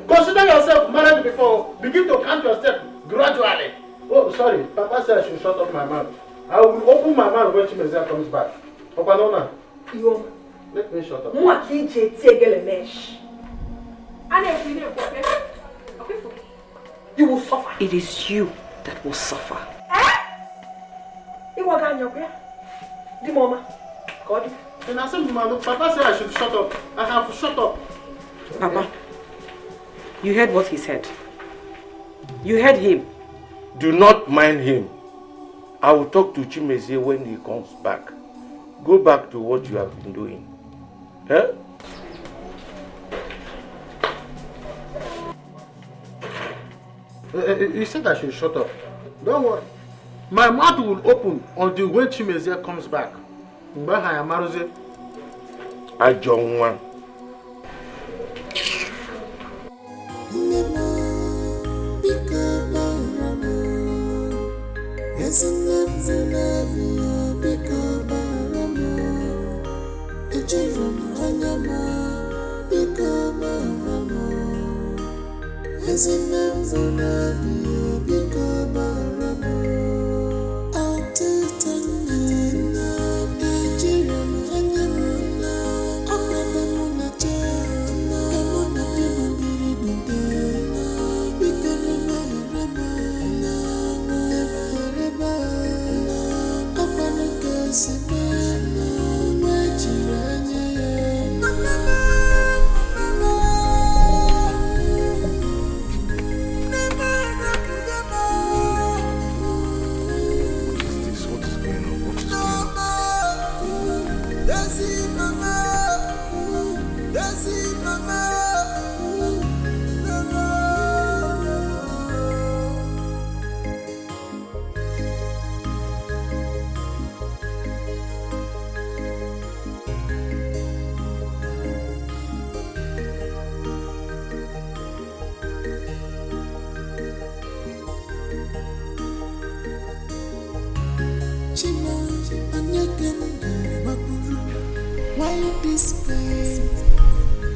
Speaker 8: Consider yourself married before. Begin to count your steps gradually. Oh, sorry. Papa said I should shut up my mouth. I will open my mouth when Chimezia comes back. Papa, no, no. Let me shut up.
Speaker 7: You will suffer.
Speaker 13: It is you that will suffer.
Speaker 8: And I said, Papa said I should shut up. I have shut up.
Speaker 13: Papa, you heard what he said. You heard him.
Speaker 2: Do not mind him. I will talk to Chimezie when he comes back. go back to what you have been doing. Eh?
Speaker 8: He said I should shut up. Don't worry. My mouth will open until when Chimezie comes back.
Speaker 2: Ajonwa.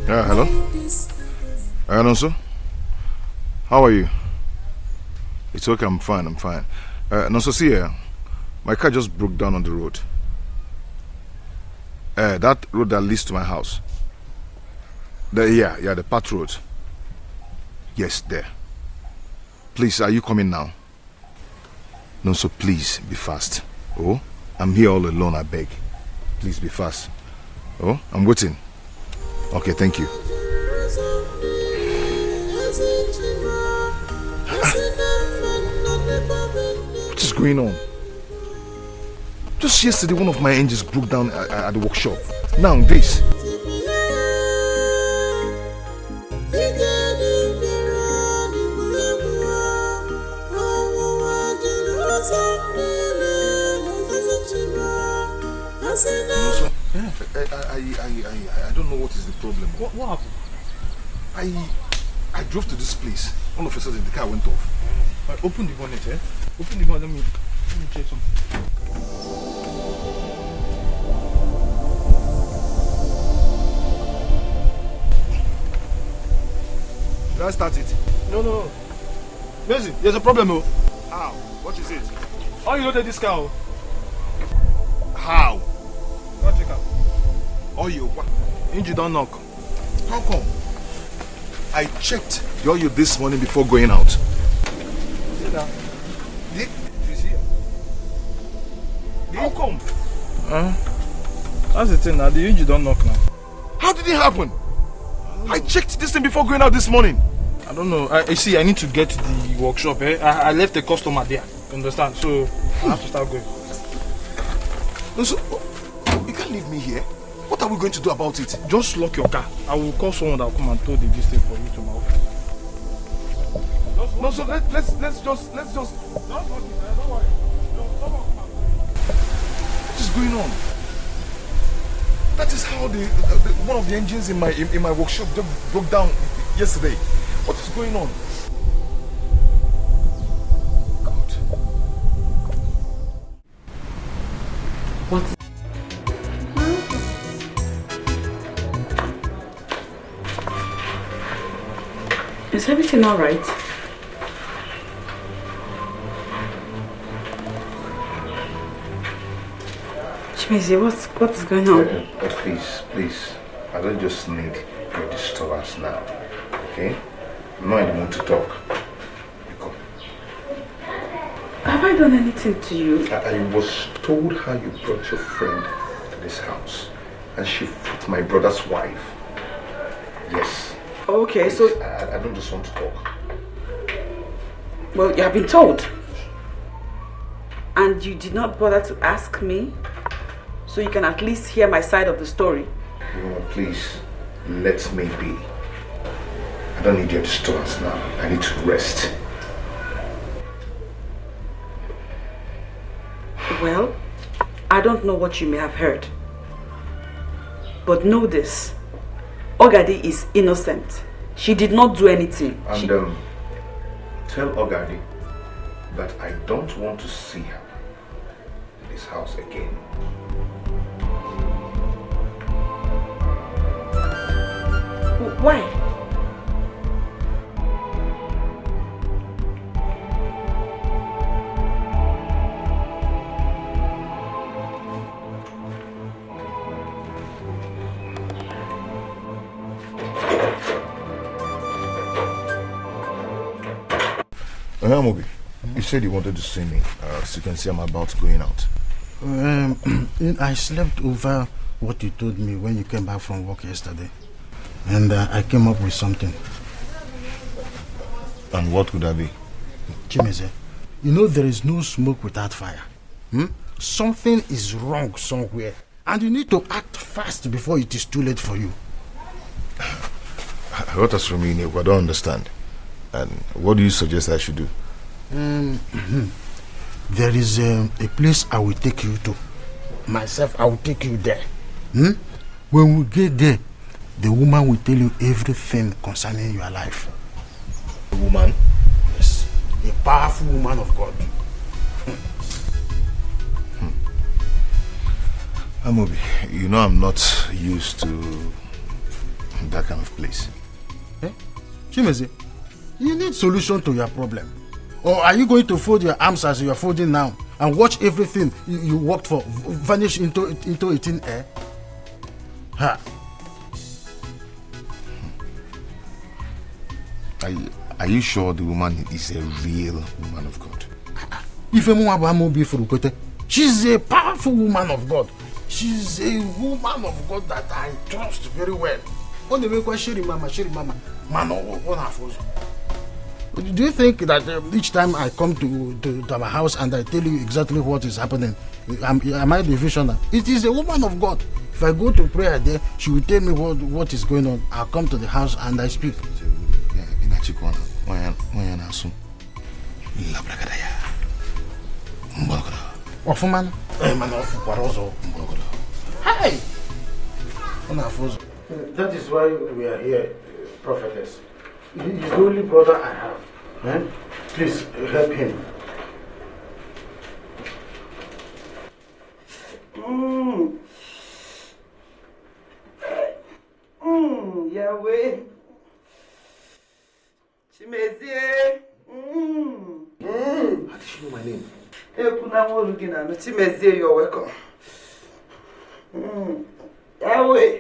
Speaker 18: Hello? Nonso? How are you? It's okay, I'm fine. Nonso, see here. My car just broke down on the road. That road that leads to my house. The path road. Yes, there. Please, are you coming now? Nonso, please, be fast. Oh, I'm here all alone, I beg. Please be fast. Oh, I'm waiting. Okay, thank you. What is going on? Just yesterday, one of my engines broke down at the workshop. Now, this. I don't know what is the problem.
Speaker 12: What happened?
Speaker 18: I drove to this place. All of a sudden the car went off.
Speaker 12: Open the bonnet, eh? Open the bonnet, let me check something.
Speaker 18: Should I start it?
Speaker 12: No. Listen, there's a problem, oh.
Speaker 18: How? What is it?
Speaker 12: How you loaded this car?
Speaker 18: How?
Speaker 12: Go check out.
Speaker 18: Oil.
Speaker 12: Engine don't knock.
Speaker 18: How come? I checked the oil this morning before going out.
Speaker 12: Sit down.
Speaker 18: You see? How come?
Speaker 12: That's the thing now. The engine don't knock now.
Speaker 18: How did it happen? I checked this thing before going out this morning.
Speaker 12: I don't know. You see, I need to get to the workshop. I left a customer there. You understand? So I have to start going.
Speaker 18: No, so you can't leave me here. What are we going to do about it?
Speaker 12: Just lock your car. I will call someone that will come and tow the distance for you to my office.
Speaker 18: No, so let's just. Don't lock it, don't worry. What is going on? That is how the one of the engines in my workshop just broke down yesterday. What is going on? God.
Speaker 13: What? Is everything all right? Chimezie, what is going on?
Speaker 18: Please. I don't just need your disturbance now. Okay? I'm not in the mood to talk. Come.
Speaker 13: Have I done anything to you?
Speaker 18: I was told how you brought your friend to this house and she put my brother's wife. Yes.
Speaker 13: Okay,
Speaker 18: please,
Speaker 13: so...
Speaker 18: I don't just want to talk.
Speaker 13: Well, you have been told. And you did not bother to ask me? so you can at least hear my side of the story.
Speaker 18: You know what, please, let me be. I don't need your disturbance now. I need to rest.
Speaker 13: Well, I don't know what you may have heard, but know this. Ogadi is innocent. She did not do anything.
Speaker 18: And tell Ogadi that I don't want to see her in this house again.
Speaker 13: Why?
Speaker 18: Amobi, you said you wanted to see me, so you can see I'm about going out.
Speaker 5: I slept over what you told me when you came back from work yesterday. And I came up with something.
Speaker 18: And what could that be?
Speaker 5: Chimeze, you know there is no smoke without fire. Something is wrong somewhere. And you need to act fast before it is too late for you.
Speaker 18: What else from you, I don't understand. And what do you suggest I should do?
Speaker 5: There is a place I will take you to. Myself, I will take you there. When we get there, the woman will tell you everything concerning your life.
Speaker 18: A woman?
Speaker 5: Yes. A powerful woman of God.
Speaker 18: Amobi, you know I'm not used to that kind of place.
Speaker 5: Chimeze, you need solution to your problem. Or are you going to fold your arms as you are folding now and watch everything you worked for vanish into a thin air? Ha.
Speaker 18: Are you sure the woman is a real woman of God?
Speaker 5: She's a powerful woman of God. She's a woman of God that I trust very well. Do you think that each time I come to my house and I tell you exactly what is happening, am I the visionary? It is a woman of God. If I go to prayer there, she will tell me what is going on. I'll come to the house and I speak. Ofuman? Hey! That is why we are here, prophetess. He's the only brother I have. Please help him.
Speaker 15: Yahweh. Chimezie.
Speaker 18: How did she know my name?
Speaker 15: Chimezie, you're welcome. Yahweh.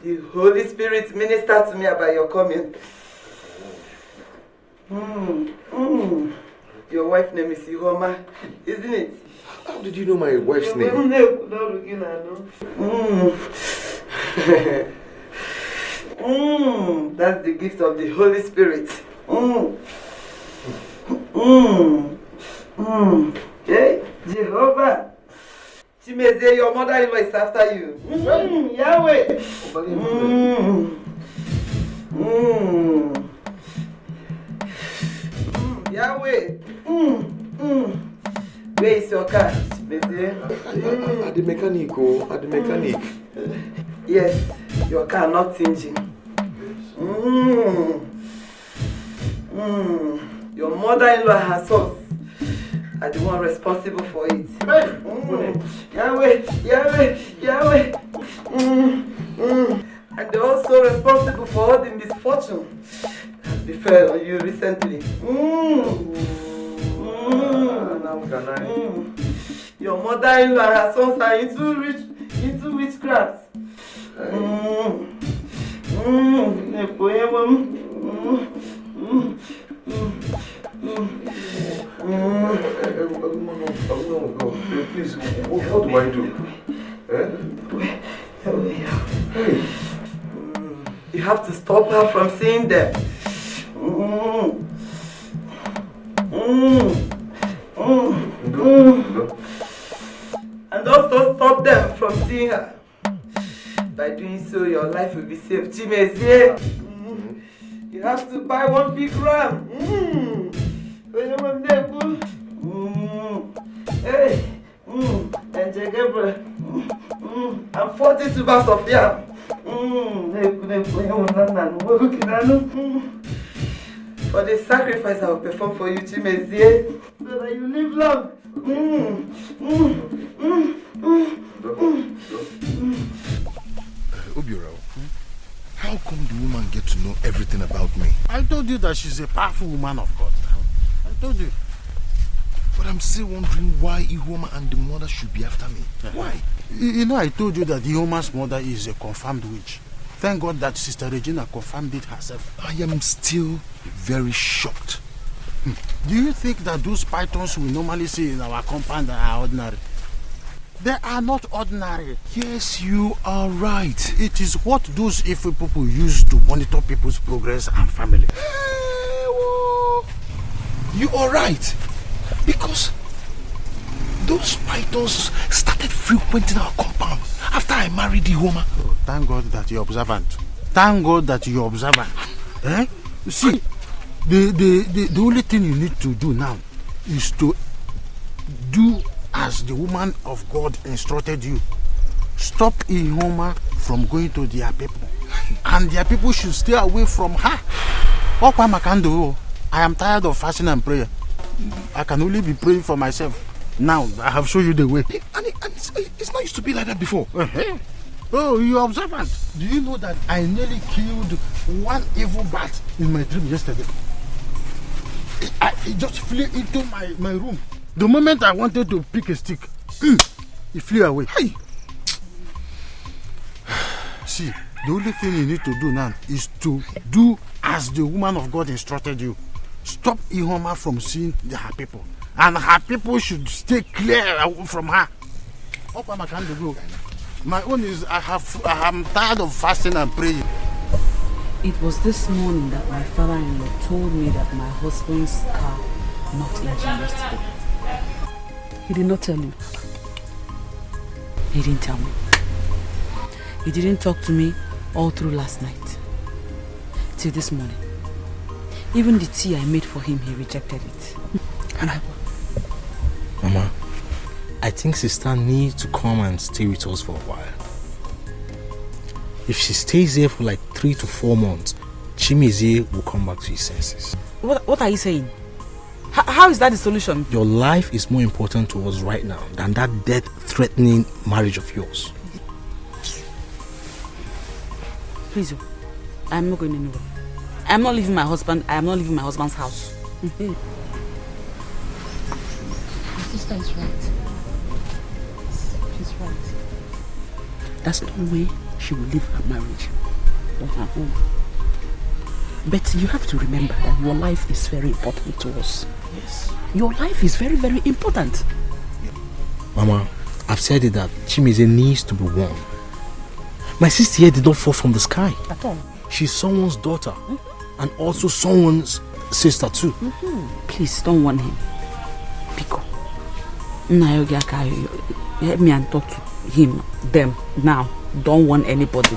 Speaker 15: The Holy Spirit ministered to me about your coming. Your wife's name is Ihoma, isn't it?
Speaker 18: How did you know my wife's name?
Speaker 15: That's the gift of the Holy Spirit. Hey, Jehovah. Chimezie, your mother-in-law is after you. Yahweh. Yahweh. Where is your car, Chimezie?
Speaker 18: At the mechanic, at the mechanic.
Speaker 15: Yes, your car not engine. Your mother-in-law herself are the one responsible for it. Yahweh, Yahweh, Yahweh. And they're also responsible for all the misfortune that befell on you recently. Your mother-in-law and her sons are into witchcraft.
Speaker 18: Please, what do I do?
Speaker 15: You have to stop her from seeing them. And must not stop them from seeing her. By doing so, your life will be safe. Chimezie, you have to buy one big ram. Hey, and Gabriel, and 40 tubers of yam. For the sacrifice I will perform for you, Chimezie, so that you live long.
Speaker 18: Obiora, how come the woman get to know everything about me?
Speaker 5: I told you that she's a powerful woman of God. I told you.
Speaker 18: But I'm still wondering why Ihoma and the mother should be after me. Why?
Speaker 5: You know, I told you that Ihoma's mother is a confirmed witch. Thank God that Sister Regina confirmed it herself.
Speaker 18: I am still very shocked.
Speaker 5: Do you think that those pythons we normally see in our compound are ordinary? They are not ordinary.
Speaker 18: Yes, you are right.
Speaker 5: It is what those evil people use to monitor people's progress and family.
Speaker 18: You are right. Because those pythons started frequenting our compound after I married Ihoma.
Speaker 5: Oh, thank God that you're observant. Thank God that you're observant. You see, the only thing you need to do now is to do as the woman of God instructed you. Stop Ihoma from going to their people. And their people should stay away from her. I am tired of fasting and prayer. I can only be praying for myself. Now, I have shown you the way.
Speaker 18: And it's not used to be like that before.
Speaker 5: Oh, you're observant. Do you know that I nearly killed one evil bat in my dream yesterday? It just flew into my room. The moment I wanted to pick a stick, it flew away. Hey. See, the only thing you need to do now is to do as the woman of God instructed you. Stop Ihoma from seeing her people. And her people should stay clear from her. My own is I'm tired of fasting and praying.
Speaker 13: It was this morning that my father-in-law told me that my husband's car knocked engine yesterday. He did not tell you. He didn't tell me. He didn't talk to me all through last night. Till this morning. Even the tea I made for him, he rejected it.
Speaker 12: Mama, I think sister needs to come and stay with us for a while. If she stays here for like 3 to 4 months, Chimezie will come back to his senses.
Speaker 13: What are you saying? How is that the solution?
Speaker 12: Your life is more important to us right now than that death-threatening marriage of yours.
Speaker 13: Please, I am not going anywhere. I am not leaving my husband. I am not leaving my husband's house.
Speaker 21: My sister is right. She's right.
Speaker 14: That's the way she will leave her marriage or her home. But you have to remember that your life is very important to us. Yes. Your life is very, very important.
Speaker 12: Mama, I've said it that Chimezie needs to be warned. My sister here did not fall from the sky.
Speaker 14: At all.
Speaker 12: She's someone's daughter. And also someone's sister too.
Speaker 13: Please don't warn him. Pico. Help me and talk to him, them, now. Don't warn anybody.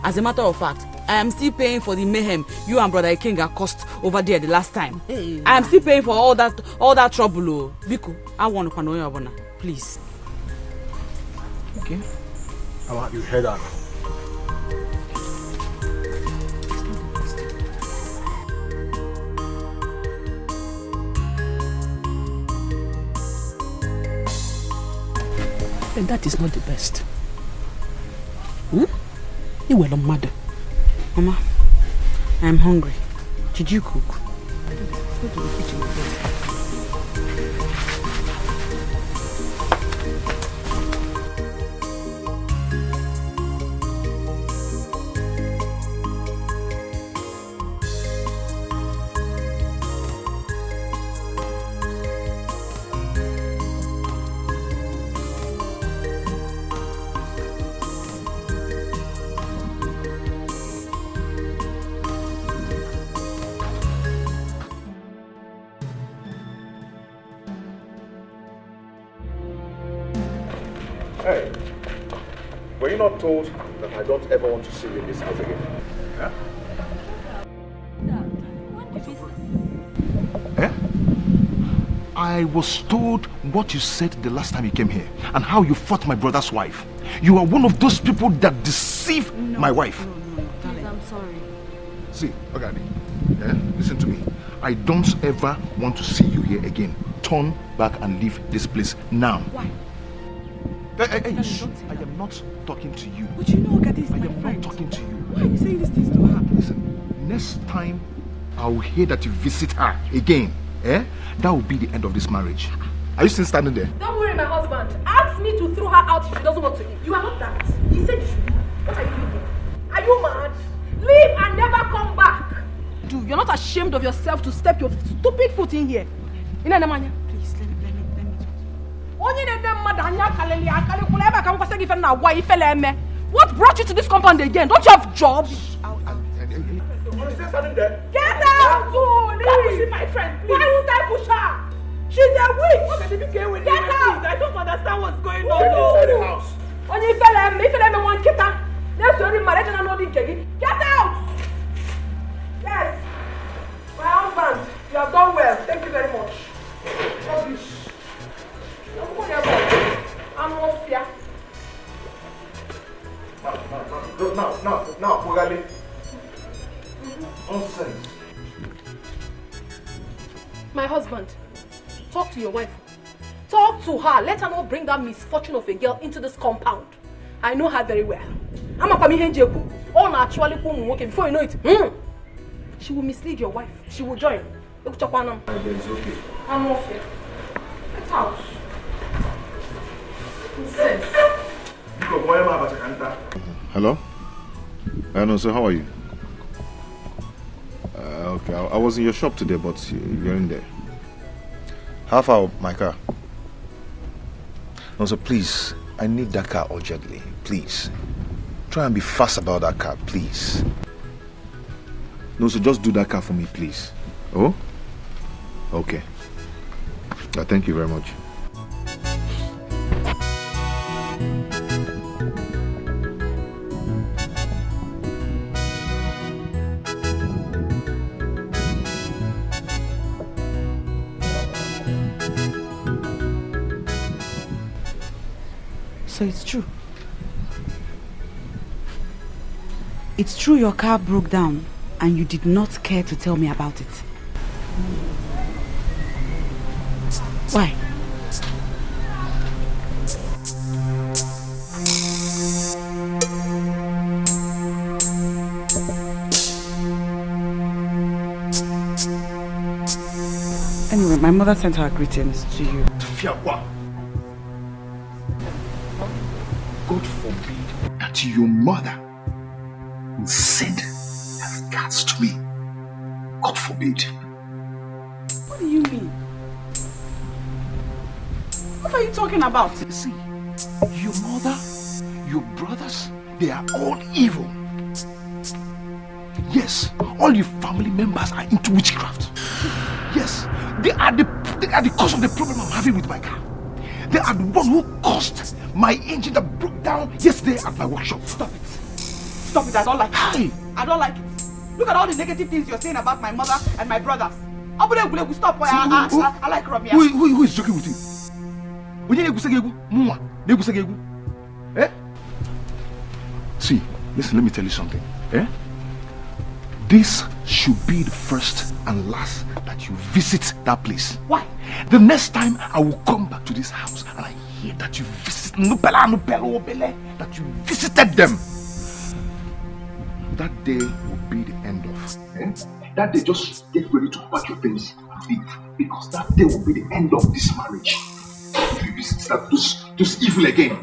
Speaker 13: As a matter of fact, I am still paying for the mayhem you and Brother Ikenga caused over there the last time. Hey, I am still paying for all that trouble. Biko, I want to know, please.
Speaker 12: Okay. You heard that.
Speaker 14: And that is not the best. You were a mother.
Speaker 13: Mama, I am hungry. Did you cook?
Speaker 14: Go to the kitchen.
Speaker 6: Were you not told that I don't ever want to see you in this house again? Yeah?
Speaker 18: Eh? I was told what you said the last time you came here and how you fought my brother's wife. You are one of those people that deceive my wife.
Speaker 21: Please, I'm sorry.
Speaker 18: See, Ogadi, listen to me. I don't ever want to see you here again. Turn back and leave this place now.
Speaker 21: Why?
Speaker 18: Hey, shh. I am not talking to you.
Speaker 13: But you know Ogadi is
Speaker 18: I
Speaker 13: my
Speaker 18: am
Speaker 13: friend.
Speaker 18: not talking to you.
Speaker 13: Why are you saying these things to her?
Speaker 18: Listen, next time I will hear that you visit her again, that will be the end of this marriage. Are you still standing there?
Speaker 7: Don't worry, my husband. Ask me to throw her out if she doesn't want to leave. You are not that. He said you should leave. What are you doing? Are you mad? Leave and never come back.
Speaker 4: Dude, you're not ashamed of yourself to step your stupid foot in here.
Speaker 13: Please, let me talk.
Speaker 4: What brought you to this compound again? Don't you have jobs?
Speaker 7: Get out! Leave! My friend, please. Why would I push her? She's a witch! Get out! I don't understand what's going on.
Speaker 6: Inside the house.
Speaker 7: Get out! Yes! My husband, you have done well. Thank you very much. Rubbish. I'm not fear.
Speaker 6: Now, Mogali. Nonsense.
Speaker 7: My husband, talk to your wife. Talk to her. Let her not bring that misfortune of a girl into this compound. I know her very well. I'm a Pamihenjeku. All naturally before you know it. She will mislead your wife. She will join.
Speaker 6: It's okay.
Speaker 7: I'm not here. Get out. Nonsense.
Speaker 18: Hello? No, so how are you? Okay, I was in your shop today, but you're in there. How far my car? No, so please, I need that car urgently. Please. Try and be fast about that car, please. No, so just do that car for me, please. Oh? Okay. Thank you very much.
Speaker 13: So it's true. It's true your car broke down and you did not care to tell me about it. Why? Anyway, my mother sent her greetings to you.
Speaker 18: God forbid that your mother will send her regards to me. God forbid.
Speaker 13: What do you mean? What are you talking about?
Speaker 18: See, your mother, your brothers, they are all evil. Yes, all your family members are into witchcraft. Yes, they are the cause of the problem I'm having with my car. They are the one who caused my engine that broke down yesterday at my workshop.
Speaker 13: Stop it. Stop it, I don't like it. I don't like it. Look at all the negative things you're saying about my mother and my brothers. Stop. I like Romeo.
Speaker 18: Who is joking with you? Eh? See, listen, let me tell you something. This should be the first and last that you visit that place.
Speaker 13: Why?
Speaker 18: The next time I will come back to this house and I hear that you visit that you visited them, that day will be the end of. That day, just get ready to pack your things and leave, because that day will be the end of this marriage. If you visit those evil again.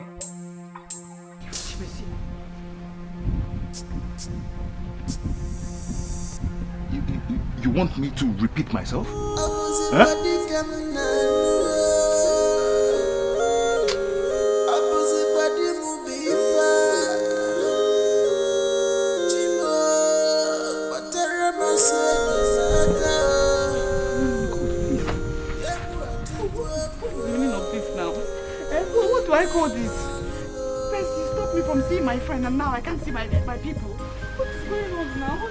Speaker 18: You want me to repeat myself? Huh?
Speaker 13: What do I call this? Percy, stop
Speaker 14: me from seeing my friend and now I can't see my people. What is going on now?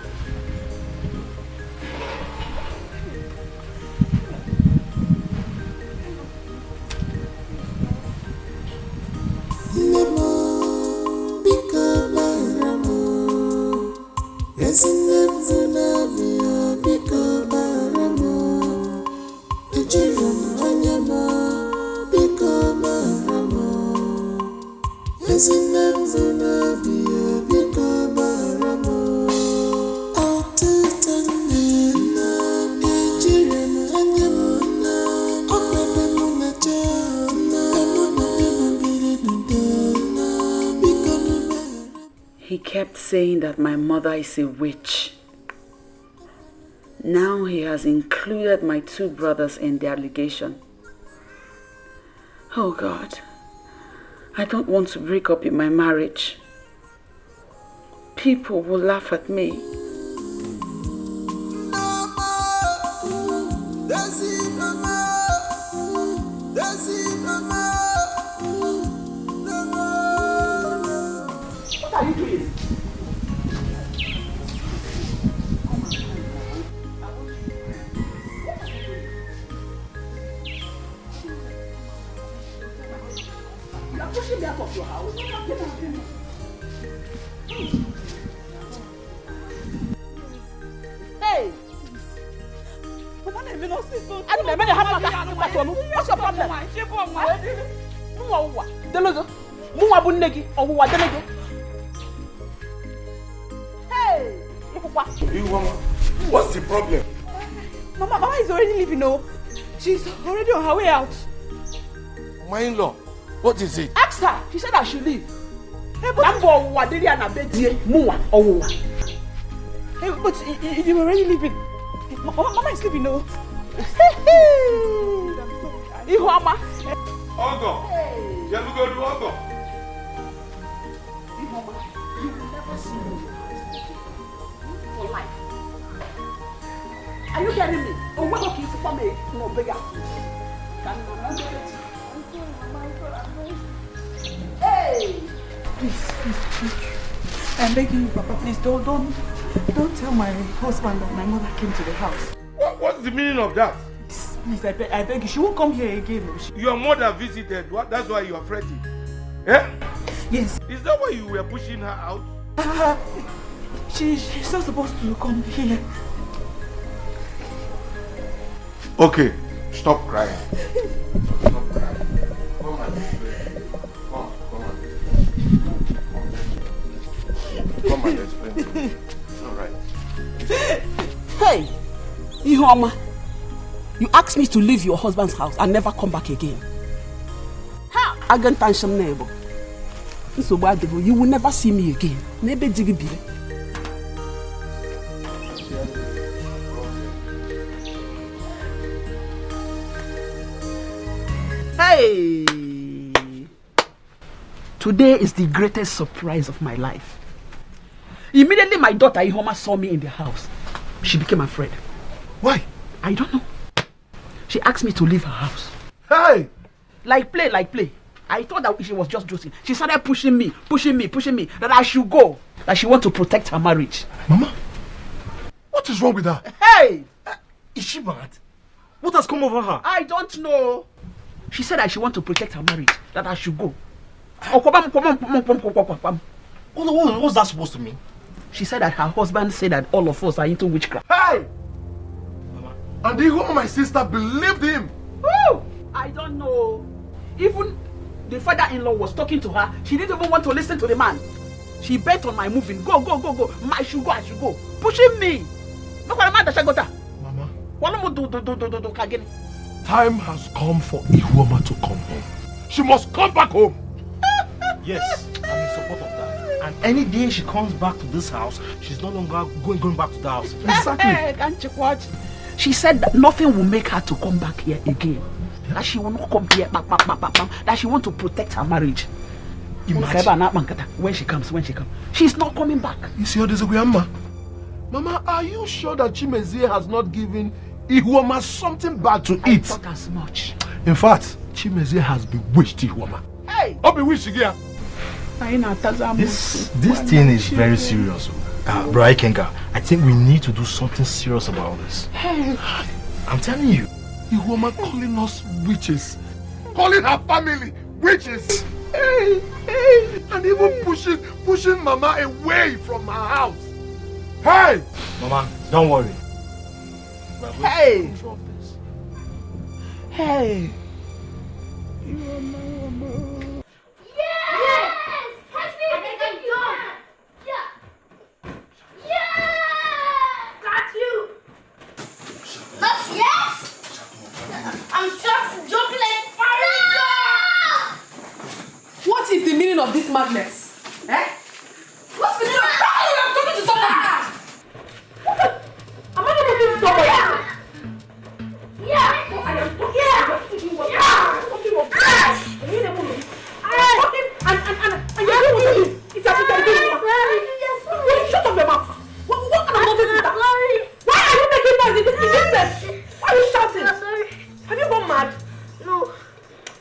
Speaker 13: He kept saying that my mother is a witch. Now he has included my 2 brothers in the allegation. Oh God, I don't want to break up in my marriage. People will laugh at me.
Speaker 14: What are you doing? You are pushing me out of your house. Get out, get out. Hey! What's your problem? Hey!
Speaker 2: What's the problem?
Speaker 14: Mama is already leaving, no? She's already on her way out.
Speaker 2: My in-law, what is it?
Speaker 14: Ask her. She said I should leave. Hey, but you were already leaving. Mama is leaving, no? Ihoma.
Speaker 2: Ogo. You have to go to Ogo.
Speaker 14: Ihoma, you will never see me for life. Are you getting me? Oh, what okay for me? No bigger. Hey! Please. I'm begging you, Papa, please don't tell my husband that my mother came to the house.
Speaker 2: What's the meaning of that?
Speaker 14: Please, I beg you. She won't come here again.
Speaker 2: Your mother visited. That's why you are fretting. Eh?
Speaker 14: Yes.
Speaker 2: Is that why you were pushing her out?
Speaker 14: She's not supposed to come here.
Speaker 2: Okay, stop crying. Stop crying. Come on. Come and explain to me. It's alright.
Speaker 14: Hey, Ihoma, you asked me to leave your husband's house and never come back again. How? Agantansham neighbor. So bad, you will never see me again. Maybe Digibi. Hey! Today is the greatest surprise of my life. Immediately my daughter Ihoma saw me in the house. She became afraid.
Speaker 19: Why?
Speaker 14: I don't know. She asked me to leave her house.
Speaker 19: Hey!
Speaker 14: Like play. I thought that she was just joking. She started pushing me, that I should go. That she want to protect her marriage.
Speaker 19: Mama, what is wrong with her?
Speaker 14: Hey!
Speaker 19: Is she mad? What has come over her?
Speaker 14: I don't know. She said that she want to protect her marriage, that I should go.
Speaker 19: What's that supposed to mean?
Speaker 14: She said that her husband said that all of us are into witchcraft.
Speaker 19: Hey! Mama, and even my sister believed him.
Speaker 14: Woo! I don't know. Even the father-in-law was talking to her. She didn't even want to listen to the man. She bent on my moving. Go. I should go. Pushing me. Mama.
Speaker 19: Time has come for Ihoma to come home. She must come back home.
Speaker 12: Yes, I'm in support of that. And any day she comes back to this house, she's no longer going back to the house.
Speaker 14: Exactly. Can't you watch? She said that nothing will make her to come back here again. That she will not come here. That she want to protect her marriage.
Speaker 19: Imagine.
Speaker 14: When she comes. She's not coming back.
Speaker 19: You see how this is going, Mama, are you sure that Chimezie has not given Ihoma something bad to eat?
Speaker 14: I thought as much.
Speaker 19: In fact, Chimezie has bewitched Ihoma.
Speaker 14: Hey!
Speaker 19: Oh, bewitched again.
Speaker 12: This thing is very serious. Bro Ikenga, I think we need to do something serious about this.
Speaker 19: Hey,
Speaker 12: I'm telling you.
Speaker 19: the woman calling us witches, calling her family witches. Hey, and even pushing Mama away from her house. Hey!
Speaker 12: Mama, don't worry.
Speaker 19: Hey! Hey!
Speaker 3: What is the meaning of this madness? Eh? What's the meaning of I'm talking to somebody? Am I not talking to somebody? Yeah. No, I am talking to what? I'm talking about and you're doing what you do. It's a shut up your mouth. What kind of nonsense is that? Why are you making noise in this business? Why are you shouting? Have you gone mad? No.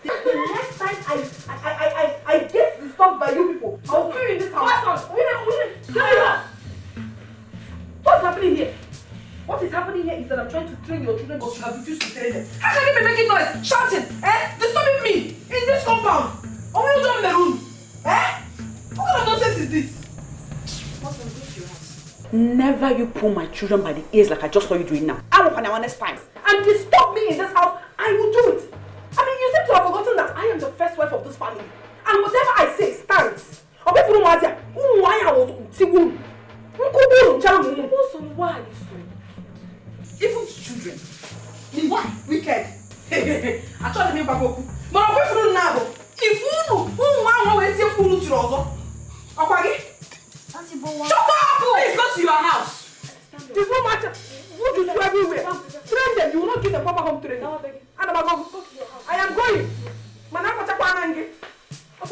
Speaker 3: The next time I get disturbed by you people, I'll kill you in this house. What's happening here? What is happening here is that I'm trying to train your children, but you have refused to train them. How can you be making noise, shouting, disturbing me in this compound? Or when you jump in the room? What kind of nonsense is this? What's going to do to your house? Never you pull my children by the ears like I just saw you doing now. I will find out next time. And disturb me in this house, I will do it. I mean, you seem to have forgotten that I am the first wife of this family. And whatever I say stands. Why are you so? Even children. Why? Wicked. I told them about Boku. But I'm going through now. If you know, who want to see Kulu to Rozo? Okay? Shut up! Please go to your house. There's no matter. What you do everywhere? Train them. You will not give them proper home training. I am going. Manaka Chapanangi. I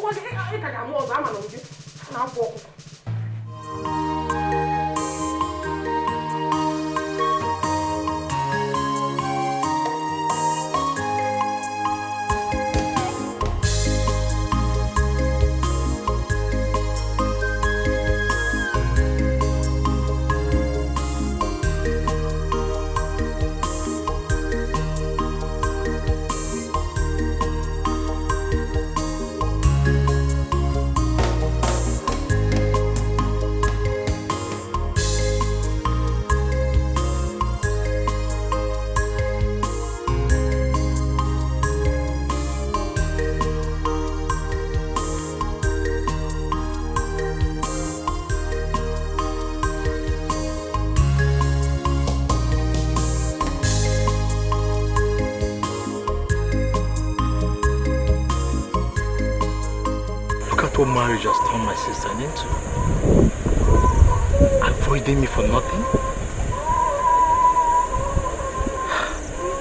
Speaker 12: What marriage has turned my sister into? Avoiding me for nothing?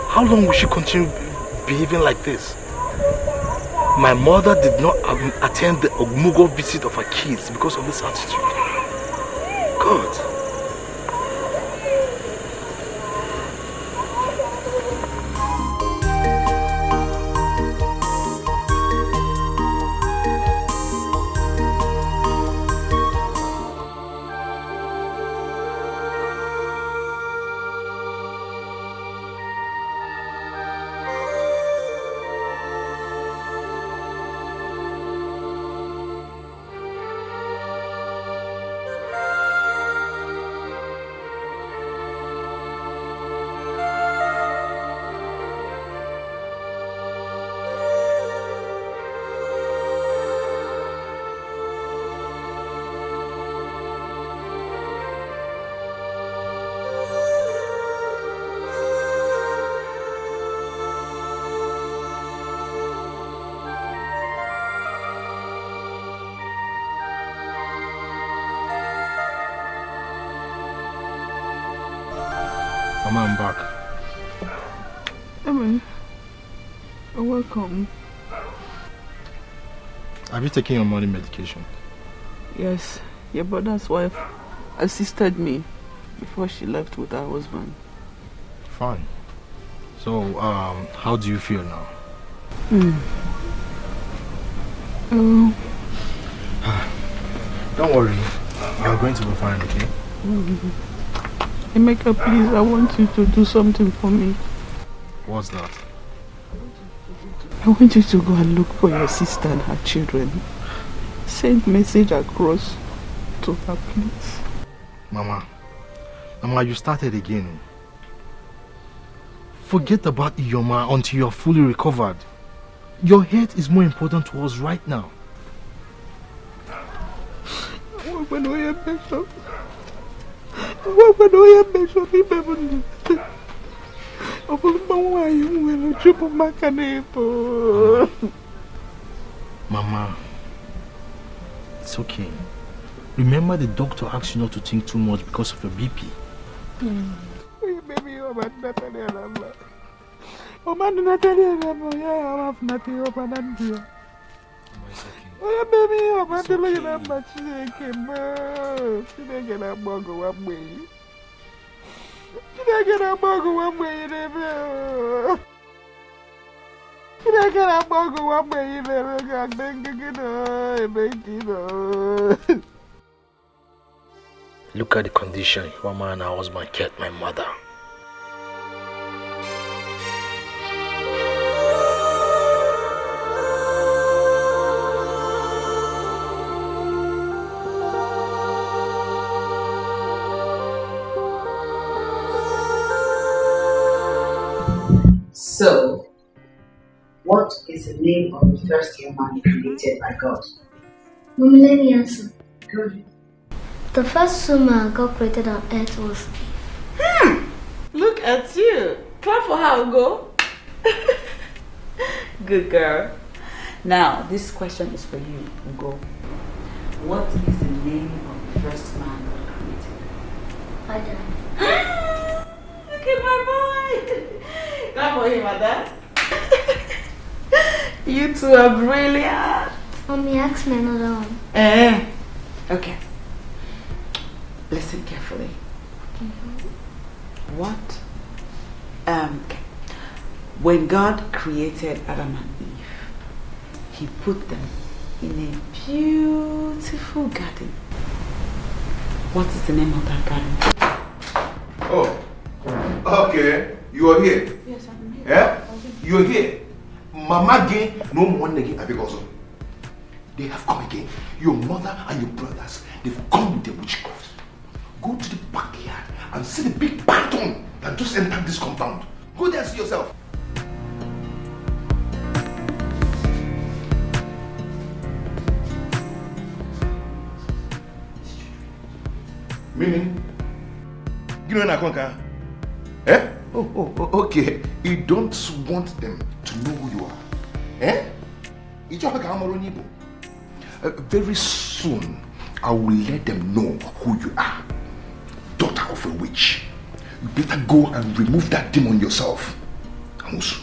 Speaker 12: How long will she continue behaving like this? My mother did not attend the Ogmugo visit of her kids because of this attitude. God. Mama, I'm back.
Speaker 11: Emily, you're welcome.
Speaker 12: Have you taken your morning medication?
Speaker 11: Yes, your brother's wife assisted me before she left with her husband.
Speaker 12: Fine. So, how do you feel now? Don't worry. You're going to be fine, okay?
Speaker 11: Emeka, please, I want you to do something for me.
Speaker 12: What's that?
Speaker 11: I want you to go and look for your sister and her children. Send message across to her, please.
Speaker 12: Mama, you started again. Forget about Iyoma until you're fully recovered. Your health is more important to us right now. Mama, it's okay. Remember the doctor asked you not to think too much because of your BP. Look at the condition Iyoma and her husband kept my mother.
Speaker 16: So, what is the name of the first human created by God?
Speaker 22: Let me answer.
Speaker 16: Good.
Speaker 22: The first woman God created on earth was
Speaker 23: Look at you. Clap for her, Ugo. Good girl. Now, this question is for you, Ugo. What is the name of the first man God created?
Speaker 22: Adam.
Speaker 23: Look at my boy. Clap for him, Ada. You two are brilliant.
Speaker 22: Mommy, ask me another one.
Speaker 23: Okay. Listen carefully. What? Okay. When God created Adam and Eve, He put them in a beautiful garden. What is the name of that garden?
Speaker 2: Oh, okay. You are here.
Speaker 23: Yes, I'm here.
Speaker 2: Yeah? You are here. Mama again, no one again, because they have come again. Your mother and your brothers, they've come with the witchcraft. Go to the backyard and see the big python that just entered this compound. Go there and see yourself. Meaning? You know Nakonka? Eh? Oh, okay. You don't want them to know who you are. Eh? Very soon, I will let them know who you are. Daughter of a witch. You better go and remove that demon yourself. Amusu.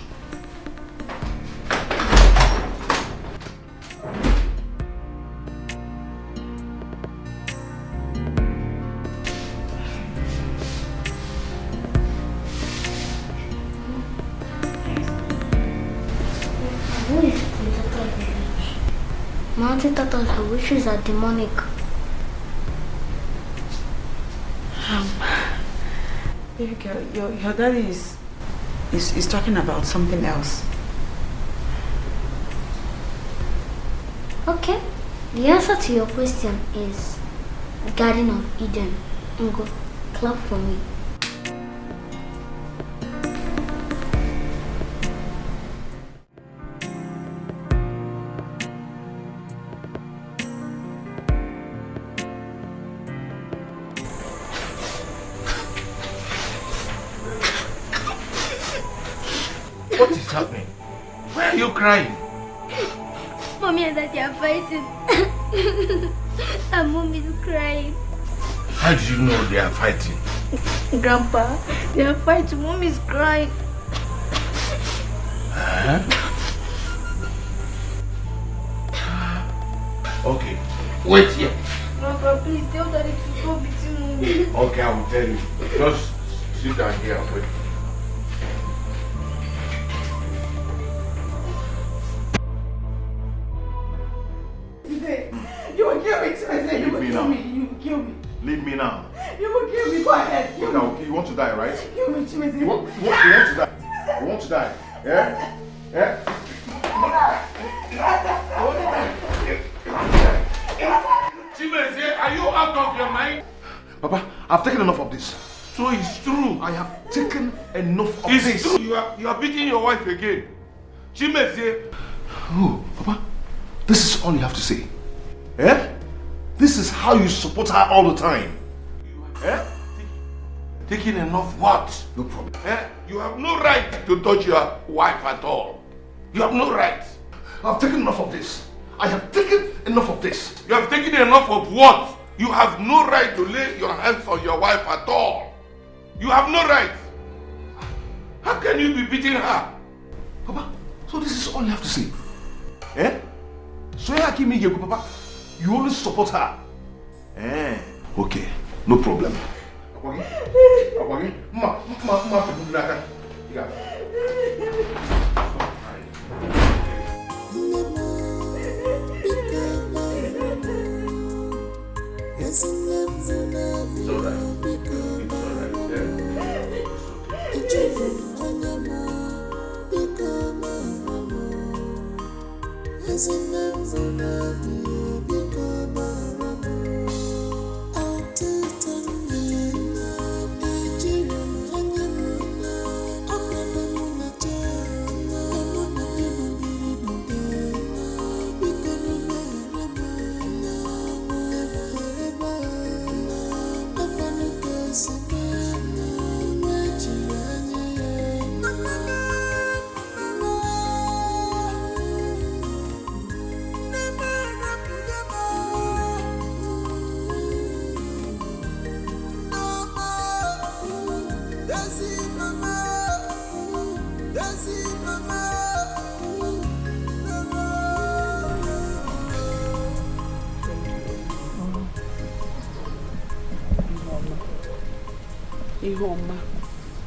Speaker 22: Who is the daughter of a witch? My auntie thought her witches are demonic.
Speaker 23: Baby girl, your daddy is talking about something else.
Speaker 22: Okay. The answer to your question is Garden of Eden. Ngo, clap for me.
Speaker 2: What is happening? Why are you crying?
Speaker 22: Mommy and Daddy are fighting. And Mom is crying.
Speaker 2: How do you know they are fighting?
Speaker 22: Grandpa, they are fighting. Mom is crying.
Speaker 2: Huh? Okay, wait here.
Speaker 22: Grandpa, please tell Daddy to go between Mommy.
Speaker 2: Okay, I will tell you. Just sit down here and wait.
Speaker 23: You will kill me, so I said you will
Speaker 18: me now.
Speaker 3: You will kill me.
Speaker 18: Leave me now.
Speaker 3: You will kill me. Go ahead. Kill me.
Speaker 18: Okay, you want to die, right?
Speaker 3: Kill me, Chimezi.
Speaker 18: You want to die? You want to die? Yeah? Yeah?
Speaker 2: Chimezi, are you out of your mind?
Speaker 18: Papa, I've taken enough of this.
Speaker 2: So it's true.
Speaker 18: I have taken enough of
Speaker 2: It's
Speaker 18: this.
Speaker 2: true. You are beating your wife again. Chimezi.
Speaker 18: Oh, Papa, this is all you have to say. Eh? This is how you support her all the time.
Speaker 2: Eh? Taking enough what?
Speaker 18: No problem.
Speaker 2: Eh? You have no right to touch your wife at all. You have no right.
Speaker 18: I've taken enough of this. I have taken enough of this.
Speaker 2: You have taken enough of what? You have no right to lay your hands on your wife at all. You have no right. How can you be beating her?
Speaker 18: Papa, so this is all you have to say. Eh? So Papa, you always support her. Eh? Okay, no problem.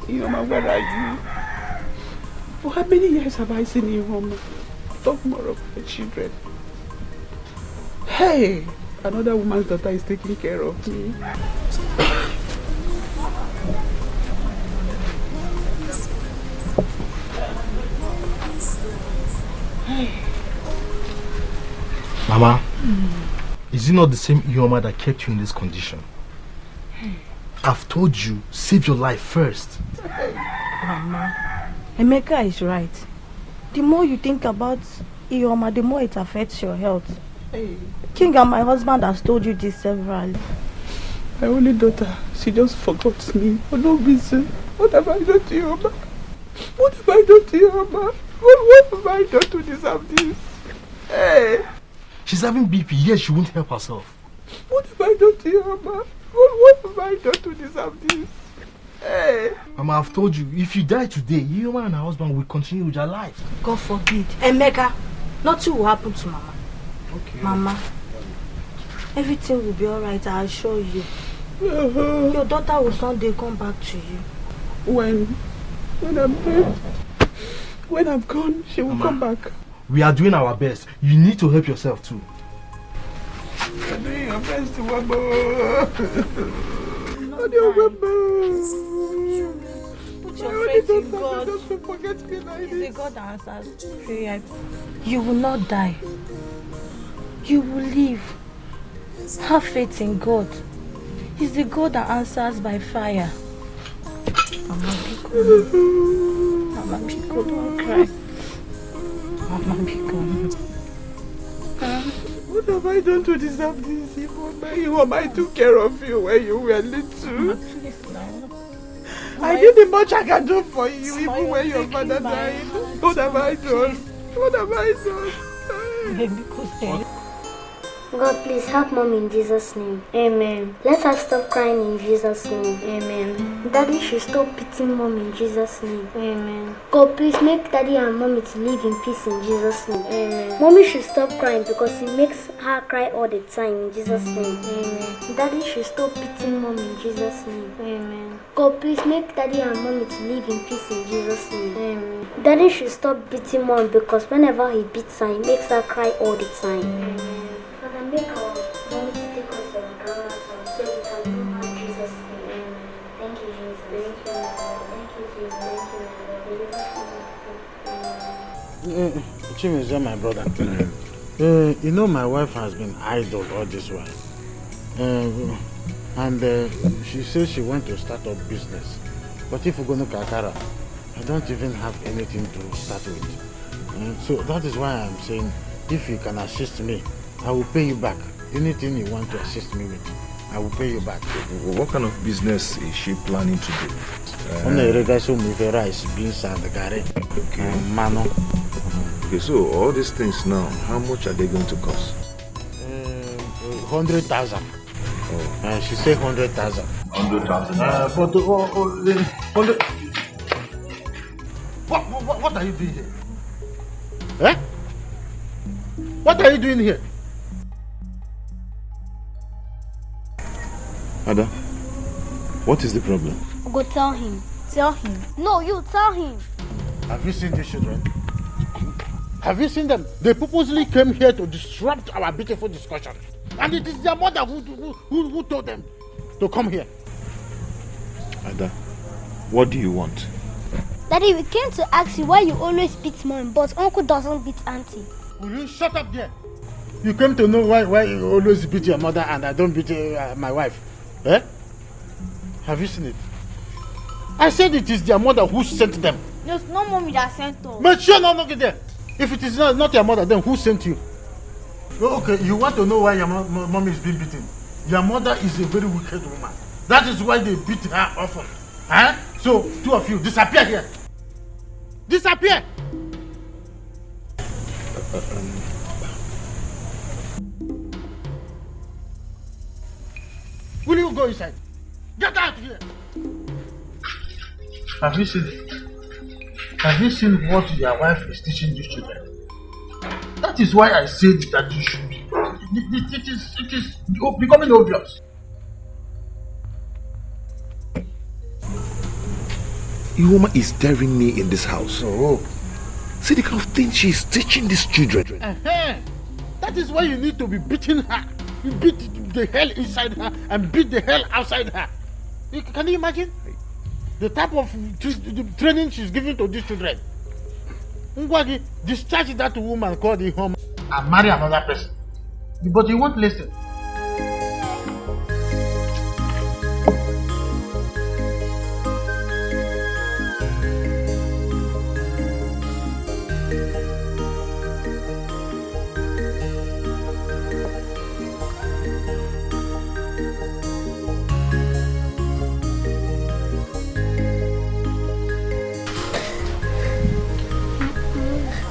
Speaker 11: Ihoma, where are you? For how many years have I seen Ihoma? Talk more of the children. Hey, another woman's daughter is taking care of me.
Speaker 12: Mama, is it not the same Ihoma that kept you in this condition? I've told you, save your life first.
Speaker 21: Mama, Emeka is right. The more you think about Ihoma, the more it affects your health.
Speaker 11: Hey.
Speaker 21: King and my husband has told you this severally.
Speaker 11: My only daughter, she just forgot me for no reason. What have I done to Ihoma? What have I done to Ihoma? What have I done to deserve this? Hey!
Speaker 12: She's having BP, yes, she won't help herself.
Speaker 11: What have I done to Ihoma? What have I done to deserve this? Hey!
Speaker 12: Mama, I've told you, if you die today, Ihoma and her husband will continue with their life.
Speaker 21: God forbid. Emeka, nothing will happen to Mama.
Speaker 11: Okay.
Speaker 21: Mama, everything will be alright, I assure you. Your daughter will someday come back to you.
Speaker 11: When I'm dead, when I'm gone, she will come back.
Speaker 12: We are doing our best. You need to help yourself too.
Speaker 11: You're doing your best, Wabo. Put your faith in God. Don't forget me like this.
Speaker 21: He's the God that answers prayer. You will not die. You will live. Have faith in God. He's the God that answers by fire. Mama, be good. Mama, be good. Don't cry. Mama, be good.
Speaker 11: What have I done to deserve this? Ihoma, I took care of you when you were little.
Speaker 21: Mama, please now.
Speaker 11: I did the much I can do for you even when your father died. What have I done? What have I done?
Speaker 22: God, please help Mom in Jesus' name. Amen. Let her stop crying in Jesus' name. Amen. Daddy should stop beating Mom in Jesus' name. Amen. God, please make Daddy and Mommy to live in peace in Jesus' name. Amen. Mommy should stop crying because it makes her cry all the time in Jesus' name. Amen. Daddy should stop beating Mom in Jesus' name. Amen. God, please make Daddy and Mommy to live in peace in Jesus' name. Amen. Daddy should stop beating Mom because whenever he beats her, he makes her cry all the time. Amen. Father, make our Mommy to take us
Speaker 5: Chimeze, my brother. You know my wife has been idle all this while. She says she wants to start up business. But if we go to Kakara, I don't even have anything to start with. So that is why I'm saying, if you can assist me, I will pay you back. Anything you want to assist me with, I will pay you back.
Speaker 18: What kind of business is she planning to do?
Speaker 5: Rice, beans, and garlic.
Speaker 18: Okay.
Speaker 5: Mano.
Speaker 18: Okay, so all these things now, how much are they going to cost?
Speaker 5: 100,000.
Speaker 18: Oh.
Speaker 5: She said 100,000.
Speaker 18: 100,000.
Speaker 5: What are you doing here? Eh? What are you doing here?
Speaker 18: Ada, what is the problem?
Speaker 22: Go tell him. Tell him. No, you tell him.
Speaker 5: Have you seen these children? Have you seen them? They purposely came here to disrupt our beautiful discussion. And it is their mother who told them to come here.
Speaker 18: Ada, what do you want?
Speaker 22: Daddy, we came to ask you why you always beat mom, but uncle doesn't beat auntie.
Speaker 5: Will you shut up there? You came to know why you always beat your mother and I don't beat my wife. Eh? Have you seen it? I said it is their mother who sent them.
Speaker 22: There's no mommy that sent us.
Speaker 5: But sure, no, get there. If it is not your mother, then who sent you? Okay, you want to know why your mom is being beaten? Your mother is a very wicked woman. That is why they beat her often. Huh? So, two of you, disappear here. Disappear! Will you go inside? Get out here! Have you seen it? Have you seen what your wife is teaching these children? That is why I said that you should be. It is becoming obvious.
Speaker 18: A woman is staring me in this house. Oh. See the kind of thing she is teaching these children.
Speaker 5: That is why you need to be beating her. You beat the hell inside her and beat the hell outside her. Can you imagine? The type of training she's giving to these children. Ngwagi, discharge that woman called the home and marry another person. But you won't listen.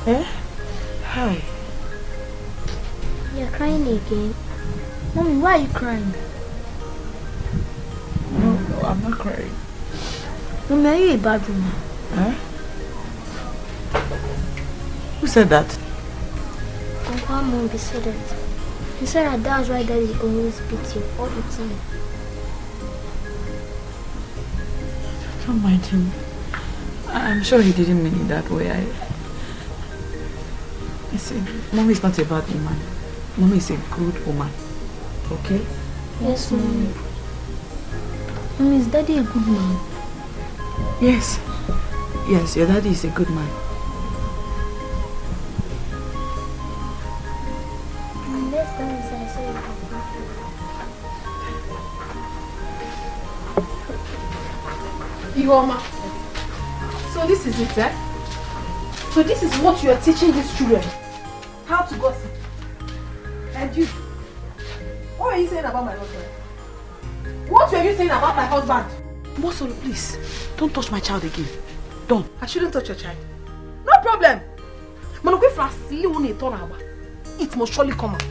Speaker 21: Eh? Hi. You're crying again. Mommy, why are you crying?
Speaker 11: No, I'm not crying.
Speaker 21: Mommy, are you a bad woman?
Speaker 11: Huh? Who said that?
Speaker 22: Uncle Amombi said it. He said that that's why Daddy always beats you all the time.
Speaker 11: Don't mind him. I'm sure he didn't mean it that way. You see, Mommy is not a bad woman. Mommy is a good woman. Okay?
Speaker 22: Yes, Mommy. Mommy, is Daddy a good man?
Speaker 11: Yes. Yes, your daddy is a good man.
Speaker 22: Let's go inside so you can
Speaker 4: Ihoma. So this is it, eh? So this is what you are teaching these children? How to gossip? And you? What are you saying about my husband? What were you saying about my husband?
Speaker 13: Mosolo, please, don't touch my child again. Don't.
Speaker 4: I shouldn't touch your child. No problem. It must surely come out.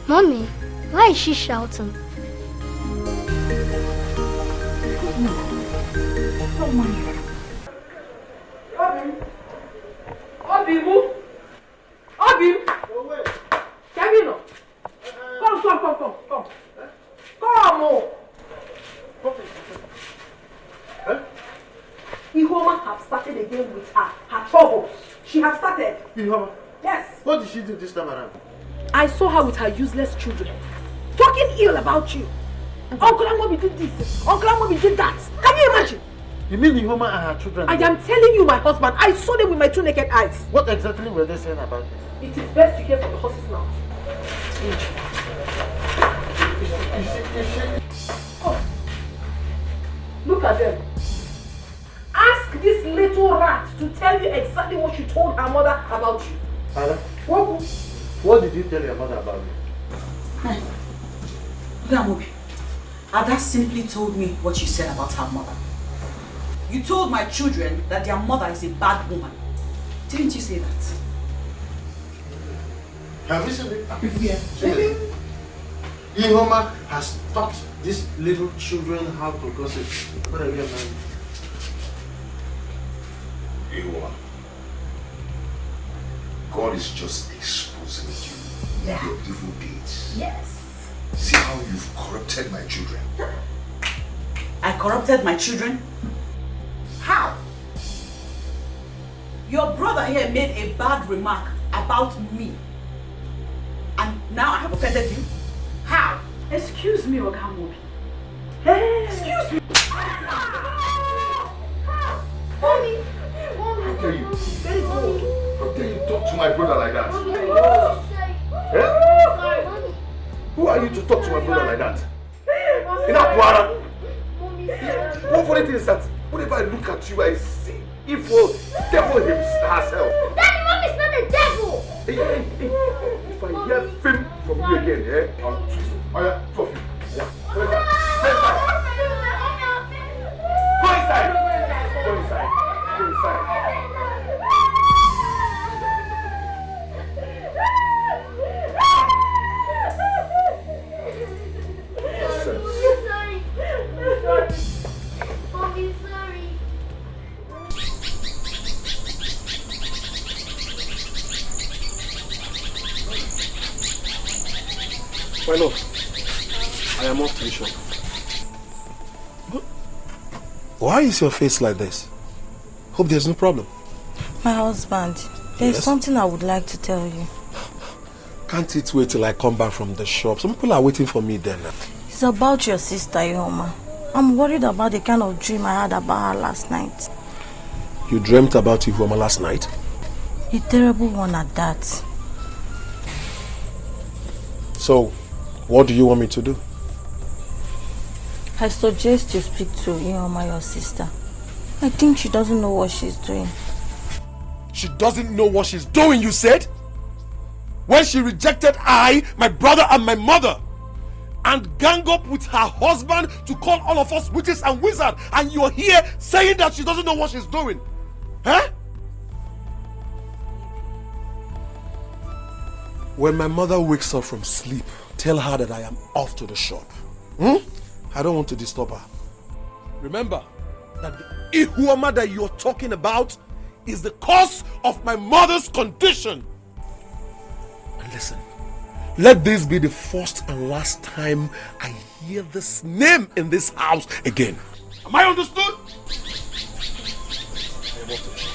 Speaker 22: Mommy, why is she shouting?
Speaker 4: Don't mind her. Obim! Kevin! Come. Ihoma have started again with her troubles. She has started.
Speaker 5: Ihoma?
Speaker 4: Yes.
Speaker 5: What did she do this time around?
Speaker 4: I saw her with her useless children, talking ill about you. Uncle Amobi did this. Uncle Amobi did that. Can you imagine?
Speaker 8: You mean Ihoma and her children?
Speaker 4: I am telling you, my husband. I saw them with my 2 naked eyes.
Speaker 8: What exactly were they saying about them?
Speaker 4: It is best to hear from the horse's mouth. Oh. Look at them. Ask this little rat to tell you exactly what she told her mother about you.
Speaker 8: Ada, what did you tell your mother about me?
Speaker 23: Amobi, Ada simply told me what you said about her mother. You told my children that their mother is a bad woman. Didn't you say that?
Speaker 8: Have you seen it? Yeah. Ihoma has taught these little children how to gossip. What are you saying?
Speaker 18: Ihoma, God is just exposing you.
Speaker 21: Yeah.
Speaker 18: Your evil deeds.
Speaker 21: Yes.
Speaker 18: See how you've corrupted my children.
Speaker 23: I corrupted my children? How? Your brother here made a bad remark about me. And now I have offended you? How?
Speaker 4: Excuse me, Oga Amobi. Hey. Excuse me.
Speaker 21: Mommy.
Speaker 18: How dare you?
Speaker 4: Very good.
Speaker 18: How dare you talk to my brother like that?
Speaker 21: Sorry.
Speaker 18: Who are you to talk to my brother like that? In Apuara? One funny thing is that whenever I look at you, I see evil, devil herself.
Speaker 21: Daddy, Mom is not a devil.
Speaker 18: Hey. If I hear film from you again, I'll twist it. Oh yeah, talk. Yeah. Go inside. Go inside. Go inside.
Speaker 21: Mommy, sorry.
Speaker 19: My love, I am off to the shop. Why is your face like this? Hope there's no problem.
Speaker 1: My husband, there's
Speaker 19: Yes?
Speaker 1: something I would like to tell you.
Speaker 19: Can't it wait till I come back from the shop? Some people are waiting for me there now.
Speaker 1: It's about your sister, Ihoma. I'm worried about the kind of dream I had about her last night.
Speaker 19: You dreamt about Ihoma last night?
Speaker 1: A terrible one at that.
Speaker 19: So, what do you want me to do?
Speaker 1: I suggest you speak to Ihoma, your sister. I think she doesn't know what she's doing.
Speaker 19: She doesn't know what she's doing, you said? When she rejected I, my brother and my mother, and gang up with her husband to call all of us witches and wizards, and you're here saying that she doesn't know what she's doing. Huh? When my mother wakes up from sleep, tell her that I am off to the shop. I don't want to disturb her. Remember that the Ihoma that you're talking about is the cause of my mother's condition. And listen, let this be the first and last time I hear this name in this house again. Am I understood? I am off to the shop.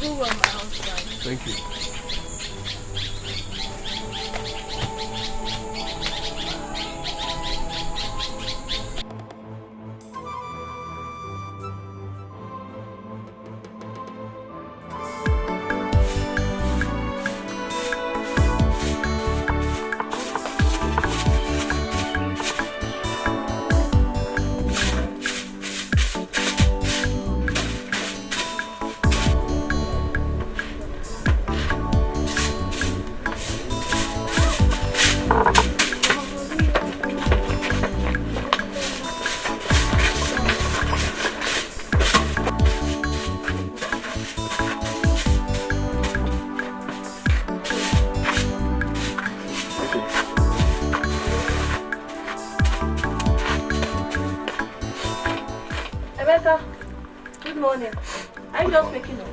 Speaker 21: Go well, my husband.
Speaker 19: Thank you.
Speaker 7: Emeka, good morning. Are you just waking up?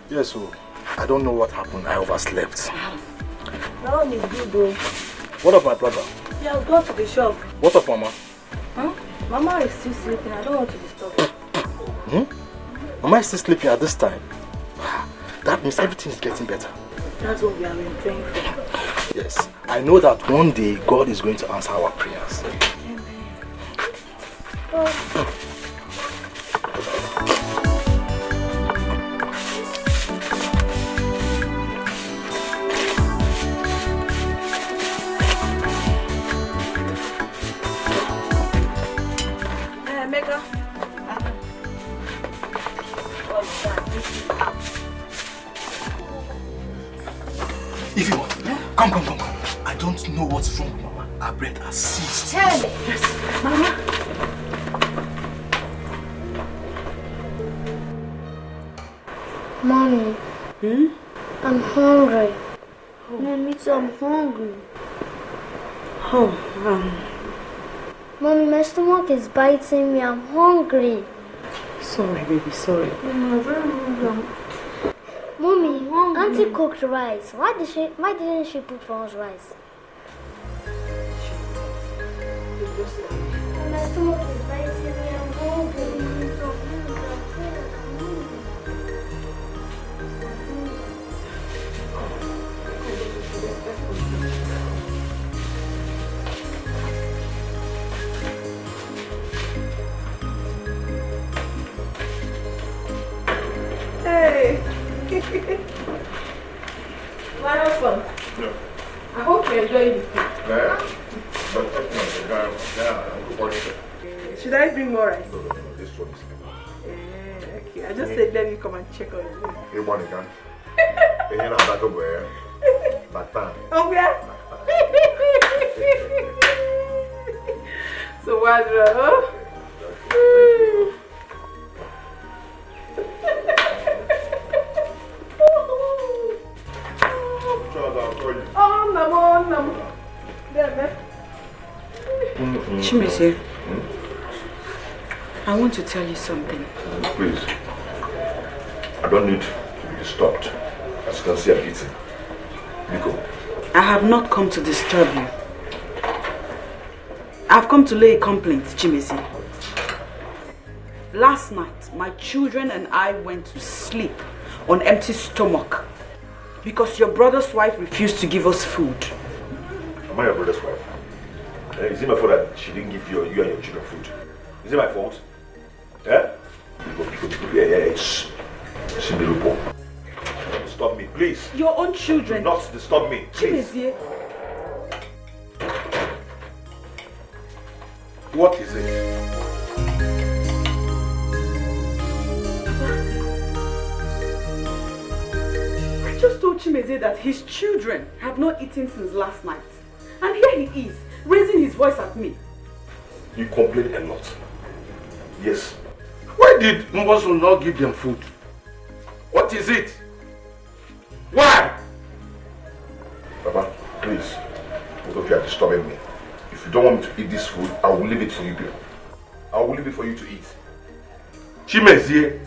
Speaker 12: Yes, so I don't know what happened. I overslept.
Speaker 7: That one is good though.
Speaker 12: What of my brother?
Speaker 7: He has gone to the shop.
Speaker 12: What of Mama?
Speaker 7: Huh? Mama is still sleeping. I don't want to disturb her.
Speaker 12: Mama is still sleeping at this time. That means everything is getting better.
Speaker 7: That's what we have been praying for.
Speaker 12: Yes. I know that one day God is going to answer our prayers.
Speaker 7: Mega.
Speaker 12: If you want, come. I don't know what's wrong with Mama. Our bread has ceased.
Speaker 21: Tell me.
Speaker 12: Yes.
Speaker 21: Mama.
Speaker 22: Mommy. I'm hungry. Mommy, I'm hungry. Mommy, my stomach is biting me. I'm hungry.
Speaker 23: Sorry, baby, sorry.
Speaker 22: Mommy, Auntie cooked rice. Why didn't she put for us rice? My stomach is biting me. I'm hungry.
Speaker 7: Hey! My husband.
Speaker 18: Yeah.
Speaker 7: I hope you're enjoying this food.
Speaker 18: Yeah.
Speaker 7: Should I bring more rice?
Speaker 18: No, this one is
Speaker 7: Okay, I just said let me come and check on you.
Speaker 18: you want it, can? You know that over back time.
Speaker 7: Oh, yeah? So, what? Oh, no.
Speaker 23: Chimezie, I want to tell you something.
Speaker 18: Please. I don't need to be disturbed. As you can see, I'm eating. Nico.
Speaker 23: I have not come to disturb you. I've come to lay a complaint, Chimezie. Last night, my children and I went to sleep on empty stomach because your brother's wife refused to give us food.
Speaker 18: Am I your brother's wife? Is it my fault that she didn't give you and your children food? Is it my fault? Eh? Stop me, please.
Speaker 23: Your own children.
Speaker 18: Do not disturb me, please.
Speaker 23: Chimezie.
Speaker 2: What is it?
Speaker 23: I just told Chimezie that his children have not eaten since last night. And here he is, raising his voice at me.
Speaker 18: You complain a lot. Yes.
Speaker 2: Why did Mboso not give them food? What is it? Why?
Speaker 18: Papa, please. Both of you are disturbing me. If you don't want me to eat this food, I will leave it for you people. I will leave it for you to eat.
Speaker 2: Chimezie.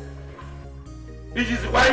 Speaker 2: It is why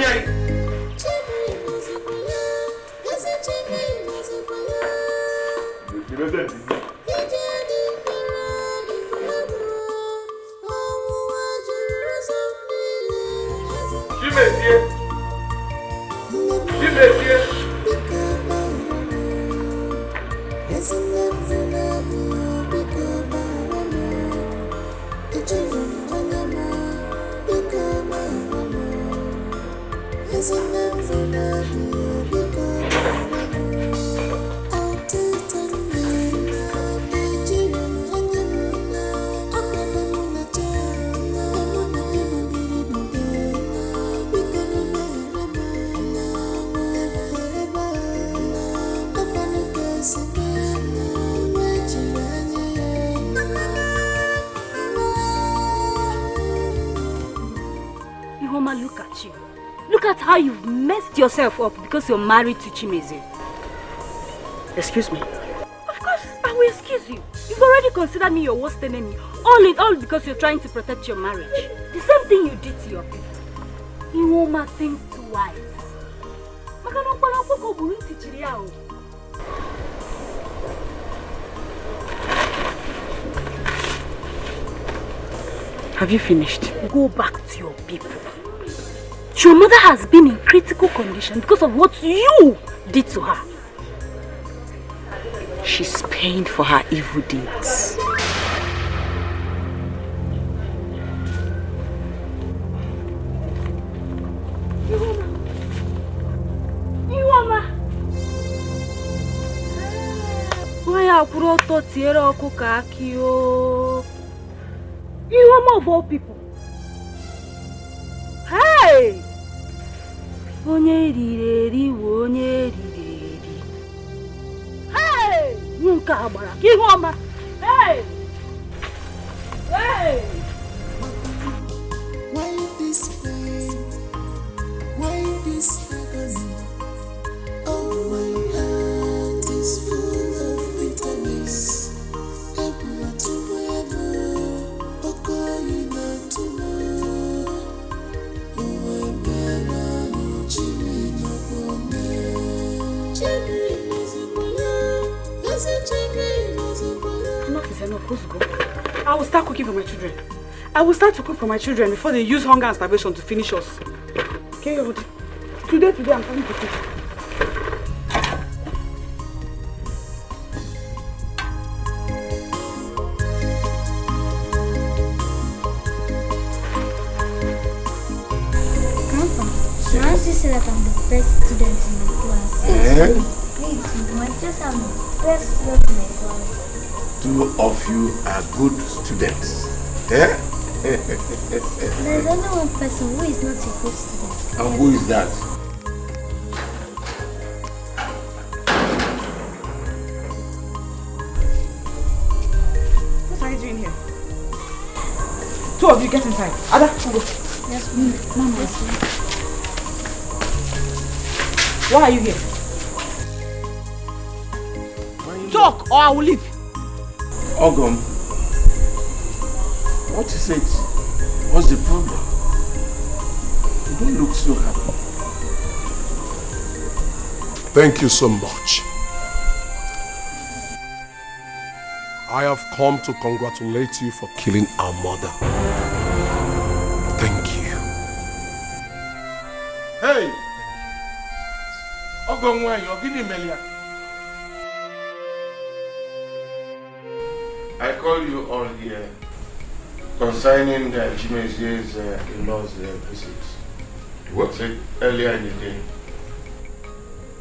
Speaker 21: Ihoma, look at you. Look at how you've messed yourself up because you're married to Chimezie.
Speaker 23: Excuse me.
Speaker 21: Of course, I will excuse you. You've already considered me your worst enemy. All in all because you're trying to protect your marriage. The same thing you did to your people. Ihoma, think twice.
Speaker 23: Have you finished?
Speaker 21: Go back to your people. Your mother has been in critical condition because of what you did to her.
Speaker 13: she's paying for her evil deeds.
Speaker 21: Iwama of all people. Hey! Onye rireri wo onye rireri. Hey! Nka agbara ka Iwama. Hey! Hey!
Speaker 10: Why this pain? Why this agony? Oh, my heart is full of bitterness.
Speaker 13: Enough is enough. Let's go. I will start cooking for my children. I will start to cook for my children before they use hunger and starvation to finish us. Okay, today I'm coming to cook.
Speaker 22: Say that I'm the best student in my class. Please, you might just have the best student in my class.
Speaker 2: 2 of you are good students. Eh?
Speaker 22: There's only one person who is not a good student.
Speaker 2: And who is that?
Speaker 13: What are you doing here? 2 of you get inside. Ada, go.
Speaker 22: Yes, Mama. Yes,
Speaker 13: why are you here? Talk or I will leave.
Speaker 2: Ogum, what is it? What's the problem? You don't look so happy.
Speaker 19: Thank you so much. I have come to congratulate you for killing our mother. Thank you.
Speaker 2: Hey! Ogum, why you're getting Melia? I call you all here concerning the Chimezie's in-laws visit. What said earlier in the day?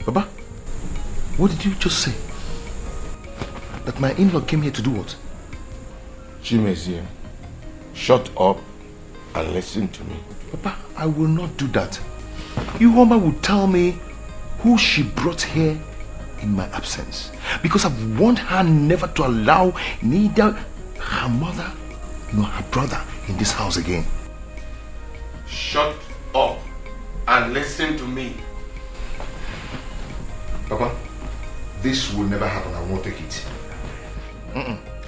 Speaker 18: Baba, what did you just say? That my in-law came here to do what?
Speaker 2: Chimezie, shut up and listen to me.
Speaker 18: Papa, I will not do that. Iwoma will tell me who she brought here in my absence. Because I've warned her never to allow neither her mother nor her brother in this house again.
Speaker 2: Shut up and listen to me.
Speaker 18: Papa, this will never happen. I won't take it.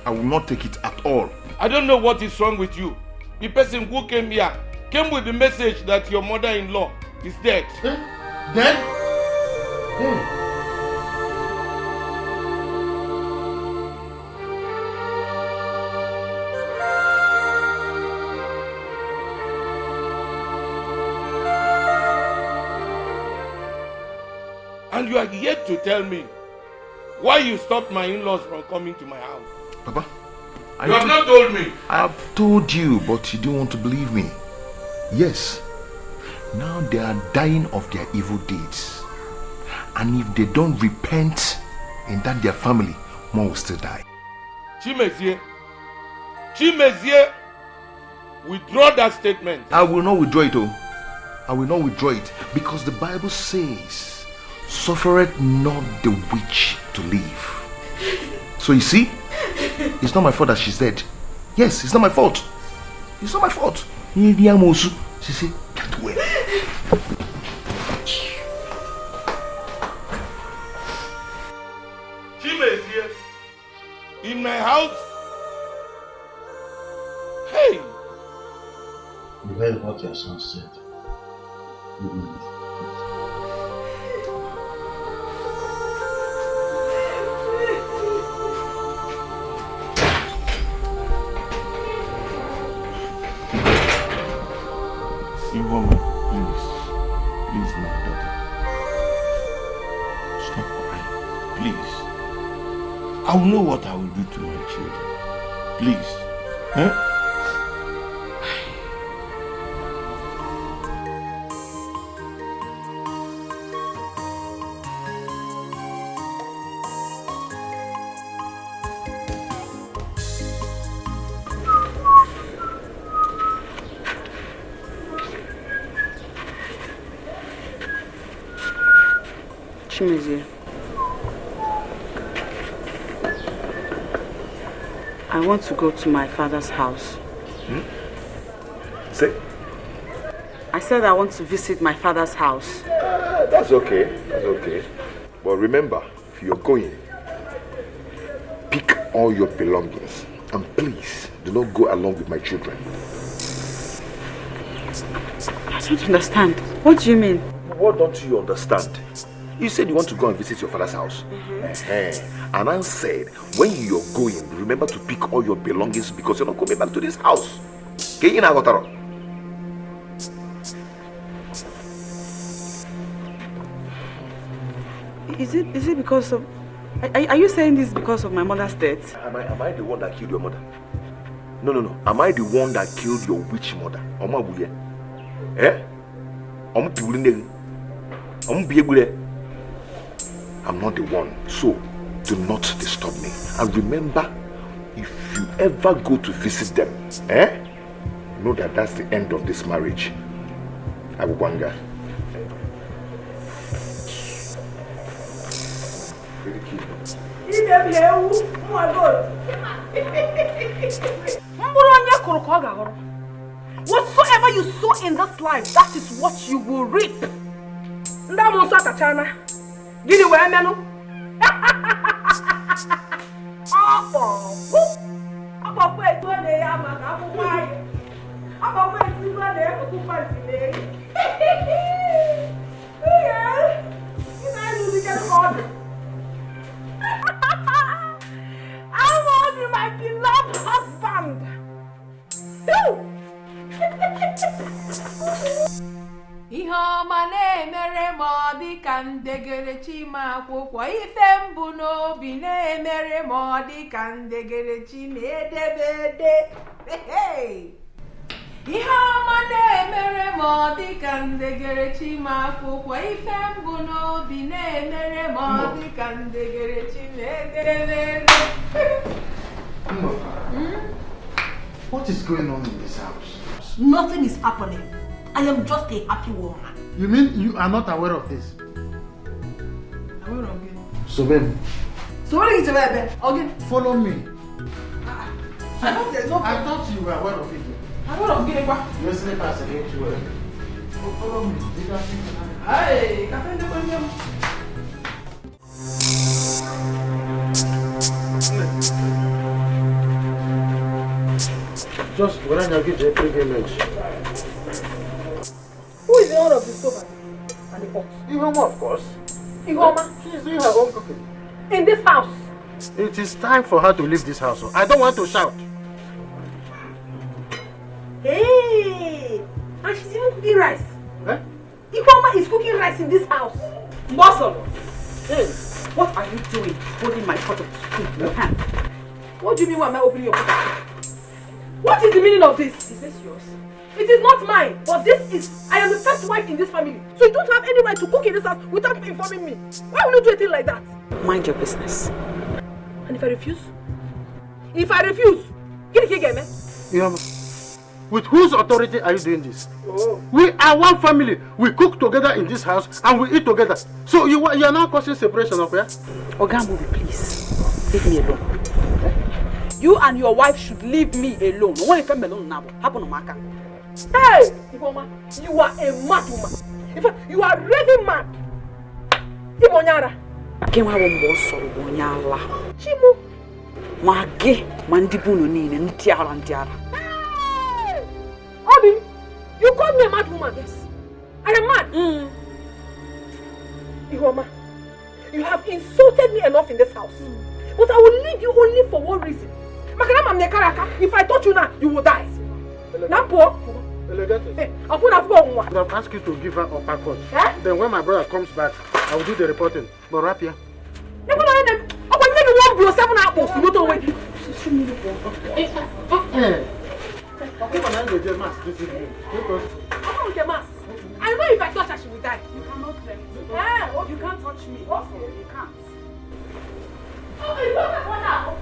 Speaker 18: I will not take it at all.
Speaker 2: I don't know what is wrong with you. The person who came here came with the message that your mother-in-law is dead.
Speaker 18: Dead?
Speaker 2: And you are yet to tell me why you stopped my in-laws from coming to my house.
Speaker 18: Papa,
Speaker 2: you have not told me.
Speaker 18: I have told you, but you don't want to believe me. Yes. Now they are dying of their evil deeds. And if they don't repent in that their family, more will still die.
Speaker 2: Chimezie, withdraw that statement.
Speaker 18: I will not withdraw it, I will not withdraw it, because the Bible says, suffereth not the witch to live. So you see, it's not my fault that she's dead. Yes, it's not my fault. It's not my fault. She said, can't wait.
Speaker 2: Chimezie, in my house. Hey!
Speaker 5: You heard what your son said. Good night.
Speaker 2: Iwoma, please, my daughter. Stop crying, please. I will know what I will do to my children. Please. Huh?
Speaker 13: Chimezie, I want to go to my father's house.
Speaker 6: Say?
Speaker 13: I said I want to visit my father's house.
Speaker 6: That's okay. That's okay. But remember, if you're going, pick all your belongings. And please, do not go along with my children.
Speaker 13: I don't understand. What do you mean?
Speaker 6: What don't you understand? You said you want to go and visit your father's house. And I said, when you're going, remember to pick all your belongings because you're not coming back to this house. Okay,
Speaker 13: Is it because of... Are you saying this because of my mother's death?
Speaker 6: Am I the one that killed your mother? No. Am I the one that killed your witch mother? I'm not the one, so do not disturb me. And remember, if you ever go to visit them, know that that's the end of this marriage. Abubanga.
Speaker 4: Whatsoever you sow in this life, that is what you will reap. Gini we menu. Apa pe to le ya ma ka fu wai. Apa pe ti lo le ko ku pa ti le. Ina lu di kan ko. I want you, my beloved husband. Ihe ọma na-emere m ọ dị ka ndegere chima akwụkwọ ife mbụ n'obi na-emere m ọ dị ka ndegere chima edebede. Ihe ọma na-emere m ọ dị ka ndegere chima akwụkwọ ife mbụ n'obi na-emere m ọ dị ka ndegere chima edebede.
Speaker 8: What is going on in this house?
Speaker 4: Nothing is happening. I am just a happy woman.
Speaker 8: You mean you are not aware of this?
Speaker 4: Aware of it?
Speaker 8: So babe.
Speaker 4: So what is it, baby? Okay.
Speaker 8: Follow me.
Speaker 4: I
Speaker 8: thought you were aware of it.
Speaker 4: Aware of it, what?
Speaker 8: Your slippers against you. Follow me.
Speaker 4: Hey, Captain de Bonham.
Speaker 8: Just when I get a privilege.
Speaker 4: Who is the owner of the stove and the pot?
Speaker 8: Ihoma, of course.
Speaker 4: Ihoma?
Speaker 8: She is doing her own cooking.
Speaker 4: In this house?
Speaker 8: It is time for her to leave this house. I don't want to shout.
Speaker 4: Hey! And she's even cooking rice.
Speaker 8: Eh?
Speaker 4: Ihoma is cooking rice in this house.
Speaker 13: Muscle! Hey, what are you doing holding my pot of soup in your hand?
Speaker 4: What do you mean why am I opening your pot? What is the meaning of this? Is this yours? It is not mine, but this is... I am the first wife in this family. So you don't have any right to cook in this house without informing me. Why will you do a thing like that?
Speaker 13: Mind your business.
Speaker 4: And if I refuse? If I refuse? Get it again, man.
Speaker 8: With whose authority are you doing this?
Speaker 4: Oh.
Speaker 8: We are one family. We cook together in this house and we eat together. So you are now causing separation of here?
Speaker 13: Ogambo, please. Leave me alone.
Speaker 4: You and your wife should leave me alone. Hey! Ifoma, you are a mad woman. In fact, you are really mad. Imonyara. Chimu.
Speaker 13: Mage, mandibuno nini, ntiara.
Speaker 4: Hey! Obi, you call me a mad woman? Yes. I am mad. Ifoma, you have insulted me enough in this house. But I will leave you only for one reason. If I touch you now, you will die. Nampo. Hey, I'll put a phone.
Speaker 8: I've asked you to give her a package. Then when my brother comes back, I will do the reporting. But Rapia.
Speaker 4: You're going to maybe 1 blow 7
Speaker 7: post. You don't wait. I know if I touch her, she will die. You cannot let me. You can't touch me. Also, you can't. Oh, you don't have one now.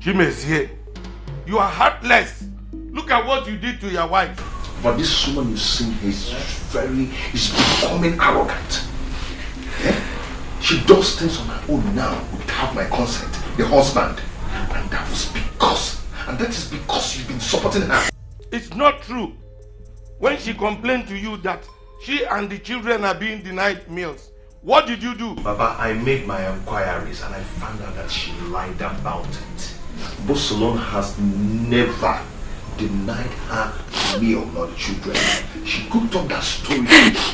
Speaker 2: Chimezie, you are heartless. Look at what you did to your wife.
Speaker 18: But this woman you see is becoming arrogant. Yeah? She does things on her own now without my consent, the husband. And that is because you've been supporting her.
Speaker 2: It's not true. When she complained to you that she and the children are being denied meals, what did you do?
Speaker 18: Baba, I made my inquiries and I found out that she lied about it. Bosolon has never denied her meal, not the children. She cooked up that story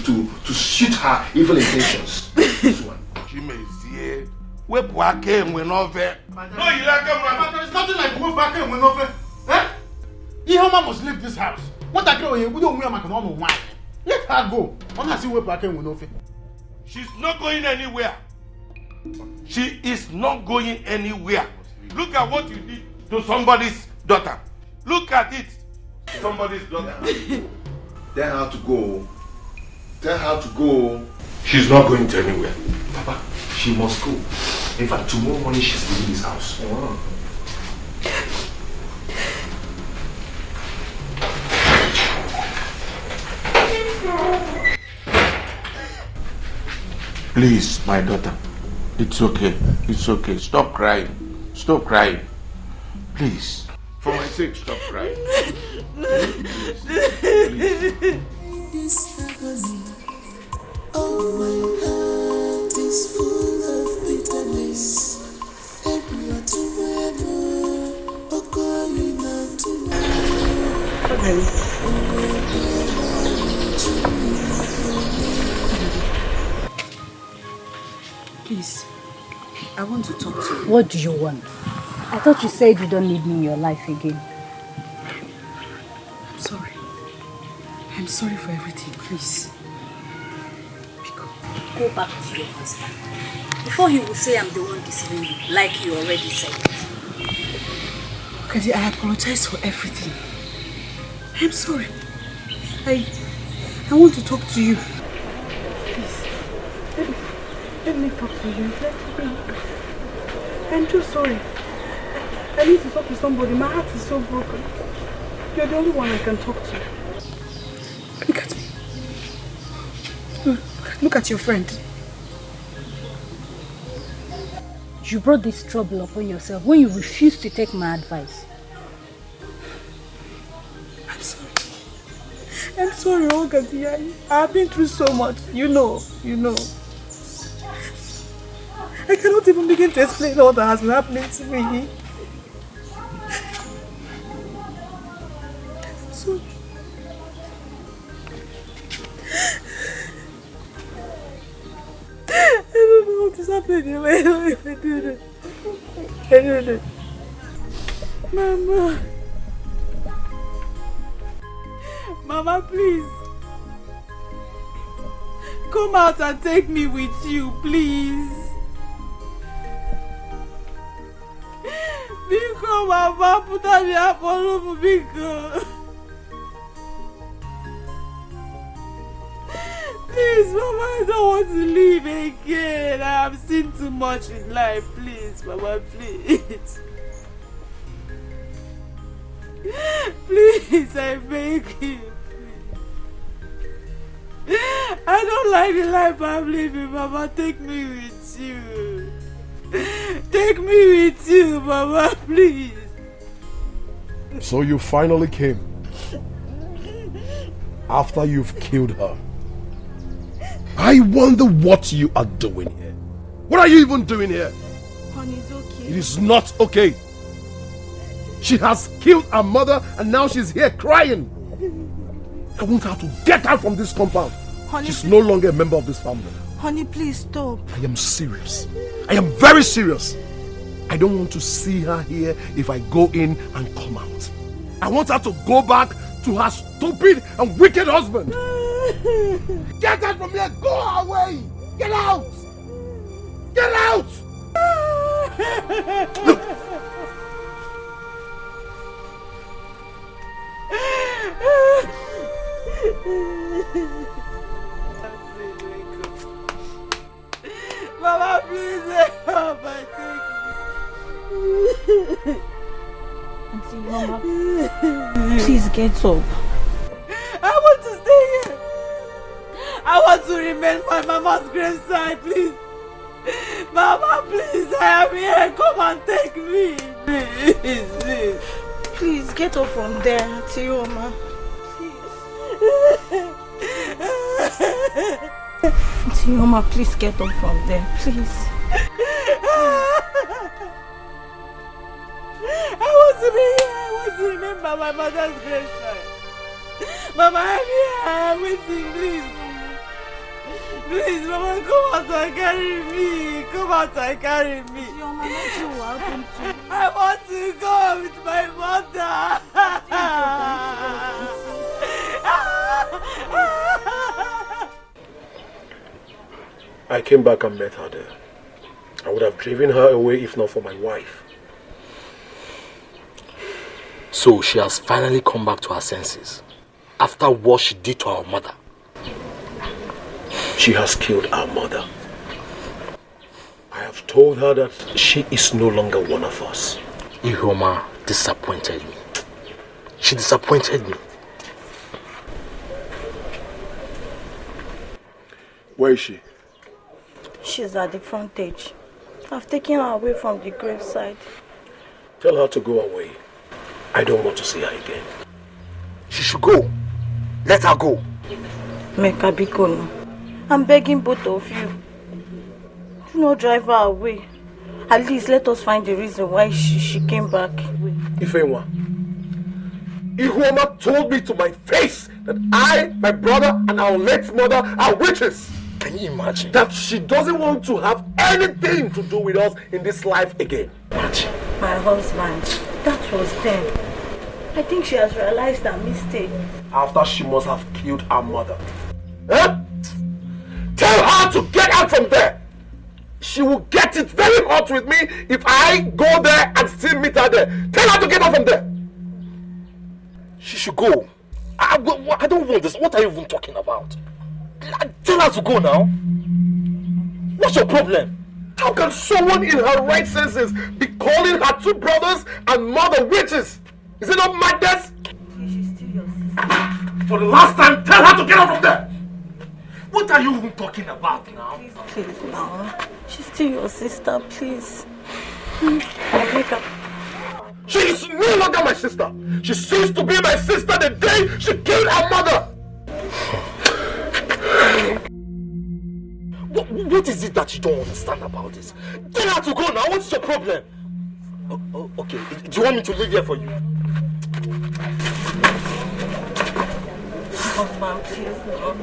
Speaker 18: to suit her evil intentions. This one.
Speaker 2: Chimezie, where Puake went over.
Speaker 8: No, you like him, man. There is nothing like where Puake went over. Eh? Ihoma must leave this house. What I do, we don't wear my cannon wine. Let her go. I want to see where Puake went over.
Speaker 2: She's not going anywhere. She is not going anywhere. Look at what you did to somebody's daughter. Look at it. Somebody's daughter.
Speaker 18: Tell her to go. Tell her to go.
Speaker 2: She's not going to anywhere.
Speaker 18: Papa, she must go. In fact, tomorrow morning she's leaving this house. Oh.
Speaker 2: Please, my daughter. It's okay. It's okay. Stop crying. Stop crying. Please. For my sake, stop crying.
Speaker 10: This agony, oh my heart is full of bitterness. Everywhere tomorrow, oh calling out
Speaker 13: Please, I want to talk to you.
Speaker 21: What do you want? I thought you said you don't need me in your life again.
Speaker 13: I'm sorry. I'm sorry for everything, please.
Speaker 21: Go back to your husband. Before he will say I'm the one deceiving you, like you already said.
Speaker 13: Okay, I apologize for everything. I'm sorry. I want to talk to you.
Speaker 11: Please, let me talk to you. I'm just sorry. I need to talk to somebody. My heart is so broken. You're the only one I can talk to.
Speaker 13: Look at me. Look at your friend.
Speaker 21: You brought this trouble upon yourself when you refused to take my advice.
Speaker 11: I'm sorry. I'm sorry, Olga. I've been through so much. You know. I cannot even begin to explain all that has been happening to me. So, I don't know what is happening. I don't know. Mama, please. Come out and take me with you, please. Biko, Mama, put on the apple, Biko. Please, Mama, I don't want to leave again. I have seen too much in life. Please, Mama, please. Please, I beg you. I don't like the life I'm living, Mama. Take me with you. Take me with you, Mama, please.
Speaker 19: So you finally came. After you've killed her. I wonder what you are doing here. What are you even doing here?
Speaker 11: Honey, it's okay.
Speaker 19: It is not okay. She has killed her mother and now she's here crying. I want her to get out from this compound.
Speaker 11: Honey,
Speaker 19: she's no longer a member of this family.
Speaker 11: Honey, please stop.
Speaker 19: I am serious. I am very serious. I don't want to see her here if I go in and come out. I want her to go back to her stupid and wicked husband. Get out from here! Go away! Get out! Get out! Look!
Speaker 15: Mama, please help!
Speaker 1: Auntie, Mama, please get up.
Speaker 15: I want to stay here. I want to remain by Mama's graveside, please. Mama, please, I am here. Come and take me. Please, please.
Speaker 1: Please get up from there, Auntie Oma. Auntie Oma, please get up from there, please.
Speaker 15: I want to be here. I want to remember my mother's graveside. Mama, I'm here. I'm waiting, please. Please, Mama, come out and carry me. Come out and carry me. I want to go with my mother.
Speaker 12: I came back and met her there. I would have driven her away if not for my wife.
Speaker 9: So she has finally come back to her senses after what she did to our mother.
Speaker 12: She has killed our mother. I have told her that she is no longer one of us.
Speaker 9: Ihoma disappointed me. She disappointed me.
Speaker 12: Where is she?
Speaker 1: She's at the frontage. I've taken her away from the graveside.
Speaker 12: Tell her to go away. I don't want to see her again.
Speaker 9: She should go. Let her go.
Speaker 1: Meka Bikono, I'm begging both of you. Do not drive her away. At least let us find the reason why she came back.
Speaker 12: Ifeanyi, Ihoma told me to my face that I, my brother, and our late mother are witches.
Speaker 9: Can you imagine?
Speaker 12: That she doesn't want to have anything to do with us in this life again.
Speaker 9: Imagine.
Speaker 1: My husband, that was then. I think she has realized her mistake.
Speaker 12: After she must have killed our mother. Huh? Tell her to get out from there. She will get it very hot with me if I go there and still meet her there. Tell her to get out from there.
Speaker 9: She should go. I don't want this. What are you even talking about? Tell her to go now. What's your problem?
Speaker 12: How can someone in her right senses be calling her two brothers and mother witches? Is it not madness?
Speaker 1: She's still your sister.
Speaker 12: For the last time, tell her to get out from there. What are you even talking about now?
Speaker 1: Please, now. She's still your sister, please. Make up.
Speaker 12: She is no longer my sister. She ceased to be my sister the day she killed her mother.
Speaker 9: What is it that you don't understand about this? Tell her to go now. What's your problem? Okay. Do you want me to leave here for you?
Speaker 1: Husband, please, no.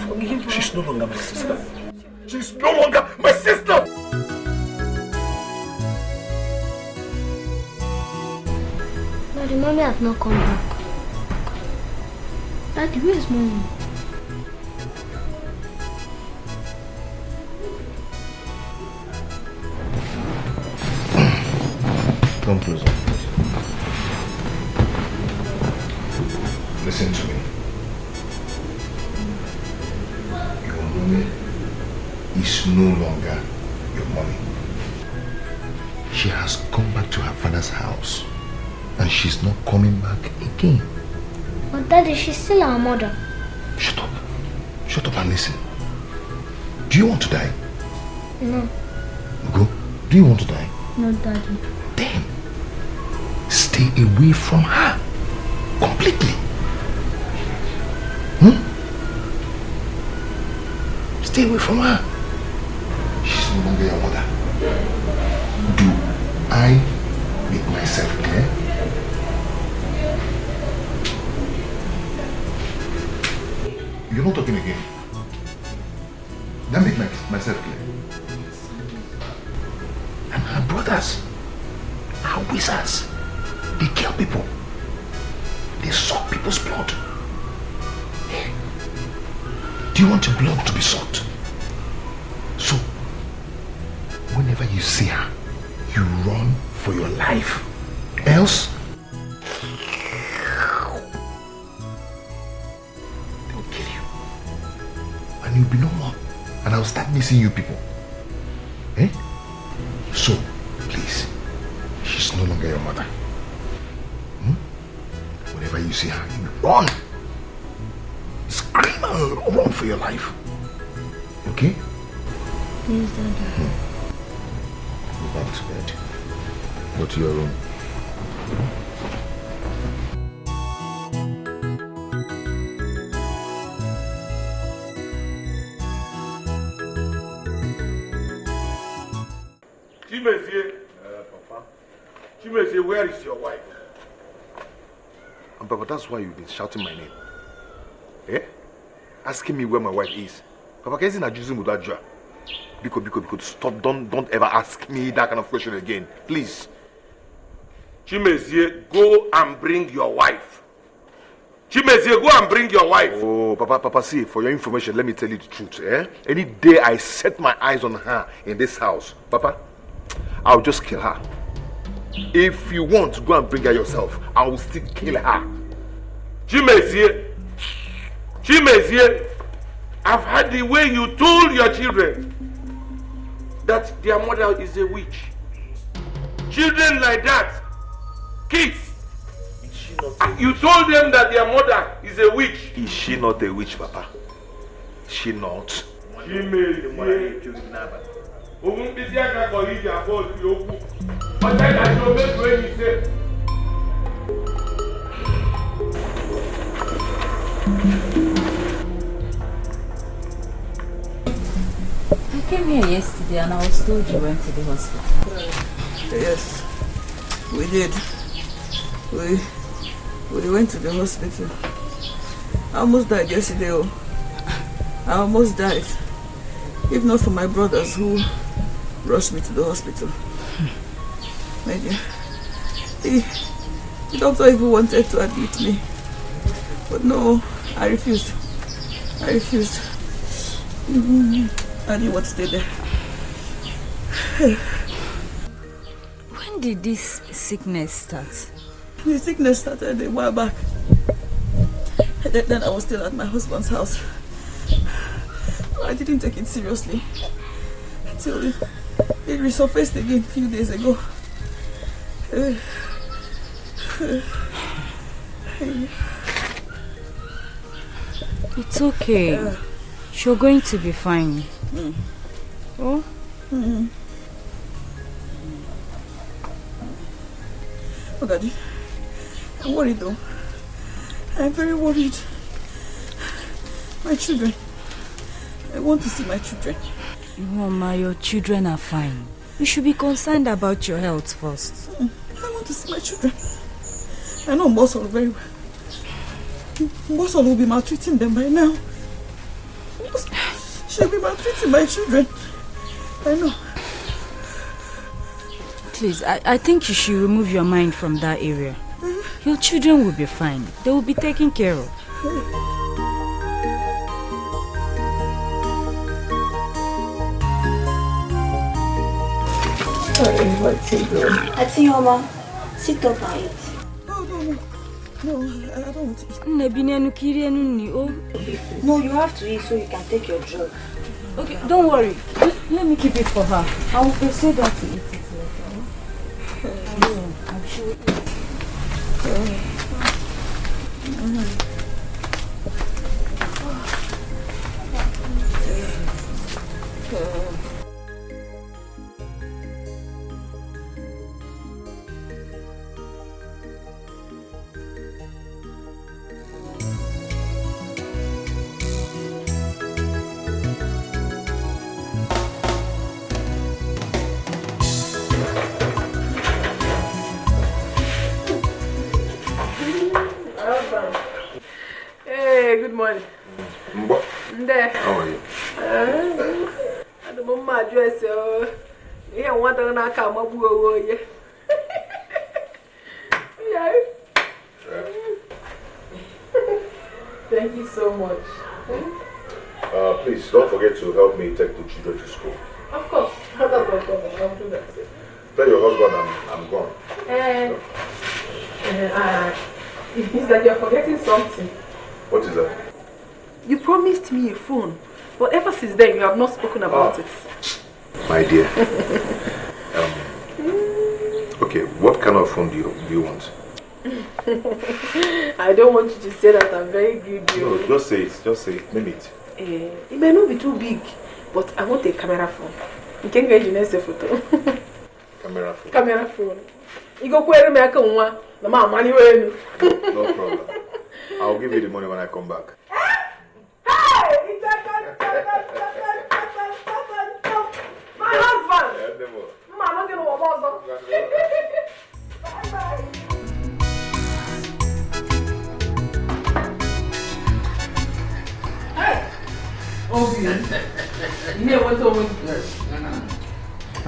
Speaker 1: Forgive me.
Speaker 12: She's no longer my sister. She's no longer my sister.
Speaker 22: Daddy, Mommy has not come back. Daddy, where is Mommy?
Speaker 18: Come closer. Listen to me. Your mommy is no longer your mommy. She has come back to her father's house and she's not coming back again.
Speaker 22: But Daddy, she's still our mother.
Speaker 18: Shut up. Shut up and listen. Do you want to die?
Speaker 22: No.
Speaker 18: Go. Do you want to die?
Speaker 22: No, Daddy.
Speaker 18: Then stay away from her completely. Stay away from her. She's no longer your mother. Do I make myself clear? You're not talking again. Let me make myself clear. And her brothers are wizards. They kill people. They suck people's blood. Do you want your blood to be sucked? So, whenever you see her, you run for your life. Else, they'll kill you. And you'll be no more. And I'll start missing you people. Eh? So, please, she's no longer your mother. Whenever you see her, you run. Scream and run for your life. Okay?
Speaker 22: Yes, Dada.
Speaker 18: Go back to bed. Go to your room.
Speaker 2: Chimezie.
Speaker 18: Papa.
Speaker 2: Chimezie, where is your wife?
Speaker 18: And Papa, that's why you've been shouting my name. Eh? Asking me where my wife is. Papa, can't you not use him with that jar? Because stop, don't ever ask me that kind of question again. Please.
Speaker 2: Chimezie, go and bring your wife. Chimezie, go and bring your wife.
Speaker 18: Oh, Papa, see, for your information, let me tell you the truth. Eh? Any day I set my eyes on her in this house, Papa, I'll just kill her. If you want to go and bring her yourself, I will still kill her.
Speaker 2: Chimezie, I've heard the way you told your children that their mother is a witch. Children like that, kids, you told them that their mother is a witch.
Speaker 18: Is she not a witch, Papa? Is she not?
Speaker 14: I came here yesterday and I was told you went to the hospital.
Speaker 11: Yes, we did. We went to the hospital. I almost died yesterday. Oh. I almost died. If not for my brothers who rushed me to the hospital. My dear, the doctor even wanted to admit me. But no, I refused. I didn't want to stay there.
Speaker 21: When did this sickness start?
Speaker 11: The sickness started a while back. Then I was still at my husband's house. I didn't take it seriously until it resurfaced again a few days ago.
Speaker 21: It's okay. You're going to be fine. Oh?
Speaker 11: Oh, Daddy, I'm worried though. I'm very worried. My children. I want to see my children.
Speaker 21: Mama, your children are fine. You should be concerned about your health first.
Speaker 11: I want to see my children. I know Mbosol very well. Mbosol will be maltreating them by now. She'll be maltreating my children. I know.
Speaker 21: Please, I think you should remove your mind from that area. Your children will be fine. They will be taken care of.
Speaker 22: Atioma, sit up and eat.
Speaker 11: No, I don't want to eat.
Speaker 22: No, you have to eat so you can take your drug.
Speaker 21: Okay, don't worry. Let me keep it for her. I will persuade her to eat it later. I'm sure it
Speaker 7: Hey, good morning. There.
Speaker 18: How are you?
Speaker 7: At the moment, I dress. Yeah, one thing I come up with. Yeah. Thank you so much.
Speaker 18: Please don't forget to help me take the children to school.
Speaker 7: Of course. That's no problem. I'll do that.
Speaker 18: Tell your husband I'm gone.
Speaker 7: It's like you're forgetting something.
Speaker 18: What is that?
Speaker 7: You promised me a phone, but ever since then you have not spoken about it.
Speaker 18: My dear. Okay, what kind of phone do you want?
Speaker 7: I don't want you to say that I'm very greedy.
Speaker 18: No, just say it. Just say it. Name it.
Speaker 7: It may not be too big, but I want a camera phone. You can get a photo.
Speaker 18: Camera phone.
Speaker 7: Camera phone. You go query me, I can want the money. No
Speaker 18: problem. I'll give you the money when I come back.
Speaker 7: My husband! Mama, get over. Bye-bye. Obi, you know what's over?
Speaker 5: Yes.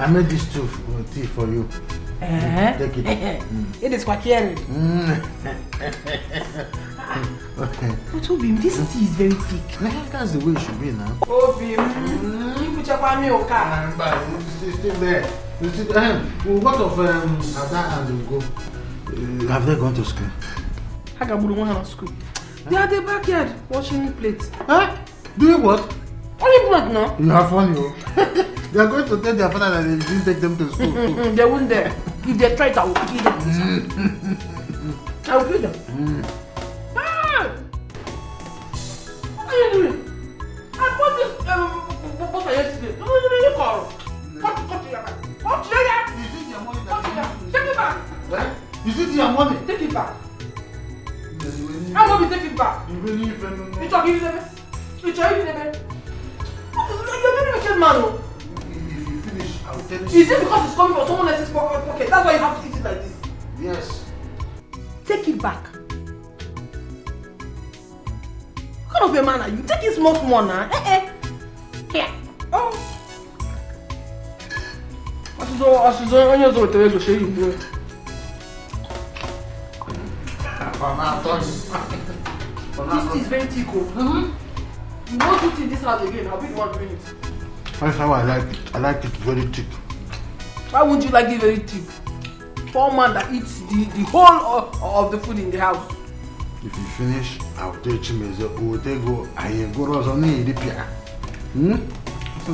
Speaker 5: I made this tea for you. Take it.
Speaker 7: It is quite caring. But Obi, this tea is very thick.
Speaker 5: That's the way it should be now.
Speaker 7: Obi, you put your family on car.
Speaker 5: It's still there. What of Ada and Ugo? Have they gone to school?
Speaker 7: How come we don't want to school? They are at the backyard washing plates.
Speaker 5: Huh? Doing what?
Speaker 7: Only plate now.
Speaker 5: You have fun, you. They are going to tell their father that they didn't take them to school.
Speaker 7: They won't dare. If they try it, I will kill them. I will kill them. What are you doing? I bought this butter yesterday. No, you call. Cut it. Is it your money? Take it back.
Speaker 5: What? Is it your money?
Speaker 7: Take it back. I want to take it back. It's all giving them. It's all giving them. You're very wicked man.
Speaker 5: If you finish, I'll tell you.
Speaker 7: Is it because it's coming from someone else's pocket? That's why you have to eat it like this?
Speaker 5: Yes.
Speaker 7: Take it back. What kind of a man are you? Take it small now. Here. Oh. I should do onions with the way to show you do it. This is very thick. You won't put in this house again. I'll be the one doing it.
Speaker 5: That's how I like it. I like it very thick.
Speaker 7: Why wouldn't you like it very thick? Poor man that eats the whole of the food in the house.
Speaker 5: If you finish, I'll tell Chimeze. We'll take go. I go Rosoni Lipia.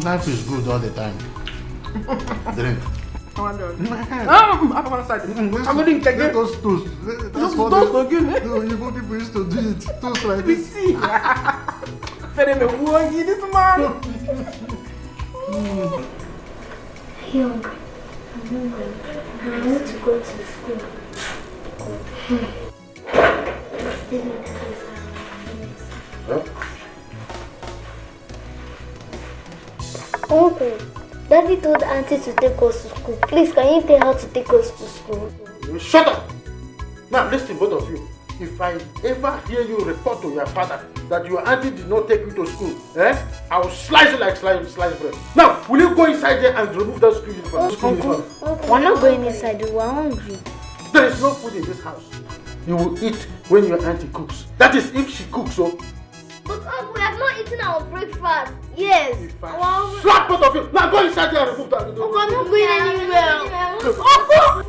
Speaker 5: Life is good all the time. Drink.
Speaker 7: I'm going to take
Speaker 5: those toast. That's what
Speaker 7: toast again.
Speaker 5: You go people used to do it. Toast like this.
Speaker 7: See. This man.
Speaker 22: Young, I want to go to school.
Speaker 5: Huh?
Speaker 22: Uncle, Daddy told Auntie to take us to school. Please, can you tell her to take us to school?
Speaker 5: Shut up! Now listen, both of you. If I ever hear you report to your father that your auntie did not take you to school, I will slice it like slice bread. Now, will you go inside there and remove that school uniform?
Speaker 22: Uncle, we're not going inside. We're hungry.
Speaker 5: There is no food in this house. You will eat when your auntie cooks. That is if she cooks, so.
Speaker 22: But Uncle, we have not eaten our breakfast. Yes.
Speaker 5: Slap both of you! Now go inside there and remove that.
Speaker 22: Uncle, I'm not going anywhere. Uncle!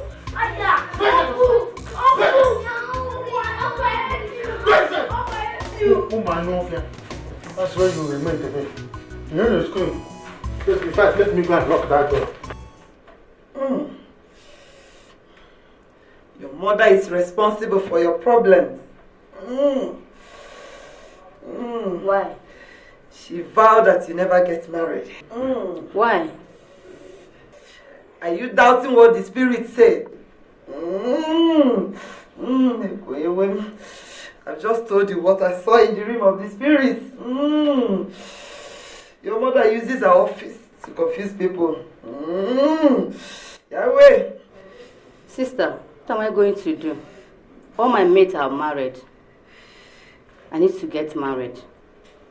Speaker 5: That's where you remain today. You're in school. In fact, let me go and lock that door.
Speaker 15: Your mother is responsible for your problems.
Speaker 22: Why?
Speaker 15: She vowed that you never get married.
Speaker 22: Why?
Speaker 15: Are you doubting what the spirit said? I've just told you what I saw in the realm of the spirit. Your mother uses her office to confuse people. Yahweh.
Speaker 16: Sister, what am I going to do? All my mates are married. I need to get married.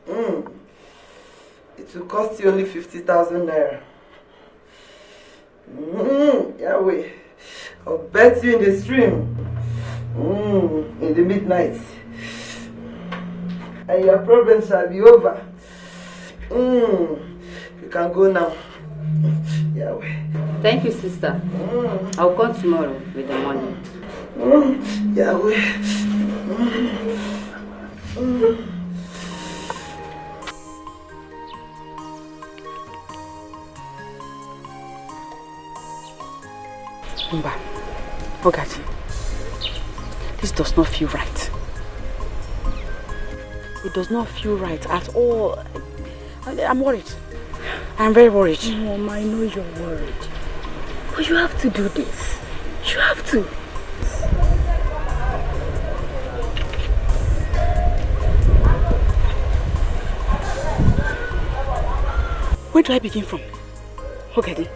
Speaker 15: It will cost you only 50,000 naira. Yahweh. I'll bet you in the stream. In the midnight. And your problems shall be over. You can go now. Yahweh.
Speaker 16: Thank you, sister. I'll come tomorrow with the money.
Speaker 15: Yahweh.
Speaker 13: Mba, Ogaji, this does not feel right. It does not feel right at all. I'm worried. I'm very worried.
Speaker 21: Mom, I know you're worried. But you have to do this. You have to.
Speaker 13: Where do I begin from? Ogadi?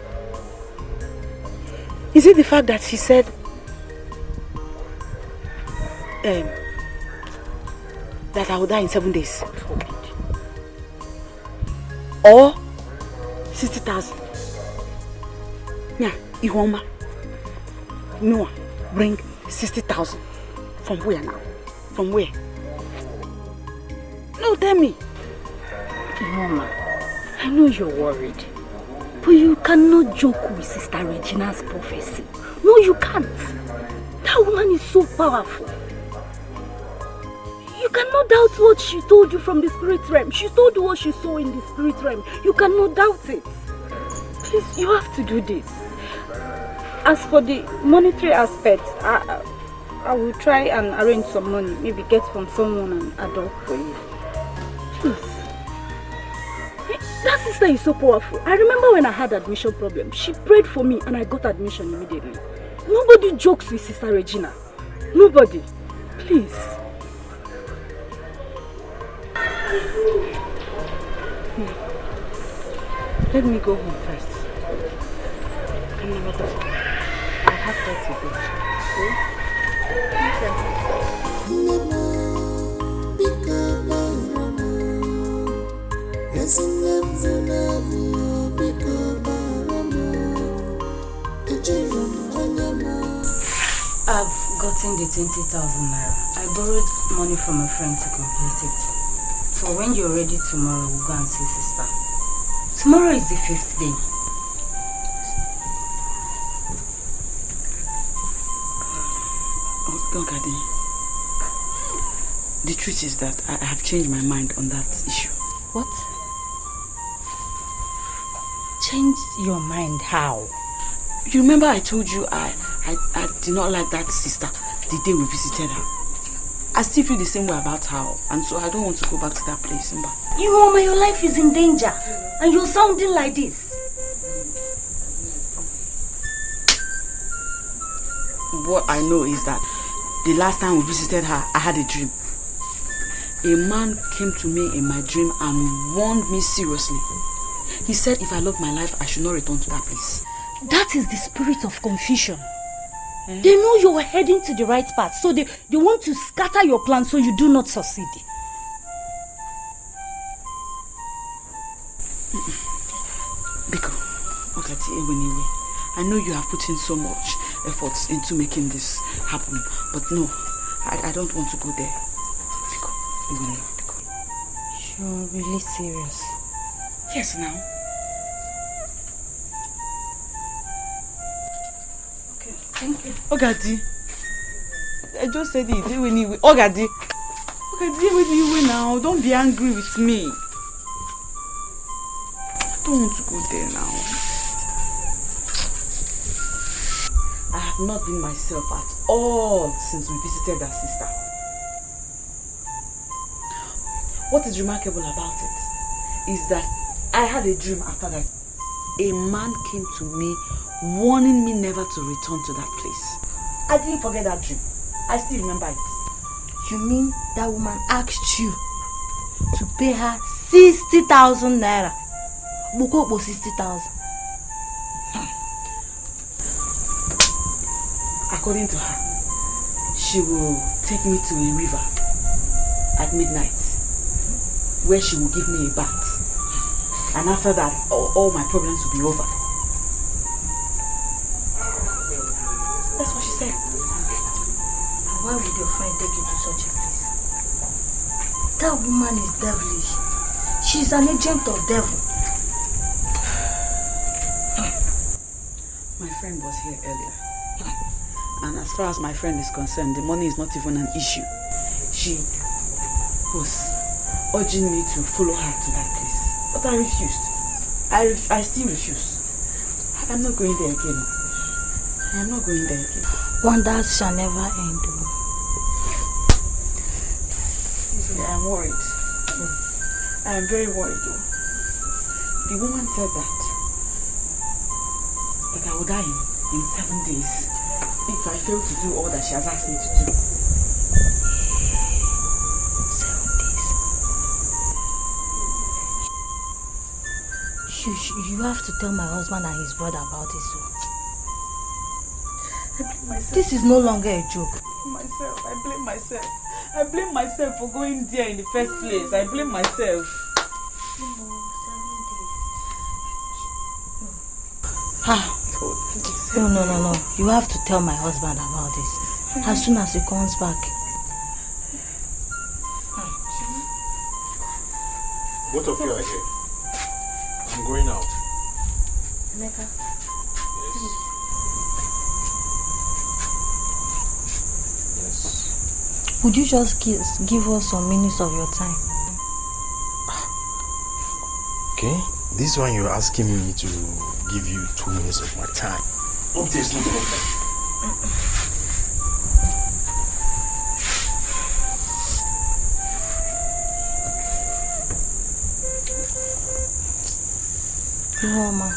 Speaker 13: Is it the fact that she said that I will die in 7 days? Or 60,000? Yeah, Ihoma. Noah, bring 60,000. From where now? From where? No, tell me.
Speaker 21: Ihoma, I know you're worried. But you cannot joke with Sister Regina's prophecy. No, you can't. That woman is so powerful. You cannot doubt what she told you from the spirit realm. She told you what she saw in the spirit realm. You cannot doubt it. Please, you have to do this. As for the monetary aspect, I will try and arrange some money. Maybe get from someone and adopt for you. Please. That sister is so powerful. I remember when I had admission problem, she prayed for me and I got admission immediately. Nobody jokes with Sister Regina. Nobody. Please.
Speaker 13: Let me go home first. I have 30 days.
Speaker 21: I've gotten the 20,000 naira. I borrowed money from a friend to complete it. So when you're ready tomorrow, we'll go and see sister. Tomorrow is the 5th day.
Speaker 13: Ogadi, the truth is that I have changed my mind on that issue.
Speaker 21: What? Changed your mind? How?
Speaker 13: You remember I told you I did not like that sister the day we visited her. I still feel the same way about her, and so I don't want to go back to that place. Mba.
Speaker 21: You Mama, your life is in danger, and you're sounding like this.
Speaker 13: What I know is that the last time we visited her, I had a dream. A man came to me in my dream and warned me seriously. He said if I love my life, I should not return to that place.
Speaker 21: That is the spirit of confusion. They know you're heading to the right path, so they want to scatter your plans so you do not succeed.
Speaker 13: Biko, Ogati Eweniwe, I know you have put in so much efforts into making this happen, but no, I don't want to go there. Biko, Eweniwe, Biko.
Speaker 21: You're really serious?
Speaker 13: Yes, now.
Speaker 21: Thank you.
Speaker 13: Ogadi, I just said it. Ogadi, Ogadi, now. Don't be angry with me. I don't want to go there now. I have not been myself at all since we visited that sister. What is remarkable about it is that I had a dream after that. A man came to me warning me never to return to that place. I didn't forget that dream. I still remember it.
Speaker 21: You mean that woman asked you to pay her 60,000 naira? Bukobo 60,000.
Speaker 13: According to her, she will take me to a river at midnight where she will give me a bath. And after that, all my problems will be over. That's what she said.
Speaker 21: Why would your friend take you to such a place? That woman is devilish. She's an agent of devil.
Speaker 13: My friend was here earlier. And as far as my friend is concerned, the money is not even an issue. She was urging me to follow her to that place. But I refused. I still refuse. I'm not going there again. I am not going there again.
Speaker 21: Wonders shall never end.
Speaker 13: I am worried. I am very worried. The woman said that I will die in 7 days if I fail to do all that she has asked me to do.
Speaker 21: 7 days. You have to tell my husband and his brother about this.
Speaker 13: I blame myself.
Speaker 21: This is no longer a joke.
Speaker 13: I blame myself. I blame myself for going there in the first place. I blame myself.
Speaker 21: No. You have to tell my husband about this as soon as he comes back.
Speaker 19: Both of you are here. I'm going out.
Speaker 21: Emeka.
Speaker 19: Yes.
Speaker 21: Would you just give us some minutes of your time?
Speaker 19: Okay. This one you're asking me to give you 2 minutes of my time. Hope there's no problem.
Speaker 21: Mama.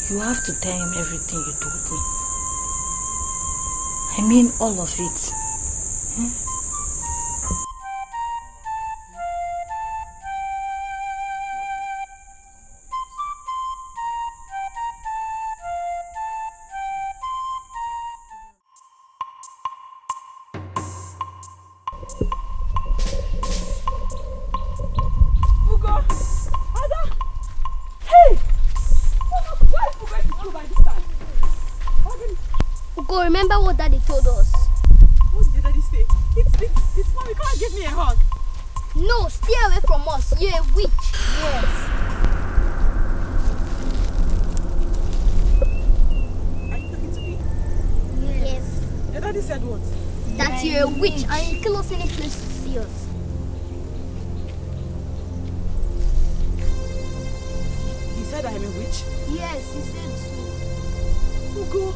Speaker 21: You have to tell him everything you told me. I mean all of it.
Speaker 22: Remember what Daddy told us?
Speaker 7: What did Daddy say? It's fine. You can't give me a hug.
Speaker 22: No, stay away from us. You're a witch. Yes.
Speaker 7: Are you talking to me?
Speaker 22: Yes.
Speaker 7: Your Daddy said what?
Speaker 22: That you're a witch and you kill us any place to see us.
Speaker 7: He said I am a witch?
Speaker 22: Yes, he said so.
Speaker 7: Ugo.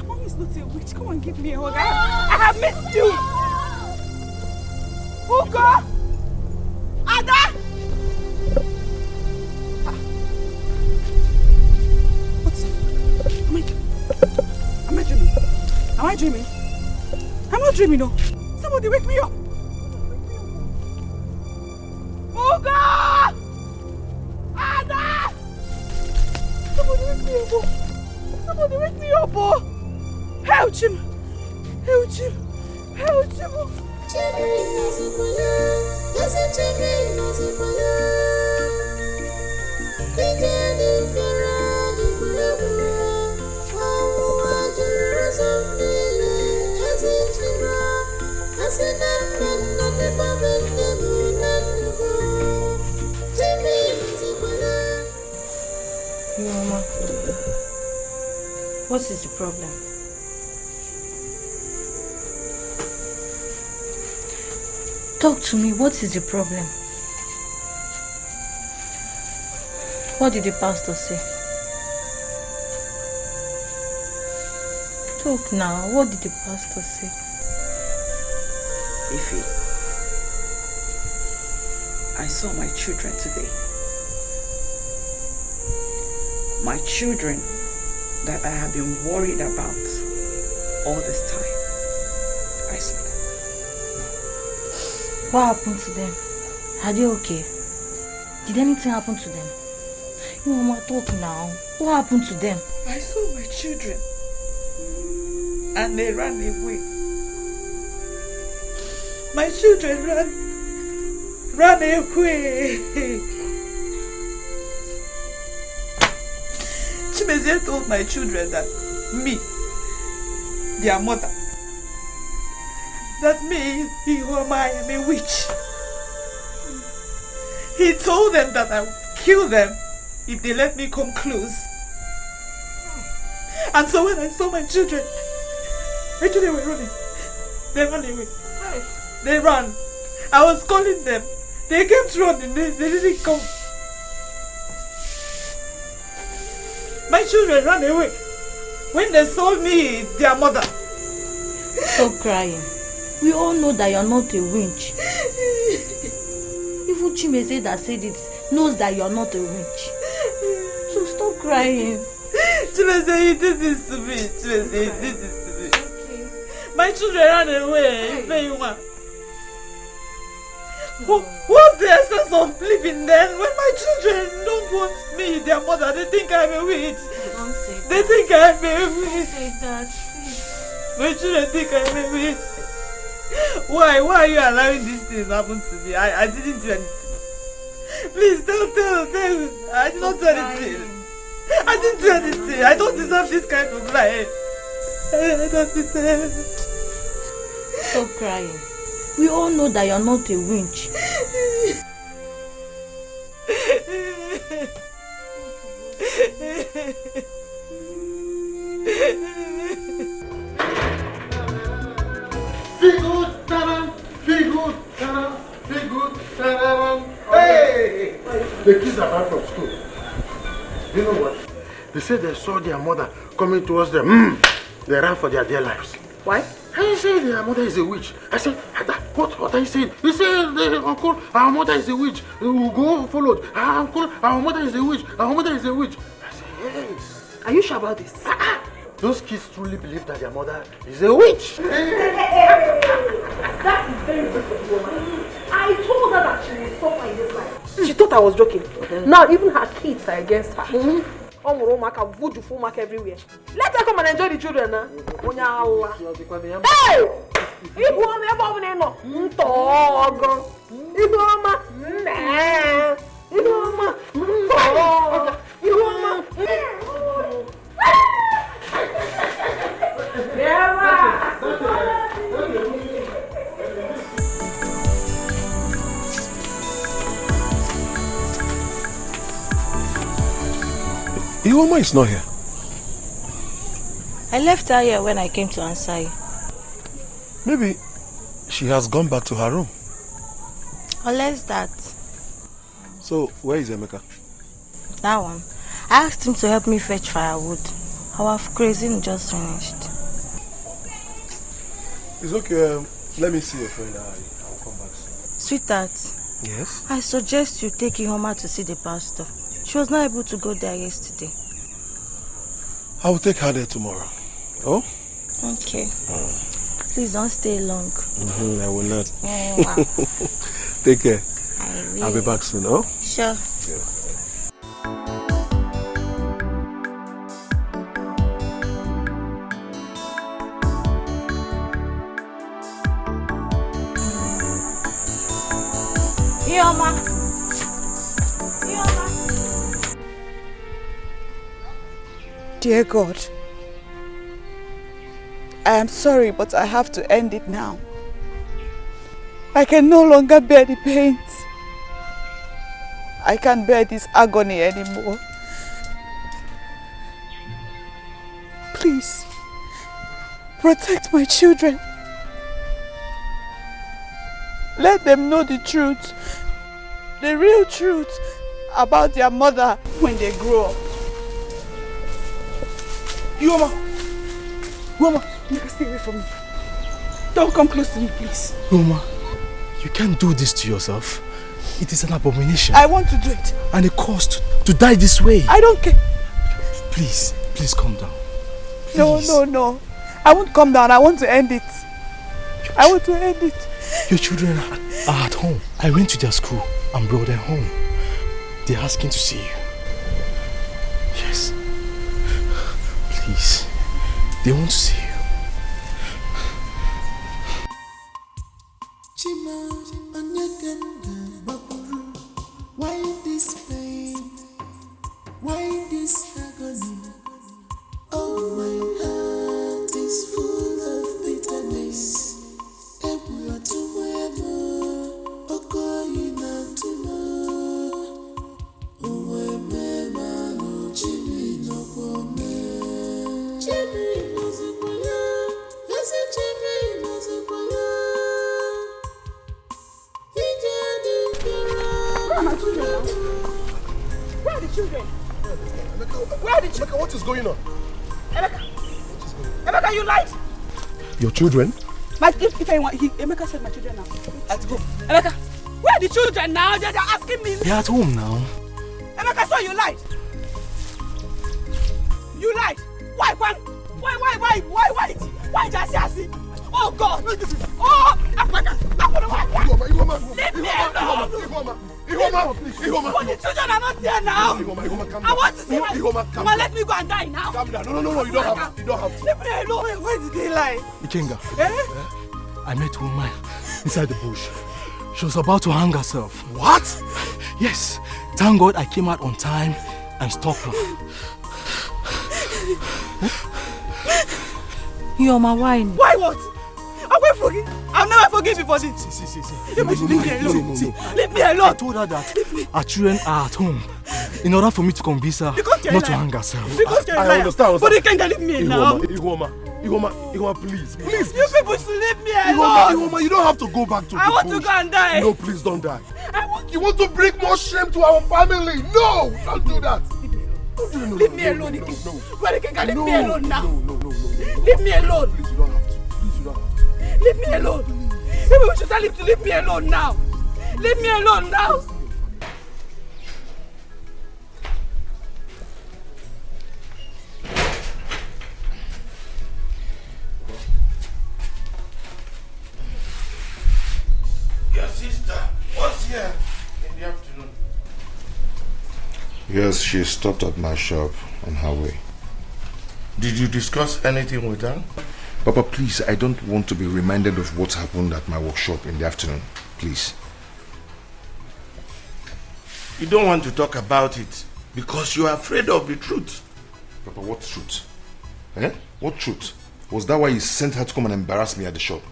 Speaker 7: Mommy is not a witch. Come and give me a hug. I have missed you. Ugo! Ada! What's it? Am I dreaming? Am I dreaming? I'm not dreaming, no. Somebody wake me up. Ugo! Ada! Somebody wake me up. Somebody wake me up. Help him! Help him! Help him!
Speaker 21: Mama, what is the problem? Talk to me. What is the problem? What did the pastor say? Talk now. What did the pastor say?
Speaker 13: Ify, I saw my children today. My children that I have been worried about all this time. I saw them.
Speaker 21: What happened to them? Are they okay? Did anything happen to them? You Mama, talk now. What happened to them?
Speaker 13: I saw my children and they ran away. My children ran away. Chimezie told my children that me, their mother,
Speaker 11: that me, Ihuoma, am a witch. He told them that I would kill them if they let me come close. And so when I saw my children, actually they were running. They ran away. They ran. I was calling them. They kept running. They didn't come. My children ran away when they saw me, their mother.
Speaker 1: Stop crying. We all know that you're not a witch. Even Chimeze that said it knows that you're not a witch. So stop crying.
Speaker 11: Chimeze, you did this to me. Chimeze, you did this to me. Okay. My children ran away. What's the essence of living then when my children don't want me, their mother? They think I'm a witch.
Speaker 1: Don't say that.
Speaker 11: They think I'm a witch.
Speaker 1: Don't say that, please.
Speaker 11: My children think I'm a witch. Why are you allowing these things happen to me? I didn't do anything. Please tell. I did not do anything. I didn't do anything. I don't deserve this kind of life. I don't deserve.
Speaker 1: Stop crying. We all know that you're not a witch.
Speaker 8: Feel good, Taran. Feel good, Taran. Feel good, Taran. Hey! The kids are back from school. You know what? They said they saw their mother coming towards them. They ran for their dear lives.
Speaker 11: Why?
Speaker 8: I said their mother is a witch. I said, what are you saying? He said, uncle, our mother is a witch. We will go followed. Uncle, our mother is a witch. Our mother is a witch. I said, yes.
Speaker 11: Are you sure about this?
Speaker 8: Those kids truly believe that their mother is a witch.
Speaker 11: That is very good for the woman. I told her that she will suffer in this life. She thought I was joking. Now even her kids are against her. Everywhere. Let her come and enjoy the children now. Hey!
Speaker 19: Ihuoma is not here.
Speaker 1: I left her here when I came to Ansai.
Speaker 19: Maybe she has gone back to her room.
Speaker 1: Unless that.
Speaker 19: So, where is Emeka?
Speaker 1: That one. I asked him to help me fetch firewood. Our crazy just finished.
Speaker 19: It's okay. Let me see your friend. I'll come back.
Speaker 1: Sweetheart.
Speaker 19: Yes?
Speaker 1: I suggest you take Ihuoma to see the pastor. She was not able to go there yesterday.
Speaker 19: I will take her there tomorrow. Oh?
Speaker 1: Okay. Please don't stay long.
Speaker 19: I will not.
Speaker 1: Wow.
Speaker 19: Take care.
Speaker 1: I will.
Speaker 19: I'll be back soon, oh?
Speaker 1: Sure.
Speaker 19: Yeah.
Speaker 1: Ihuoma.
Speaker 11: Dear God, I am sorry, but I have to end it now. I can no longer bear the pains. I can't bear this agony anymore. Please, protect my children. Let them know the truth, the real truth about their mother when they grow up. Ihuoma! Ihuoma! Stay away from me. Don't come close to me, please.
Speaker 19: Ihuoma, you can't do this to yourself. It is an abomination.
Speaker 11: I want to do it.
Speaker 19: And a cause to die this way.
Speaker 11: I don't care.
Speaker 19: Please calm down.
Speaker 11: Please. No. I won't calm down. I want to end it. I want to end it.
Speaker 19: Your children are at home. I went to their school and brought them home. They're asking to see you. Yes. Please. They want to see you.
Speaker 10: Why this pain? Why this agony? Oh, my heart is full of bitterness.
Speaker 19: What is going on?
Speaker 11: Emeka, you lied.
Speaker 19: Your children?
Speaker 11: If anyone, Emeka said my children now. Let's go. Emeka, where are the children now? They're asking me.
Speaker 12: They're at home now.
Speaker 11: Emeka, so you lied. You lied. Why? Why Jasiasi? Oh God! Oh, Emeka, leave me alone.
Speaker 19: Ihoma,
Speaker 11: but the children are not here now. I want to see my. Mama, let me go and die now.
Speaker 19: Calm down. No, you don't have to.
Speaker 11: Leave me alone. Where did they lie?
Speaker 12: Ikenga, I met a woman inside the bush. She was about to hang herself.
Speaker 19: What?
Speaker 12: Yes. Thank God I came out on time and stopped her.
Speaker 21: You're my wine.
Speaker 11: Why what? I'll never forgive you for this.
Speaker 12: See.
Speaker 11: Leave me alone. Leave me alone.
Speaker 12: I told her that our children are at home in order for me to convince her not to hang herself.
Speaker 11: Because you're
Speaker 19: I understand.
Speaker 11: But you can't leave me now.
Speaker 19: Ihoma, please.
Speaker 11: You people should leave me alone.
Speaker 19: Ihoma, you don't have to go back to the bush.
Speaker 11: I want to go and die.
Speaker 19: No, please don't die. You want to bring more shame to our family. No, don't do that.
Speaker 11: Leave me alone. Leave me alone now. Leave me alone.
Speaker 19: Please, you don't have to.
Speaker 11: Leave me alone. Maybe we should tell him to leave me alone now. Leave me alone now.
Speaker 2: Your sister was here in the afternoon.
Speaker 18: Yes, she stopped at my shop on her way.
Speaker 2: Did you discuss anything with her?
Speaker 18: Papa, please, I don't want to be reminded of what happened at my workshop in the afternoon. Please.
Speaker 2: You don't want to talk about it because you are afraid of the truth.
Speaker 18: Papa, what truth? What truth? Was that why you sent her to come and embarrass me at the shop?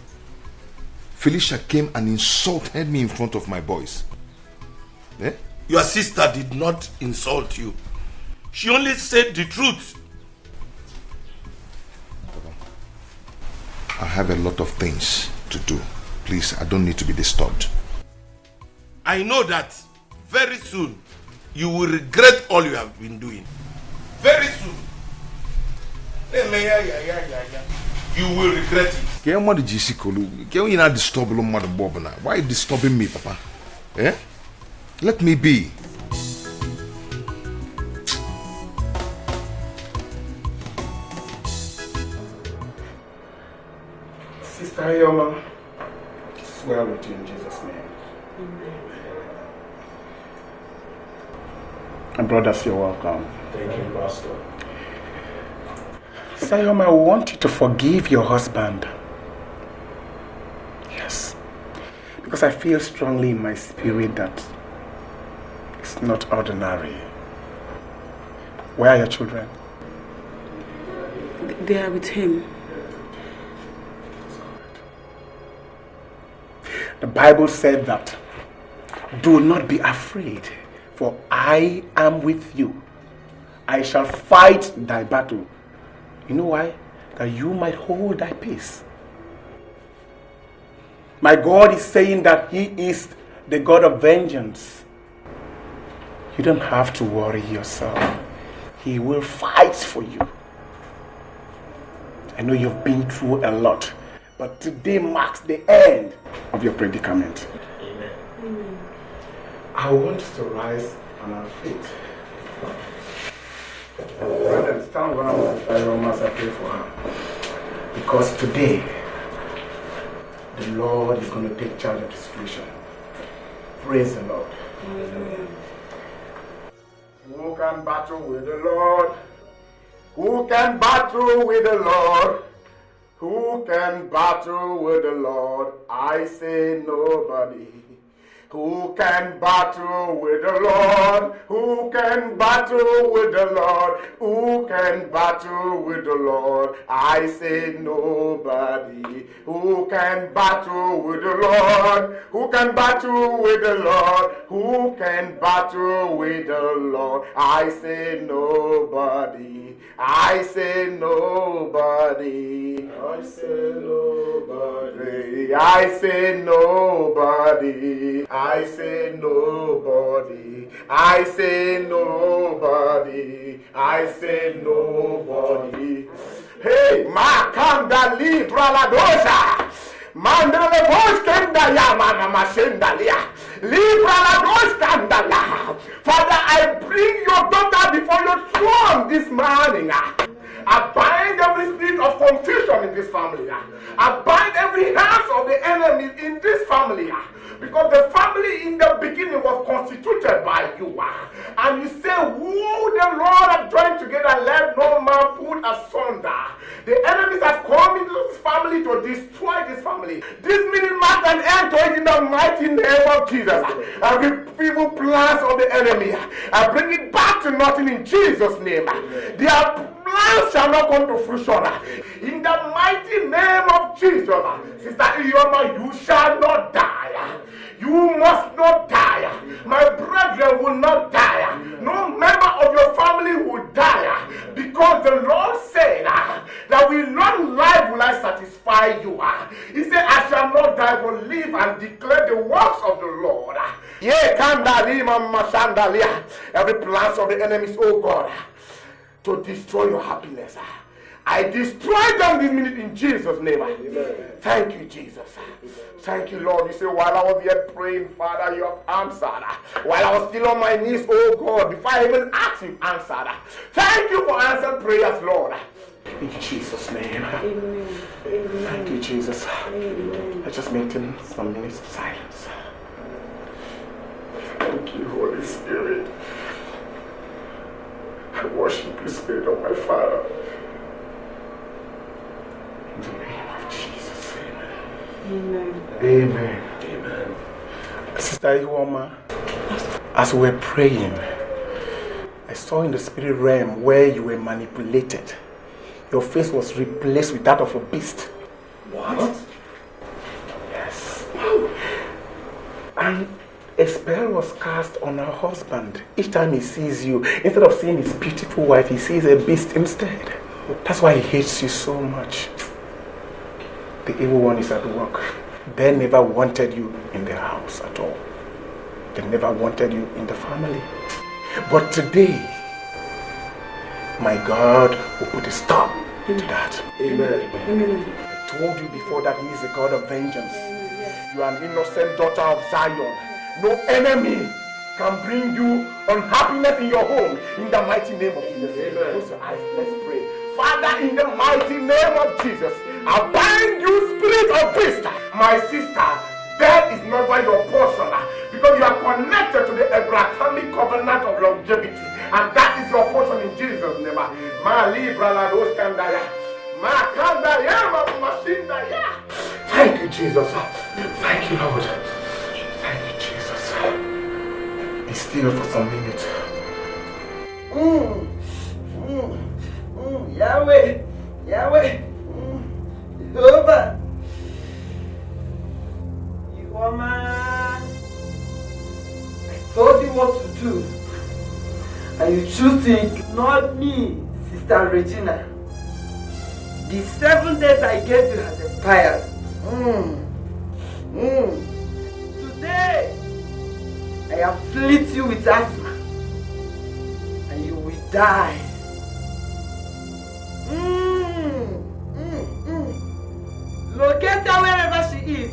Speaker 18: Felicia came and insulted me in front of my boys.
Speaker 2: Your sister did not insult you. She only said the truth.
Speaker 18: I have a lot of things to do. Please, I don't need to be disturbed.
Speaker 2: I know that very soon you will regret all you have been doing. Very soon. You will regret it.
Speaker 18: Why are you disturbing me, Papa? Let me be.
Speaker 3: Sister Ayoma, swear with you in Jesus' name. Amen. And brothers, you're welcome.
Speaker 17: Thank you, Pastor.
Speaker 3: Sister Ayoma, I want you to forgive your husband. Yes. Because I feel strongly in my spirit that it's not ordinary. Where are your children?
Speaker 13: They are with him.
Speaker 3: The Bible said that, do not be afraid, for I am with you. I shall fight thy battle. You know why? That you might hold thy peace. My God is saying that He is the God of vengeance. You don't have to worry yourself. He will fight for you. I know you've been through a lot, but today marks the end of your predicament.
Speaker 17: Amen.
Speaker 3: I want us to rise on our feet. Brother, stand around with Ayoma as I pray for her. Because today, the Lord is going to take charge of the situation. Praise the Lord. Amen. Who can battle with the Lord? Who can battle with the Lord? Who can battle with the Lord? I say nobody. Who can battle with the Lord? Who can battle with the Lord? Who can battle with the Lord? I say nobody. Who can battle with the Lord? Who can battle with the Lord? Who can battle with the Lord? I say nobody. I say nobody. I say nobody. I say nobody. I say nobody. I say nobody. I say nobody. Hey, Makanda Libra La Dosa. Mandele Bosch Kandaya, Mama Shendalia. Libra La Dosa Kandala. Father, I bring your daughter before your throne this morning. I bind every spirit of confusion in this family. I bind every hands of the enemy in this family. Because the family in the beginning was constituted by you. And you say, who the Lord have joined together, let no man put asunder. The enemies have come into this family to destroy this family. This meeting marks an end to it in the mighty name of Jesus. Every evil plans of the enemy, I bring it back to nothing in Jesus' name. Their plans shall not come to fruition. In the mighty name of Jesus, Sister Iyoma, you shall not die. You must not die. My brethren will not die. No member of your family will die. Because the Lord said that with long life will I satisfy you. He said, I shall not die but live and declare the works of the Lord. Every plan of the enemies, oh God, to destroy your happiness, I destroy them this minute in Jesus' name. Amen. Thank you, Jesus. Thank you, Lord. You say, while I was yet praying, Father, you have answered. While I was still on my knees, oh God, before I even asked, you answered. Thank you for answered prayers, Lord. In Jesus' name. Amen. Thank you, Jesus. Amen. I just maintain some minutes of silence. Thank you, Holy Spirit. I worship you, Spirit of my Father. In the name of Jesus, amen. Amen. Amen. Sister Iwoma, as we were praying, I saw in the spirit realm where you were manipulated. Your face was replaced with that of a beast. What? Yes. And a spell was cast on her husband. Each time he sees you, instead of seeing his beautiful wife, he sees a beast instead. That's why he hates you so much. The evil one is at work. They never wanted you in their house at all. They never wanted you in the family. But today, my God will put a stop to that. Amen. I told you before that He is a God of vengeance. You are an innocent daughter of Zion. No enemy can bring you unhappiness in your home. In the mighty name of Jesus. Close your eyes. Let's pray. Father, in the mighty name of Jesus, I bind you, spirit of beast. My sister, death is never your portion because you are connected to the Abrahamic covenant of longevity, and that is your portion in Jesus' name. Thank you, Jesus. Thank you, Lord. Thank you, Jesus. Be still for some minutes.
Speaker 15: Yahweh, Yahweh, Jehovah, Iwoma. I told you what to do, and you choose to ignore me, Sister Regina. The 7 days I gave you has expired. Today, I afflict you with asthma, and you will die. Locate her wherever she is.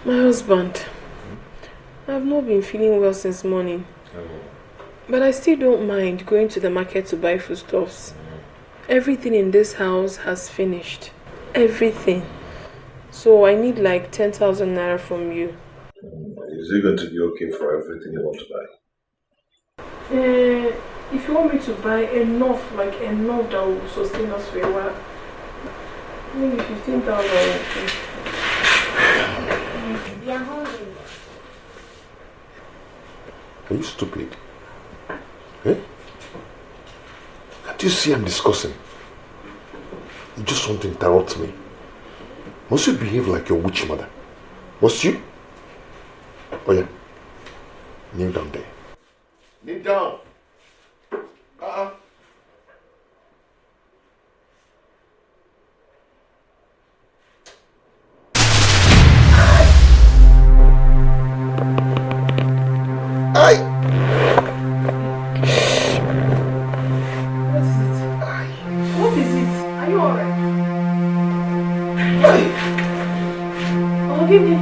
Speaker 7: My husband, I've not been feeling well since morning. But I still don't mind going to the market to buy foodstuffs. Everything in this house has finished. Everything. So I need like 10,000 naira from you.
Speaker 17: Is it going to be okay for everything you want to buy?
Speaker 7: If you want me to buy enough, like enough that will sustain us for a while, maybe 15,000.
Speaker 21: You're hungry.
Speaker 17: Are you stupid? Eh? Can't you see I'm discussing?
Speaker 19: You just want to interrupt me. Must you behave like your witch mother? Must you? Oh yeah. Kneel down there. Kneel down.
Speaker 7: What is it? Are you alright? Oh, give me.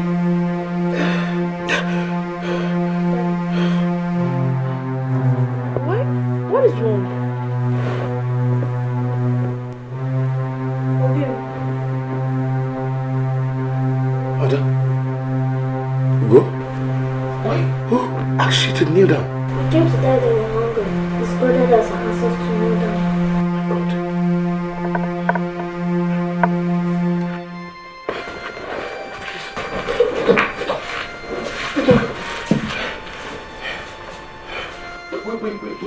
Speaker 7: What is wrong?
Speaker 19: Ada, go. Why? Who asked you to kneel down?
Speaker 22: I came to die they were hungry. His brother doesn't ask us to kneel down.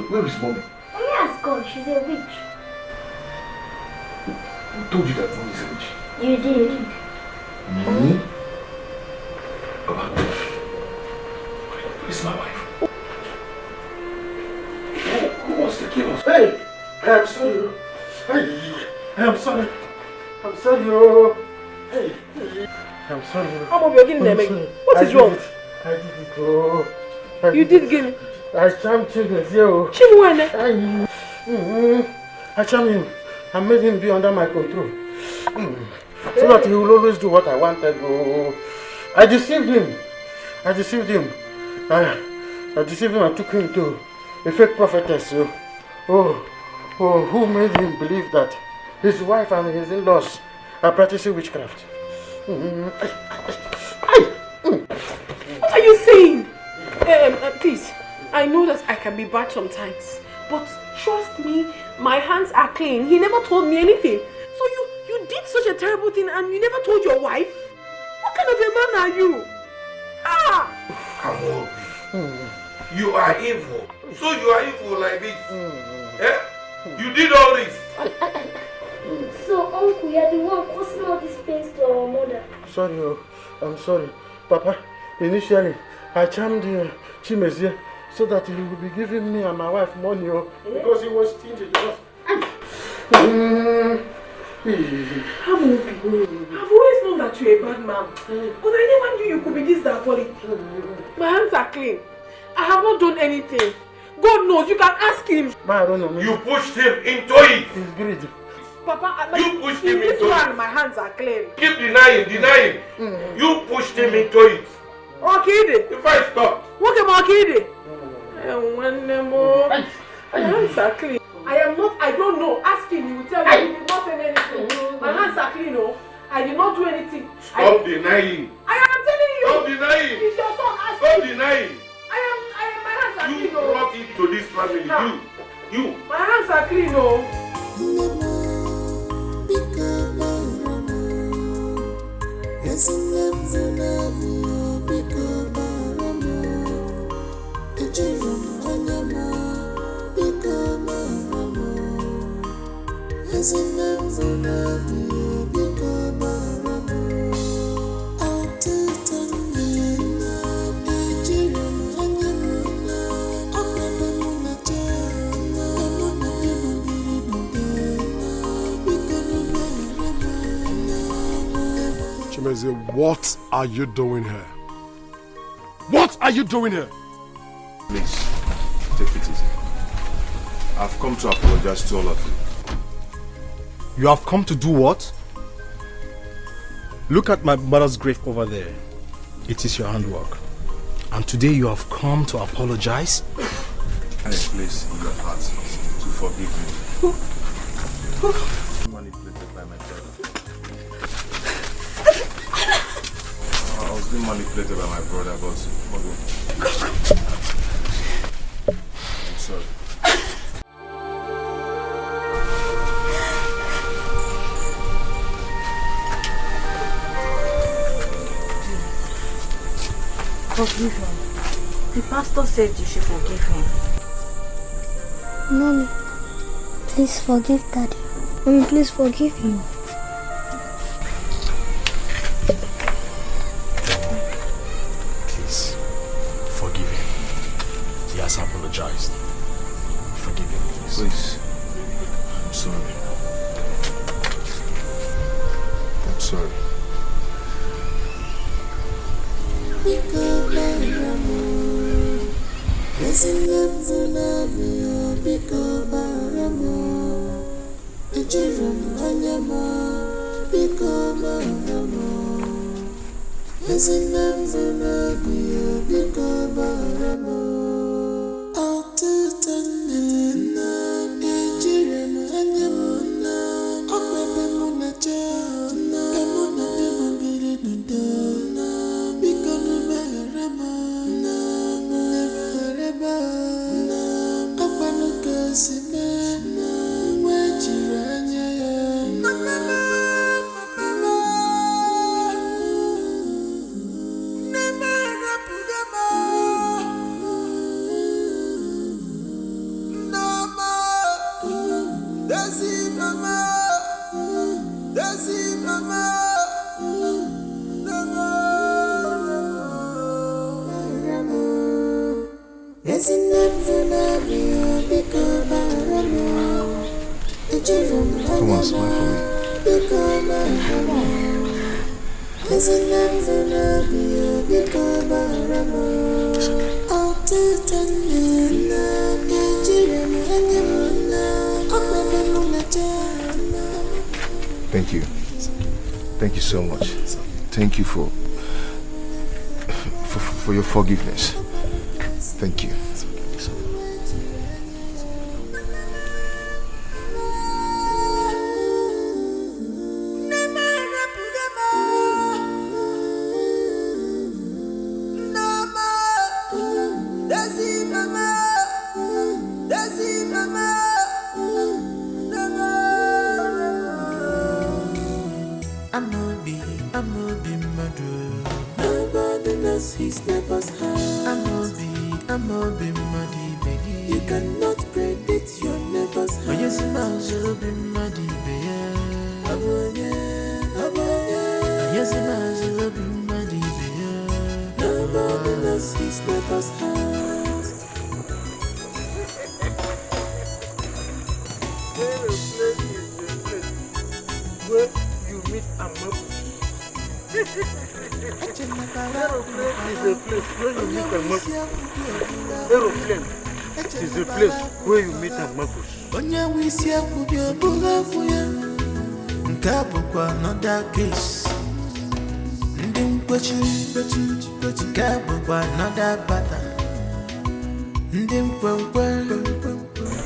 Speaker 19: Where is mommy?
Speaker 22: Mommy has gone. She's a witch.
Speaker 19: Who told you that mommy is a witch?
Speaker 22: You did.
Speaker 19: Me? Where's my wife? Who wants to kill us? Hey! I'm sorry. Hey! I'm sorry. I'm sorry. Hey! I'm sorry.
Speaker 7: I'm beginning to make. What is wrong?
Speaker 19: I did it. Oh.
Speaker 7: You did give me.
Speaker 19: I charmed Chimweze.
Speaker 7: Chimweze?
Speaker 19: I charmed him. I made him be under my control. So that he will always do what I wanted. Oh. I deceived him. I deceived him. I deceived him and took him to a fake prophetess. Who made him believe that his wife and his in-laws are practicing witchcraft.
Speaker 7: What are you saying? Please, I know that I can be bad sometimes, but trust me, my hands are clean. He never told me anything. So you did such a terrible thing and you never told your wife? What kind of a man are you?
Speaker 2: Amobi, you are evil. So you are evil like this. Eh? You did all this.
Speaker 22: So, Uncle, you're the one causing all this pain to our mother.
Speaker 19: Sorry, I'm sorry. Papa, initially, I charmed Chimweze so that he will be giving me and my wife money because he was stingy.
Speaker 7: I've always known that you're a bad man, but I never knew you could be this diabolic. My hands are clean. I have not done anything. God knows, you can ask him.
Speaker 2: You pushed him into it.
Speaker 19: He's greedy.
Speaker 7: Papa,
Speaker 2: you pushed him into
Speaker 7: one,
Speaker 2: it.
Speaker 7: My hands are clean.
Speaker 2: Keep denying. You pushed him into it.
Speaker 7: Okay.
Speaker 2: If I stop.
Speaker 7: What am I kidding? My hands are clean. I don't know. Ask him, he will tell you. He did not tell me anything. My hands are clean, I did not do anything.
Speaker 2: Stop denying.
Speaker 7: I am telling you.
Speaker 2: Stop denying.
Speaker 7: It's your son. Ask
Speaker 2: Stop
Speaker 7: him.
Speaker 2: denying.
Speaker 7: My hands are clean.
Speaker 2: You brought it to this family. You.
Speaker 7: My hands are clean,
Speaker 19: Chimweze, what are you doing here? What are you doing here?
Speaker 18: Please, take it easy. I've come to apologize to all of you.
Speaker 19: You have come to do what? Look at my mother's grave over there. It is your handwork. And today you have come to apologize?
Speaker 18: And please, in your heart, to forgive me. Manipulated by my brother. I was being manipulated by my brother, but I'm sorry.
Speaker 1: Forgive him. The pastor said you should forgive him.
Speaker 22: Mommy, please forgive Daddy. Mommy, please forgive him.
Speaker 19: has apologized. Forgive him, please.
Speaker 18: Please. I'm sorry. I'm sorry. Come on, smile for me. Thank you. Thank you so much. Thank you for your forgiveness. Thank you.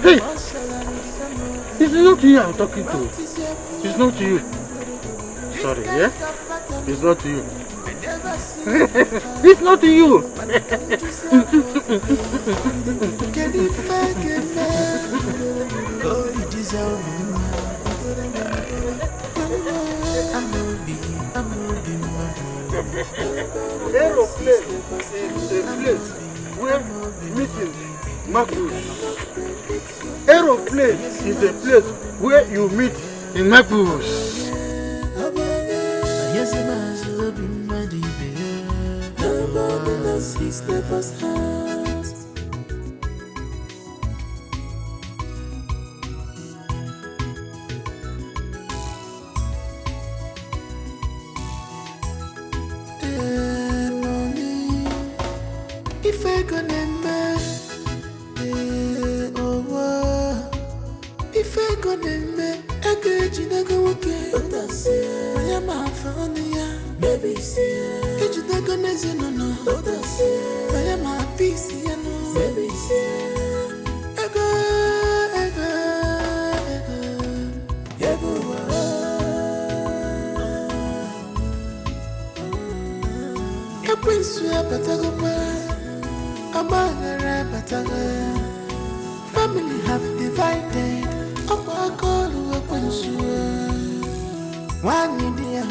Speaker 8: Hey! It's not you I'm talking to. It's not you. Sorry, yeah? It's not you. It's not you. Aeroplane is a place where meeting Marcus. Aeroplane is a place where you meet in Marcus.
Speaker 10: If I gonna if I gonna I could you not go okay. But I say I am a fan, baby. Say you not gonna say no. But I say I am a piece, baby. Say family have divided. One idea,